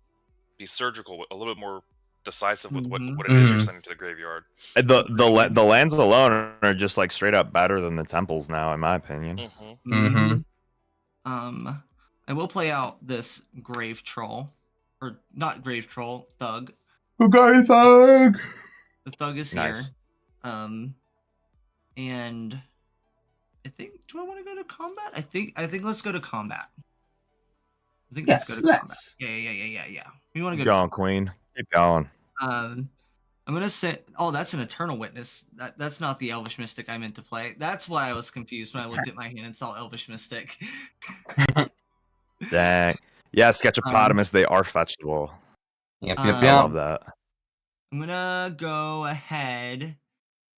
surgical, a little bit more decisive with what it is you're sending to the graveyard. The lands alone are just like straight up better than the temples now, in my opinion. I will play out this Grave Troll. Or not Grave Troll, Thug. Okay, Thug! The Thug is here. And I think, do I want to go to combat? I think let's go to combat. I think let's go to combat. Yeah. We want to go on, Queen. Keep going. I'm gonna say, oh, that's an Eternal Witness. That's not the Elvish Mystic I meant to play. That's why I was confused when I looked at my hand and saw Elvish Mystic. Dang. Yeah, Sketchopotamus, they are fetchable. Yep. I love that. I'm gonna go ahead.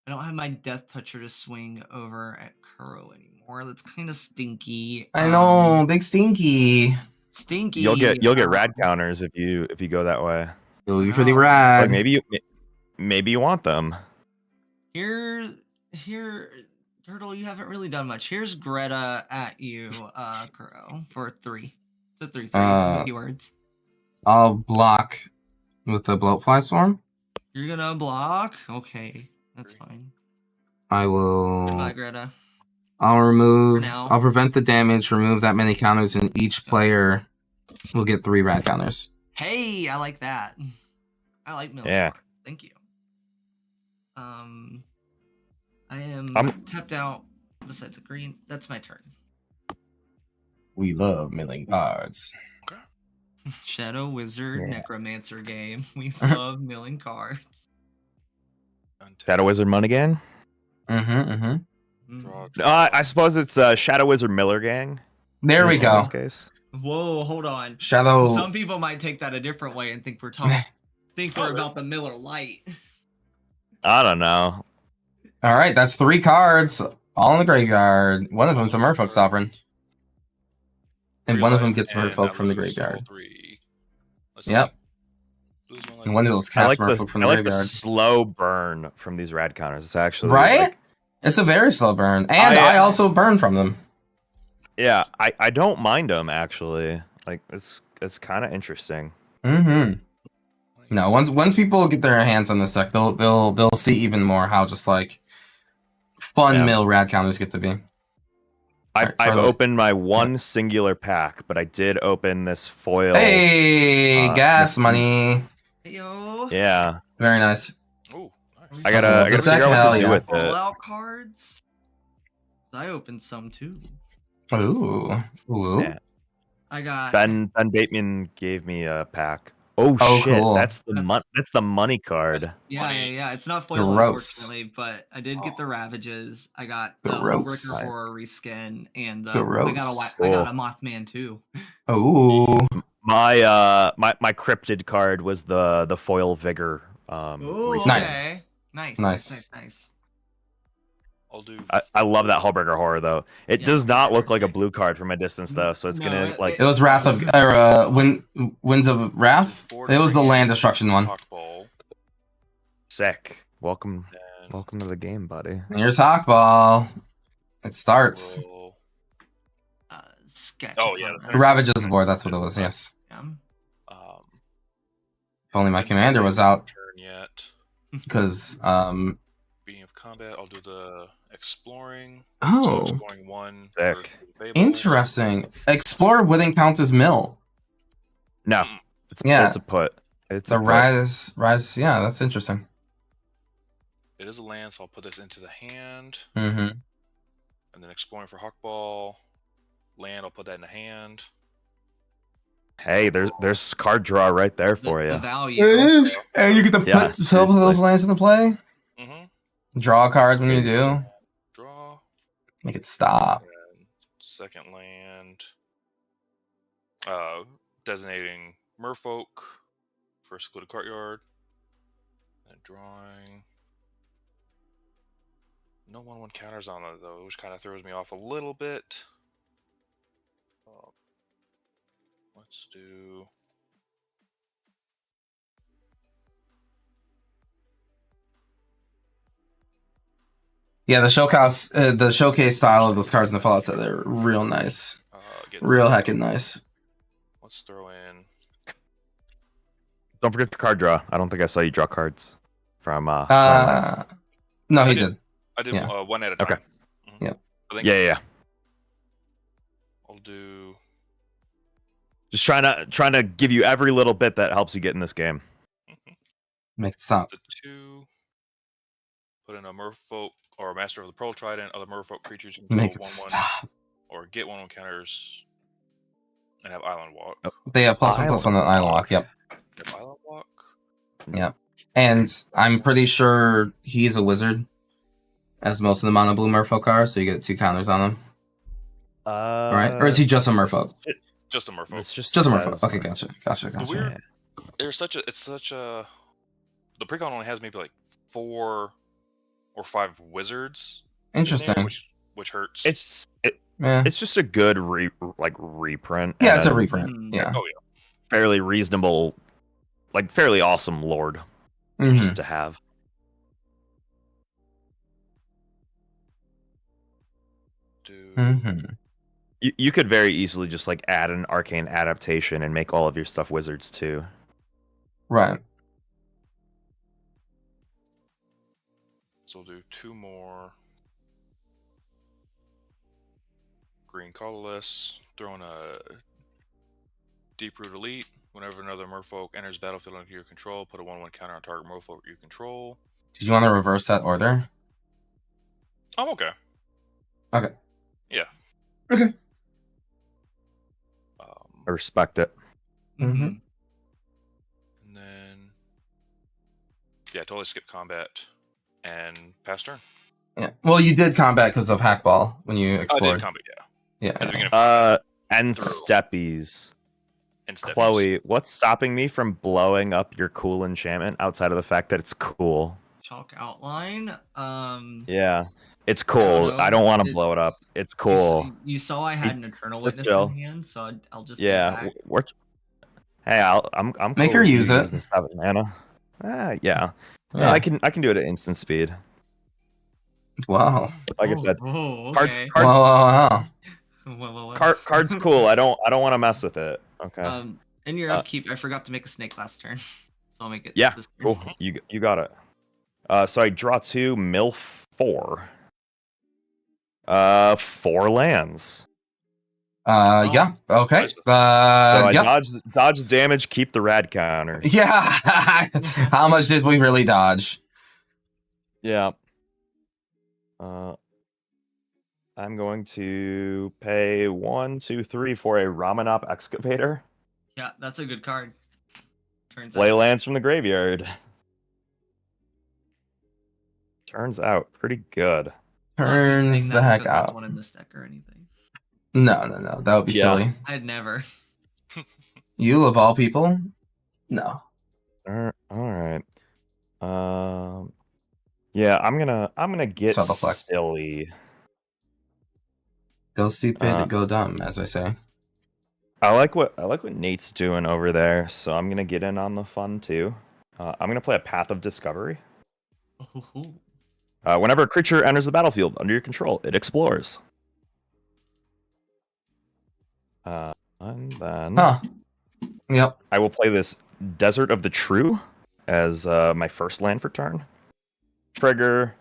I don't have my Death Toucher to swing over at Kuro anymore. That's kind of stinky. I know, big stinky. Stinky. You'll get rad counters if you go that way. It'll be pretty rad. Like maybe you want them. Here, Turtle, you haven't really done much. Here's Greta at you, Kuro, for 3. It's a 3/3 keywords. I'll block with the Bloatfly Swarm. You're gonna block? Okay, that's fine. I will. Goodbye, Greta. I'll prevent the damage, remove that many counters, and each player will get 3 rad counters. Hey, I like that. I like milling. Yeah. Thank you. I am tapped out besides the green. That's my turn. We love milling cards. Okay. Shadow Wizard Necromancer game. We love milling cards. Shadow Wizard Money Gang? Draw. I suppose it's Shadow Wizard Miller Gang. There we go. In this case. Whoa, hold on. Shadow. Some people might take that a different way and think we're talking. Think we're about the Miller Lite. I don't know. All right, that's 3 cards, all in the graveyard. One of them's a Merfolk Sovereign. And one of them gets Merfolk from the graveyard. Yep. And one of those casts Merfolk from the graveyard. The slow burn from these rad counters. It's actually right. Like, it's a very slow burn, and I also burn from them. Yeah, I don't mind them actually. Like it's kind of interesting. Mm-hmm. No, once people get their hands on this deck, they'll see even more how just like fun mill rad counters get to be. I've opened my one singular pack, but I did open this foil. Hey, gas money. Yo. Yeah. Very nice. Ooh, nice. I gotta figure out what to do with it. Fallout cards. I opened some too. Ooh. Yeah. I got Ben Bateman gave me a pack. Oh shit! Cool. That's the money card. Yeah. It's not foil, unfortunately, but I did get the Ravages. I got the Worker Horror reskin, and I got a Mothman too. Oh. My cryptid card was the foil Vigor. Nice. Nice. I'll do. I love that Hullbreaker Horror though. It does not look like a blue card from a distance though, so it's gonna like. It was Wrath of Winds of Wrath. It was the land destruction one. Sick. Welcome to the game, buddy. Here's Hawkball. It starts. Sketch. Oh yeah. Ravages the board. That's what it was. Yes. Yeah. If only my commander was out. Turn yet. Because Being of combat, I'll do the exploring. Oh. So exploring 1. Sick. Interesting. Explore wouldn't count as mill. No. It's a put. It's the rise. Yeah, that's interesting. It is a land, so I'll put this into the hand. Mm-hmm. And then exploring for Hawkball. Land, I'll put that in the hand. Hey, there's card draw right there for you. The value. It is. And you get to put some of those lands into play. Mm-hmm. Draw a card when you do. Draw. Make it stop. And second land. Designating Merfolk for secluded courtyard. And drawing. No 1/1 counters on it though, which kind of throws me off a little bit. Let's do. Yeah, the showcase style of those cards in the Fallout set, they're real nice. Real heckin' nice. Let's throw in. Don't forget your card draw. I don't think I saw you draw cards from. No, he did. I did one at a time. Okay. Mm-hmm. Yeah. Yeah. I'll do. Just trying to give you every little bit that helps you get in this game. Make it stop. The 2. Put in a Merfolk or a Master of the Pearl Trident. Other Merfolk creatures can Make it 1/1 stop. or get 1/1 counters and have Island Walk. They have +1/+1 on Island Walk. Yep. Have Island Walk. Yep. And I'm pretty sure he's a wizard, as most of the mono blue Merfolk are. So you get 2 counters on him. Right? Or is he just a Merfolk? Just a Merfolk. It's just a Merfolk. Okay, gotcha. The weird. It's such a. The precon only has maybe like 4 or 5 wizards. Interesting. There, which hurts. It's just a good reprint. Yeah, it's a reprint. Yeah. Oh yeah. Fairly reasonable, like fairly awesome lord, just to have. You could very easily just like add an arcane adaptation and make all of your stuff wizards too. Right. So we'll do 2 more. Green colorless. Throw in a Deep Root Elite. Whenever another Merfolk enters battlefield under your control, put a 1/1 counter on target Merfolk you control. Did you want to reverse that order? I'm okay. Okay. Yeah. Okay. I respect it. Mm-hmm. And then, yeah, totally skip combat and pass turn. Yeah. Well, you did combat because of Hackball when you explored. I did combat, yeah. Yeah. At the beginning of And through. steppies. And steppies. Chloe, what's stopping me from blowing up your cool enchantment outside of the fact that it's cool? Chalk outline. Yeah. It's cool. I don't want to blow it up. It's cool. You saw I had an Eternal Just Witness chill. in hand, so I'll just Yeah. go back. Hey, I'm cool Make her with you use it. using 7 mana. Yeah. No, Yeah. I can do it at instant speed. Wow. Like I said, Okay. Wow. Card's cool. I don't want to mess with it. Okay. In your upkeep, I forgot to make a snake last turn, so I'll make it. Yeah. this turn. Cool. You got it. So I draw 2, mill 4. 4 lands. Yeah. Okay. So I Yep. dodge damage, keep the rad counter. Yeah. How much did we really dodge? Yeah. I'm going to pay 1, 2, 3 for a Ramanop Excavator. Yeah, that's a good card. Turns Play out. lands from the graveyard. Turns out pretty good. Turns the heck out. One in this deck or anything. No. That would be silly. I'd never. You of all people? No. All right. Yeah, I'm gonna get Subtle flex. silly. Go stupid, go dumb, as I say. I like what Nate's doing over there, so I'm gonna get in on the fun too. I'm gonna play a Path of Discovery. Whenever a creature enters the battlefield under your control, it explores. And then Yep. I will play this Desert of the True as my first land for turn. Trigger.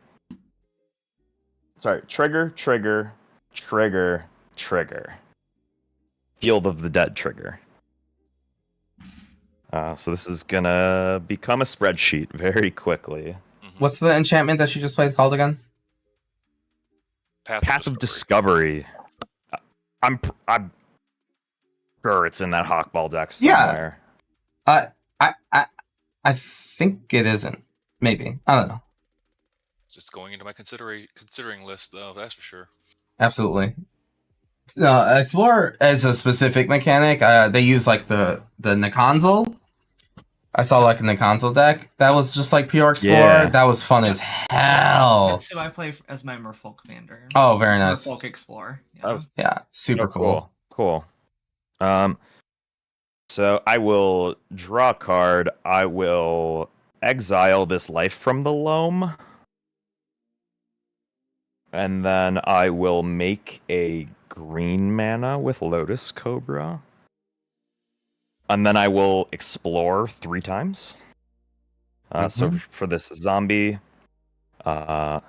Field of the Dead trigger. So this is gonna become a spreadsheet very quickly. What's the enchantment that you just played called again? Path of Discovery. I'm sure it's in that Hawkball deck somewhere. Yeah. I think it isn't. Maybe. I don't know. Just going into my considering list, though. That's for sure. Absolutely. No, Explore as a specific mechanic. They use like the Neconsole. I saw like in the console deck that was just like pure Explorer. Yeah. That was fun as hell. That's who I play as my Merfolk commander. Oh, very nice. Merfolk Explorer. Yeah, super cool. Cool. So I will draw a card. I will exile this Life from the Loam. And then I will make a green mana with Lotus Cobra. And then I will explore 3 times. So for this zombie, you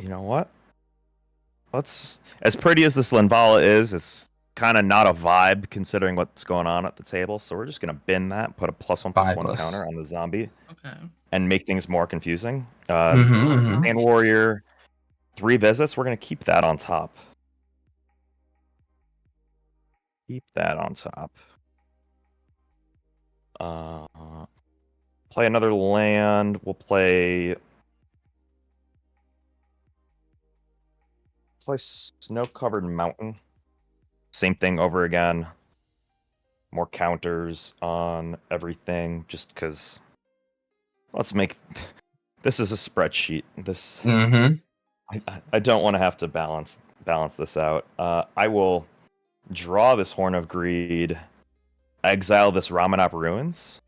know what? As pretty as this Linvala is, it's kind of not a vibe considering what's going on at the table. So we're just gonna bin that, put a +1/+1 counter on the zombie, and make things more confusing. And Warrior, 3 visits. We're gonna keep that on top. Play another land. We'll play Snow-Covered Mountain. Same thing over again. More counters on everything, just because. Let's make this is a spreadsheet. This I don't want to have to balance this out. I will draw this Horn of Greed, exile this Ramanop Ruins.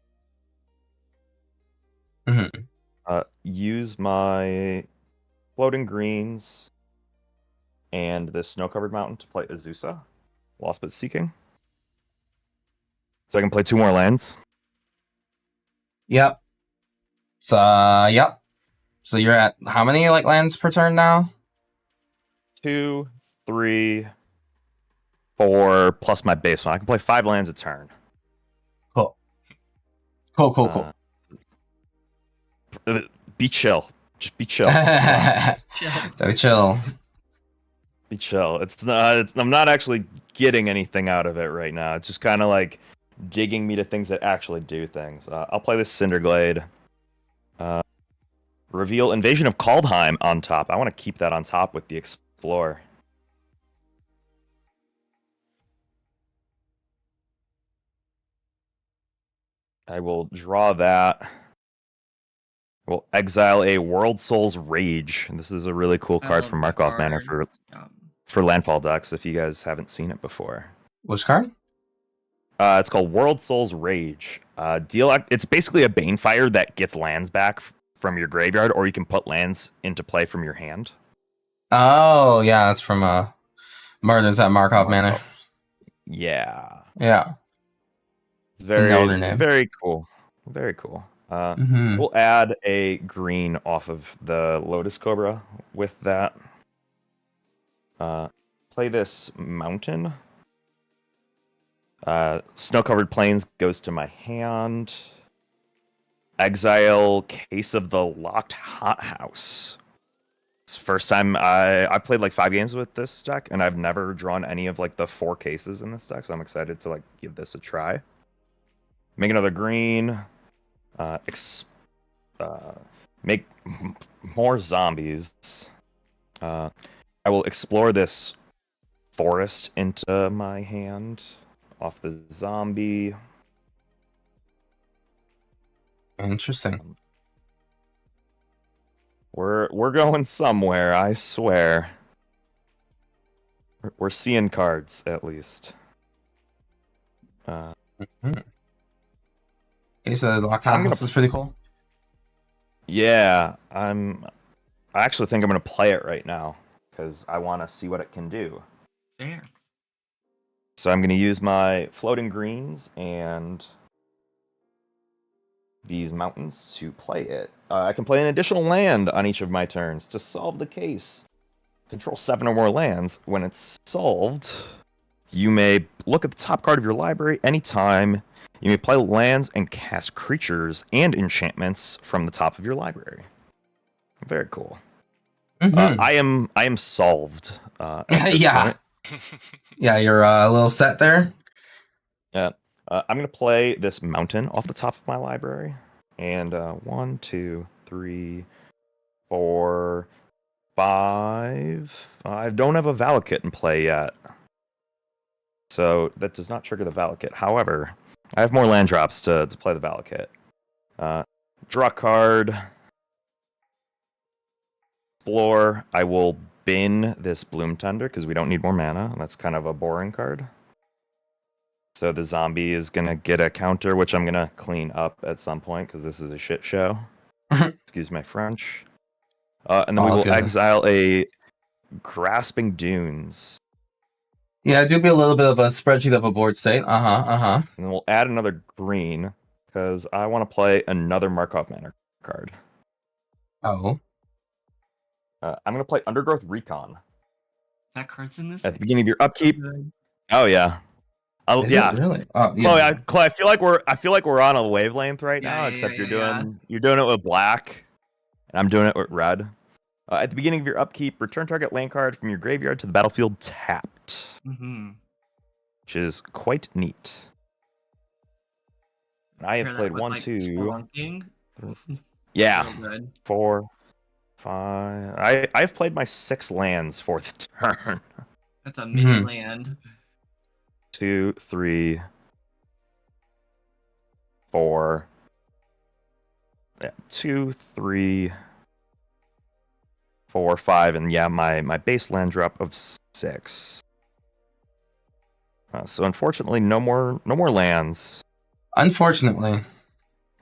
Use my Floating Greens and the Snow-Covered Mountain to play Azusa, Lost but Seeking. So I can play 2 more lands. Yep. So you're at how many like lands per turn now? 2, 3, 4 plus my base one. I can play 5 lands a turn. Cool. Be chill. Just be chill. Chill. Be chill. I'm not actually getting anything out of it right now. It's just kind of like digging me to things that actually do things. I'll play this Cinderglade. Reveal Invasion of Kaldheim on top. I want to keep that on top with the Explorer. I will draw that. We'll exile a World Soul's Rage. And this is a really cool I card love from that Markov Manor card. for landfall decks if you guys haven't seen it before. Which card? It's called World Soul's Rage. It's basically a Banefire that gets lands back from your graveyard, or you can put lands into play from your hand. Oh, yeah, that's from Murders at Markov Manor. Yeah. Yeah. It's an older name. very cool. Very cool. We'll add a green off of the Lotus Cobra with that. Play this Mountain. Snow-covered plains goes to my hand. Exile Case of the Locked Hothouse. It's the first time I've played like 5 games with this deck, and I've never drawn any of like the 4 cases in this deck, so I'm excited to like give this a try. Make another green. Make more zombies. I will explore this forest into my hand off the zombie. Interesting. We're going somewhere, I swear. We're seeing cards at least. Okay, so the Locked House is pretty cool. Yeah, I actually think I'm gonna play it right now because I want to see what it can do. Fair. So I'm gonna use my floating greens and these mountains to play it. I can play an additional land on each of my turns to solve the case. Control 7 or more lands. When it's solved, you may look at the top card of your library anytime. You may play lands and cast creatures and enchantments from the top of your library. Very cool. I am solved. Yeah. Yeah, you're a little set there. Yeah. I'm going to play this mountain off the top of my library. And 1, 2, 3, 4, 5. I don't have a Valakut in play yet. So that does not trigger the Valakut. However, I have more land drops to play the Valakut. Draw a card. Explore. I will bin this Bloom Tender because we don't need more mana. That's kind of a boring card. So the zombie is going to get a counter, which I'm going to clean up at some point because this is a shit show. Excuse my French. And then we will exile a Grasping Dunes. Yeah, do be a little bit of a spreadsheet of a board state. And then we'll add another green because I want to play another Markov Manor card. Oh. I'm going to play Undergrowth Recon. That card's in this? At the beginning of your upkeep. Oh, yeah. Is it really? Oh, yeah. Chloe, I feel like we're on a wavelength right now, except you're doing it with black, and I'm doing it with red. At the beginning of your upkeep, return target land card from your graveyard to the battlefield tapped, which is quite neat. And I have played 1, 2, yeah, 4, 5. I've played my 6 lands for the turn. That's a mini land. 2, 3, 4. Yeah, 2, 3, 4, 5, and yeah, my base land drop of 6. So unfortunately, no more lands. Unfortunately.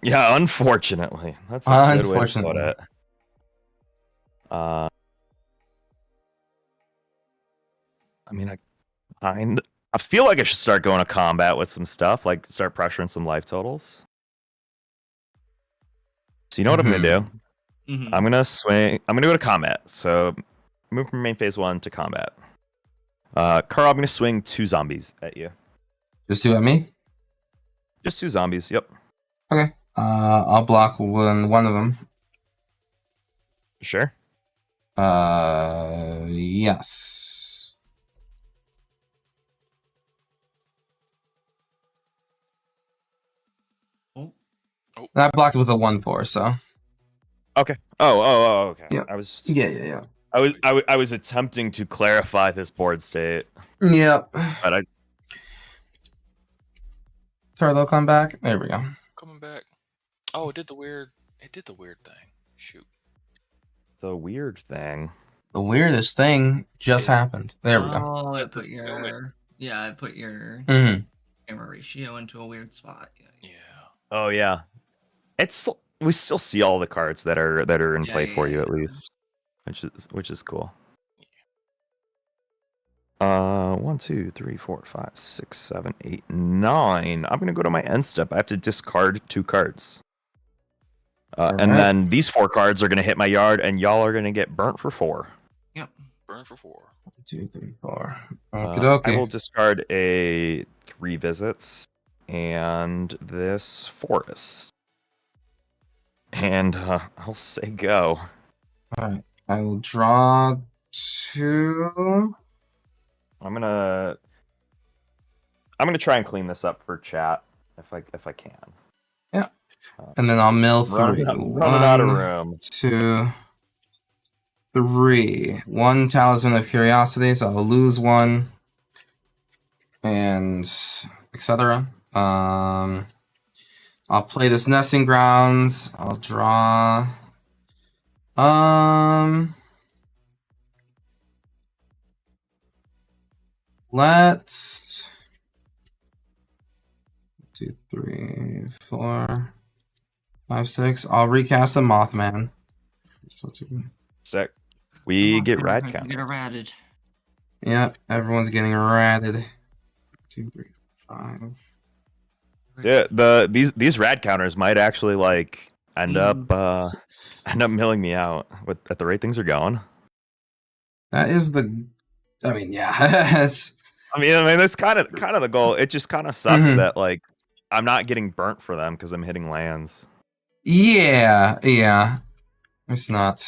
Yeah, unfortunately. That's a good way to put it. I mean, I feel like I should start going to combat with some stuff, like start pressuring some life totals. So you know what I'm gonna do? I'm gonna swing. I'm gonna go to combat. So move from main phase 1 to combat. Carl, I'm gonna swing 2 zombies at you. Just 2 at me? Just 2 zombies. Yep. Okay. I'll block one of them. Sure. Yes. That blocks with a 1/4, so. Okay. Oh, okay. Yeah. Yeah. I was attempting to clarify this board state. Yep. But Turlo, come back. There we go. Coming coming back? Oh, it did the weird thing. Shoot. The weird thing. The weirdest thing just happened. There we go. Oh, Yeah, it put zoom it. your Mhm. camera ratio into a weird spot. Yeah. Oh yeah. We still see all the cards that are in play for you at least, which is cool. 1, 2, 3, 4, 5, 6, 7, 8, 9. I'm gonna go to my end step. I have to discard 2 cards. And then these 4 cards are gonna hit my yard, and y'all are gonna get burnt for 4. Yep. Burn for 4. 1, 2, 3, 4. I Okie will dokie. discard a 3 visits and this forest. And I'll say go. Alright. I will draw 2. I'm gonna try and clean this up for chat if I can. Yeah. And then I'll mill 3. Running out of room. 2, 3. 1 Talisman of Curiosity, so I'll lose 1. And etc. I'll play this Nesting Grounds. I'll draw. Let's 2, 3, 4, 5, 6. I'll recast a Mothman. So 2. Sick. We get rad You count. get a ratted. Yeah, everyone's getting ratted. 2, 3, 5. Yeah, these rad counters might actually like end up 6. milling me out at the rate things are going. That is the. I mean, yeah. It's, I mean that's kind of the goal. It just kind of sucks Mhm. that like I'm not getting burnt for them because I'm hitting lands. yeah. It's not.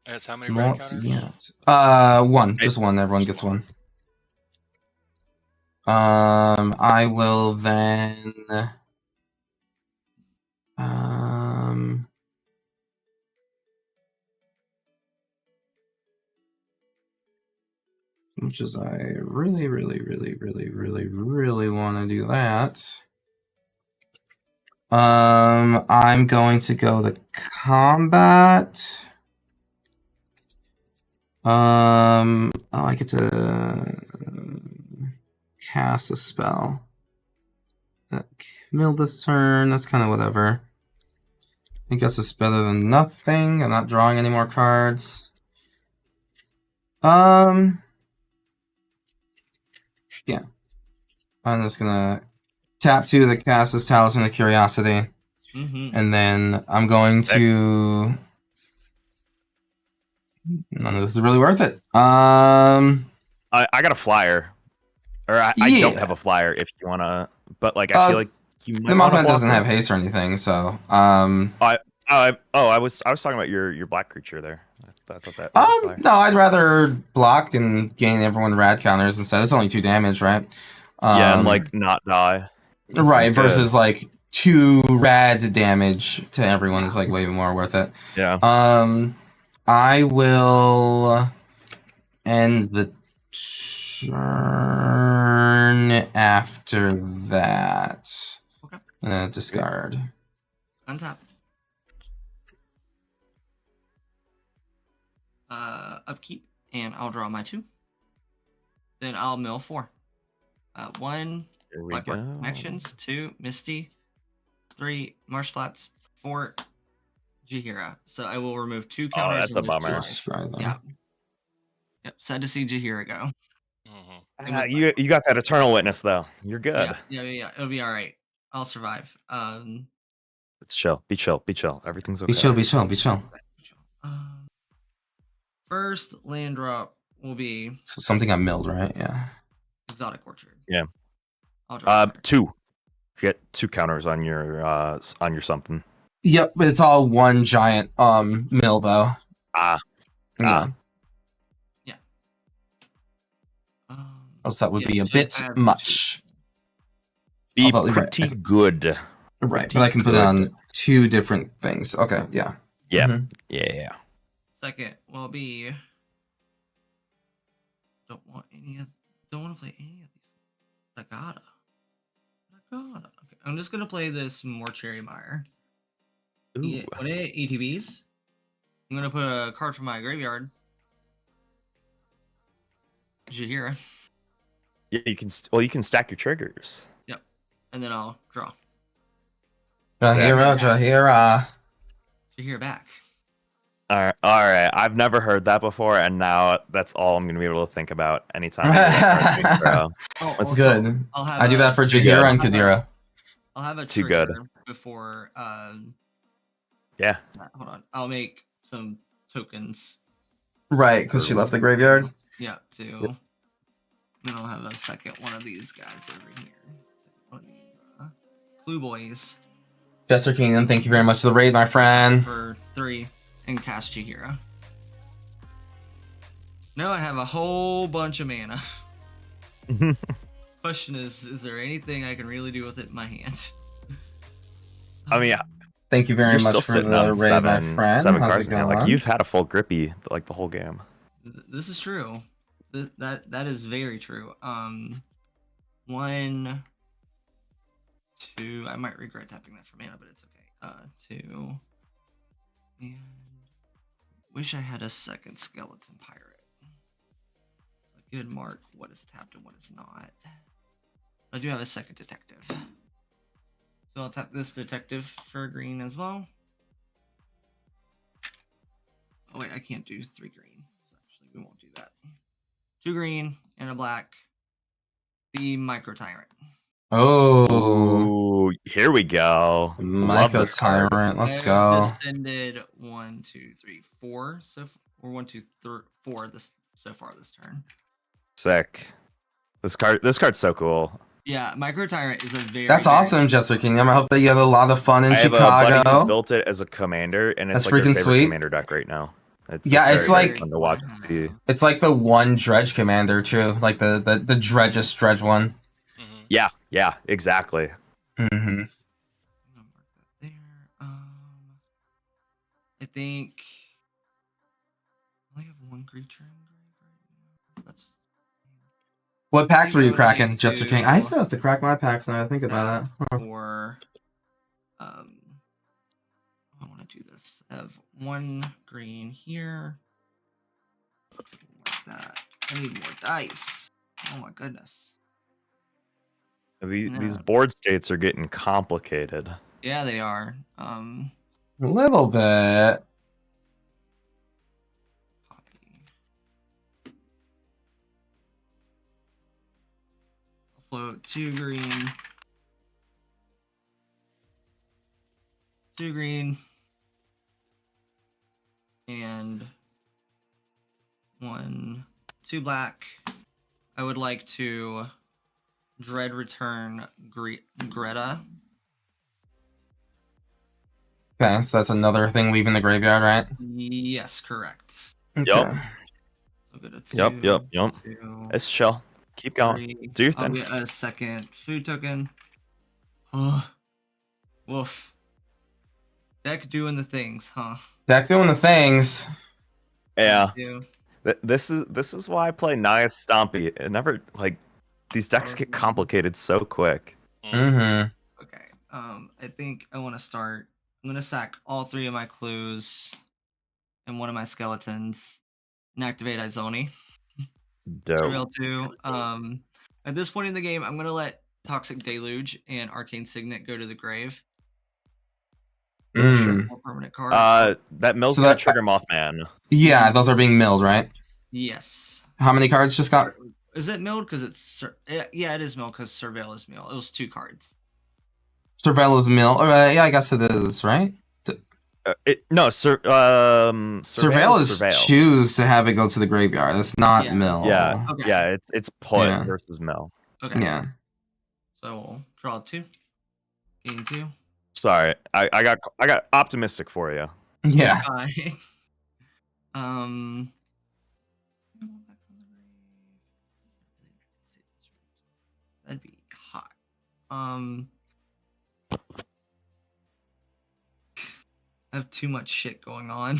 And it's how many red Not counters? yet. 1. Just 1. Everyone gets 1. I will then. As much as I really want to do that. I'm going to go the combat. Oh, I get to cast a spell. Mill this turn. That's kind of whatever. I guess it's better than nothing. I'm not drawing any more cards. Yeah. I'm just gonna tap 2 to cast this Talisman of Curiosity. And then I'm going to. None of this is really worth it. I got a flyer, or I Yeah. don't have a flyer. If you wanna, but like I feel like you might The wanna Mothman block doesn't it. have haste or anything, so I was talking about your black creature there. I thought that was a flyer. no, I'd rather block and gain everyone rad counters instead. It's only 2 damage, right? Yeah, and like not die. Right, Seems versus good. like 2 rad damage to everyone is like way more worth it. Yeah. I will end the turn after that. Okay. Discard. Untap. Upkeep, and I'll draw my 2. Then I'll mill 4. 1 Here we Blackboard go. Connections, 2 Misty, 3 Marsh Flats, 4 Jahira. So I will remove 2 Oh, counters. that's a and move bummer. 2 Discard them. Yeah. Yep. Sad to see Jahira go. You got that Eternal Witness though. You're good. Yeah. It'll be all right. I'll survive. It's chill. Be chill. Everything's okay. Be chill. First land drop will be So something got milled, right? Yeah. Exotic Orchard. Yeah. I'll draw 2. You get 2 counters on your something. Yep, but it's all 1 giant mill though. Yeah. Else that would yeah, be a just bit add much. Be Although, right, pretty good. Right, but I can put it on 2 different things. Okay, yeah. Yeah. Mhm. Yeah. Second will be don't want to play any of these. I gotta. Okay, I'm I'm just gonna play this Mortuary Mire. Ooh. When it ETBs, I'm gonna put a card from my graveyard. Jahira. Yeah, you can. Well, you can stack your triggers. Yep. And then I'll draw. Jahira, Jahira. Jahira back. All right. I've never heard that before, and now that's all I'm gonna be able to think about anytime. I do Oh, That's also, good. I'll have I do that for Jahira and Kadira. I'll have a Too trigger good. before. Yeah. Hold on. I'll make some tokens. Right, because she left the graveyard. Yeah, too. Then I'll have a second one of these guys over here. One of these Clue Boys Jester Kingdom, thank you very much for the raid, my friend. for 3 and cast Jahira. Now I have a whole bunch of mana. Question is there anything I can really do with it in my hand? I mean, Thank you very you're much still for sitting the on raid, my friend. seven How's cards it now. going? Like you've had a full grippy like the whole game. This is true. That is very true. 1, 2. I might regret tapping that for mana, but it's okay. 2. And wish I had a second skeleton pirate. A good mark what is tapped and what is not. I do have a second detective. So I'll tap this detective for green as well. Oh wait, I can't do 3 green. So actually we won't do that. 2 green and a black. The Micro Tyrant. Oh, here we go. Love Micro this card. Tyrant, let's I've go. descended 1, 2, 3, 4 or 1, 2, 3, 4 so far this turn. Sick. This card's so cool. Yeah, Micro Tyrant is a very. That's awesome, Jester Kingdom. I hope that you have a lot of fun in I have a buddy who Chicago. built it as a commander, and it's That's like their freaking favorite sweet. commander deck right now. It's It's very, like very fun to watch and see. it's like the one Dredge commander too, like the Dredgest Dredge one. Yeah, exactly. Mm-hmm. There. I think I only have 1 creature in grave right now. That's What packs were you Go cracking, into- Jester King? I still have to crack my packs now. I think about it. Huh. or I want to do this. I have 1 green here. Like that. I need more dice. Oh my goodness. These board states are getting complicated. Yeah, they are. A little bit. Copy. Float 2 green. 2 green. And 1, 2 black. I would like to dread return Greta. Okay, so that's another thing leaving the graveyard, right? Yes, correct. Okay. Yup. So go to 2. Yep. 2, It's chill. Keep going. 3. Do your I'll thing. get a second food token. Oh, woof. Deck doing the things, huh? Deck doing the things. Yeah. Do. This is why I play Naya Stompy. It never like these decks get complicated so quick. Mm-hmm. Okay. I think I want to start. I'm gonna sack all 3 of my clues and 1 of my skeletons and activate Izoni. Dope. Surveil 2. At this point in the game, I'm gonna let Toxic Deluge and Arcane Signet go to the grave. Mm. More permanent card. That mill's So gonna that- trigger Mothman. Yeah, those are being milled, right? Yes. How many cards just got? Is it milled? Because it's yeah, it is milled because Surveil is milled. It was 2 cards. Surveil's mill. Yeah, I guess it is, right? Surveil is Surveil. choose to have it go to the graveyard. It's not Yeah. mill. Yeah, Okay. yeah, it's put Yeah. versus mill. Okay. Yeah. So we'll draw 2. Gain 2. Sorry, I got optimistic for you. Yeah. Bye. That'd be hot. I have too much shit going on.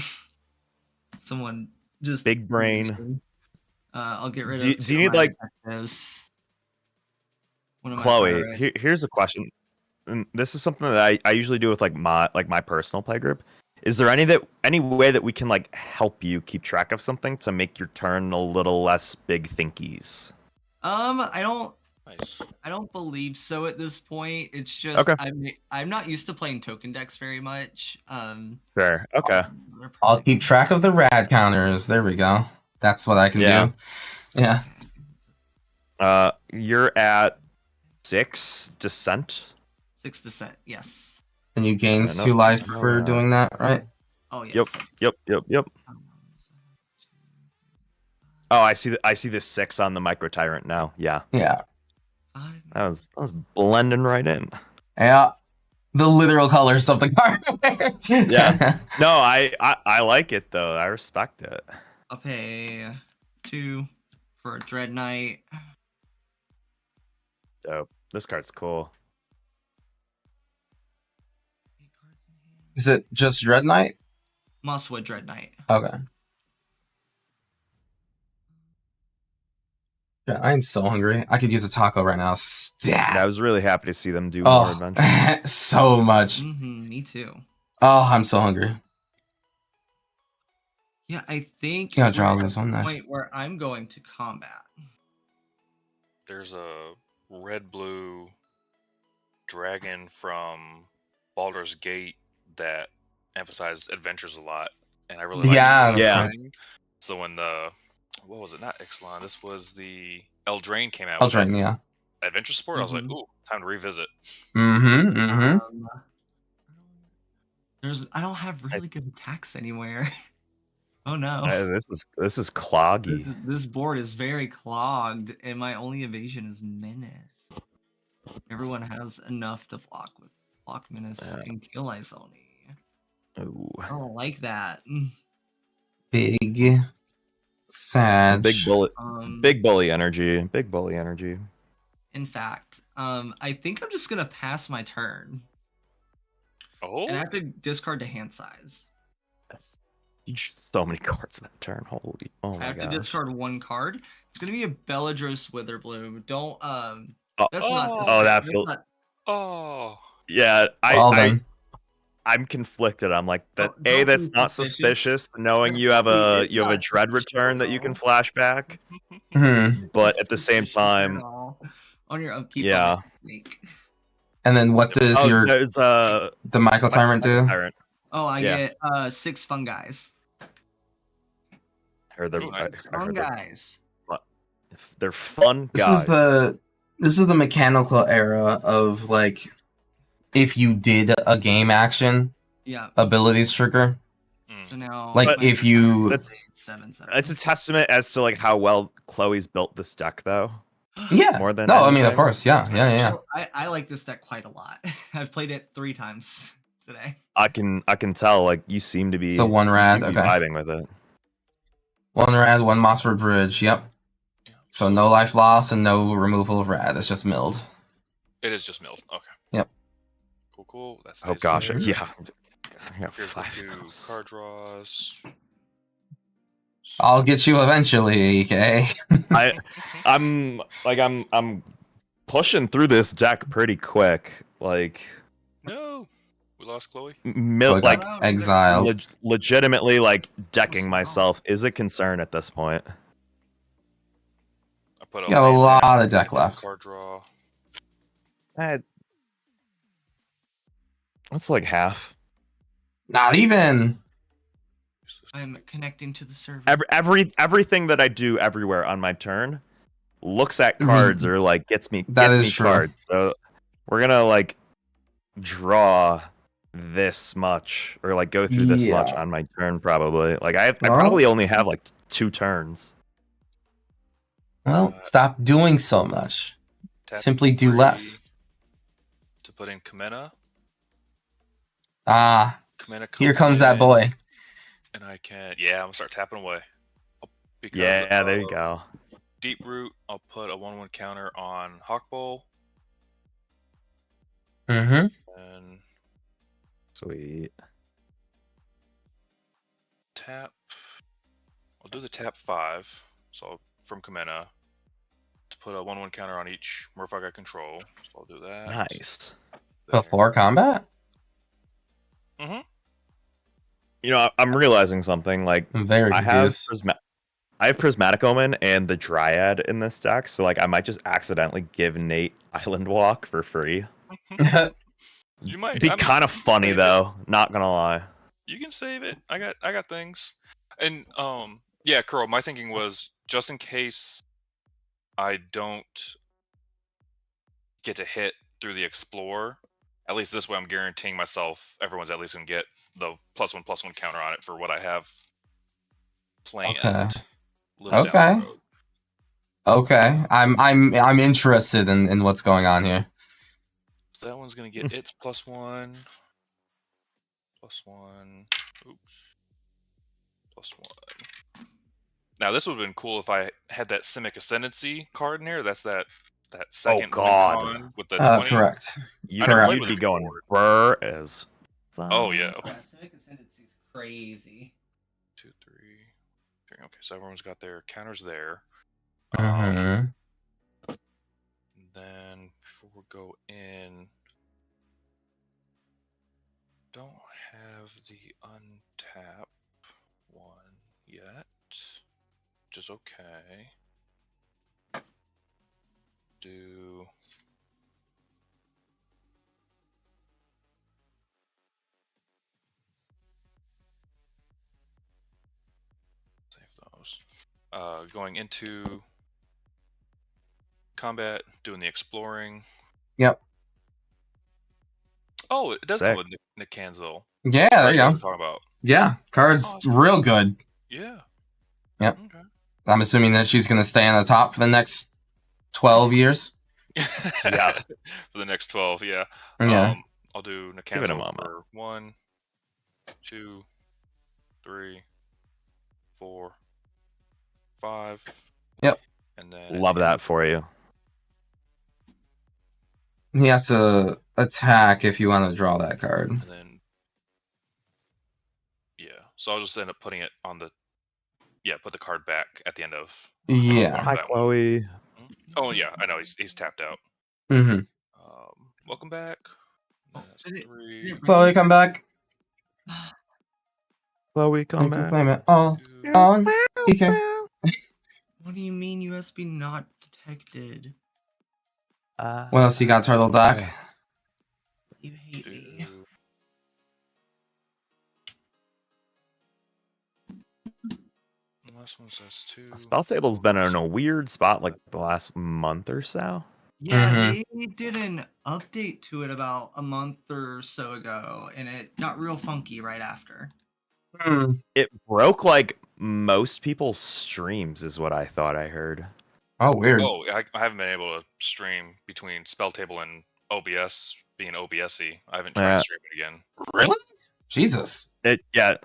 Someone just Big brain. I'll get rid Do you- of do 2 you of need, my like- detectives. One of my Chloe, pirate- here's a question. and this is something that I usually do with like my personal play group. Is there any way that we can like help you keep track of something to make your turn a little less big thinkies? Nice. I don't believe so at this point. It's just Okay. I'm not used to playing token decks very much. Fair. Okay. I'll keep track of the rad counters. There we go. That's what I can Yeah. do. Yeah. You're at 6 descent. 6 descent, yes. And you gain Yeah, 2 life no, for doing that, right? Oh yes. Yep. Oh, I see the 6 on the micro tyrant now. Yeah. Yeah. That was blending right in. Yeah. The literal colors of the card. Yeah. No, I like it though. I respect it. I'll pay 2 for a Dread Knight. Dope. This card's cool. Is it just Dread Knight? Mosswood Dread Knight. Okay. Yeah, I'm so hungry. I could use a taco right now. Stat. I was really happy to see them do more adventures. So much. Me too. Oh, I'm so hungry. Yeah, I think Yeah, we're draw at this one. the Nice. point where I'm going to combat. There's a red-blue dragon from Baldur's Gate that emphasized adventures a lot, and I really Yeah, like that's Yeah. right. So when what was it? Not Ixalan. This was the Eldraine came out. Eldraine, with yeah. Adventure Sport. I was like, ooh, time to revisit. Mm-hmm. I don't have really good attacks anywhere. Oh no. This is cloggy. This board is very clogged, and my only evasion is Menace. Everyone has enough to block Menace and kill Izoni. Ooh. I don't like that. Big Sag. Big bully energy. Big bully energy. In fact, I think I'm just gonna pass my turn. Oh, And I have to discard to hand size. So many cards that turn. Holy, oh my I have gosh. to discard 1 card. It's gonna be a Bellatrix Witherbloom. Don't that's not Oh, that suspicious. feels. That's not- oh, Yeah, Well then. I'm conflicted. I'm like that. Don't That's be not suspicious. Knowing you have a It's not dread suspicious return at that you can all. flash back, Hmm. but at the same Suspicious at time, all. On your upkeep. yeah. And then what does There's the Michael Tyrant do? Tyrant. Oh, I Yeah. get 6 fungis. Or they're Fungis. they're fun This guys. is the mechanical era of like if you did a game action, Yeah. abilities trigger. So now Like if you That's 7. it's a testament as to like how well Chloe's built this deck though. Yeah. More than No, I mean anything. of course, yeah. So I like this deck quite a lot. I've played it 3 times today. I can tell like you seem to be It's the one rad, okay. vibing with it. 1 rad, 1 Mossford Bridge, yep. So no life loss and no removal of rad. It's just milled. it is just milled. Okay. Yep. Cool. That Oh stays gosh, there. yeah. Here's the 5 2 card draws. I'll get you eventually, okay? I'm pushing through this deck pretty quick. Like No, we lost Chloe. Chloe like got exiled. legitimately like decking myself is a concern at this point. I put You have a land lot down, of deck left. Card draw. That's like half. Not even. I'm connecting to the server. Everything that I do everywhere on my turn looks at cards or like gets me True. cards. So we're gonna like draw this much or like go through this much on my turn probably. Like I probably only have like 2 turns. Well, stop doing so much. Simply do less. To put in Kamena. Ah, Kamena here comes that boy. And I can, I'm gonna start tapping away. Because there you go. Deep Root, I'll put a 1/1 counter on Hawk Bowl. Mm-hmm. And Sweet. tap. I'll do the tap 5. So from Kamena to put a 1/1 counter on each Murph I control. So I'll do that. Nice. Before combat? Mm-hmm. You know, I'm realizing something. Like, I'm very I have confused. I have Prismatic Omen and the Dryad in this deck, so like I might just accidentally give Nate Island Walk for free. You might Be kind of funny though. Not gonna lie. You can save it. I got things. And yeah, Curl, my thinking was just in case I don't get to hit through the Explore, at least this way I'm guaranteeing myself everyone's at least gonna get the +1/+1 counter on it for what I have planned. Okay. A little down Okay. the road. Okay. I'm interested in what's going on here. So that one's gonna get its +1. +1. Oops. +1. Now this would have been cool if I had that Simic Ascendancy card in here. That's that second win God. con with the 20. Correct. You'd Correct. be going burr as fuck. Oh yeah. Yeah, Civic Ascendancy is crazy. 2, 3. Okay, so everyone's got their counters there. Mm-hmm. Then before we go in, don't have the untap one yet, which is okay. Do save those. Going into combat, doing the exploring. Yep. Oh, it does Sick. come with Nick Kanzel. Yeah, there you go. Talking about. Yeah, card's real good. Yeah. Yep. Okay. I'm assuming that she's going to stay on the top for the next 12 years. Yeah. For the next 12, yeah. Yeah. I'll do Give it a Nikanzo moment. for 1, 2, 3, 4, 5. Yep. And then Love that for you. He has to attack if you want to draw that card. And then yeah. So I'll just end up putting it on the put the card back at the end of Yeah. Hi, that one. Chloe. Oh yeah, I know he's tapped out. Mm-hmm. Welcome back. That's Did it- 3. Chloe, come back. Chloe, You come can back. blame it all 2, on EK. What do you mean USB not detected? What else you got, Turtle Doc? You hate me. 2. Last one says 2. Spell table's been in a weird spot like the last month or so. Yeah, Mhm. they did an update to it about a month or so ago, and it got real funky right after. Hmm. It broke like most people's streams, is what I thought I heard. Oh, weird. Oh, I haven't been able to stream between Spell Table and OBS being OBS-y. I haven't tried Yeah. streaming again. Really? Jesus. Yeah.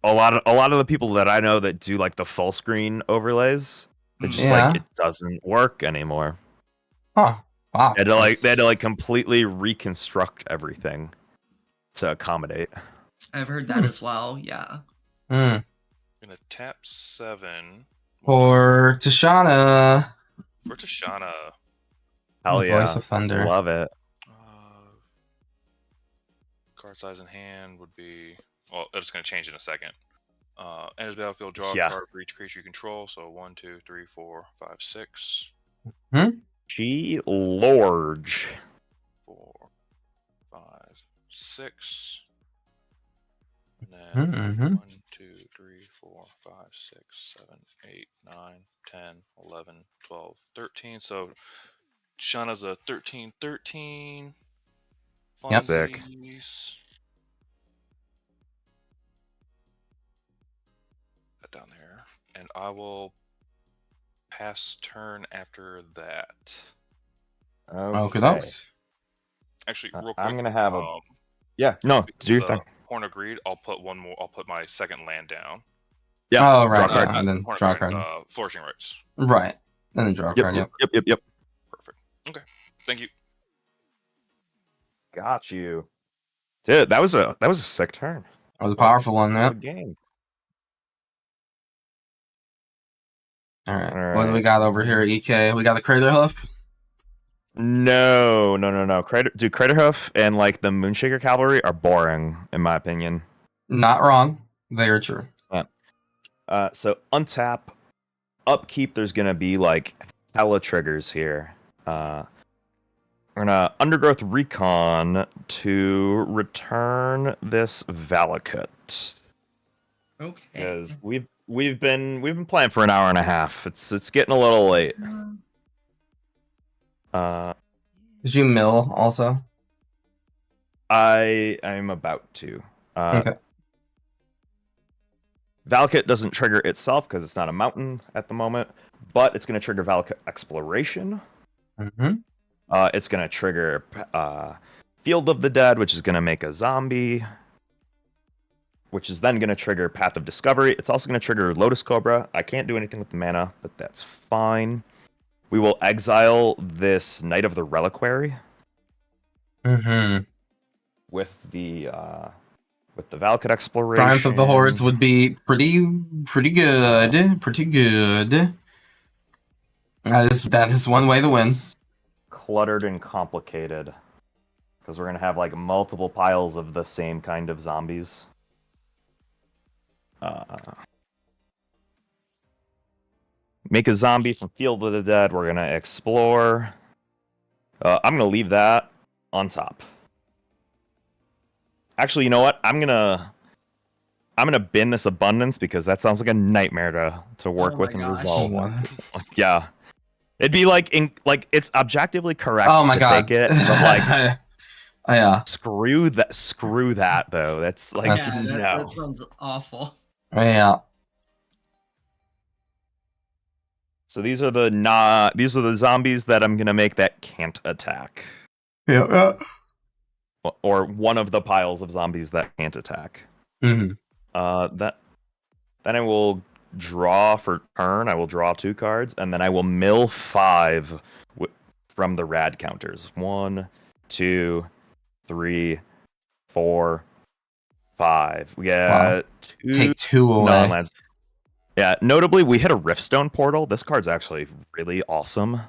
A lot of the people that I know that do like the full screen overlays, it just Yeah. like it doesn't work anymore. Huh. Wow. They had to like completely reconstruct everything to accommodate. I've heard that as well. Yeah. Hmm. Gonna tap 7 For Tashana. for Tashana. Hell The yeah. Voice of Thunder. Love it. Card size in hand would be. Well, it's gonna change in a second. Enters battlefield, draw a Yeah. card for each creature you control. So 1, 2, 3, 4, 5, 6. G Lorge. 4, 5, 6. And then Mm-hmm. 1, 2, 3, 4, 5, 6, 7, 8, 9, 10, 11, 12, 13. So Shauna's a 13, 13. Yep. Sick. Funsies. That down there. And I will pass turn after that. Okay, dokes. Actually, real quick. I'm gonna have a no. Do your thing. Horn of Greed. I'll put one more. I'll put my second land down. Yeah. Oh, right. Draw Yeah. card. And then Horn of draw a Greed, card. Flourishing Rites. Right. And then draw a card. Yep. Yep. Perfect. Okay. Thank you. Got you. Dude, that was a sick turn. That was a powerful one, yeah. Good game. All right. All What do we right. got over here, EK? We got the Crater Hoof. No. Dude, Craterhoof and like the Moonshaker Cavalry are boring, in my opinion. Not wrong. Very true. So untap, upkeep. There's gonna be like hella triggers here. We're gonna Undergrowth Recon to return this Valakut. Okay. Because we've been playing for an hour and a half. It's getting a little late. Did you mill also? I'm about to. Okay. Valakut doesn't trigger itself because it's not a mountain at the moment, but it's going to trigger Valakut Exploration. Mm-hmm. It's going to trigger Field of the Dead, which is going to make a zombie, which is then going to trigger Path of Discovery. It's also going to trigger Lotus Cobra. I can't do anything with the mana, but that's fine. We will exile this Knight of the Reliquary. Mm-hmm. With the Valakut Exploration. Triumph of the Hordes would be pretty good. Pretty good. That is one way to win. Cluttered and complicated. Because we're going to have like multiple piles of the same kind of zombies. Make a zombie from Field of the Dead. We're going to explore. I'm going to leave that on top. Actually, you know what? I'm gonna bin this Abundance because that sounds like a nightmare to work with and resolve. Yeah, it'd be like it's objectively correct to take it, but like yeah. Screw that though. That's like that sounds awful. Yeah. So these are the zombies that I'm gonna make that can't attack. Yeah. Or one of the piles of zombies that can't attack. Mm-hmm. Then I will draw for turn. I will draw 2 cards, and then I will mill 5 from the rad counters. 1, 2, 3, 4, 5. We get 2. Take 2 away. Non-lands. Yeah. Notably, we hit a Riftstone portal. This card's actually really awesome.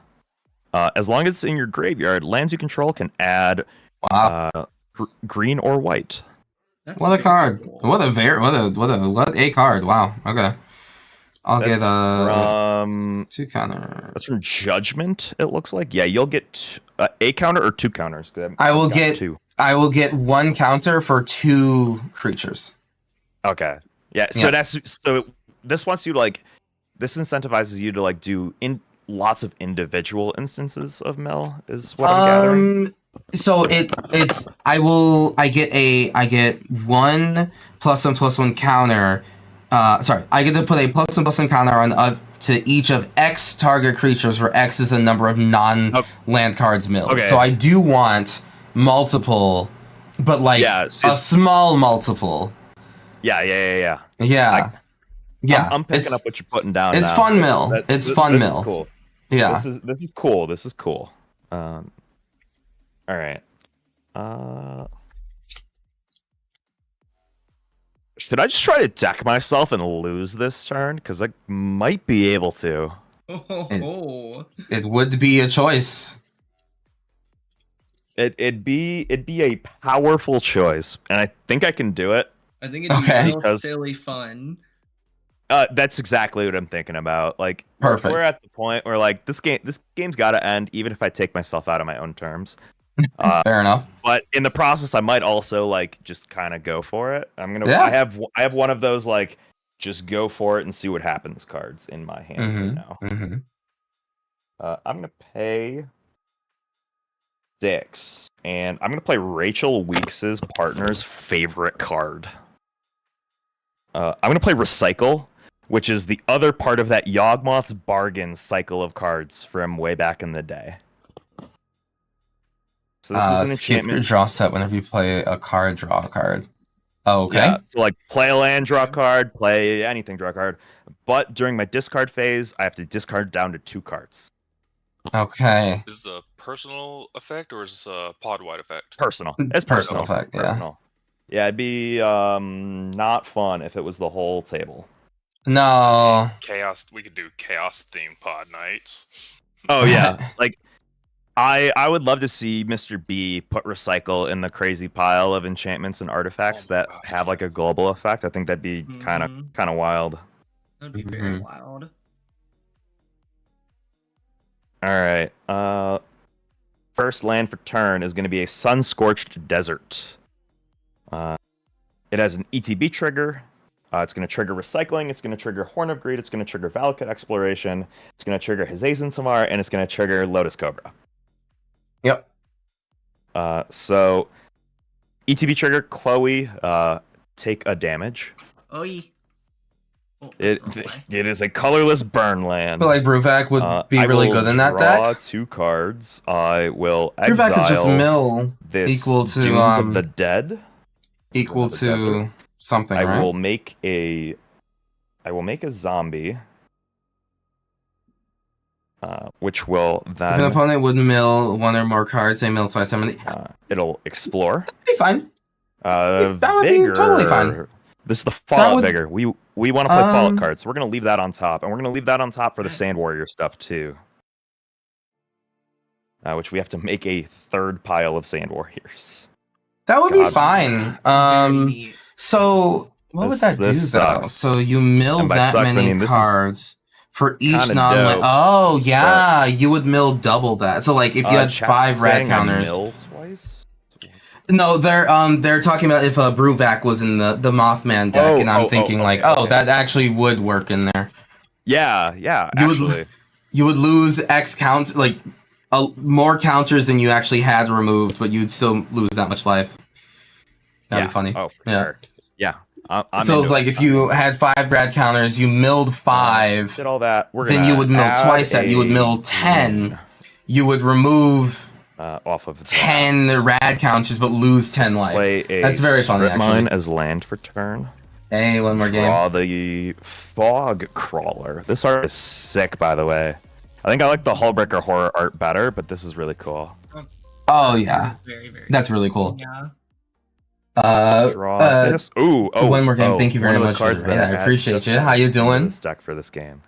As long as it's in your graveyard, lands you control can add. Wow. Green or white. What a card! Cool. What a card! Wow. Okay. I'll get 2 counter. That's from Judgment. It looks like. Yeah, you'll get a counter or 2 counters. I will get 2. I will get 1 counter for 2 creatures. Okay. Yeah. So this wants you this incentivizes you to do lots of individual instances of mill is what I'm gathering. So I get 1 +1/+1 counter. I get to put a +1/+1 counter on to each of X target creatures, where X is the number of non-land cards milled. Okay. So I do want multiple, but a small multiple. Yeah. I'm picking up what you're putting down. It's fun mill. It's fun mill. Cool. Yeah. This is cool. This is cool. All right. Should I just try to deck myself and lose this turn? Because I might be able to. It would be a choice. It'd be a powerful choice, and I think I can do it. I think it'd be real silly fun. That's exactly what I'm thinking about. Perfect. We're at the point where this game's got to end, even if I take myself out on my own terms. Fair enough. But in the process, I might also just kind of go for it. I have one of those just go for it and see what happens cards in my hand right now. Mm-hmm. I'm gonna pay 6, and I'm gonna play Rachel Weeks' partner's favorite card. I'm gonna play Recycle, which is the other part of that Yawgmoth's Bargain cycle of cards from way back in the day. So this is an skip enchantment. your draw set whenever you play a card, draw a card. Oh, okay. Yeah, so play a land, draw a card, play anything, draw a card. But during my discard phase, I have to discard down to 2 cards. Okay. Is this a personal effect or is this a pod-wide effect? Personal. It's personal effect, yeah. Personal. Yeah, it'd be not fun if it was the whole table. No. Chaos. We could do chaos themed pod nights. Oh yeah, I would love to see Mr. B put recycle in the crazy pile of enchantments and artifacts that have like a global effect. I think that'd be kind of wild. That'd be very wild. All right. First land for turn is going to be a sun-scorched desert. It has an ETB trigger. It's going to trigger recycling. It's going to trigger Horn of Greed. It's going to trigger Valakut exploration. It's going to trigger Hazazen Samar, and it's going to trigger Lotus Cobra. Yep. So ETB trigger, Chloe, take a damage. Oi. Oh, It is a colorless burn land. I feel like Bruvac would be really good in that draw deck. 2 cards. I will exile Bruvac is just mill this equal to Dunes of the Dead. Equal to desert. something, I right? will make a zombie. Which will then... If an opponent would mill 1 or more cards, they mill twice how many? It'll explore. That'd be fine. That would Vigor. be totally fine. This is the Fallout would- Vigor. We want to play Fallout cards, so we're going to leave that on top. And we're going to leave that on top for the Sand Warrior stuff, too. Which we have to make a 3rd pile of Sand Warriors. That would be fine. Very neat. So what would that do, though? sucks. So you mill And by that sucks, I many mean, this is cards for each kinda non-land. dope, Oh, yeah, you would mill double that. So, like, if you had chat's 5 rat saying I counters... mill twice? No, they're talking about if Bruvac was in the Mothman deck, and I'm thinking okay. that actually would work in there. Yeah, actually. You would lose X count, like more counters than you actually had removed, but you'd still lose that much life. That'd be funny. Oh, for Yeah. sure. Yeah. I'm So into it's like it. if you had 5 grad counters, you milled 5, Did all that. We're then gonna you would mill add twice that. You would a mill 10. You would remove off of 10 rad counters, but lose 10 life. Play a That's very funny, Strip Mine actually. as land for turn. Hey, one more game. Draw the Fog Crawler. This art is sick, by the way. I think I like the Hullbreaker horror art better, but this is really cool. Oh yeah, Very, very that's really cool. Yeah. Draw this. One more game. Thank you very one of the much for cards the that raid. I had appreciate just you. How you doing? This deck for this game.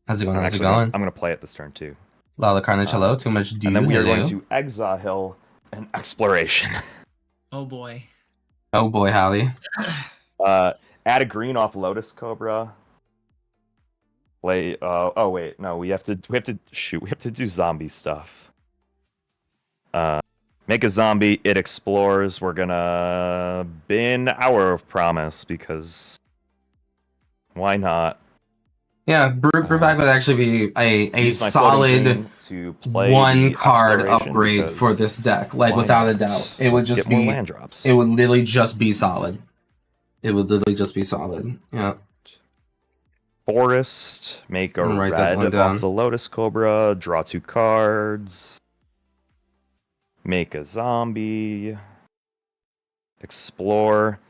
How's it going? How's it Actually, going? I'm gonna play it this turn too. Lala Carnage, hello. Too much do. And then we are going to exile an exploration. Oh boy. Oh boy, Hallie. Add a green off Lotus Cobra. Play. Oh wait, no. We have to do zombie stuff. Make a zombie. It explores. We're gonna bin Hour of Promise because why not? Yeah, Bruvac would actually be a Use my floating solid green to play 1 card exploration upgrade because for this deck. Like, why without a not? doubt. It would just Get more be. land drops. It would literally just be solid. It would literally just be solid. Yeah. Forest, make a I'm gonna write that one red down. off the Lotus Cobra, draw 2 cards, make a zombie, explore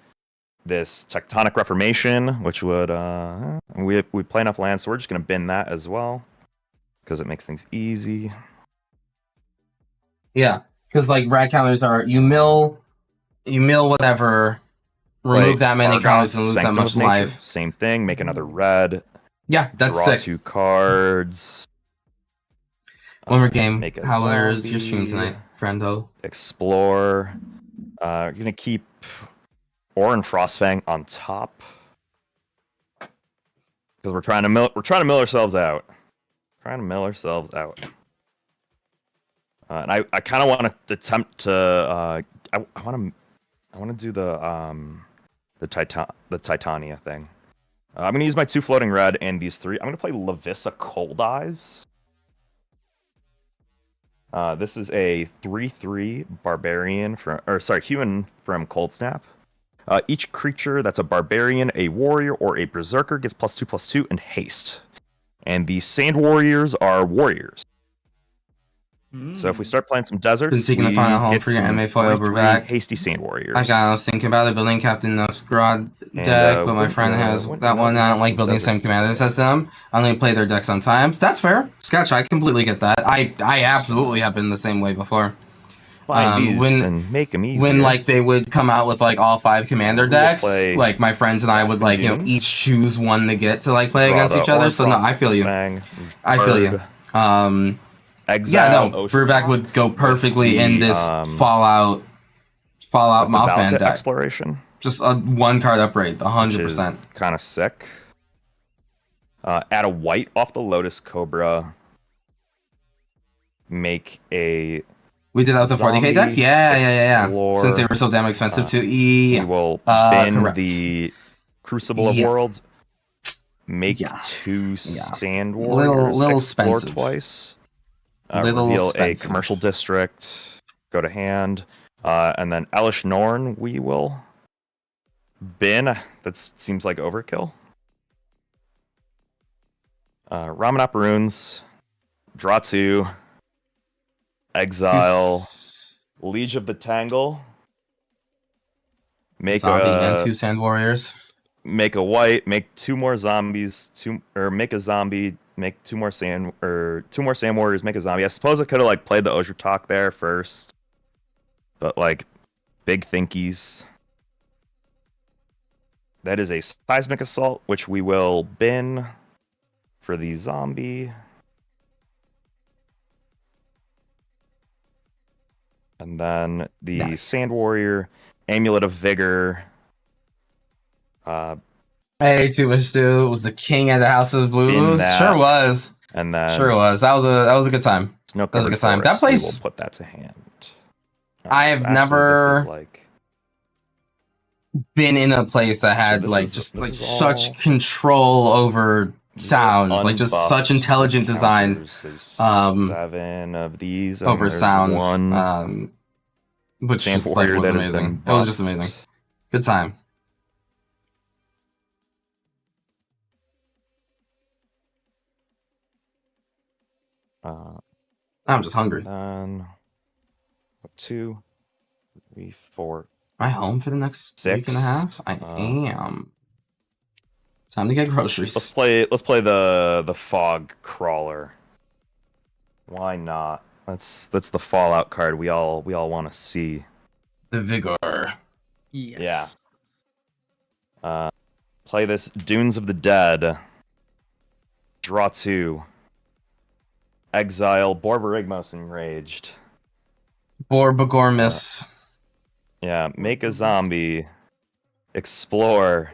this Tectonic Reformation, which would, we play enough land, so we're just going to bin that as well, because it makes things easy. Yeah. Because, like, rad counters are, you mill whatever, remove that many Argon, counters and lose that Sanctum much of Nature, life. Same thing, make another red, Yeah, that's draw sick. 2 cards. One more game. Make a How is your stream zombie. tonight, friendo? Explore. You're gonna keep Orin Frostfang on top because we're trying to mill ourselves out. And I kind of want to attempt to. I want to do the Titania thing. I'm gonna use my 2 floating red and these 3. I'm gonna play Lavissa Cold Eyes. This is a 3/3 barbarian human from Cold Snap. Each creature that's a barbarian, a warrior, or a berserker gets +2/+2 and haste. And the Sand Warriors are warriors. So if we start playing some deserts, Been seeking to find a home get for your some MA foil 3/3 Bruvac. hasty Sand Warriors. I was thinking about it, building Captain Grodd And, deck, but my when- friend has when- that one. I don't like building the Desert same commander system. I only play their deck sometimes. That's fair. Sketch, I completely get that. I absolutely have been the same way before. Find these when- and make them easier. When like they would come out with like all 5 commander We'll decks, play like my friends and I would like Dunes. each choose one to get to like play Draw against the each other. Orin So no, I feel you. Frostfang, I feel you. Bird, Exile, Brewback would go perfectly in this Fallout Mothman deck. Exploration. Just a 1-card upgrade, 100%. Kind of sick. Add a white off the Lotus Cobra. Make a... We did that with the 40k decks? Yeah. Since they were so damn expensive to We will bin correct. the Crucible of Worlds. Make 2 Sand Warriors. Little explore expensive. Twice. Little reveal expensive. A commercial district. Go to hand. And then Elish Norn we will bin. That seems like overkill. Ramanop Runes. Draw 2. Exile. Liege of the Tangle. Make Zombie and 2 Sand Warriors. Make a white. Make 2 more zombies. Make a zombie. Make 2 more sand warriors. Make a zombie. I suppose I could have like played the Ozra Talk there first, but like big thinkies. That is a seismic assault, which we will bin for the zombie. And then the Sand Warrior, Amulet of Vigor. Hey, Tubastu was the king of the House of Blues. Sure was. And then sure was. That was a good time. That was a good time. That place. We'll put that to hand. I have never been in a place that had such control over sounds, like just such intelligent design. 7 of these over sounds, which just like was amazing. It was just amazing. Good time. I'm just hungry. 2, 3, 4. Am I home for the next 6. week and a half? I am. Time to get groceries. Let's play the Fog Crawler. Why not? That's the Fallout card we all want to see. The Vigor. Yes. Yeah. Play this Dunes of the Dead. Draw 2. Exile Borborygmos Enraged. Borbagormis. Yeah, make a zombie. Explore.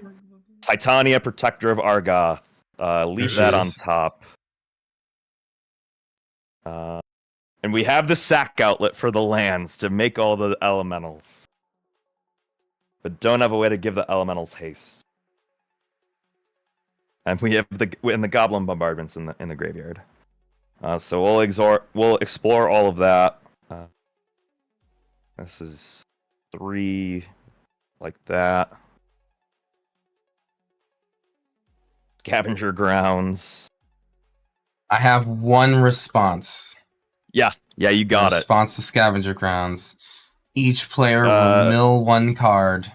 Titania, Protector of Argoth. Leave that on top. And we have the sack outlet for the lands to make all the elementals. But don't have a way to give the elementals haste. And we have the goblin bombardments in the graveyard. So we'll explore all of that. This is 3 like that. Scavenger Grounds. I have 1 response. Yeah, you got it. Response to Scavenger Grounds. Each player will mill 1 card.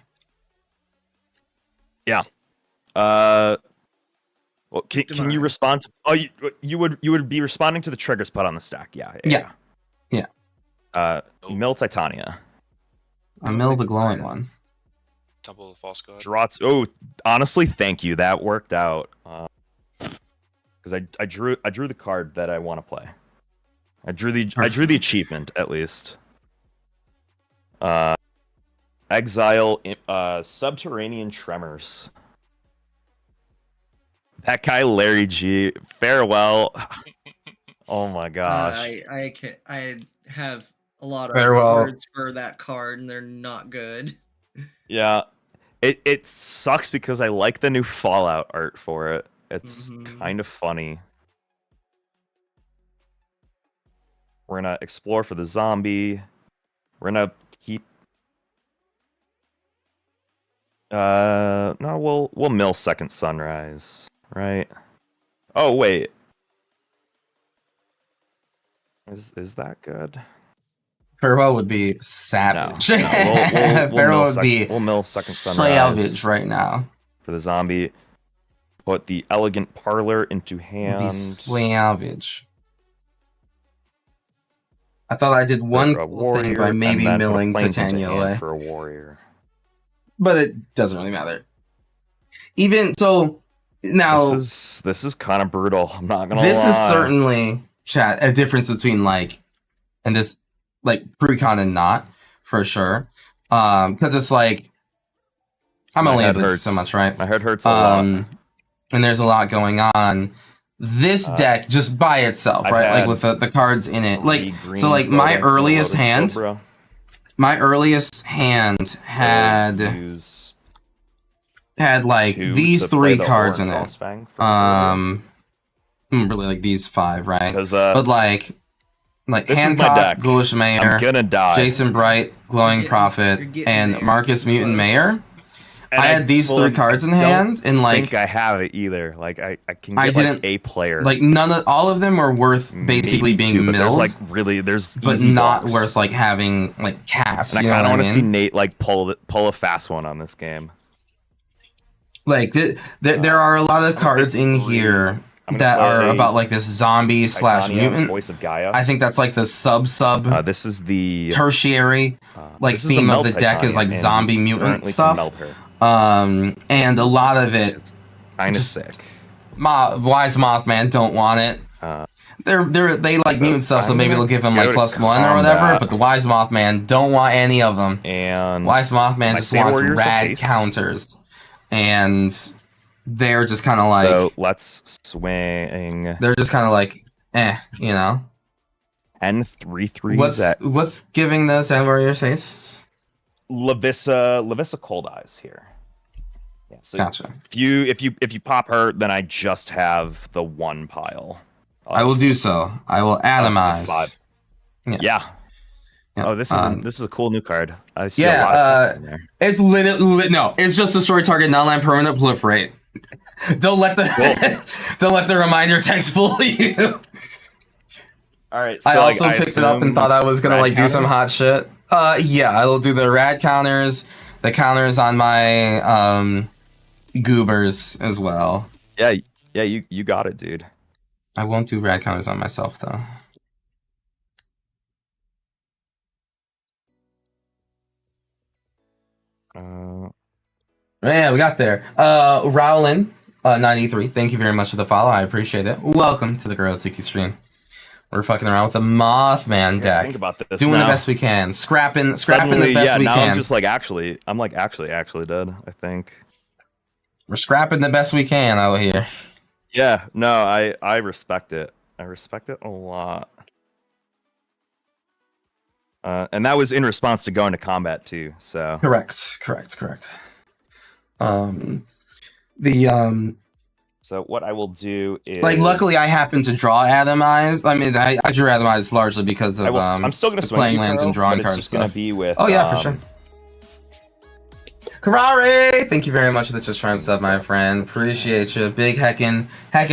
Yeah. Well, can you respond to? Oh, you would be responding to the trigger spot on the stack. Yeah. Mill Titania. I mill the glowing one. Temple of the False God. Oh, honestly, thank you. That worked out. Because I drew the card that I want to play. I drew the achievement at least. Exile Subterranean Tremors. That guy Larry G. Farewell. Oh my gosh. I have a lot of Farewell. words for that card, and they're not good. Yeah. It sucks because I like the new Fallout art for it. It's kind of funny. We're gonna explore for the zombie. We're gonna keep. No, we'll mill Second Sunrise, right? Oh wait, is that good? Farewell would be savage. No, Farewell would be we'll mill Second Sunrise savage right now. For the zombie. Put the Elegant Parlor into hand. It'd be savage. I thought I did one cool thing by maybe milling Titania away. For a warrior. But it doesn't really matter. Even so, now this is kind of brutal. I'm not gonna lie. This is certainly chat, a difference between like, and this like pre-con and not for sure. Because it's like I'm only able to do so much, right? My head hurts a lot. And there's a lot going on. This deck just by itself, right? Like with the cards in it. Like so like my earliest hand had like these 3 cards in it. Really like these 5, right? But like Hancock, Ghoulish Mayor, Jason Bright, Glowing Prophet, and Marcus Mutant Mayor. And I had these 3 cards in hand, and like I think I have it either. Like I can get like a player. Like all of them were worth basically being milled. But not blocks. worth like having like cast. And I kind of want to see Nate like pull a fast one on this game. Like there are a lot of cards in here that are about like this zombie / mutant. Voice of Gaia. I think that's like the sub. This is the tertiary like theme of the deck is like zombie mutant stuff. And a lot of it kind of sick. Wise Mothman don't want it. They like mutant stuff, so maybe they'll give him like +1 or whatever. But the Wise Mothman don't want any of them. And Wise Mothman just wants rad counters, and they're just kind of like. So let's swing. They're just kind of like, you know. N3/3. What's giving the Sand Warrior's face? Lavissa Cold Eyes here. Yeah, so gotcha. If you pop her, then I just have the 1 pile. I will do so. I will atomize. Yeah. Oh, this is a cool new card. I see a lot of text in there. It's no. It's just destroy target non-land permanent proliferate. Don't let the reminder text fool you. All right. So I also picked it up and thought I was gonna like do some hot shit. Yeah, I will do the rad counters, the counters on my goobers as well. Yeah, you got it, dude. I won't do rad counters on myself though. Yeah, we got there. Rowlin, 93. Thank you very much for the follow. I appreciate it. Welcome to the Gorotsuki stream. We're fucking around with the Mothman deck. Think about this doing now. the best we can. Scrapping the best we can. I'm just like actually dead, I think. We're scrapping the best we can out here. Yeah, no, I respect it. I respect it a lot. And that was in response to going to combat too, so. Correct. So what I will do is like luckily I happened to draw Atomize. I mean I drew Atomize largely because of I'm still gonna playing lands and drawing cards just stuff. Gonna be with, for sure. Karare! Thank you very much for the Twitch Prime sub, my friend. Appreciate you. Big heckin'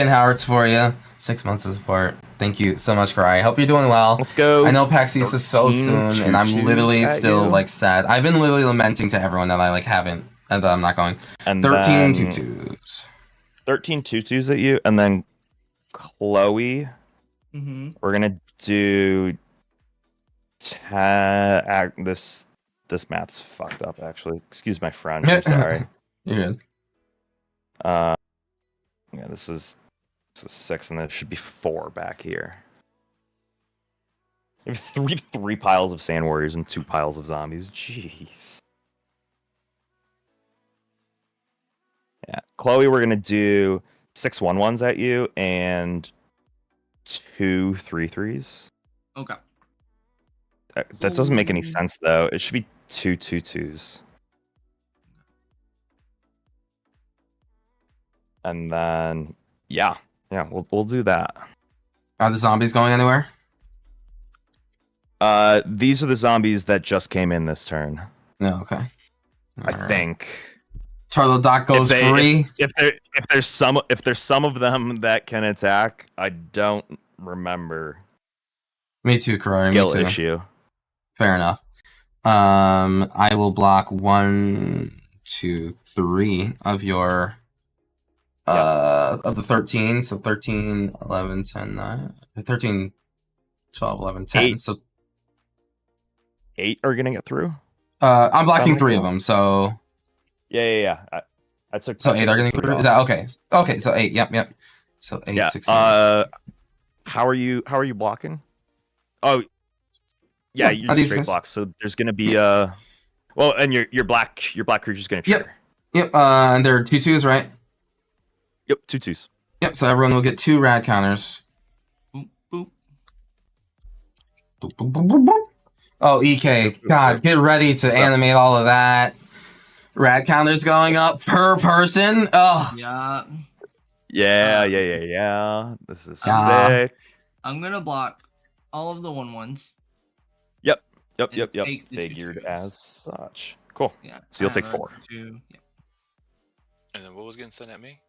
Howards for you. 6 months of support. Thank you so much, Karare. Hope you're doing well. Let's go. I know PAX East is so soon, and I'm literally still like sad. I've been literally lamenting to everyone that I like haven't, and that I'm not going. And 13 tutus. 13 tutus at you, and then Chloe. Mm-hmm. We're gonna do this math's fucked up actually. Excuse my French. I'm sorry. You're good. Yeah, this is 6, and there should be 4 back here. You have three piles of Sand Warriors and 2 piles of zombies. Jeez. Yeah, Chloe, we're gonna do 6 1/1s at you and 2 3/3s. Okay. That doesn't make any sense though. It should be 2 2/2s. And then yeah, we'll do that. Are the zombies going anywhere? These are the zombies that just came in this turn. No, okay. I think. Charlo Doc goes free. If there's some of them that can attack, I don't remember. Me too, Karari. Skill me too. issue. Fair enough. I will block 1, 2, 3 of your of the 13. So 13, 11, 10, 9, 13, 12, 11, 10. 8. So 8 are gonna get through. I'm blocking 3 of them. So yeah. I took. So 8 are getting through. Is that okay? Okay, so 8. Yep. So 8, yeah. 16. How are you blocking? Oh, yeah, you're just straight block. So there's gonna be well, and your black creature's gonna trigger. Yep. And there are 2/2s, right? Yep, 2/2s. Yep. So everyone will get 2 rad counters. Boop, boop. Boop, boop, boop, boop, boop. Oh, EK. God, get ready to animate all of that. Rad counters going up per person. Oh. Yeah. Yeah. This is sick. I'm gonna block all of the 1/1s. Yep. Take the Figured 2/2s. as such. Cool. Yeah. So you'll take 4. 2. Yeah. And then what was getting sent at me?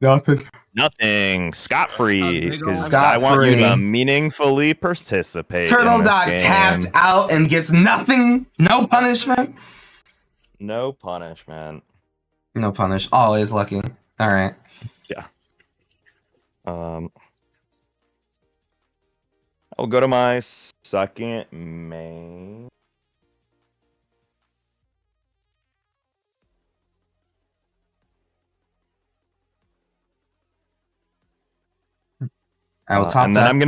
Nothing. Scot-free. Because Scot-free. I want you to meaningfully participate. Turtle in Dog this tapped game. out and gets nothing. No punishment. No punishment. No punish. Always lucky. All right. Yeah. I'll go to my second main. I will top and then that. I'm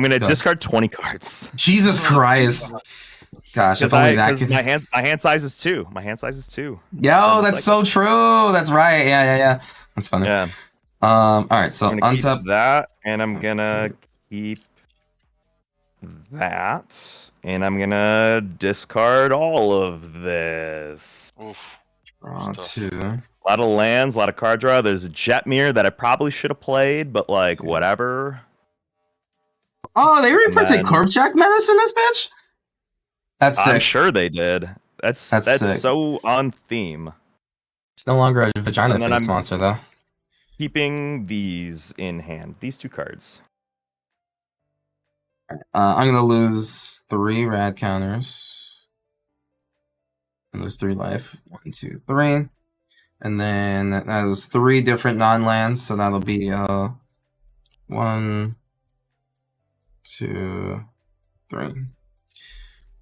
gonna discard 20 cards. Jesus Christ. Gosh, if only that could... my hand size is 2. My hand size is 2. Yo, that's so true. That's right. Yeah. That's funny. Yeah. All right, so untap that, and I'm gonna keep that, and I'm gonna discard all of this. Oof. Draw 2. A lot of lands, a lot of card draw. There's a Jetmir that I probably should have played, but like whatever. Oh, they reprinted Corpse Jack Medicine, this bitch? That's sick. I'm sure they did. That's sick. so on theme. It's no longer a vagina face monster, though. Keeping these in hand. These 2 cards. I'm gonna lose 3 rad counters. And lose 3 life. 1, 2, 3. And then that was 3 different non-lands, so that'll be 1, 2, 3.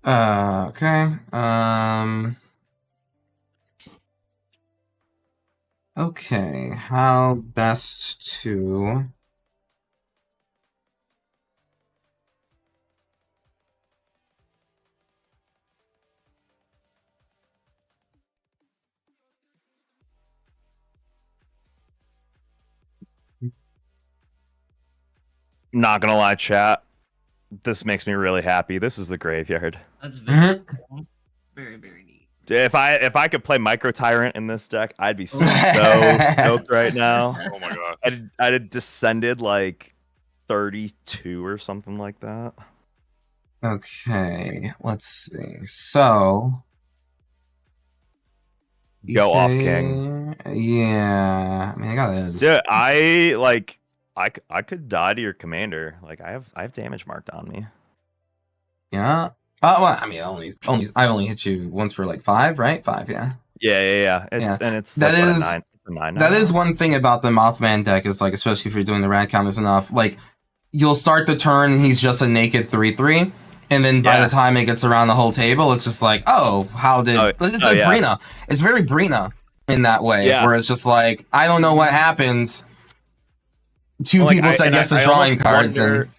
Okay. Okay, how best to... Not gonna lie, chat. This makes me really happy. This is the graveyard. That's very cool. Very, very neat. If I could play Micro Tyrant in this deck, I'd be so stoked right now. Oh my god. I'd have descended like 32 or something like that. Okay, let's see. So go off, King. Yeah, I mean, I gotta. Dude, I could die to your commander. Like I have damage marked on me. Yeah. Well, I mean, I only hit you once for like 5, right? 5, yeah. Yeah. It's that like, is a 9 that is one thing about the Mothman deck is like, especially if you're doing the rad counters enough, like you'll start the turn and he's just a naked 3/3, and then by the time it gets around the whole table, it's just like, oh, how did it's like Brina? It's very Brina in that way, where it's just like, I don't know what happened. 2 people said yes to drawing cards, and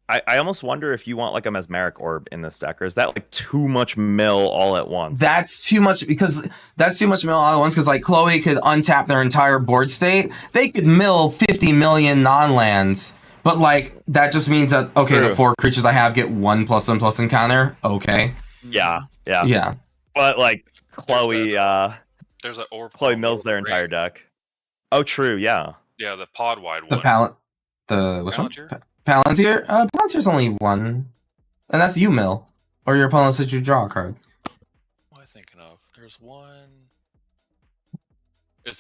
I almost wonder if you want like a Mesmeric Orb in this deck, or is that like too much mill all at once? That's too much, because that's too much mill all at once, because like Chloe could untap their entire board state. They could mill 50 million non-lands, but like that just means that, okay, the 4 creatures I have get 1/1/1 encounter. Okay. Yeah. But like Chloe, there's an orb. Chloe mills their entire deck. Oh, true. Yeah. Yeah, the pod wide one. Which Palantir? one? Palantir? Palantir's only 1. And that's you mill. Or your opponent said you draw a card. What am I thinking of? There's one.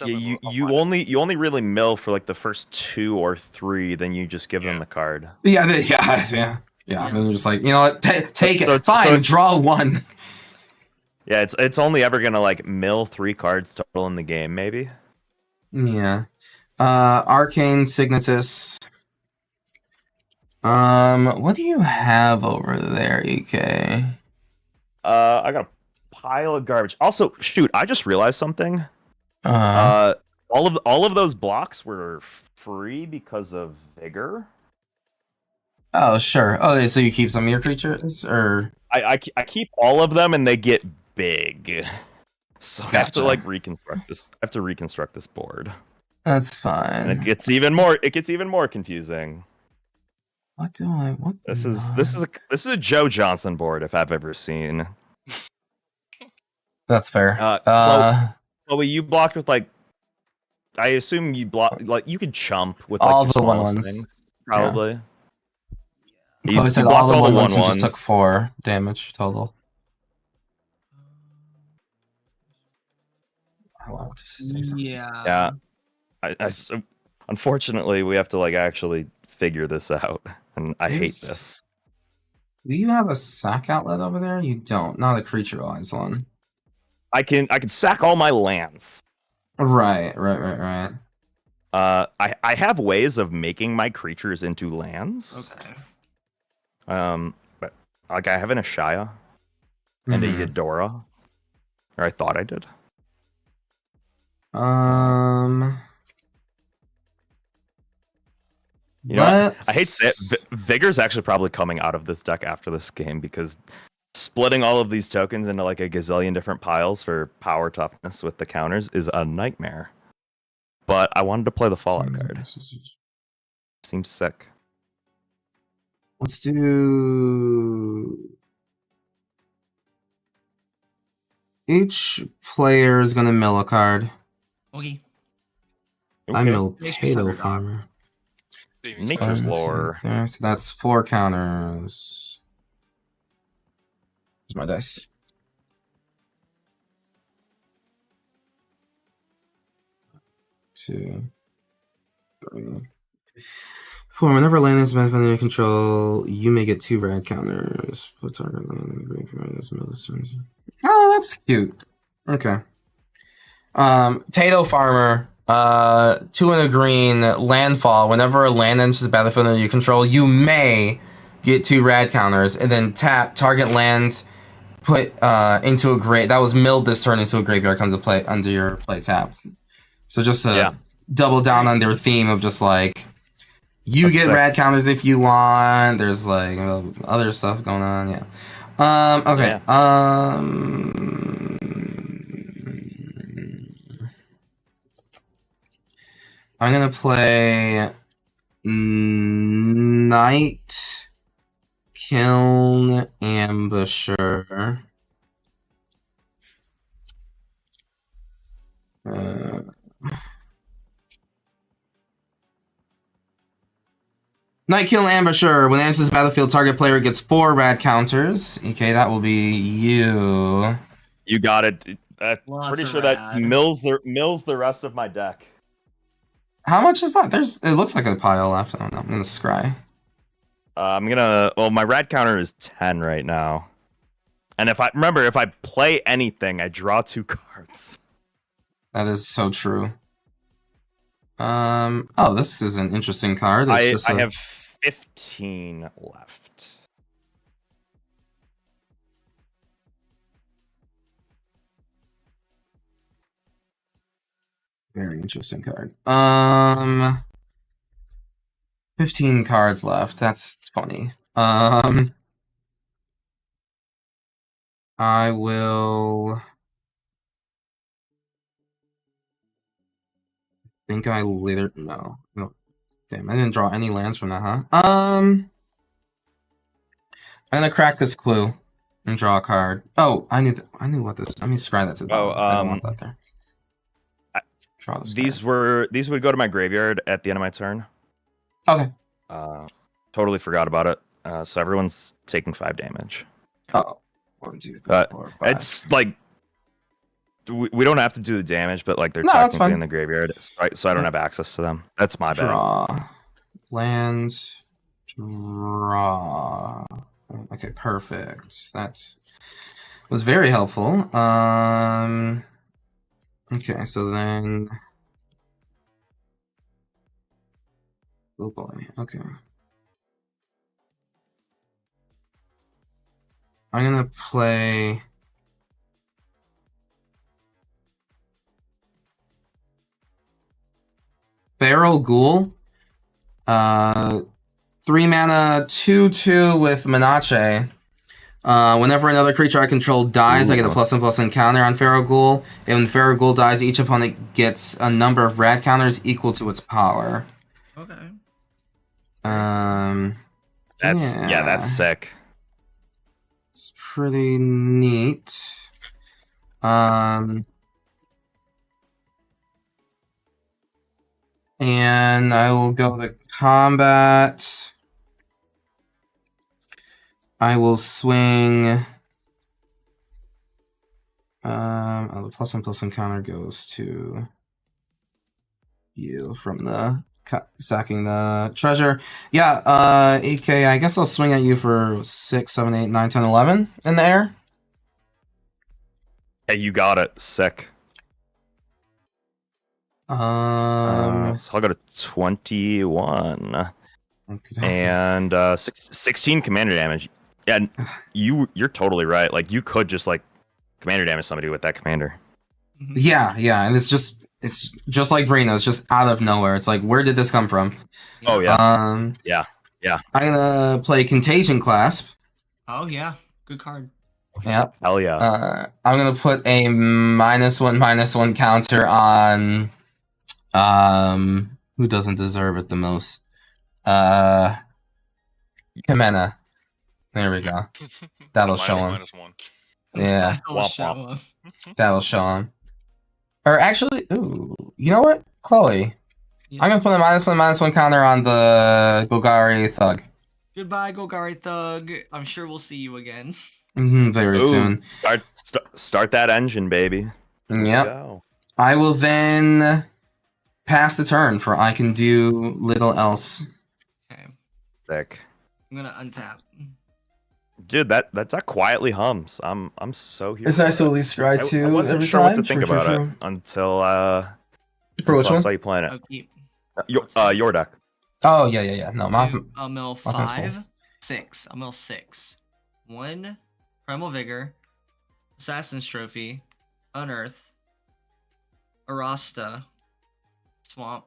Yeah, you only really mill for like the first 2 or 3, then you just give them the card. Yeah. And then you're just like, you know what? Take it. Fine, draw 1. Yeah, it's only ever gonna like mill 3 cards total in the game, maybe. Yeah. Arcane Signatus. What do you have over there, EK? I got a pile of garbage. Also, shoot, I just realized something. All of those blocks were free because of Vigor. Oh, sure. Oh, so you keep some of your creatures, or I keep all of them, and they get big. So I have to Gotcha. reconstruct this. I have to reconstruct this board, that's and it fine. gets even more confusing. What do I? What? This is a Joe Johnson board if I've ever seen. That's fair. Chloe, you blocked with like. I assume you block like you could chump with like all your the one smallest ones. things, probably. Yeah. You Chloe said blocked all the one ones and just took 4 damage total. I want to say something. Yeah. Unfortunately, we have to like actually figure this out, and I hate this. Do you have a sack outlet over there? You don't. Not a creature-wise one. I can sack all my lands. Right. I have ways of making my creatures into lands. Okay. But like I have an Ashaya and a Eudora, or I thought I did. You know what? I hate to say it. Vigor's actually probably coming out of this deck after this game because splitting all of these tokens into like a gazillion different piles for power toughness with the counters is a nightmare. But I wanted to play the Fallout card. Seems sick. Let's do... Each player is going to mill a card. Okay. I mill Tato Farmer. Nature's Lore. There, so that's 4 counters. Here's my dice. 2, 3, 4. Whenever land is benefit under your control, you may get 2 red counters. Put target land in the graveyard as mill this turn. Oh, that's cute. Okay. Tato Farmer. 2 and a green, landfall. Whenever a land enters the battlefield under your control, you may get 2 rad counters, and then tap target land, put into a that was milled this turn into a graveyard comes to play under your play taps. So just to double down on their theme of just like you get rad counters if you want. There's like other stuff going on. Yeah. Okay. Yeah. I'm gonna play Night Kiln Ambusher. Night Kiln Ambusher. When it enters the battlefield, target player gets 4 rad counters. Okay, that will be you. You got it. Pretty sure that mills the rest of my deck. How much is that? It looks like a pile left. I don't know. I'm gonna scry. My rad counter is 10 right now. And if I play anything, I draw 2 cards. That is so true. Oh, this is an interesting card. I have 15 left. Very interesting card. 15 cards left. That's funny. I will... think I later... No. Damn, I didn't draw any lands from that, huh? I'm gonna crack this clue and draw a card. Oh, I knew what this... Let me scry that to the bottom. I don't want that there. Draw this these would go to my graveyard at the end of my turn. Okay. Totally forgot about it. So everyone's taking 5 damage. Oh. 1, 2, 3, 4, 5. It's like we don't have to do the damage, but like they're technically in the graveyard, so I don't have access to them. That's my bad. Draw. Land. Draw. Okay, perfect. That was very helpful. Okay, so then... oh boy, okay. I'm gonna play... Feral Ghoul. 3 mana, 2/2 with Menache. Whenever another creature I control dies, I get a +1/+1 counter on Faraghoul. And when Faraghoul dies, each opponent gets a number of rad counters equal to its power. Okay. That's sick. It's pretty neat. And I will go to combat. I will swing. The +1/+1 counter goes to you from the sacking the treasure. Yeah, AK, I guess I'll swing at you for 6, 7, 8, 9, 10, 11 in the air. Hey, you got it. Sick. So I'll go to 21. And 16 commander damage. Yeah, you're totally right. Like, you could just, like, commander damage somebody with that commander. Yeah, and it's just like Brino. It's just out of nowhere. It's like, where did this come from? Oh, yeah. Yeah. I'm gonna play Contagion Clasp. Oh, yeah. Good card. Yep. Hell yeah. I'm gonna put a -1/-1 counter on who doesn't deserve it the most? Kamena. There we go. That'll show him. -1. Yeah. That'll show him. Or actually, ooh, you know what? Chloe. Yes. I'm gonna put a -1/-1 counter on the Golgari Thug. Goodbye, Golgari Thug. I'm sure we'll see you again. Very soon. Start that engine, baby. Yep. Go. I will then pass the turn for I can do little else. Okay. Sick. I'm gonna untap. Dude, that quietly hums. I'm so here. It's nice to at least scry too. I wasn't every sure time. what to think about it until for which I one? saw you playing it. I'll keep. Your deck. Oh yeah. No, I'll mill Mothman's 5, cool. 6. I'll mill 6. 1 Primal Vigor, Assassin's Trophy, Unearth, Arasta, Swamp,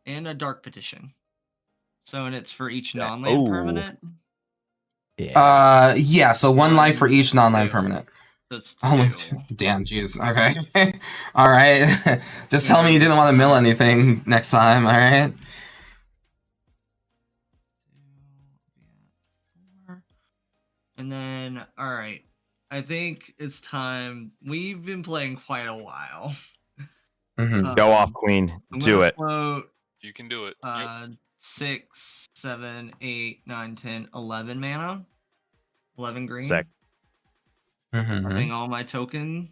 and a Dark Petition. So, and it's for each non-land permanent. Yeah. So 1 life for each non-land permanent. So it's Only 2. Damn, jeez. Okay. All right. Just tell me you didn't want to mill anything next time. All right. And then, all right. I think it's time. We've been playing quite a while. Go off, Queen. Do it. Float, You can do it. 6, 7, 8, 9, 10, 11 mana. 11 green. Sick. Floating all my token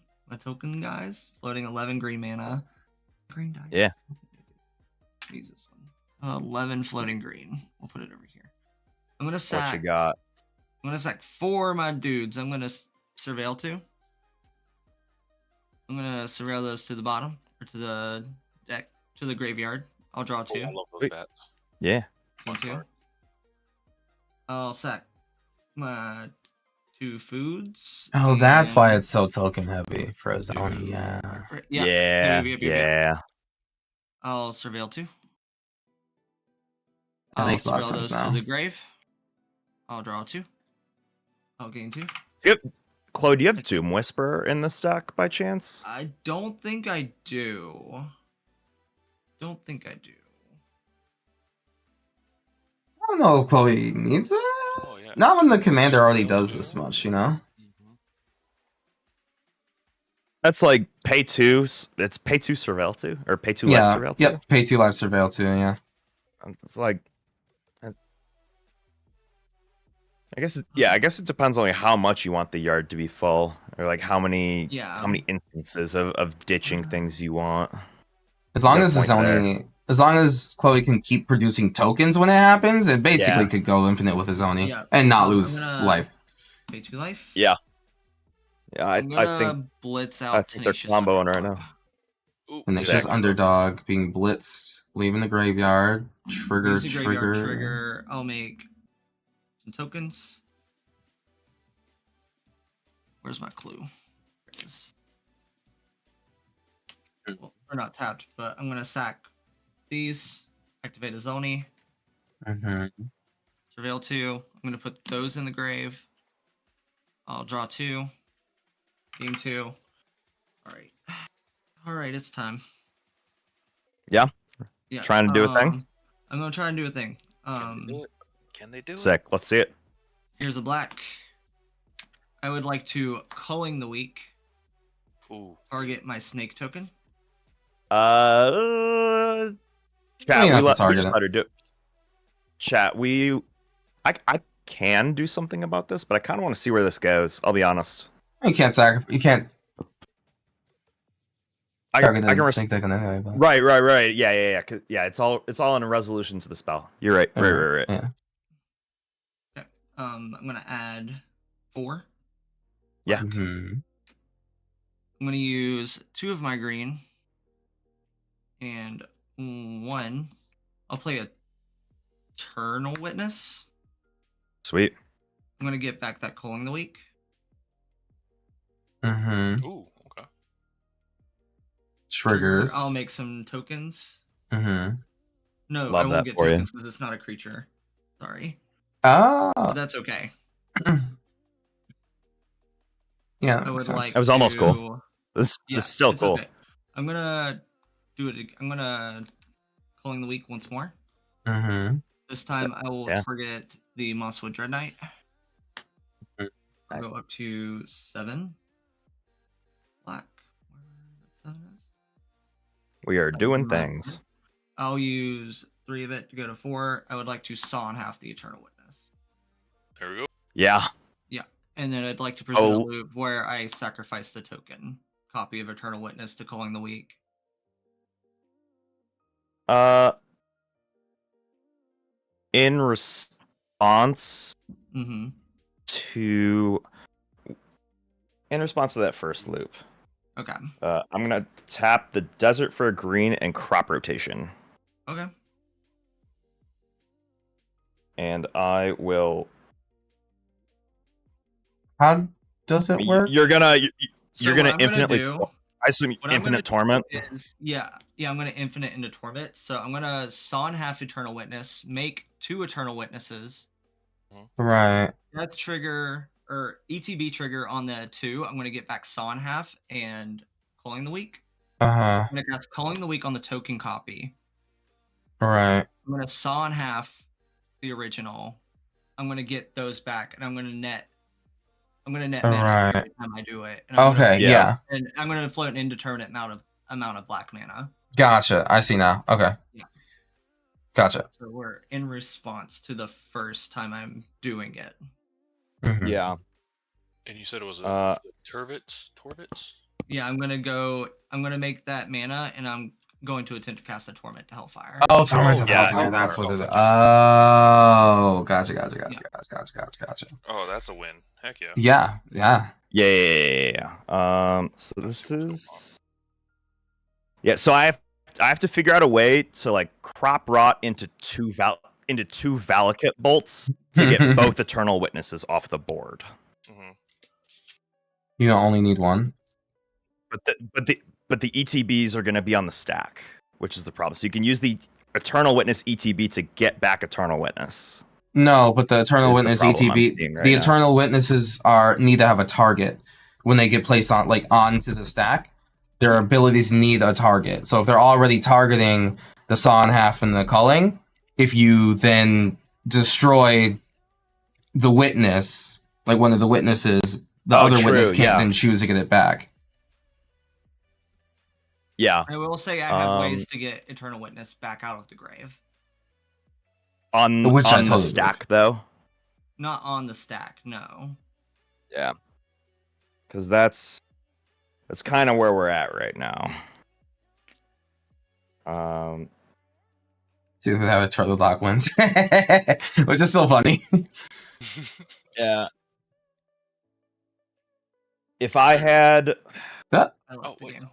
guys. Floating 11 green mana. Green dice. Yeah. Use this one. 11 floating green. We'll put it over here. I'm gonna sack. What you got? I'm gonna sack 4 of my dudes. I'm gonna surveil 2. I'm gonna surveil those to the bottom or to the deck, to the graveyard. I'll draw 2. I love those bats. Yeah. 1, 2. I'll sack my 2 foods. Oh, that's why it's so token heavy for a zone. Yeah. Yeah. I'll surveil 2. That makes a lot of surveil sense those now. to the grave. I'll draw 2. I'll gain 2. Yep. Chloe, do you have Doom Whisperer in this deck by chance? I don't think I do. I don't know if Chloe needs it. Oh, yeah. Not when the commander already does this much, you know? That's like pay 2. It's pay 2 Surveil 2? Or pay 2 Yeah. life Surveil 2? Yep. Pay 2 life surveil too. Yeah. It's like, I guess it depends on like how much you want the yard to be full, or like how many instances of ditching things you want. As long as Chloe can keep producing tokens when it happens, it basically could go infinite with his Oni and not lose life. Pay 2 life. Yeah. Yeah, I think blitz out. I think they're comboing right now. And it's just underdog being blitzed, leaving the graveyard, trigger. I'll make some tokens. Where's my clue? There it is. Well, they're not tapped, but I'm gonna sack these. activate a Zoni. Mm-hmm. Surveil 2. I'm going to put those in the grave. I'll draw 2. Game 2. Alright. Alright, it's time. Yeah? Yeah. Trying to do a thing? I'm going to try and do a thing. Can they do it? Can they do it? Sick. Let's see it. Here's a black. I would like to Culling the Weak. Ooh. Target my snake token. Chat, I mean, we that's a let target. her do. Chat, I can do something about this, but I kind of want to see where this goes. I'll be honest. You can't sacrifice. You can't target I can the snake token anyway. But... Right. Yeah. Yeah, it's all in a resolution to the spell. You're right. Right. Yeah. Okay. I'm gonna add 4. Yeah. Mm-hmm. I'm gonna use 2 of my green. And 1. I'll play Eternal Witness. Sweet. I'm gonna get back that Culling the Weak. Mm-hmm. Ooh. Okay. Triggers. I'll make some tokens. Mm-hmm. No, Love I won't that get for you. tokens because it's not a creature. Sorry. Oh. But that's okay. Yeah, I that would makes like sense. That was almost to- cool. This is still it's cool. okay. I'm gonna do it. I'm gonna Culling the Weak once more. Mm-hmm. This time I will Yeah. target the Mosswood Dread Knight. I'll Nice. go up to 7. Black. Where that 7 is. We are doing Black. things. I'll use 3 of it to go to 4. I would like to saw in half the Eternal Witness. There we go. Yeah. And then I'd like to present a Oh. loop where I sacrifice the token copy of Eternal Witness to Culling the Weak. In response Mm-hmm. to that first loop, Okay. I'm gonna tap the desert for a green and crop rotation, Okay. and I will. How does it work? You're gonna So you're what gonna I'm gonna infinitely. do- I assume What I'm gonna infinite torment. do is, yeah, I'm gonna infinite into torment. So I'm gonna saw in half Eternal Witness, make 2 Eternal Witnesses. Right. Death trigger or ETB trigger on the 2. I'm gonna get back saw in half and Culling the Weak. Uh-huh. I'm gonna cast Culling the Weak on the token copy. Right. I'm gonna saw in half the original. I'm gonna get those back, and I'm gonna net mana Right. every time I do it. And I'm Okay, Yeah. yeah. and I'm gonna float an indeterminate amount of black mana. Gotcha. I see now. Okay. Yeah. Gotcha. So we're in response to the first time I'm doing it. Mhm. Yeah. And you said it was a Torvitz? Yeah, I'm gonna make that mana, and I'm going to attempt to cast a Torment to Hellfire. Oh, Torment of yeah, Hellfire. That's what it is. Hellfire. Oh, gotcha. Oh, that's a win. Heck yeah. Yeah. Yeah. So this is. Yeah. So I have to figure out a way to like crop rot into two Valakut bolts to get both Eternal Witnesses off the board. Mm-hmm. You don't only need one. But the ETBs are going to be on the stack, which is the problem. So you can use the Eternal Witness ETB to get back Eternal Witness. No, but the Eternal Is the Witness problem I'm ETB, seeing right the now. Eternal Witnesses need to have a target when they get placed onto the stack. Their abilities need a target. So if they're already targeting the saw in half and the culling, if you then destroy the witness, like one of the witnesses, the other true, witness can't yeah. then choose to get it back. Yeah. I will say I have ways to get Eternal Witness back out of the grave. On Which I the totally stack, though. Not on the stack, no. Yeah. Because that's kind of where we're at right now. See if they have a turtle lock wins, which is so funny. Yeah. If I had, I Oh, left the wait. game.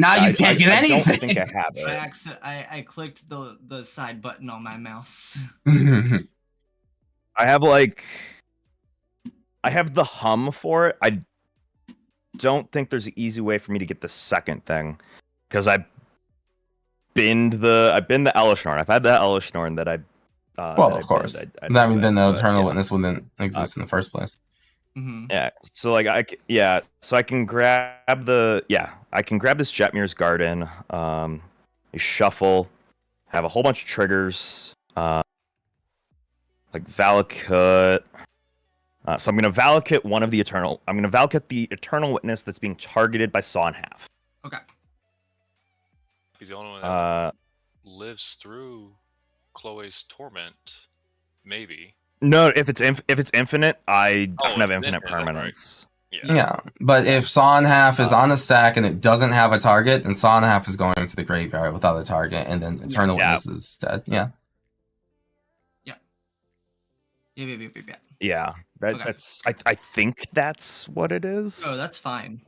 Now you can't get I anything. don't think I have it. I clicked the side button on my mouse. I have the hum for it. I don't think there's an easy way for me to get the second thing because binned the Elishnorn. I've had that Elishnorn that I. Well, of course. I mean, then the Eternal yeah. Witness wouldn't exist in the first place. Yeah. So like So I can grab this Jetmir's Garden. You shuffle, have a whole bunch of triggers. Like Valakut. So I'm gonna Valakut one of the Eternal. I'm gonna Valakut the Eternal Witness that's being targeted by Saw in Half. Okay. He's the only one that lives through Chloe's torment. Maybe. No, if it's infinite, I don't have it's infinite infinite, permanence. Right. Yeah, but if Saw in Half is on the stack and it doesn't have a target, then Saw in Half is going to the graveyard without a target, and then Eternal Witness is dead. Yeah. Yeah, that's. I think that's what it is. Oh, that's fine.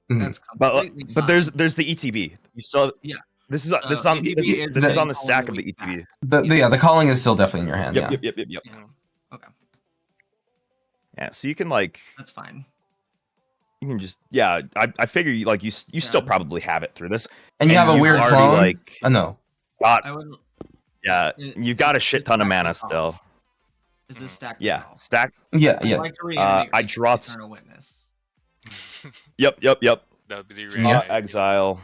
Mhm. That's completely But fine. there's the ETB. You saw. Yeah. This is So this is on ETB this, is this is the on the calling stack the of the weak ETB. The calling is still definitely in your hand. Yep. Yeah. Yep. Yeah. Okay. Yeah. So you can like. That's fine. You can just I figure you still probably have it through this. And you have a you've weird already, clone. like No. got I would. you've got a shit ton of mana still. Is this stack? Yeah, resolved? stack. Yeah. I'd Yeah. like to reiterate I draw Eternal Witness. Yep. That would be the Yeah. Exile.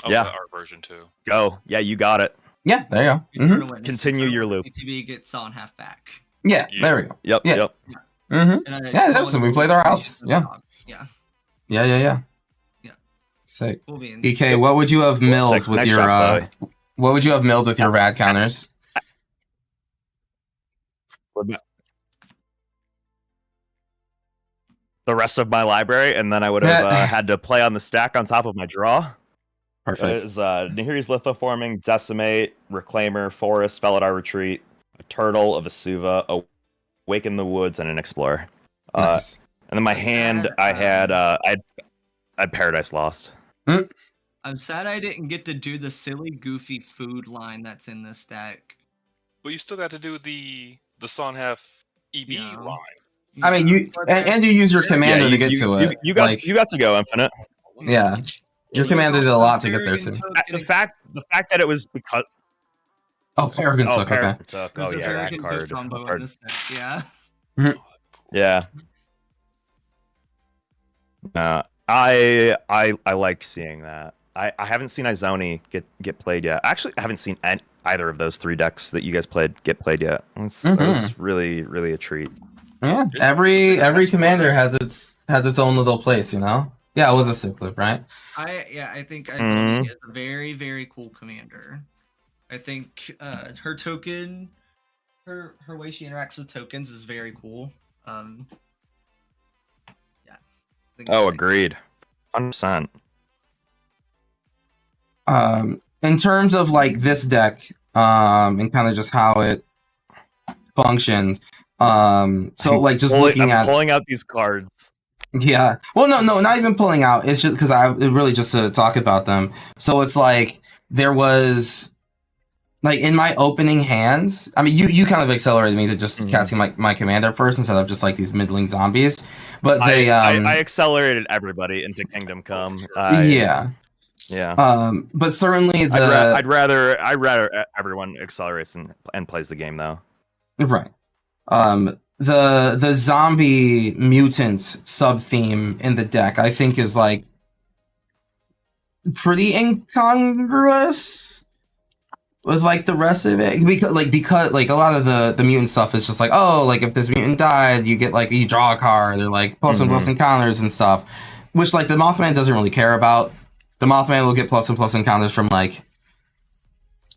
Oh, Yeah. the art version too. Go. Yeah, you got it. Yeah. There you go. Eternal Witness. Continue your loop. ETB gets Saw in Half back. Yeah. There we go. Yep. Yeah. Yep. Yeah, that's we played our outs. Yeah. Yeah. Yeah. Yeah. Sick. Cool beans. EK, what would you have milled Sick. with Nice your job, what would you have milled with your rad counters? The rest of my library, and then I would have had to play on the stack on top of my draw. Perfect. Is Nahiri's Lithoforming, Decimate, Reclaimer, Forest, Felidar Retreat, a Turtle, a Vesuva, Awaken the Woods, and an Explorer. Nice. And then my hand, I had Paradise Lost. I'm sad I didn't get to do the silly, goofy food line that's in this deck. But you still got to do the Son Half EB Yeah. line. I mean, you and you use your commander to get to it. You got to go Infinite. Yeah. Your commander did a lot to get there too. The fact that it was because Peregrine took. Okay. Peregrine took. There's Oh a yeah, very that good card. combo in this deck, yeah. Yeah. I like seeing that. I haven't seen Izoni get played yet. Actually, I haven't seen either of those three decks that you guys get played yet. That was really, really a treat. Yeah. Every commander has its own little place, you know? Yeah, it was a sick loop, right? I think Izoni is a very, very cool commander. I think her token, her way she interacts with tokens is very cool. Agreed. 100%. In terms of like this deck, and kind of just how it functioned. So like just looking at pulling out these cards. Yeah. Well, no, not even pulling out. It's just because I really just to talk about them. So it's like there was like in my opening hands. I mean, you kind of accelerated me to just casting my commander first instead of just like these middling zombies. But they I accelerated everybody into Kingdom Come. Yeah. But certainly I'd rather everyone accelerates and plays the game though. Right. The zombie mutant sub theme in the deck, I think, is like pretty incongruous with like the rest of it because a lot of the mutant stuff is just like, oh, like if this mutant died, you get like you draw a card or like plus and plus encounters and stuff, which like the Mothman doesn't really care about. The Mothman will get plus and plus encounters from like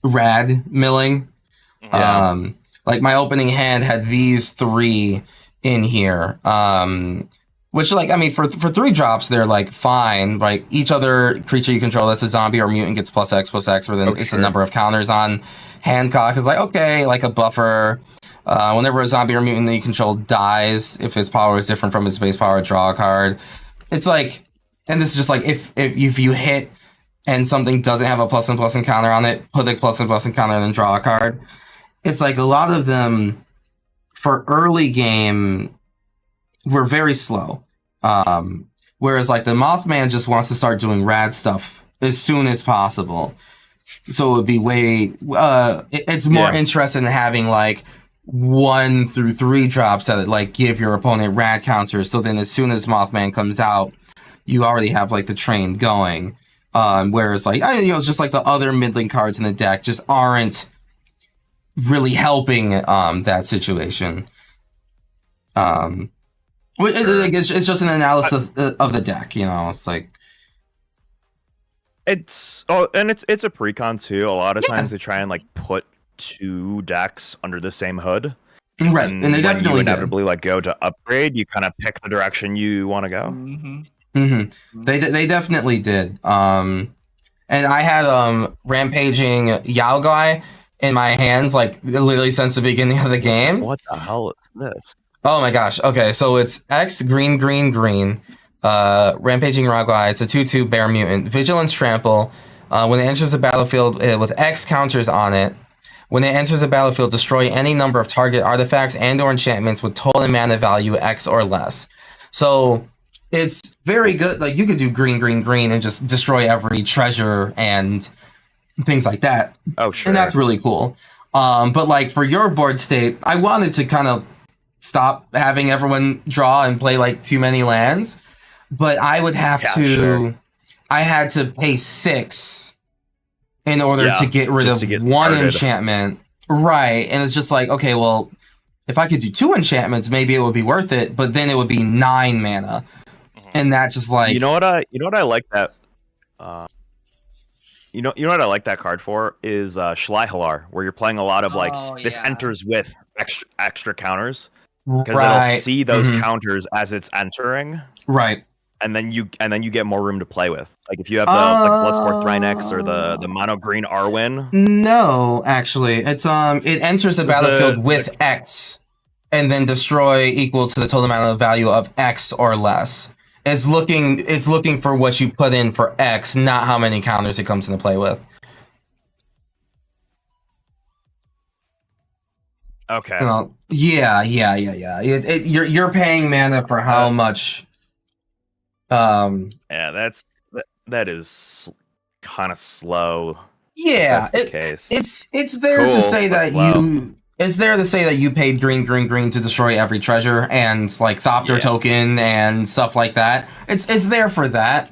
rad milling. Yeah. Like my opening hand had these three in here, which like I mean for 3 drops they're like fine. Like each other creature you control that's a zombie or mutant gets +X, or then it's a number of counters on Hancock is like okay, like a buffer. Whenever a zombie or mutant that you control dies, if its power is different from its base power, draw a card. It's like, and this is just like if you hit and something doesn't have a plus and plus encounter on it, put a plus and plus encounter and then draw a card. It's like a lot of them for early game were very slow. Whereas like the Mothman just wants to start doing rad stuff as soon as possible. So it would be it's more interested in having like 1 through 3 drops that like give your opponent rad counters. So then as soon as Mothman comes out, you already have like the train going. Whereas like, it's just like the other middling cards in the deck just aren't really helping that situation. It's just an analysis of the deck, It's like it's a precon too. A lot of times they try and like put 2 decks under the same hood, right? And they definitely inevitably like go to upgrade. You kind of pick the direction you want to go. They definitely did. And I had rampaging Yao Guy in my hands like literally since the beginning of the game. What the hell is this? Oh my gosh. Okay, so it's X green. Rampaging Raguai. It's a 2/2 bear mutant. Vigilance Trample. When it enters the battlefield with X counters on it. When it enters the battlefield, destroy any number of target artifacts and/or enchantments with total mana value X or less. So it's very good. Like you could do green and just destroy every treasure and things like that. Oh sure. And that's really cool. But like for your board state, I wanted to kind of stop having everyone draw and play like too many lands, but I would have I had to pay 6 in order to get rid of 1 enchantment. Right. And it's just like, okay, well, if I could do 2 enchantments, maybe it would be worth it, but then it would be 9 mana. And that just like you know what I like that you know what I like that card for is Schleichelar, where you're playing a lot of like this enters with extra counters. Because it'll see those counters as it's entering, right? And then you get more room to play with. Like if you have the Bloodsport Thrynex or the mono green Arwen. No, actually, it's it enters the battlefield with X, and then destroy equal to the total amount of value of X or less. It's looking for what you put in for X, not how many counters it comes into play with. Okay. Yeah. You're paying mana for how much. Yeah, that is kind of slow. Yeah, that's the case. It's there to say that you paid green to destroy every treasure and like Thopter token and stuff like that. It's there for that.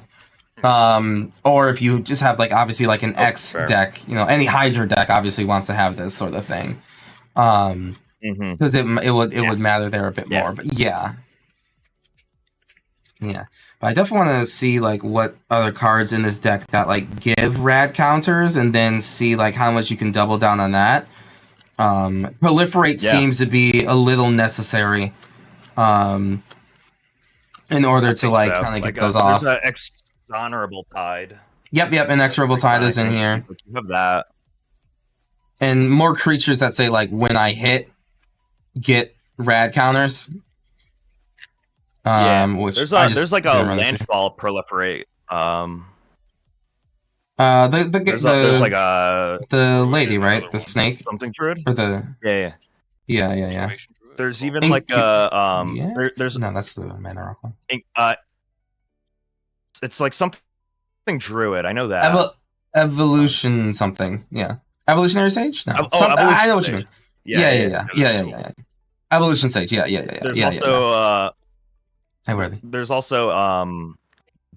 Or if you just have like obviously like an X deck, any Hydra deck obviously wants to have this sort of thing. Because it would matter there a bit more, but yeah. But I definitely want to see like what other cards in this deck that like give rad counters, and then see like how much you can double down on that. Proliferate seems to be a little necessary, in order to like kind of get those off. There's an Exonerable Tide. Yep, an Exonerable Tide is in here. You have that. And more creatures that say like when I hit, get rad counters. Which there's like a landfall proliferate. There's like a the lady, right? The snake, something druid, or the yeah. There's even like a there's no, that's the mana rock one. It's like something druid. I know that evolution something. Yeah. Evolutionary Sage? No. I know what you mean. Yeah. Evolution Sage. Yeah. There's also Highworthy. There's also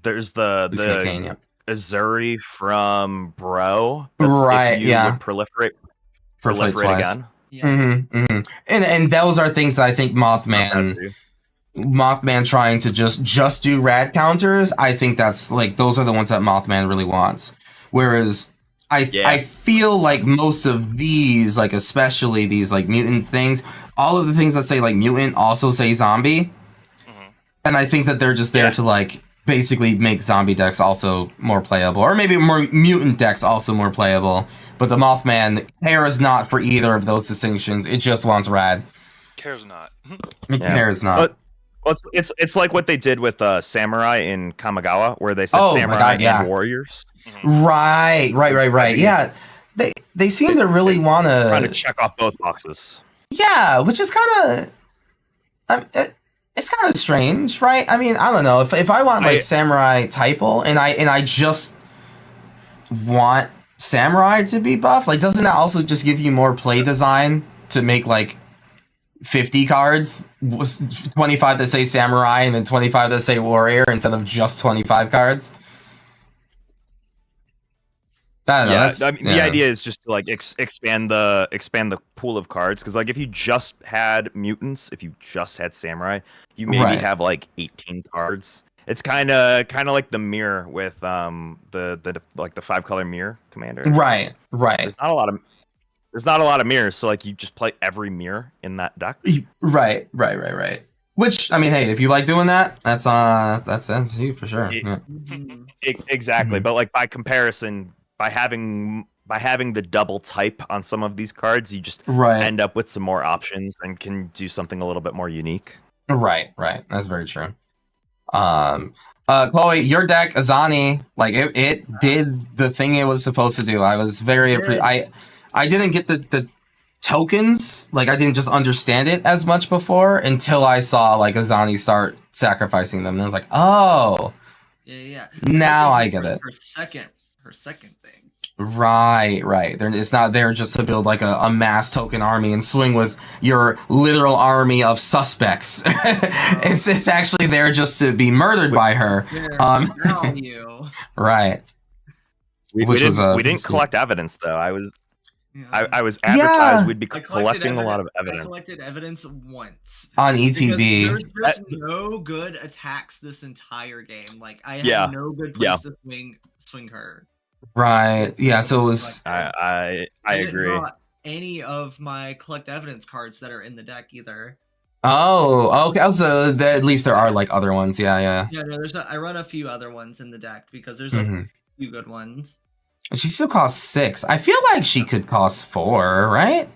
there's the Azuri from Bro. Right. Would proliferate again. Yeah. And those are things that I think Mothman trying to just do rad counters. I think that's like those are the ones that Mothman really wants. Whereas I feel like most of these, like especially these like mutant things, all of the things that say like mutant also say zombie. And I think that they're just there to like basically make zombie decks also more playable, or maybe more mutant decks also more playable. But the Mothman cares not for either of those distinctions. It just wants rad. Cares not. It cares not. Well, it's like what they did with Samurai in Kamigawa, where they said Samurai and Warriors. Right. Yeah, they seem to really want to trying to check off both boxes. Yeah, which is kind of, it's kind of strange, right? I mean, I don't know if I want like Samurai Typal and I just want Samurai to be buffed? Like, doesn't that also just give you more play design to make like 50 cards? 25 that say Samurai and then 25 that say Warrior instead of just 25 cards? I don't know. Yeah, That's, I mean, the idea is just to like expand the pool of cards, because like if you just had mutants, if you just had samurai, you maybe Right. have like 18 cards. It's kind of like the mirror with the like the 5-color mirror commander. Right. There's not a lot of mirrors, so like you just play every mirror in that deck. Right. Which, I mean, hey, if you like doing that, that's you for sure. Yeah. Exactly, Mhm. but like by comparison, by having the double type on some of these cards, you just end up with some more options and can do something a little bit more unique. Right. That's very true. Chloe, your deck, Azani, like it did the thing it was supposed to do. I was very I didn't get the tokens, like I didn't just understand it as much before until I saw like Azani start sacrificing them, and I was like, oh, Yeah. now I get it. Her second thing. Right. It's not there just to build like a mass token army and swing with your literal army of suspects. It's actually there just to be murdered by her. Right. We didn't collect evidence though. I was advertised we'd be collecting a lot of evidence. I collected evidence once on ETB. There's no good attacks this entire game. Like I had no good place to swing her. Right. Yeah. So it was. I agree. Not any of my collect evidence cards that are in the deck either. Oh, okay. So at least there are like other ones. Yeah. Yeah. No, I run a few other ones in the deck because there's a few good ones. She still costs 6. I feel like she could cost 4, right?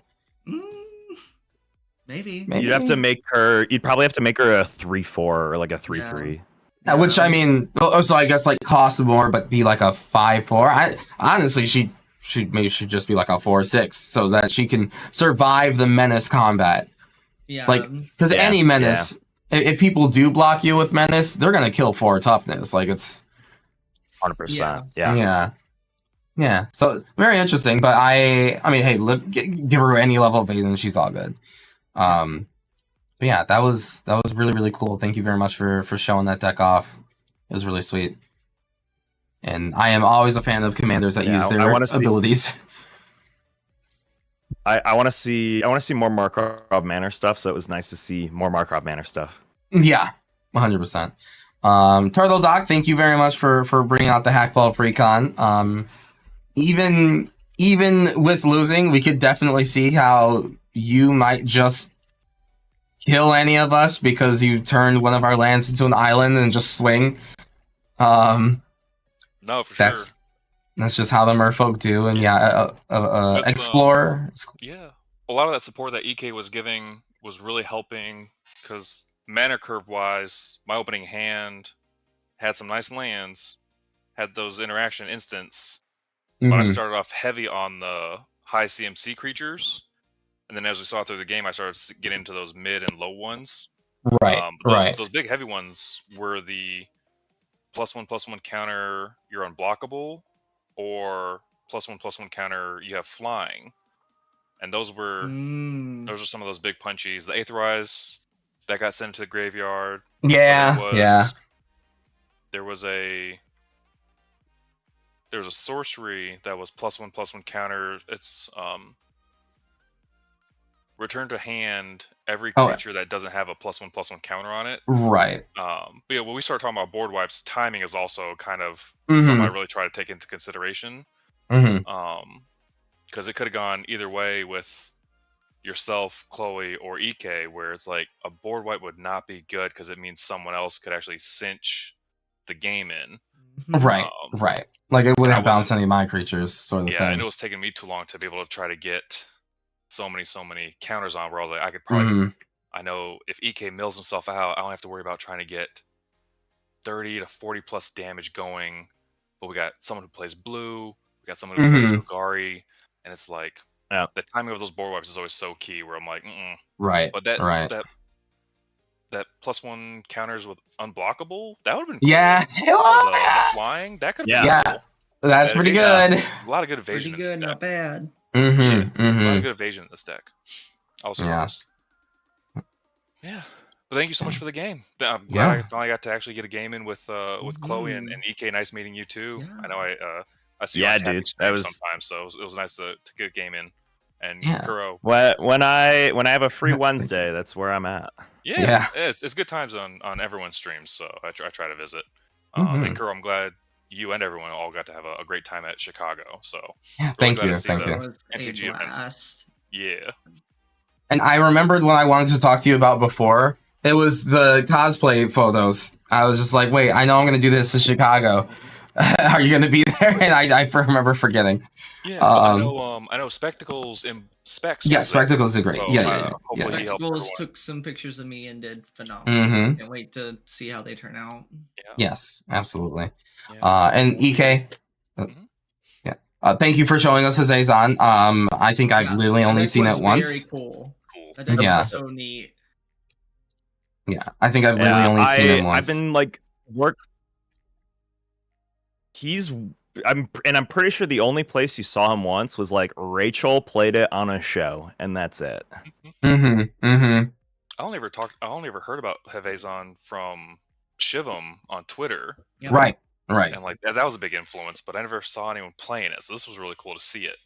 Maybe. You'd have to make her. You'd probably have to make her a 3/4 or like a 3/3. Yeah, which I mean, so I guess like cost more, but be like a 5/4. I honestly, she should just be like a 4/6, so that she can survive the menace combat. Yeah, like because any menace, if people do block you with menace, they're gonna kill 4 toughness. Like it's 100%. Yeah. So very interesting, but I mean, hey, give her any level of evasion, she's all good. But yeah, that was really, really cool. Thank you very much for showing that deck off. It was really sweet. And I am always a fan of commanders that use their abilities. I want to see more Markov Manor stuff, so it was nice to see more Markov Manor stuff. Yeah, 100%. Turtle Doc, thank you very much for bringing out the Hackball Precon. Even with losing, we could definitely see how you might just kill any of us because you turned one of our lands into an island and just swing. No, for sure. That's just how the merfolk do, and Explorer. Yeah, a lot of that support that EK was giving was really helping because mana curve wise, my opening hand had some nice lands, had those interaction instants, but I started off heavy on the high CMC creatures. And then as we saw through the game, I started to get into those mid and low ones. Right. Those big heavy ones were the +1/+1 counter, you're unblockable, or +1/+1 counter, you have flying. And those were some of those big punchies. The Aetherize that got sent to the graveyard. Yeah. There was a sorcery that was +1/+1 counter. It's return to hand every creature that doesn't have a +1/+1 counter on it. Right. But yeah, when we start talking about board wipes, timing is also kind of something I really try to take into consideration. Because it could have gone either way with yourself, Chloe, or EK, where it's like a board wipe would not be good because it means someone else could actually cinch the game in. Right. Like it wouldn't bounce any of my creatures, sort of thing. Yeah, and it was taking me too long to be able to try to get so many counters on where I was like, I could probably I know if EK mills himself out, I don't have to worry about trying to get 30 to 40 plus damage going. But we got someone who plays blue, we got someone who plays Magari, and it's like the timing of those board wipes is always so key where I'm like, Right. But that +1 counters with unblockable, that would have been cool. Yeah. The flying, that could have been cool. That's pretty good. A lot of good evasion. Pretty good, not bad. A lot of good evasion in this deck. Also, yeah. But thank you so much for the game. I'm glad I finally got to actually get a game in with Chloe and EK. Nice meeting you too. Yeah. I know I see you on dude. that was sometimes, so it was nice to get a game in. And Kuro. When I have a free Wednesday, that's where I'm at. Yeah. It's good times on everyone's streams, so I try to visit. And Kuro, I'm glad you and everyone all got to have a great time at Chicago. So thank you. MTG event. Yeah. And I remembered what I wanted to talk to you about before. It was the cosplay photos. I was just like, wait, I know I'm going to do this in Chicago. Are you going to be there? And I remember forgetting. Yeah, I know Spectacles and Specs. Yeah, Spectacles are great. So, hopefully Spectacles took some pictures of me and did phenomenal. Can't wait to see how they turn out. Yeah. Yes, absolutely. And EK, thank you for showing us his Azon. I think I've really only seen it once. Very cool. That was so neat. Yeah, I think I've really only seen him once. I've been like I'm pretty sure the only place you saw him once was like Rachel played it on a show, and that's it. I only ever heard about Hevezon from Shivam on Twitter. Yep. Right. And like that was a big influence, but I never saw anyone playing it, so this was really cool to see it.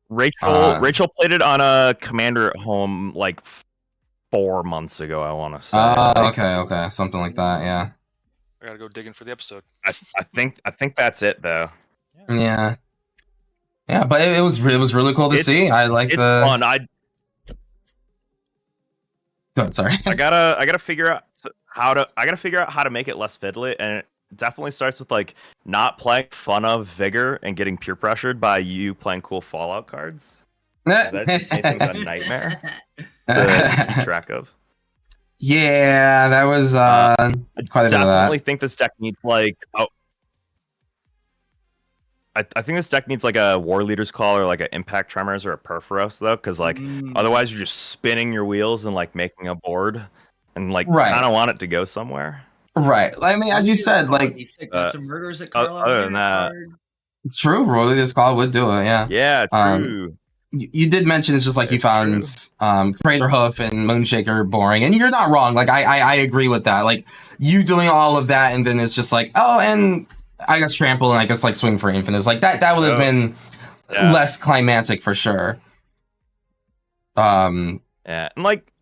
Rachel played it on a Commander at Home like 4 months ago, I want to say. Okay, something like that. Yeah. I gotta go digging for the episode. I think that's it though. Yeah, but it was really cool to see. I like it's fun. Good, sorry. I gotta figure out how to make it less fiddly, and it definitely starts with like not playing fun of Vigor and getting peer pressured by you playing cool Fallout cards. That just made things a nightmare to keep track of. Yeah, that was quite a bit of that. I definitely think this deck needs like I think this deck needs like a War Leader's Call or like an Impact Tremors or a Perforos though, because like otherwise you're just spinning your wheels and like making a board and like kind of want it to go somewhere. Right. I mean, as you said, like some murders at other than that, it's true. War Leader's Call would do it. Yeah. Yeah. True. You did mention it's just like you found Crater Hoof and Moonshaker boring, and you're not wrong. Like I agree with that. Like you doing all of that, and then it's just like, oh, and I guess Trample and I guess like Swing for Infinites. Like that would have been less climactic for sure. And like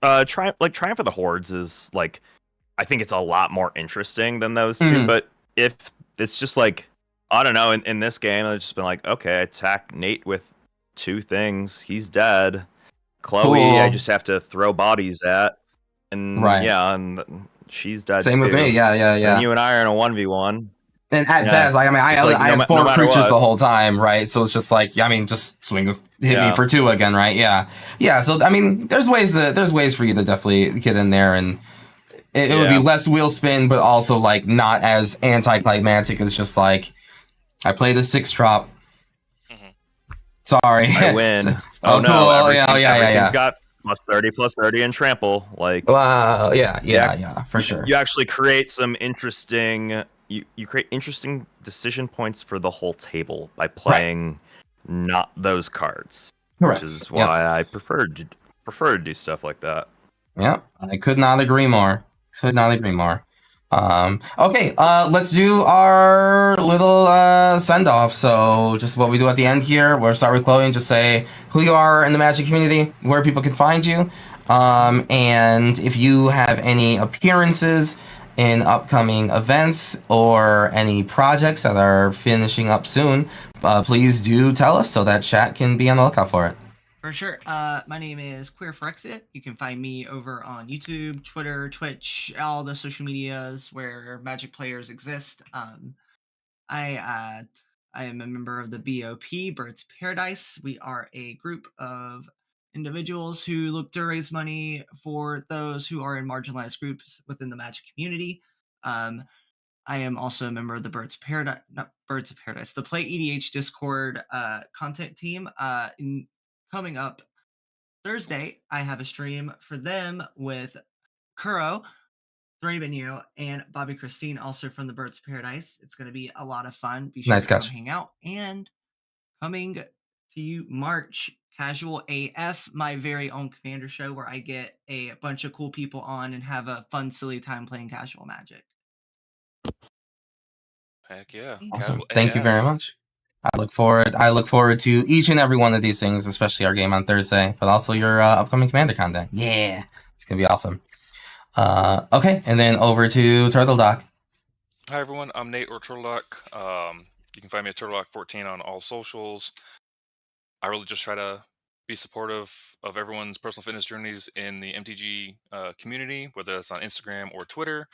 Triumph of the Hordes is like, I think it's a lot more interesting than those two. But if it's just like, I don't know, in this game, I've just been like, okay, attack Nate with 2 things. He's dead. Chloe, I just have to throw bodies at. And and she's dead. Same with me, yeah. And you and I are in a 1v1. And at best, like, I mean, I have 4 creatures the whole time, right? So it's just like, I mean, just hit me for 2 again, right? Yeah. So I mean, there's ways for you to definitely get in there, and it would be less wheel spin, but also like not as anticlimactic as just like, I played a 6-drop. Sorry, I win. So, no, cool. Everything's got +30 and trample. Like, wow, yeah, for sure. You actually create some interesting. You create interesting decision points for the whole table by playing not those cards. Correct. Which is why I prefer to do stuff like that. Yeah, I could not agree more. Okay, let's do our little send off. So just what we do at the end here, we'll start with Chloe and just say who you are in the Magic community, where people can find you, and if you have any appearances in upcoming events or any projects that are finishing up soon, please do tell us so that chat can be on the lookout for it. For sure. My name is Queer for Exit. You can find me over on YouTube, Twitter, Twitch, all the social medias where Magic players exist. I am a member of the BOP, Birds Paradise. We are a group of individuals who look to raise money for those who are in marginalized groups within the Magic community. I am also a member of the Birds of Paradise, the Play EDH Discord content team. Coming up Thursday, I have a stream for them with Kuro. Draven and Bobby Christine, also from the Birds of Paradise. It's going to be a lot of fun. Be sure Nice to come catch. hang out. And coming to you March, Casual AF, my very own Commander show where I get a bunch of cool people on and have a fun, silly time playing casual Magic. Heck yeah. Awesome. Casual Thank you AF. very much. I look forward to each and every one of these things, especially our game on Thursday, but also your upcoming Commander content. Yeah, it's gonna be awesome. Okay, and then over to Turtle Doc. Hi everyone, I'm Nate or Turtle Doc. You can find me at TurtleDoc14 on all socials. I really just try to be supportive of everyone's personal fitness journeys in the MTG community, whether that's on Instagram or Twitter.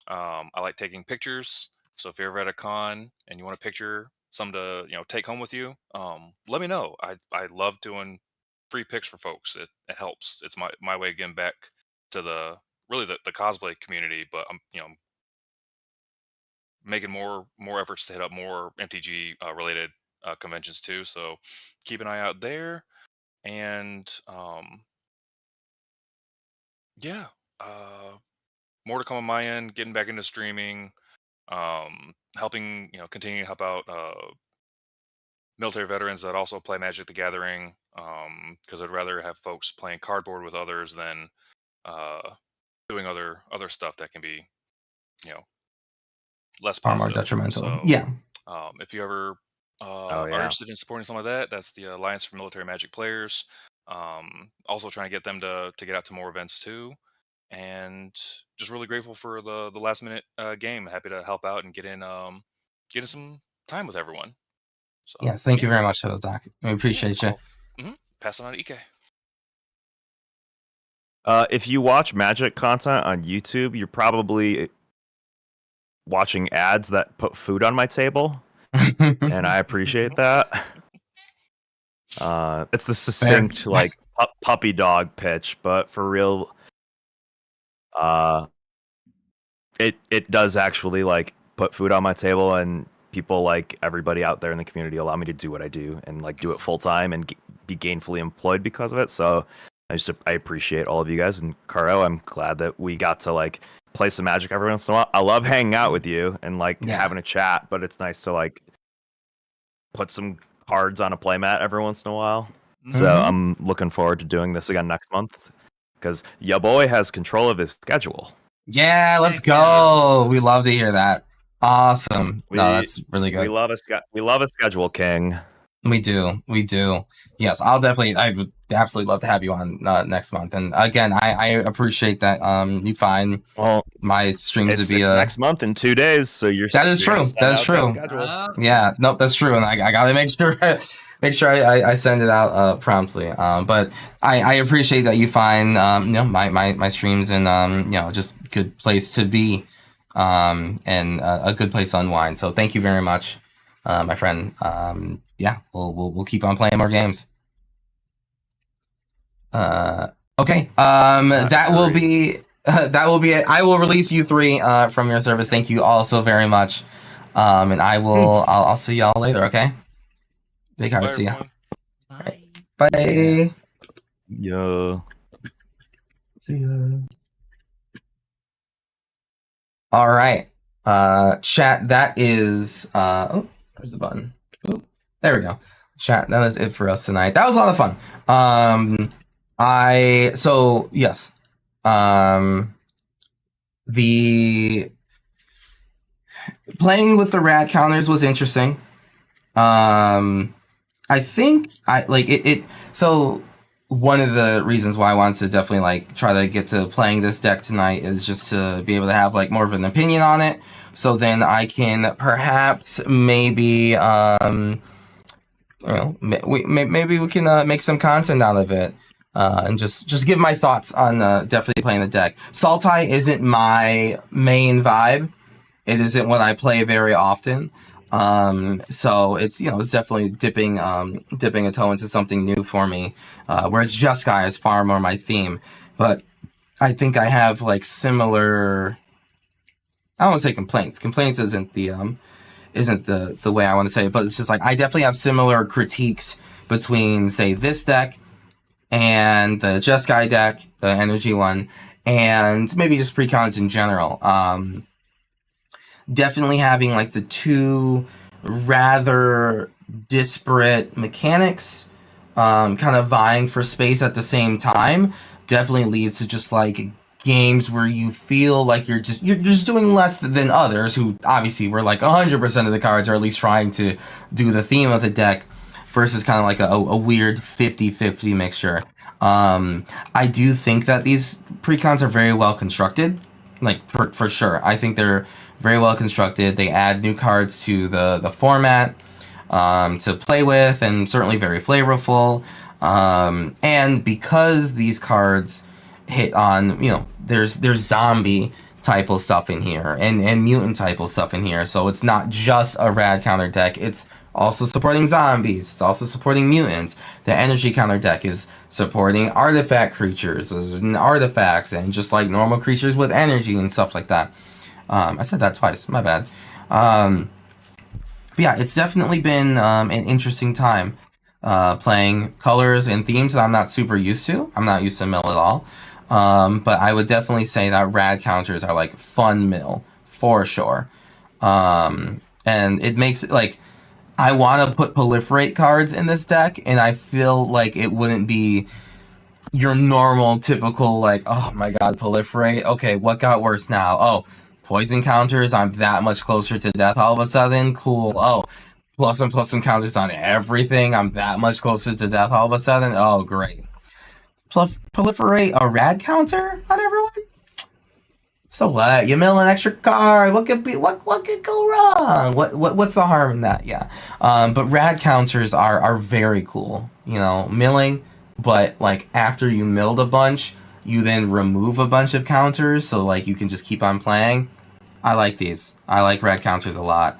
I like taking pictures, so if you're ever at a con and you want a picture, some to take home with you, let me know. I love doing free pics for folks. It helps. It's my way of getting back to the cosplay community, but I'm making more efforts to hit up more MTG related conventions too. So keep an eye out there. And yeah, more to come on my end. Getting back into streaming, helping continue to help out military veterans that also play Magic the Gathering. Because I'd rather have folks playing cardboard with others than doing other stuff that can be less Far positive. more detrimental. So, yeah. If you ever are interested in supporting some of that, that's the Alliance for Military Magic Players. Also trying to get them to get out to more events too, and just really grateful for the last minute game. Happy to help out and get in some time with everyone. So, Yes, thank you very much, Turtle Doc. We appreciate you. Pass it on to EK. If you watch Magic content on YouTube, you're probably watching ads that put food on my table, and I appreciate that. It's the succinct puppy dog pitch, but for real, it does actually put food on my table, and people everybody out there in the community allow me to do what I do and do it full time and be gainfully employed because of it. So I appreciate all of you guys, and Caro, I'm glad that we got to play some Magic every once in a while. I love hanging out with you and having a chat, but it's nice to put some cards on a playmat every once in a while. So I'm looking forward to doing this again next month because ya boy has control of his schedule. Yeah, let's go. We love to hear that. Awesome. No, that's really good. We love a schedule king. We do. Yes, I would absolutely love to have you on next month. And again, I appreciate that you find my streams to be next month in 2 days. So that is true. That is true. Yeah, nope, that's true. And I gotta make sure I send it out promptly. But I appreciate that you find my streams and just good place to be and a good place to unwind. So thank you very much, my friend. Yeah, we'll keep on playing more games. Okay. That will be it. I will release you 3 from your service. Thank you all so very much. And I'll see y'all later. Okay. Big heart. See ya. Bye. Bye. Yo. See ya. All right. Chat. That is. Oh, there's the button. Ooh. There we go. Chat, that is it for us tonight. That was a lot of fun. Yes. The playing with the rat counters was interesting. I think so one of the reasons why I wanted to definitely try to get to playing this deck tonight is just to be able to have more of an opinion on it. So then I can perhaps maybe maybe we can make some content out of it and just give my thoughts on definitely playing the deck. Sultai isn't my main vibe. It isn't what I play very often. So it's it's definitely dipping a toe into something new for me. Whereas Jeskai is far more my theme. But I think I have similar. I don't want to say complaints. Complaints isn't the way I want to say it, but it's just I definitely have similar critiques between, say, this deck and the Jeskai deck, the energy one, and maybe just precons in general. Definitely having like the two rather disparate mechanics kind of vying for space at the same time definitely leads to just like games where you feel like you're just doing less than others who obviously were like 100% of the cards are at least trying to do the theme of the deck versus kind of like a weird 50-50 mixture. I do think that these precons are very well constructed, like for sure. I think they're very well constructed. They add new cards to the format to play with, and certainly very flavorful. And because these cards hit on, there's zombie type of stuff in here and mutant type of stuff in here. So it's not just a rad counter deck. It's also supporting zombies. It's also supporting mutants. The energy counter deck is supporting artifact creatures and artifacts and just like normal creatures with energy and stuff like that. I said that twice. My bad. But yeah, it's definitely been an interesting time playing colors and themes that I'm not super used to. I'm not used to mill at all. But I would definitely say that rad counters are like fun mill for sure. And it makes it like I want to put proliferate cards in this deck, and I feel like it wouldn't be your normal typical like, oh my god, proliferate. Okay, what got worse now? Oh, poison counters, I'm that much closer to death all of a sudden. Cool. Oh, plus and counters on everything, I'm that much closer to death all of a sudden. Oh, great. Proliferate a rad counter on everyone? So what? You mill an extra card. What could go wrong? What's the harm in that? Yeah. But rad counters are very cool. Milling, but like after you milled a bunch, you then remove a bunch of counters, so like you can just keep on playing. I like these. I like rad counters a lot.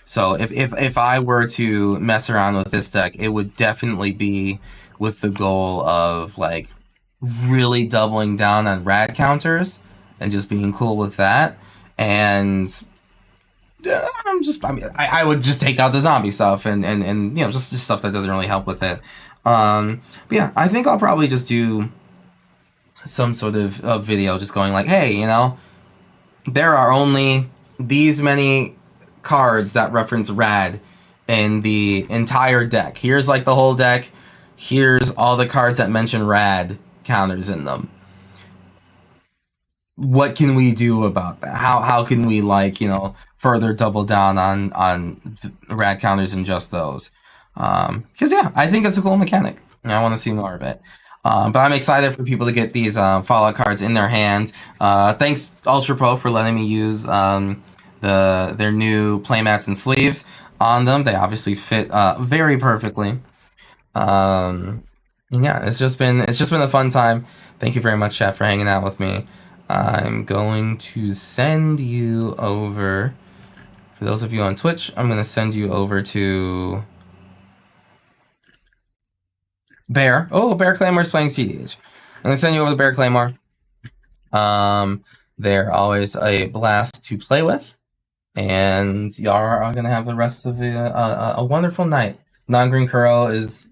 So if I were to mess around with this deck, it would definitely be with the goal of like really doubling down on rad counters and just being cool with that. And I would just take out the zombie stuff and just stuff that doesn't really help with it. But yeah, I think I'll probably just do some sort of video just going like, hey, there are only these many cards that reference rad in the entire deck. Here's like the whole deck. Here's all the cards that mention rad counters in them. What can we do about that? How can we further double down on rad counters and just those? Because yeah, I think it's a cool mechanic and I want to see more of it. But I'm excited for people to get these Fallout cards in their hands. Thanks Ultra Pro for letting me use their new playmats and sleeves on them. They obviously fit very perfectly. Yeah, it's just been a fun time. Thank you very much, chat, for hanging out with me. I'm going to send you over, for those of you on Twitch, I'm going to send you over to Bear. Oh, Bear Claymore's playing CDH. I'm going to send you over to Bear Claymore. They're always a blast to play with. And y'all are going to have the rest of a wonderful night. Non-green is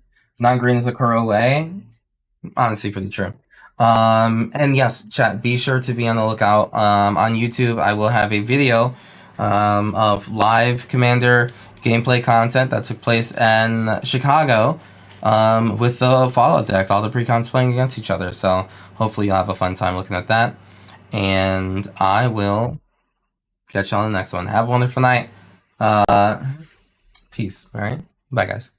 a Kuro way. Honestly, pretty true. And yes, chat, be sure to be on the lookout. On YouTube, I will have a video of live Commander gameplay content that took place in Chicago with the Fallout decks, all the precons playing against each other. So hopefully you'll have a fun time looking at that. And I will catch you on the next one. Have a wonderful night. Peace. All right. Bye, guys.